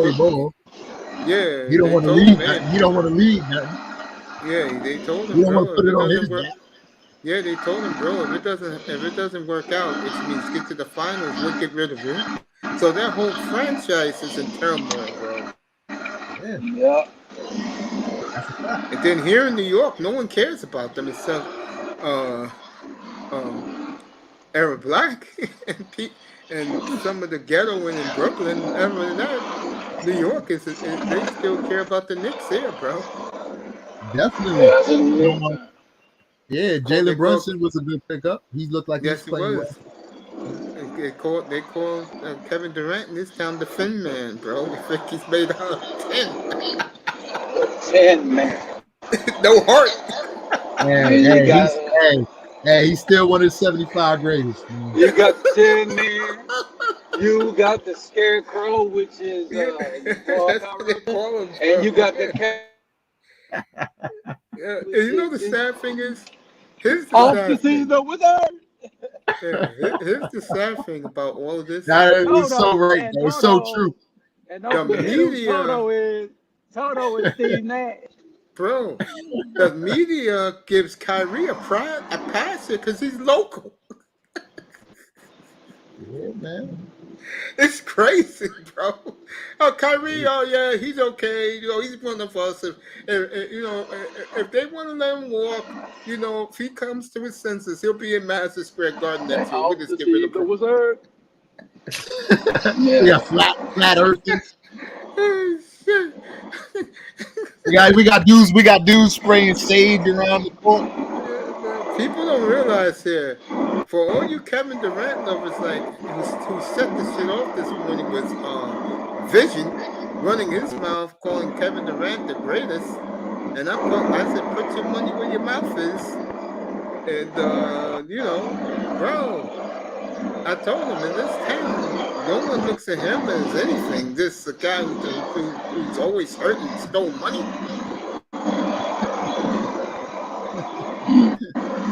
Yeah, he don't want to leave. He don't want to leave. Yeah, they told him, he don't want to put it on his back. Yeah, they told him, bro, if it doesn't work out, it means get to the finals, we'll get rid of him. So that whole franchise is in turmoil, bro. Yeah. And then here in New York, no one cares about them except Arab Black and some of the ghetto in Brooklyn. Other than that, New York they still care about the Knicks here, bro. Definitely. Yeah, Jalen Brunson was a good pickup. He looked like yes, he was playing well. They call Kevin Durant in this town the Fin Man, bro. They think he's made out of tin. 10, man. No heart. Hey, he's still one of the 75 greatest. Man. You got 10, man. You got the scarecrow, which is Yeah, ball that's what they cover, call him, and you bro. got the cat, Yeah, which and you know the is sad thing is, here's the off to sad see thing. the wizard. Here's the sad thing about all of this. That is so Toto right, and though. It's so Toto, true. and The don't forget who media, Toto is Steve Nash. bro, the media gives Kyrie a pass here because he's local. Yeah, man. It's crazy, bro. Oh, Kyrie, oh yeah, he's okay. You know, he's one of us. If they want to let him walk, if he comes to his senses, he'll be in Madison Square Garden next year. We Off just to give it see a the wizard. Yeah, flat earthers. Oh, shit. We got dudes spraying sage around the court. Yeah, man. People don't realize here. For all you Kevin Durant lovers, like who set the shit off this morning was Vision running his mouth, calling Kevin Durant the greatest. And I said, put your money where your mouth is. And bro, I told him in this town, no one looks at him as anything. This a guy who's always hurt and stole money.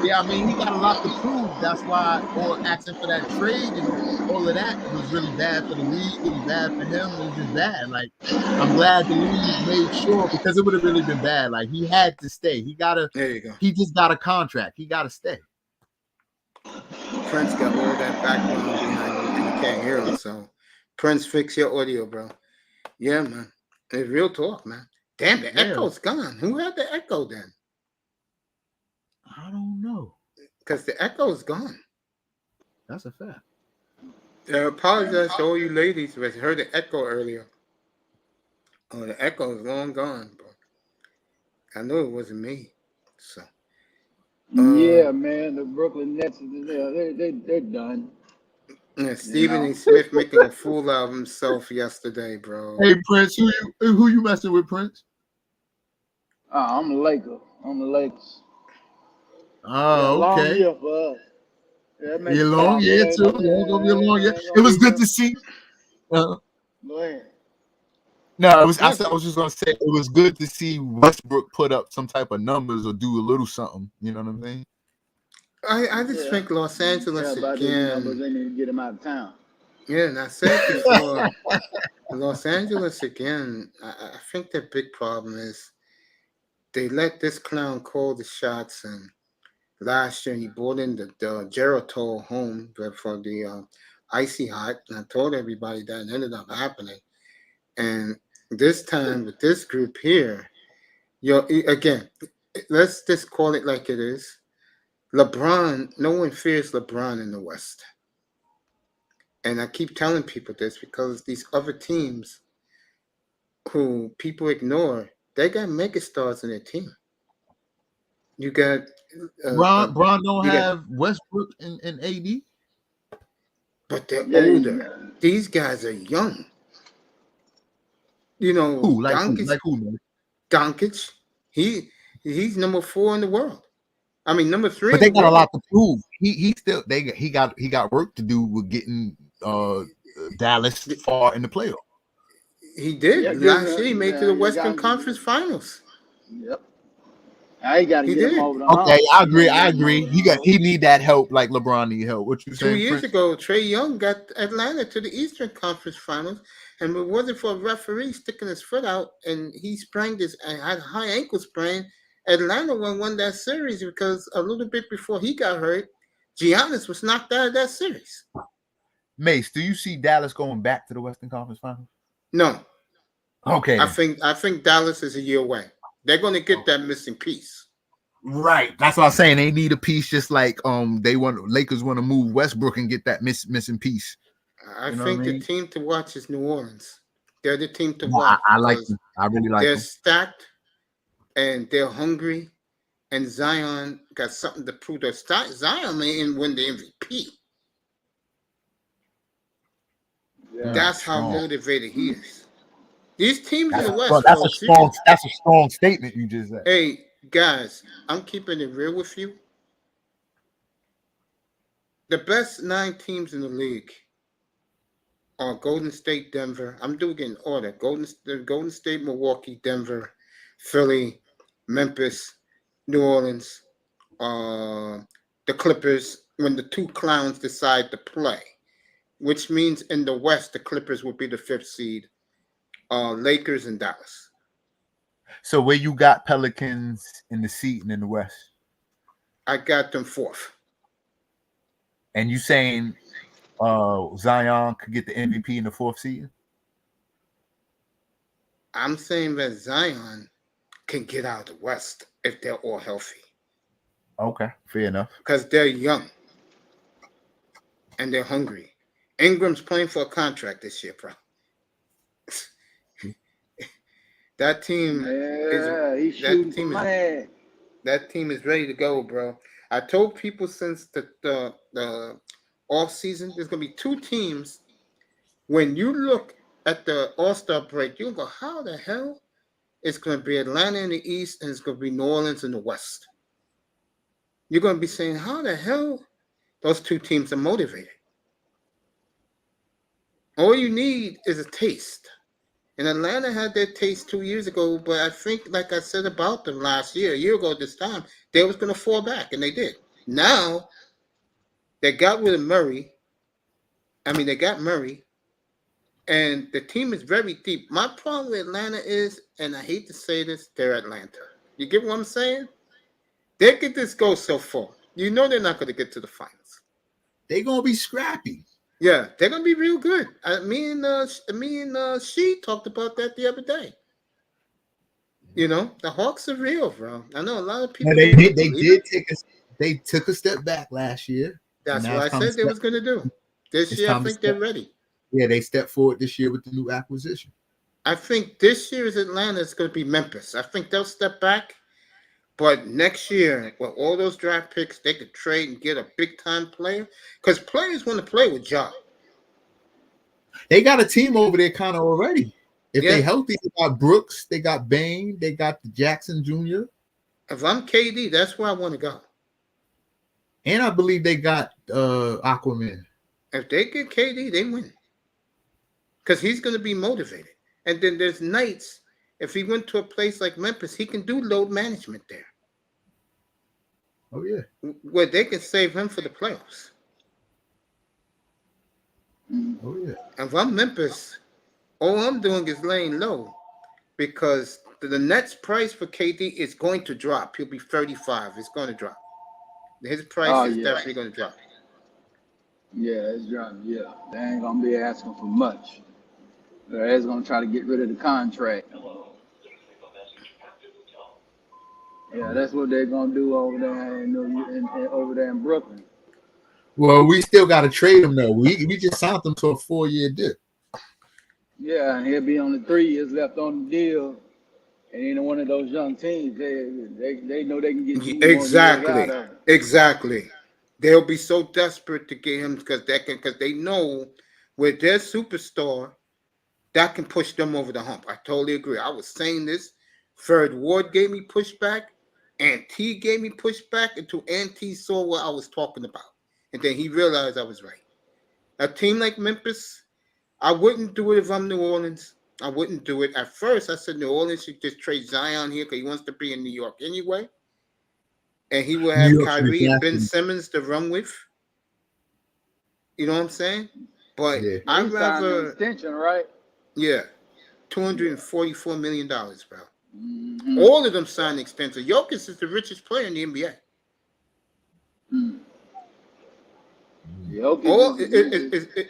Yeah, I mean, he got a lot to prove. That's why all asking for that trade and all of that was really bad for the league. It was bad for him. It was just bad. Like, I'm glad the league made sure, because it would have really been bad. Like, he had to stay. There you go. He just got a contract. He got to stay. Prince got all that background behind him and you can't hear him. So, Prince, fix your audio, bro. Yeah, man. It's real talk, man. Damn, the echo's gone. Who had the echo then? I don't know. Because the echo's gone. That's a fact. I apologize to all you ladies who heard the echo earlier. Oh, the echo is long gone, bro. I knew it wasn't me. So. Yeah, man, the Brooklyn Nets, they're done. Yeah, Stephen A. Smith making a fool out of himself yesterday, bro. Hey, Prince, who you messing with, Prince? I'm a Laker. I'm the Lakers. Oh, Long okay. year for us. Yeah, long year too. Yeah, gonna be a long year. It was good to see. Go ahead. No, it was. I was just gonna say it was good to see Westbrook put up some type of numbers or do a little something. You know what I mean? I just think Los Angeles again. They need to get him out of town. Yeah, and I said before, Los Angeles again. I think the big problem is they let this clown call the shots, and last year he brought in the Geritol home for the Icy Hot, and I told everybody that it ended up happening. And this time with this group here, again, let's just call it like it is. LeBron, no one fears LeBron in the West. And I keep telling people this because these other teams who people ignore, they got megastars in their team. You got Bron don't have Westbrook and AD, but they're older. These guys are young. You know, who like who, man? Doncic, he's number 4 in the world. I mean, number 3. But they got a lot to prove. He got work to do with getting Dallas far in the playoff. He did. Last year he made to the Western Conference Finals. Yep. I got to get him over the hump. Okay, I agree. He need that help like LeBron need help. What you saying? 2 years ago, Trae Young got Atlanta to the Eastern Conference Finals, and it wasn't for a referee sticking his foot out and he sprained had a high ankle sprain. Atlanta won that series because a little bit before he got hurt, Giannis was knocked out of that series. Mace, do you see Dallas going back to the Western Conference Finals? No. Okay. I think Dallas is a year away. They're going to get that missing piece. Right. That's what I'm saying. They need a piece, just like Lakers want to move Westbrook and get that missing piece. I think the team to watch is New Orleans. They're the team to watch. I like them. I really like them. They're stacked and they're hungry. And Zion got something to prove. Zion may win the MVP. Yeah, that's how motivated he is. These teams in the West. That's a strong statement you just said. Hey, guys, I'm keeping it real with you. The best 9 teams in the league Golden State, Denver. I'm doing it in order. Golden State, Milwaukee, Denver, Philly, Memphis, New Orleans, the Clippers. When the two clowns decide to play, which means in the West, the Clippers will be the 5th seed. Lakers and Dallas. So where you got Pelicans in the seat and in the West? I got them 4th. And you saying Zion could get the MVP in the 4th seed? I'm saying that Zion can get out of the West if they're all healthy. Okay, fair enough. Because they're young and they're hungry. Ingram's playing for a contract this year, bro. That team that team is ready to go, bro. I told people since the off season, there's gonna be 2 teams. When you look at the All-Star break, you'll go, how the hell? It's gonna be Atlanta in the East and it's gonna be New Orleans in the West. You're gonna be saying, how the hell those 2 teams are motivated? All you need is a taste. And Atlanta had their taste 2 years ago, but I think, like I said about them last year, a year ago this time, they was going to fall back, and they did. Now, they got rid of Murray. They got Murray, and the team is very deep. My problem with Atlanta is, and I hate to say this, they're Atlanta. You get what I'm saying? They could just go so far. You know they're not going to get to the finals. They're going to be scrappy. Yeah, they're gonna be real good. Me and she talked about that the other day. You know, the Hawks are real, bro. I know a lot of people. They took a step back last year. That's what I said they was gonna do. This year, I think they're ready. Yeah, they stepped forward this year with the new acquisition. I think this year's Atlanta is gonna be Memphis. I think they'll step back, but next year, with all those draft picks, they could trade and get a big time player because players want to play with Ja. They got a team over there kind of already. If they healthy, they got Brooks, they got Bain, they got the Jackson Jr. If I'm KD, that's where I want to go. And I believe they got Aquaman. If they get KD, they win. Because he's going to be motivated. And then there's nights, if he went to a place like Memphis, he can do load management there. Oh, yeah. Where they can save him for the playoffs. Oh, yeah. If I'm Memphis, all I'm doing is laying low because the Nets price for KD is going to drop. He'll be 35. It's going to drop. His price is definitely going to drop. Yeah, it's dropping. Yeah, they ain't going to be asking for much. They're going to try to get rid of the contract. Yeah, that's what they're going to do over there in Brooklyn. Well, we still got to trade him, though. We just signed him to a 4-year deal. Yeah, and he'll be on the 3 years left on the deal. And ain't one of those young teams, they know they can get Exactly. They'll be so desperate to get him because they know with their superstar, that can push them over the hump. I totally agree. I was saying this. Fred Ward gave me pushback. T gave me pushback until T saw what I was talking about. And then he realized I was right. A team like Memphis, I wouldn't do it if I'm New Orleans. I wouldn't do it. At first, I said New Orleans should just trade Zion here because he wants to be in New York anyway. And he will have Kyrie and Ben Simmons to run with. You know what I'm saying? But I'd rather... extension, right? Yeah. $244 million, bro. Mm-hmm. All of them signed extension. Jokic is the richest player in the NBA. Mm.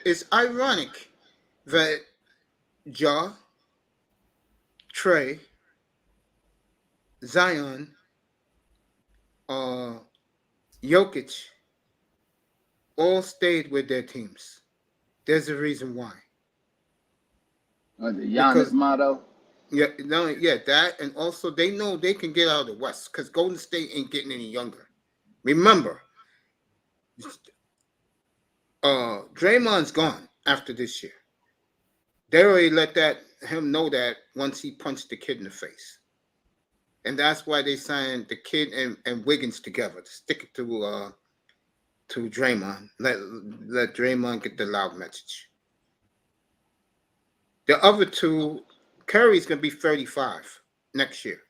It's ironic that Ja, Trey, Zion, Jokic all stayed with their teams. There's a reason why. The Giannis motto. Yeah, that, and also they know they can get out of the West because Golden State ain't getting any younger. Remember, Draymond's gone after this year. They already let him know that once he punched the kid in the face, and that's why they signed the kid and Wiggins together to stick it to Draymond. Let Draymond get the loud message. The other two, Curry's gonna be 35 next year.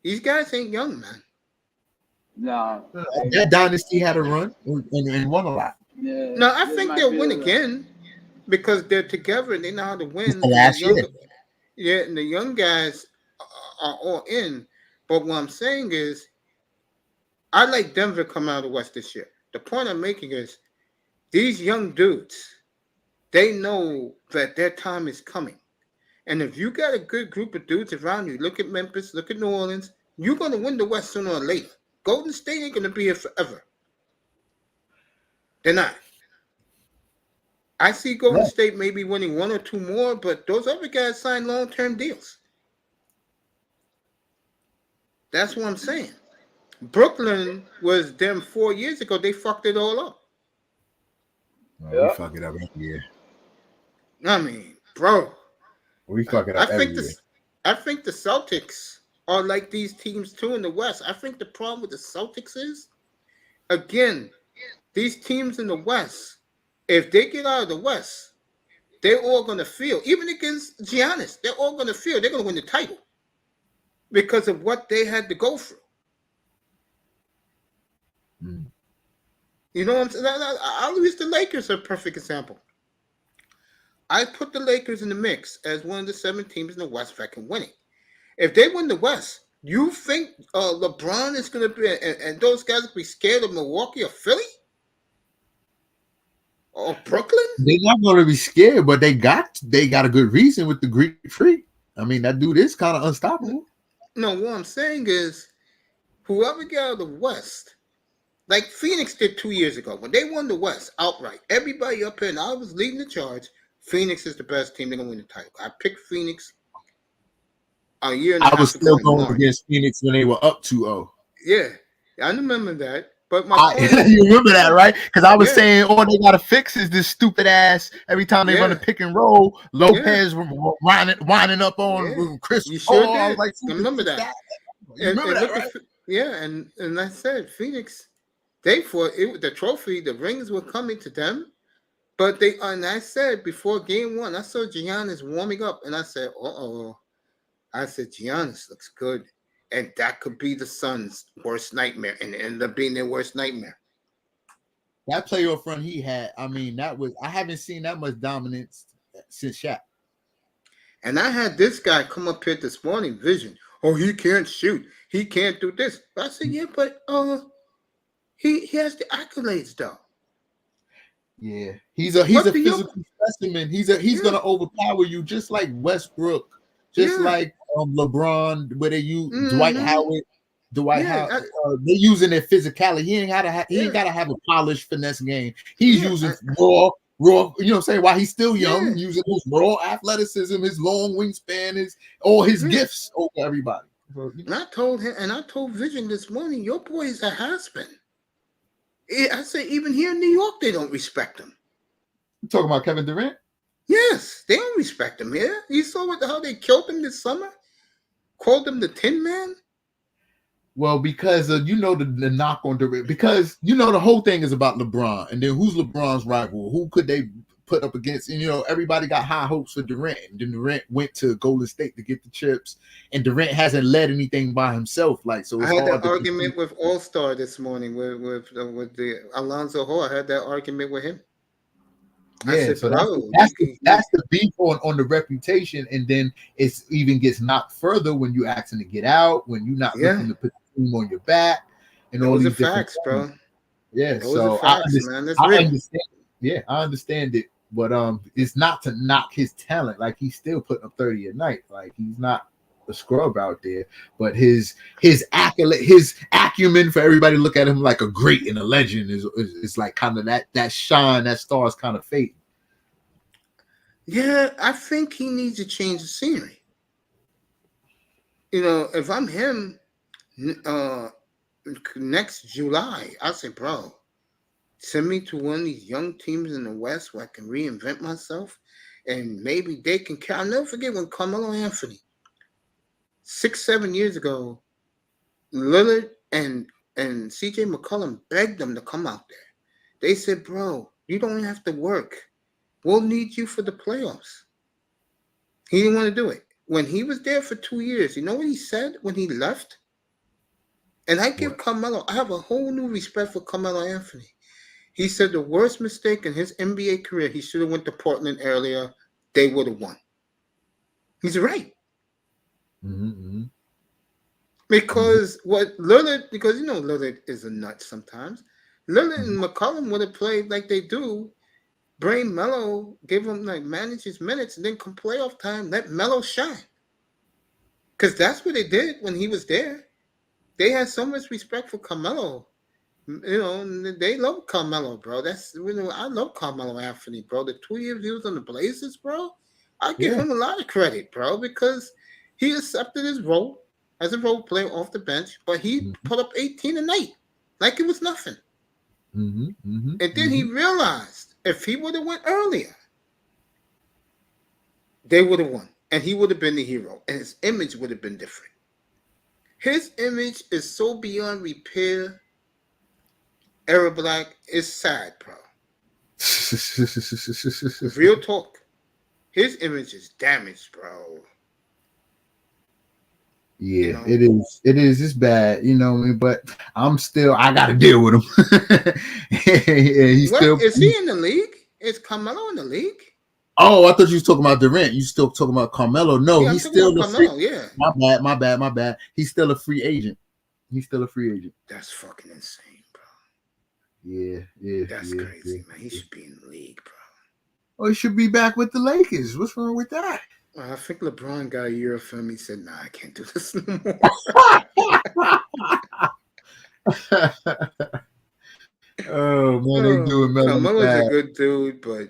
These guys ain't young, man. Nah, That dynasty had a run and won a lot. yeah. No, I this think might they'll be win a- again because they're together and they know how to win. It's the And last year. yeah, and the young guys are all in. But what I'm saying is, I like Denver coming out of the West this year. The point I'm making is, these young dudes, they know that their time is coming. And if you got a good group of dudes around you, look at Memphis, look at New Orleans, you're going to win the West sooner or later. Golden State ain't going to be here forever. They're not. I see Golden State maybe winning one or two more, but those other guys signed long-term deals. That's what I'm saying. Brooklyn was them 4 years ago. They fucked it all up. We fuck it up every year. I mean, bro. We fuck it up every year. I think the Celtics are like these teams too in the West. I think the problem with the Celtics is, again, these teams in the West, if they get out of the West, they're all going to feel, even against Giannis, they're all going to feel they're going to win the title because of what they had to go through. You know what I'm saying? I'll use the Lakers as a perfect example. I put the Lakers in the mix as one of the 7 teams in the West that can win it. If they win the West, you think LeBron is going to be, and those guys will be scared of Milwaukee or Philly? Or Brooklyn? They're not going to be scared, but they got a good reason with the Greek Freak. I mean, that dude is kind of unstoppable. No, what I'm saying is, whoever got out of the West, like Phoenix did 2 years ago, when they won the West outright, everybody up here, and I was leading the charge, Phoenix is the best team. They're going to win the title. I picked Phoenix a year and a half ago. I was still going against Phoenix when they were up 2-0. Yeah, I remember that. But you remember that, right? Because I was saying all they got to fix is this stupid ass. Every time they run a pick and roll, Lopez winding up on Chris. You sure Paul. did. I was like, I remember that. You remember that, right? And I said Phoenix, they fought it. The trophy, the rings were coming to them. But and I said before game 1, I saw Giannis warming up, and I said, I said, Giannis looks good. And that could be the Suns' worst nightmare, and it ended up being their worst nightmare. That playoff run he had, I mean, I haven't seen that much dominance since Shaq. And I had this guy come up here this morning, Vision. Oh, he can't shoot. He can't do this. But I said, yeah, but he has the accolades, though. Yeah, he's a physical specimen. He's gonna overpower you, just like Westbrook, like LeBron, where they use Dwight Howard. They're using their physicality. He ain't gotta have a polished finesse game. He's using raw. You know what I'm saying? While he's still young, using his raw athleticism, his long wingspan, all his gifts over everybody. And I told him, and I told Vision this morning, your boy is a has-been. I say, even here in New York, they don't respect him. You talking about Kevin Durant? Yes, they don't respect him here. You saw how they killed him this summer? Called him the Tin Man? Well, because the knock on Durant, because the whole thing is about LeBron, and then who's LeBron's rival? Who could they put up against? And everybody got high hopes for Durant. And then Durant went to Golden State to get the chips, and Durant hasn't led anything by himself. I had that argument with All-Star this morning with the Alonzo Hall. I had that argument with him. Yeah, so that's the beef on the reputation, and then it even gets knocked further when you asking to get out, when you're not looking to put the team on your back, and all these facts, bro. Yeah, so I understand. Yeah, I understand it, but it's not to knock his talent. Like, he's still putting up 30 a night. Like, he's not a scrub out there, but his accolade, his acumen for everybody to look at him like a great and a legend is like kind of that shine, that star is kind of fading. Yeah, I think he needs to change the scenery. If I'm him, next July, I'll say, bro, send me to one of these young teams in the West where I can reinvent myself, and maybe they can. I'll never forget when Carmelo Anthony, 6-7 years ago, Lillard and CJ McCollum begged them to come out there. They said, bro, you don't have to work. We'll need you for the playoffs. He didn't want to do it. When he was there for 2 years, you know what he said when he left? And I give Carmelo, I have a whole new respect for Carmelo Anthony. He said the worst mistake in his NBA career, he should have went to Portland earlier. They would have won. He's right. Because because you know Lillard is a nut sometimes. Lillard and McCollum would have played like they do. Bring Melo, give him manage his minutes, and then come playoff time, let Melo shine. Because that's what they did when he was there. They had so much respect for Carmelo. You know, they love Carmelo, bro. I love Carmelo Anthony, bro. The 2 years he was on the Blazers, bro, I give him a lot of credit, bro, because he accepted his role as a role player off the bench, but he put up 18 a night like it was nothing. And then he realized if he would have went earlier, they would have won, and he would have been the hero, and his image would have been different. His image is so beyond repair. Era Black is sad, bro. Real talk. His image is damaged, bro. Yeah, You know? it is. It is. It's bad, you know. But I got to deal with him. He's still. Is he in the league? Is Carmelo in the league? Oh, I thought you was talking about Durant. You still talking about Carmelo? No, Yeah, he's still a Carmelo, free. yeah. My bad. He's still a free agent. That's fucking insane, bro. Yeah. That's crazy, man. He should be in the league, bro. Oh, he should be back with the Lakers. What's wrong with that? I think LeBron got a year of him. He said, "Nah, I can't do this no more." Oh man, they doing Melo Carmelo's bad. a good dude, but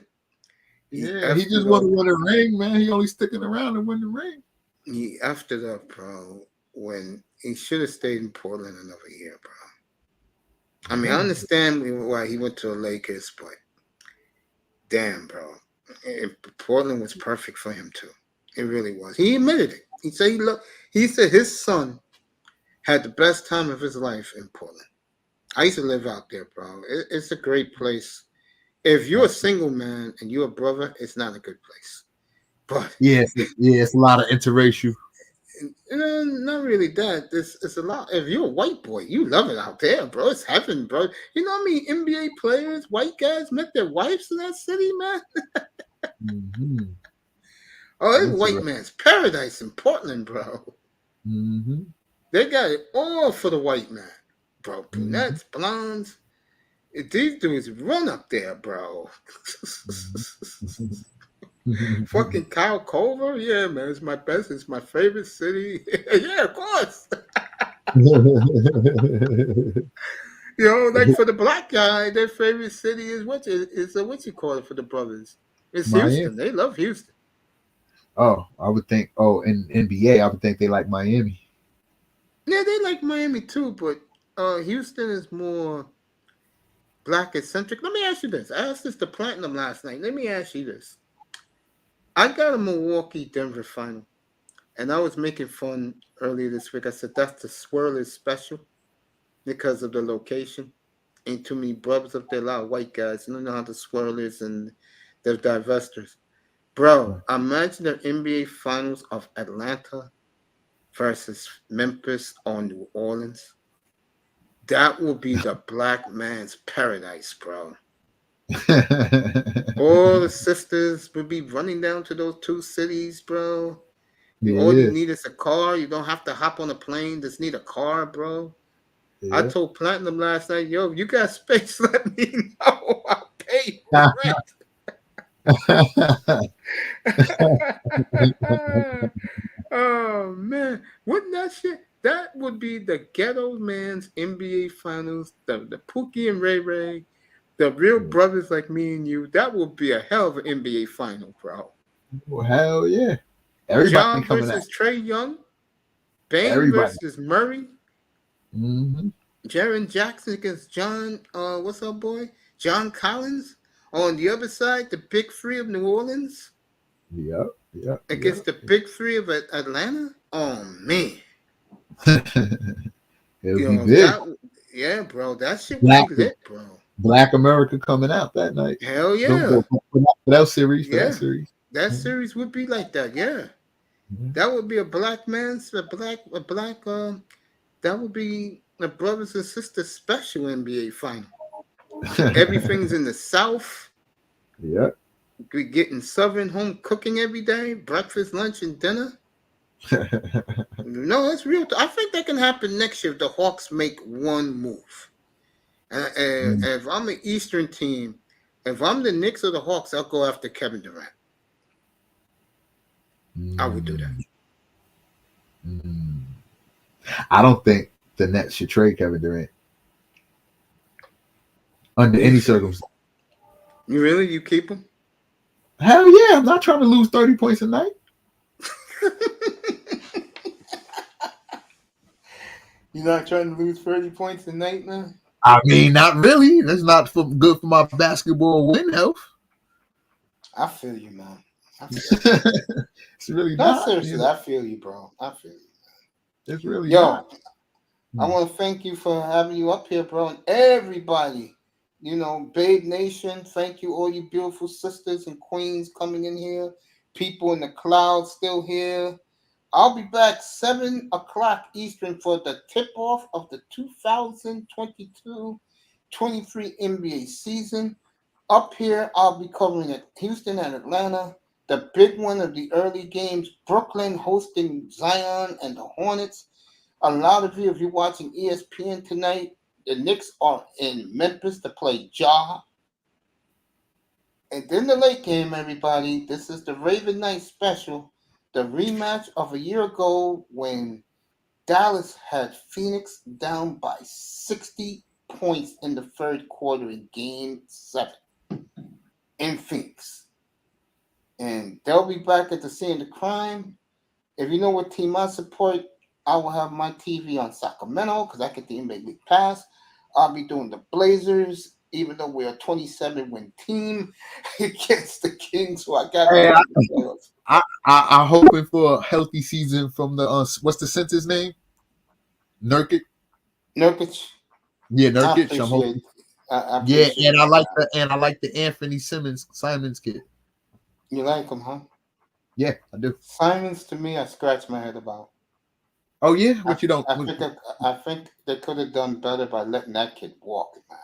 He just want to win a ring, man. He only sticking around to win the ring. He effed it up, bro. When he should have stayed in Portland another year, bro. I mean, I understand why he went to the Lakers, but damn, bro, Portland was perfect for him too. It really was. He admitted it. He said his son had the best time of his life in Portland. I used to live out there, bro. It's a great place. If you're a single man and you're a brother, it's not a good place. But it's a lot of interracial. Not really that. It's a lot. If you're a white boy, you love it out there, bro. It's heaven, bro. You know how many NBA players, white guys, met their wives in that city, man? Oh, it's white man's paradise in Portland, bro. They got it all for the white man, bro. Brunettes, blondes. These dudes run up there, bro. Fucking Kyle Culver, yeah, man. It's my best. It's my favorite city. Yeah, of course. You know, like for the black guy, their favorite city is what you call it for the brothers? It's Miami. Houston. They love Houston. Oh, I would think. Oh, in N.B.A, I would think they like Miami. Yeah, they like Miami too, but Houston is more black eccentric. Let me ask you this. I asked this to Platinum last night. Let me ask you this. I got a Milwaukee-Denver final, and I was making fun earlier this week. I said that's the Swirlers special because of the location. Ain't too many brothers up there, a lot of white guys. You don't know how the Swirlers and the divestors. Bro, imagine the NBA finals of Atlanta versus Memphis or New Orleans. That would be the black man's paradise, bro. All the sisters would be running down to those two cities, bro. All you need is a car. You don't have to hop on a plane. Just need a car, bro. I told Platinum last night, yo, if you got space, let me know. I'll pay you rent. Oh, man. Wouldn't that shit? That would be the ghetto man's NBA finals, the Pookie and Ray Ray, the real brothers like me and you. That would be a hell of an NBA final, bro. Well, hell yeah. Everybody John coming versus out. Trae Young. Bane Everybody. versus Murray. Jaren Jackson against John, what's up, boy? John Collins. On the other side, the big three of New Orleans. Yep. Against the big three of Atlanta. Oh, man. It'll be big. Yeah, bro. That shit would be lit, bro. Black America coming out that night. Hell yeah. For that series. That series would be like that, yeah. That would be a black man's a black. That would be a brothers and sisters special NBA final. Everything's in the South. Yep. We getting Southern home cooking every day, breakfast, lunch, and dinner. No, it's real. I think that can happen next year if the Hawks make one move. And if I'm an Eastern team, if I'm the Knicks or the Hawks, I'll go after Kevin Durant. I would do that. I don't think the Nets should trade Kevin Durant under any circumstance. You really? You keep him? Hell yeah! I'm not trying to lose 30 points a night. You're not trying to lose 30 points a night, man? I mean, not really. That's not good for my basketball win health. I feel you, man. It's really not. Seriously, You know? I feel you, bro. I feel you. It's really not. I want to thank you for having you up here, bro, and everybody. You know, Babe Nation, thank you, all you beautiful sisters and queens coming in here. People in the clouds still here. I'll be back 7 o'clock Eastern for the tip-off of the 2022-23 NBA season. Up here, I'll be covering it. Houston and Atlanta. The big one of the early games, Brooklyn hosting Zion and the Hornets. A lot of you, if you're watching ESPN tonight, the Knicks are in Memphis to play Ja. And then the late game, everybody. This is the Raven Night special. The rematch of a year ago when Dallas had Phoenix down by 60 points in the third quarter in Game 7 in Phoenix. And they'll be back at the scene of the crime. If you know what team I support, I will have my TV on Sacramento because I get the NBA League Pass. I'll be doing the Blazers, even though we're a 27-win team against the Kings, who I got. Hey, I'm hoping for a healthy season from the what's the center's name? Nurkic. Nurkic. Yeah, Nurkic. I'm hoping. I like the Anthony Simons kid. You like him, huh? Yeah, I do. Simons, to me, I scratch my head about. Oh yeah, what you don't? I think they could have done better by letting that kid walk, man.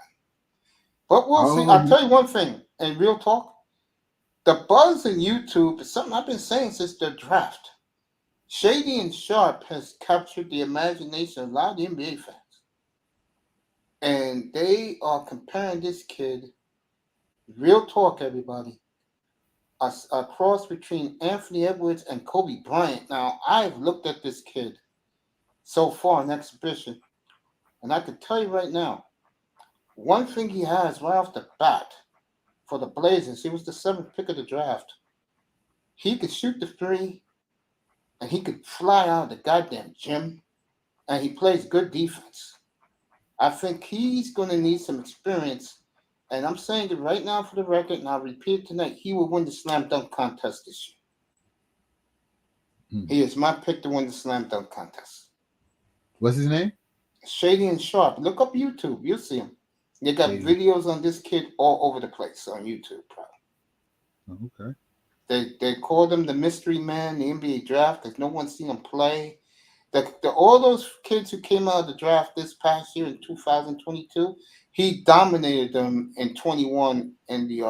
But we'll see. I'll tell you one thing, in real talk, the buzz in YouTube is something I've been saying since the draft. Shady and Sharp has captured the imagination of a lot of the NBA fans. And they are comparing this kid, real talk, everybody, a cross between Anthony Edwards and Kobe Bryant. Now, I've looked at this kid so far in exhibition, and I can tell you right now, one thing he has right off the bat for the Blazers, he was the 7th pick of the draft. He could shoot the three, and he could fly out of the goddamn gym, and he plays good defense. I think he's going to need some experience, and I'm saying it right now for the record, and I'll repeat it tonight, he will win the slam dunk contest this year. He is my pick to win the slam dunk contest. What's his name? Shady and Sharp. Look up YouTube. You'll see him. They got videos on this kid all over the place on YouTube, bro. Okay. They called him the mystery man, the NBA draft, because no one's seen him play. All those kids who came out of the draft this past year in 2022, he dominated them in 21 in the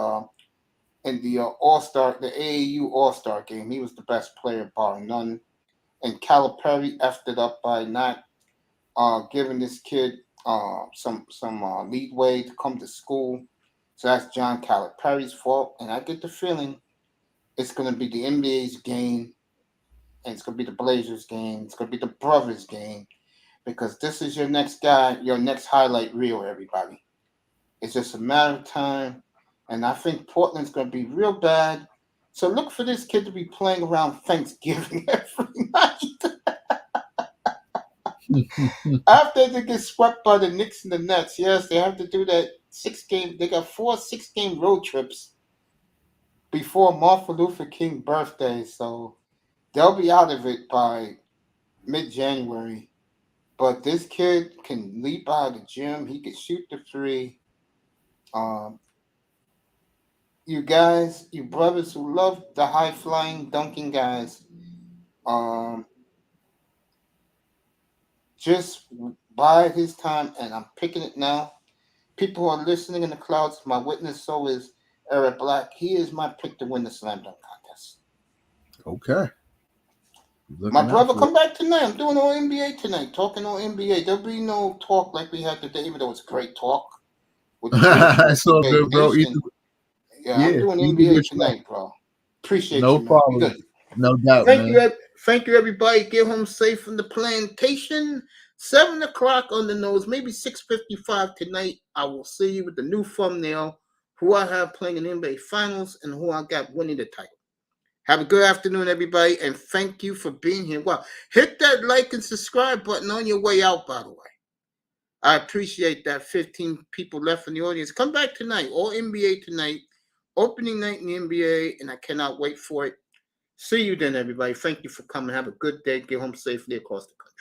All-Star, the AAU All-Star game. He was the best player, bar none. And Calipari effed it up by not giving this kid some leadway to come to school. So that's John Calipari's fault. And I get the feeling it's going to be the NBA's game, and it's going to be the Blazers' game. It's going to be the brothers' game, because this is your next guy, your next highlight reel, everybody. It's just a matter of time, and I think Portland's going to be real bad. So look for this kid to be playing around Thanksgiving every night. After they get swept by the Knicks and the Nets, yes, they have to do that 6-game. They got 4 6-game road trips before Martin Luther King birthday, so they'll be out of it by mid-January. But this kid can leap out of the gym. He can shoot the three. You guys, you brothers who love the high-flying dunking guys, Just buy his time, and I'm picking it now. People who are listening in the clouds, my witness, so is Eric Black. He is my pick to win the slam dunk contest. Okay. My brother, come back tonight. I'm doing all NBA tonight, talking all NBA. There'll be no talk like we had today, even though it's great talk. It's all good, bro. Yeah, I'm doing NBA tonight, bro. Appreciate no you, man. problem. Good. No doubt, Thank man. you, thank you, everybody. Get home safe from the plantation. 7 o'clock on the nose, maybe 6:55 tonight. I will see you with the new thumbnail, who I have playing in the NBA Finals and who I got winning the title. Have a good afternoon, everybody, and thank you for being here. Wow, hit that like and subscribe button on your way out, by the way. I appreciate that. 15 people left in the audience. Come back tonight, all NBA tonight, opening night in the NBA, and I cannot wait for it. See you then, everybody. Thank you for coming. Have a good day. Get home safely across the country.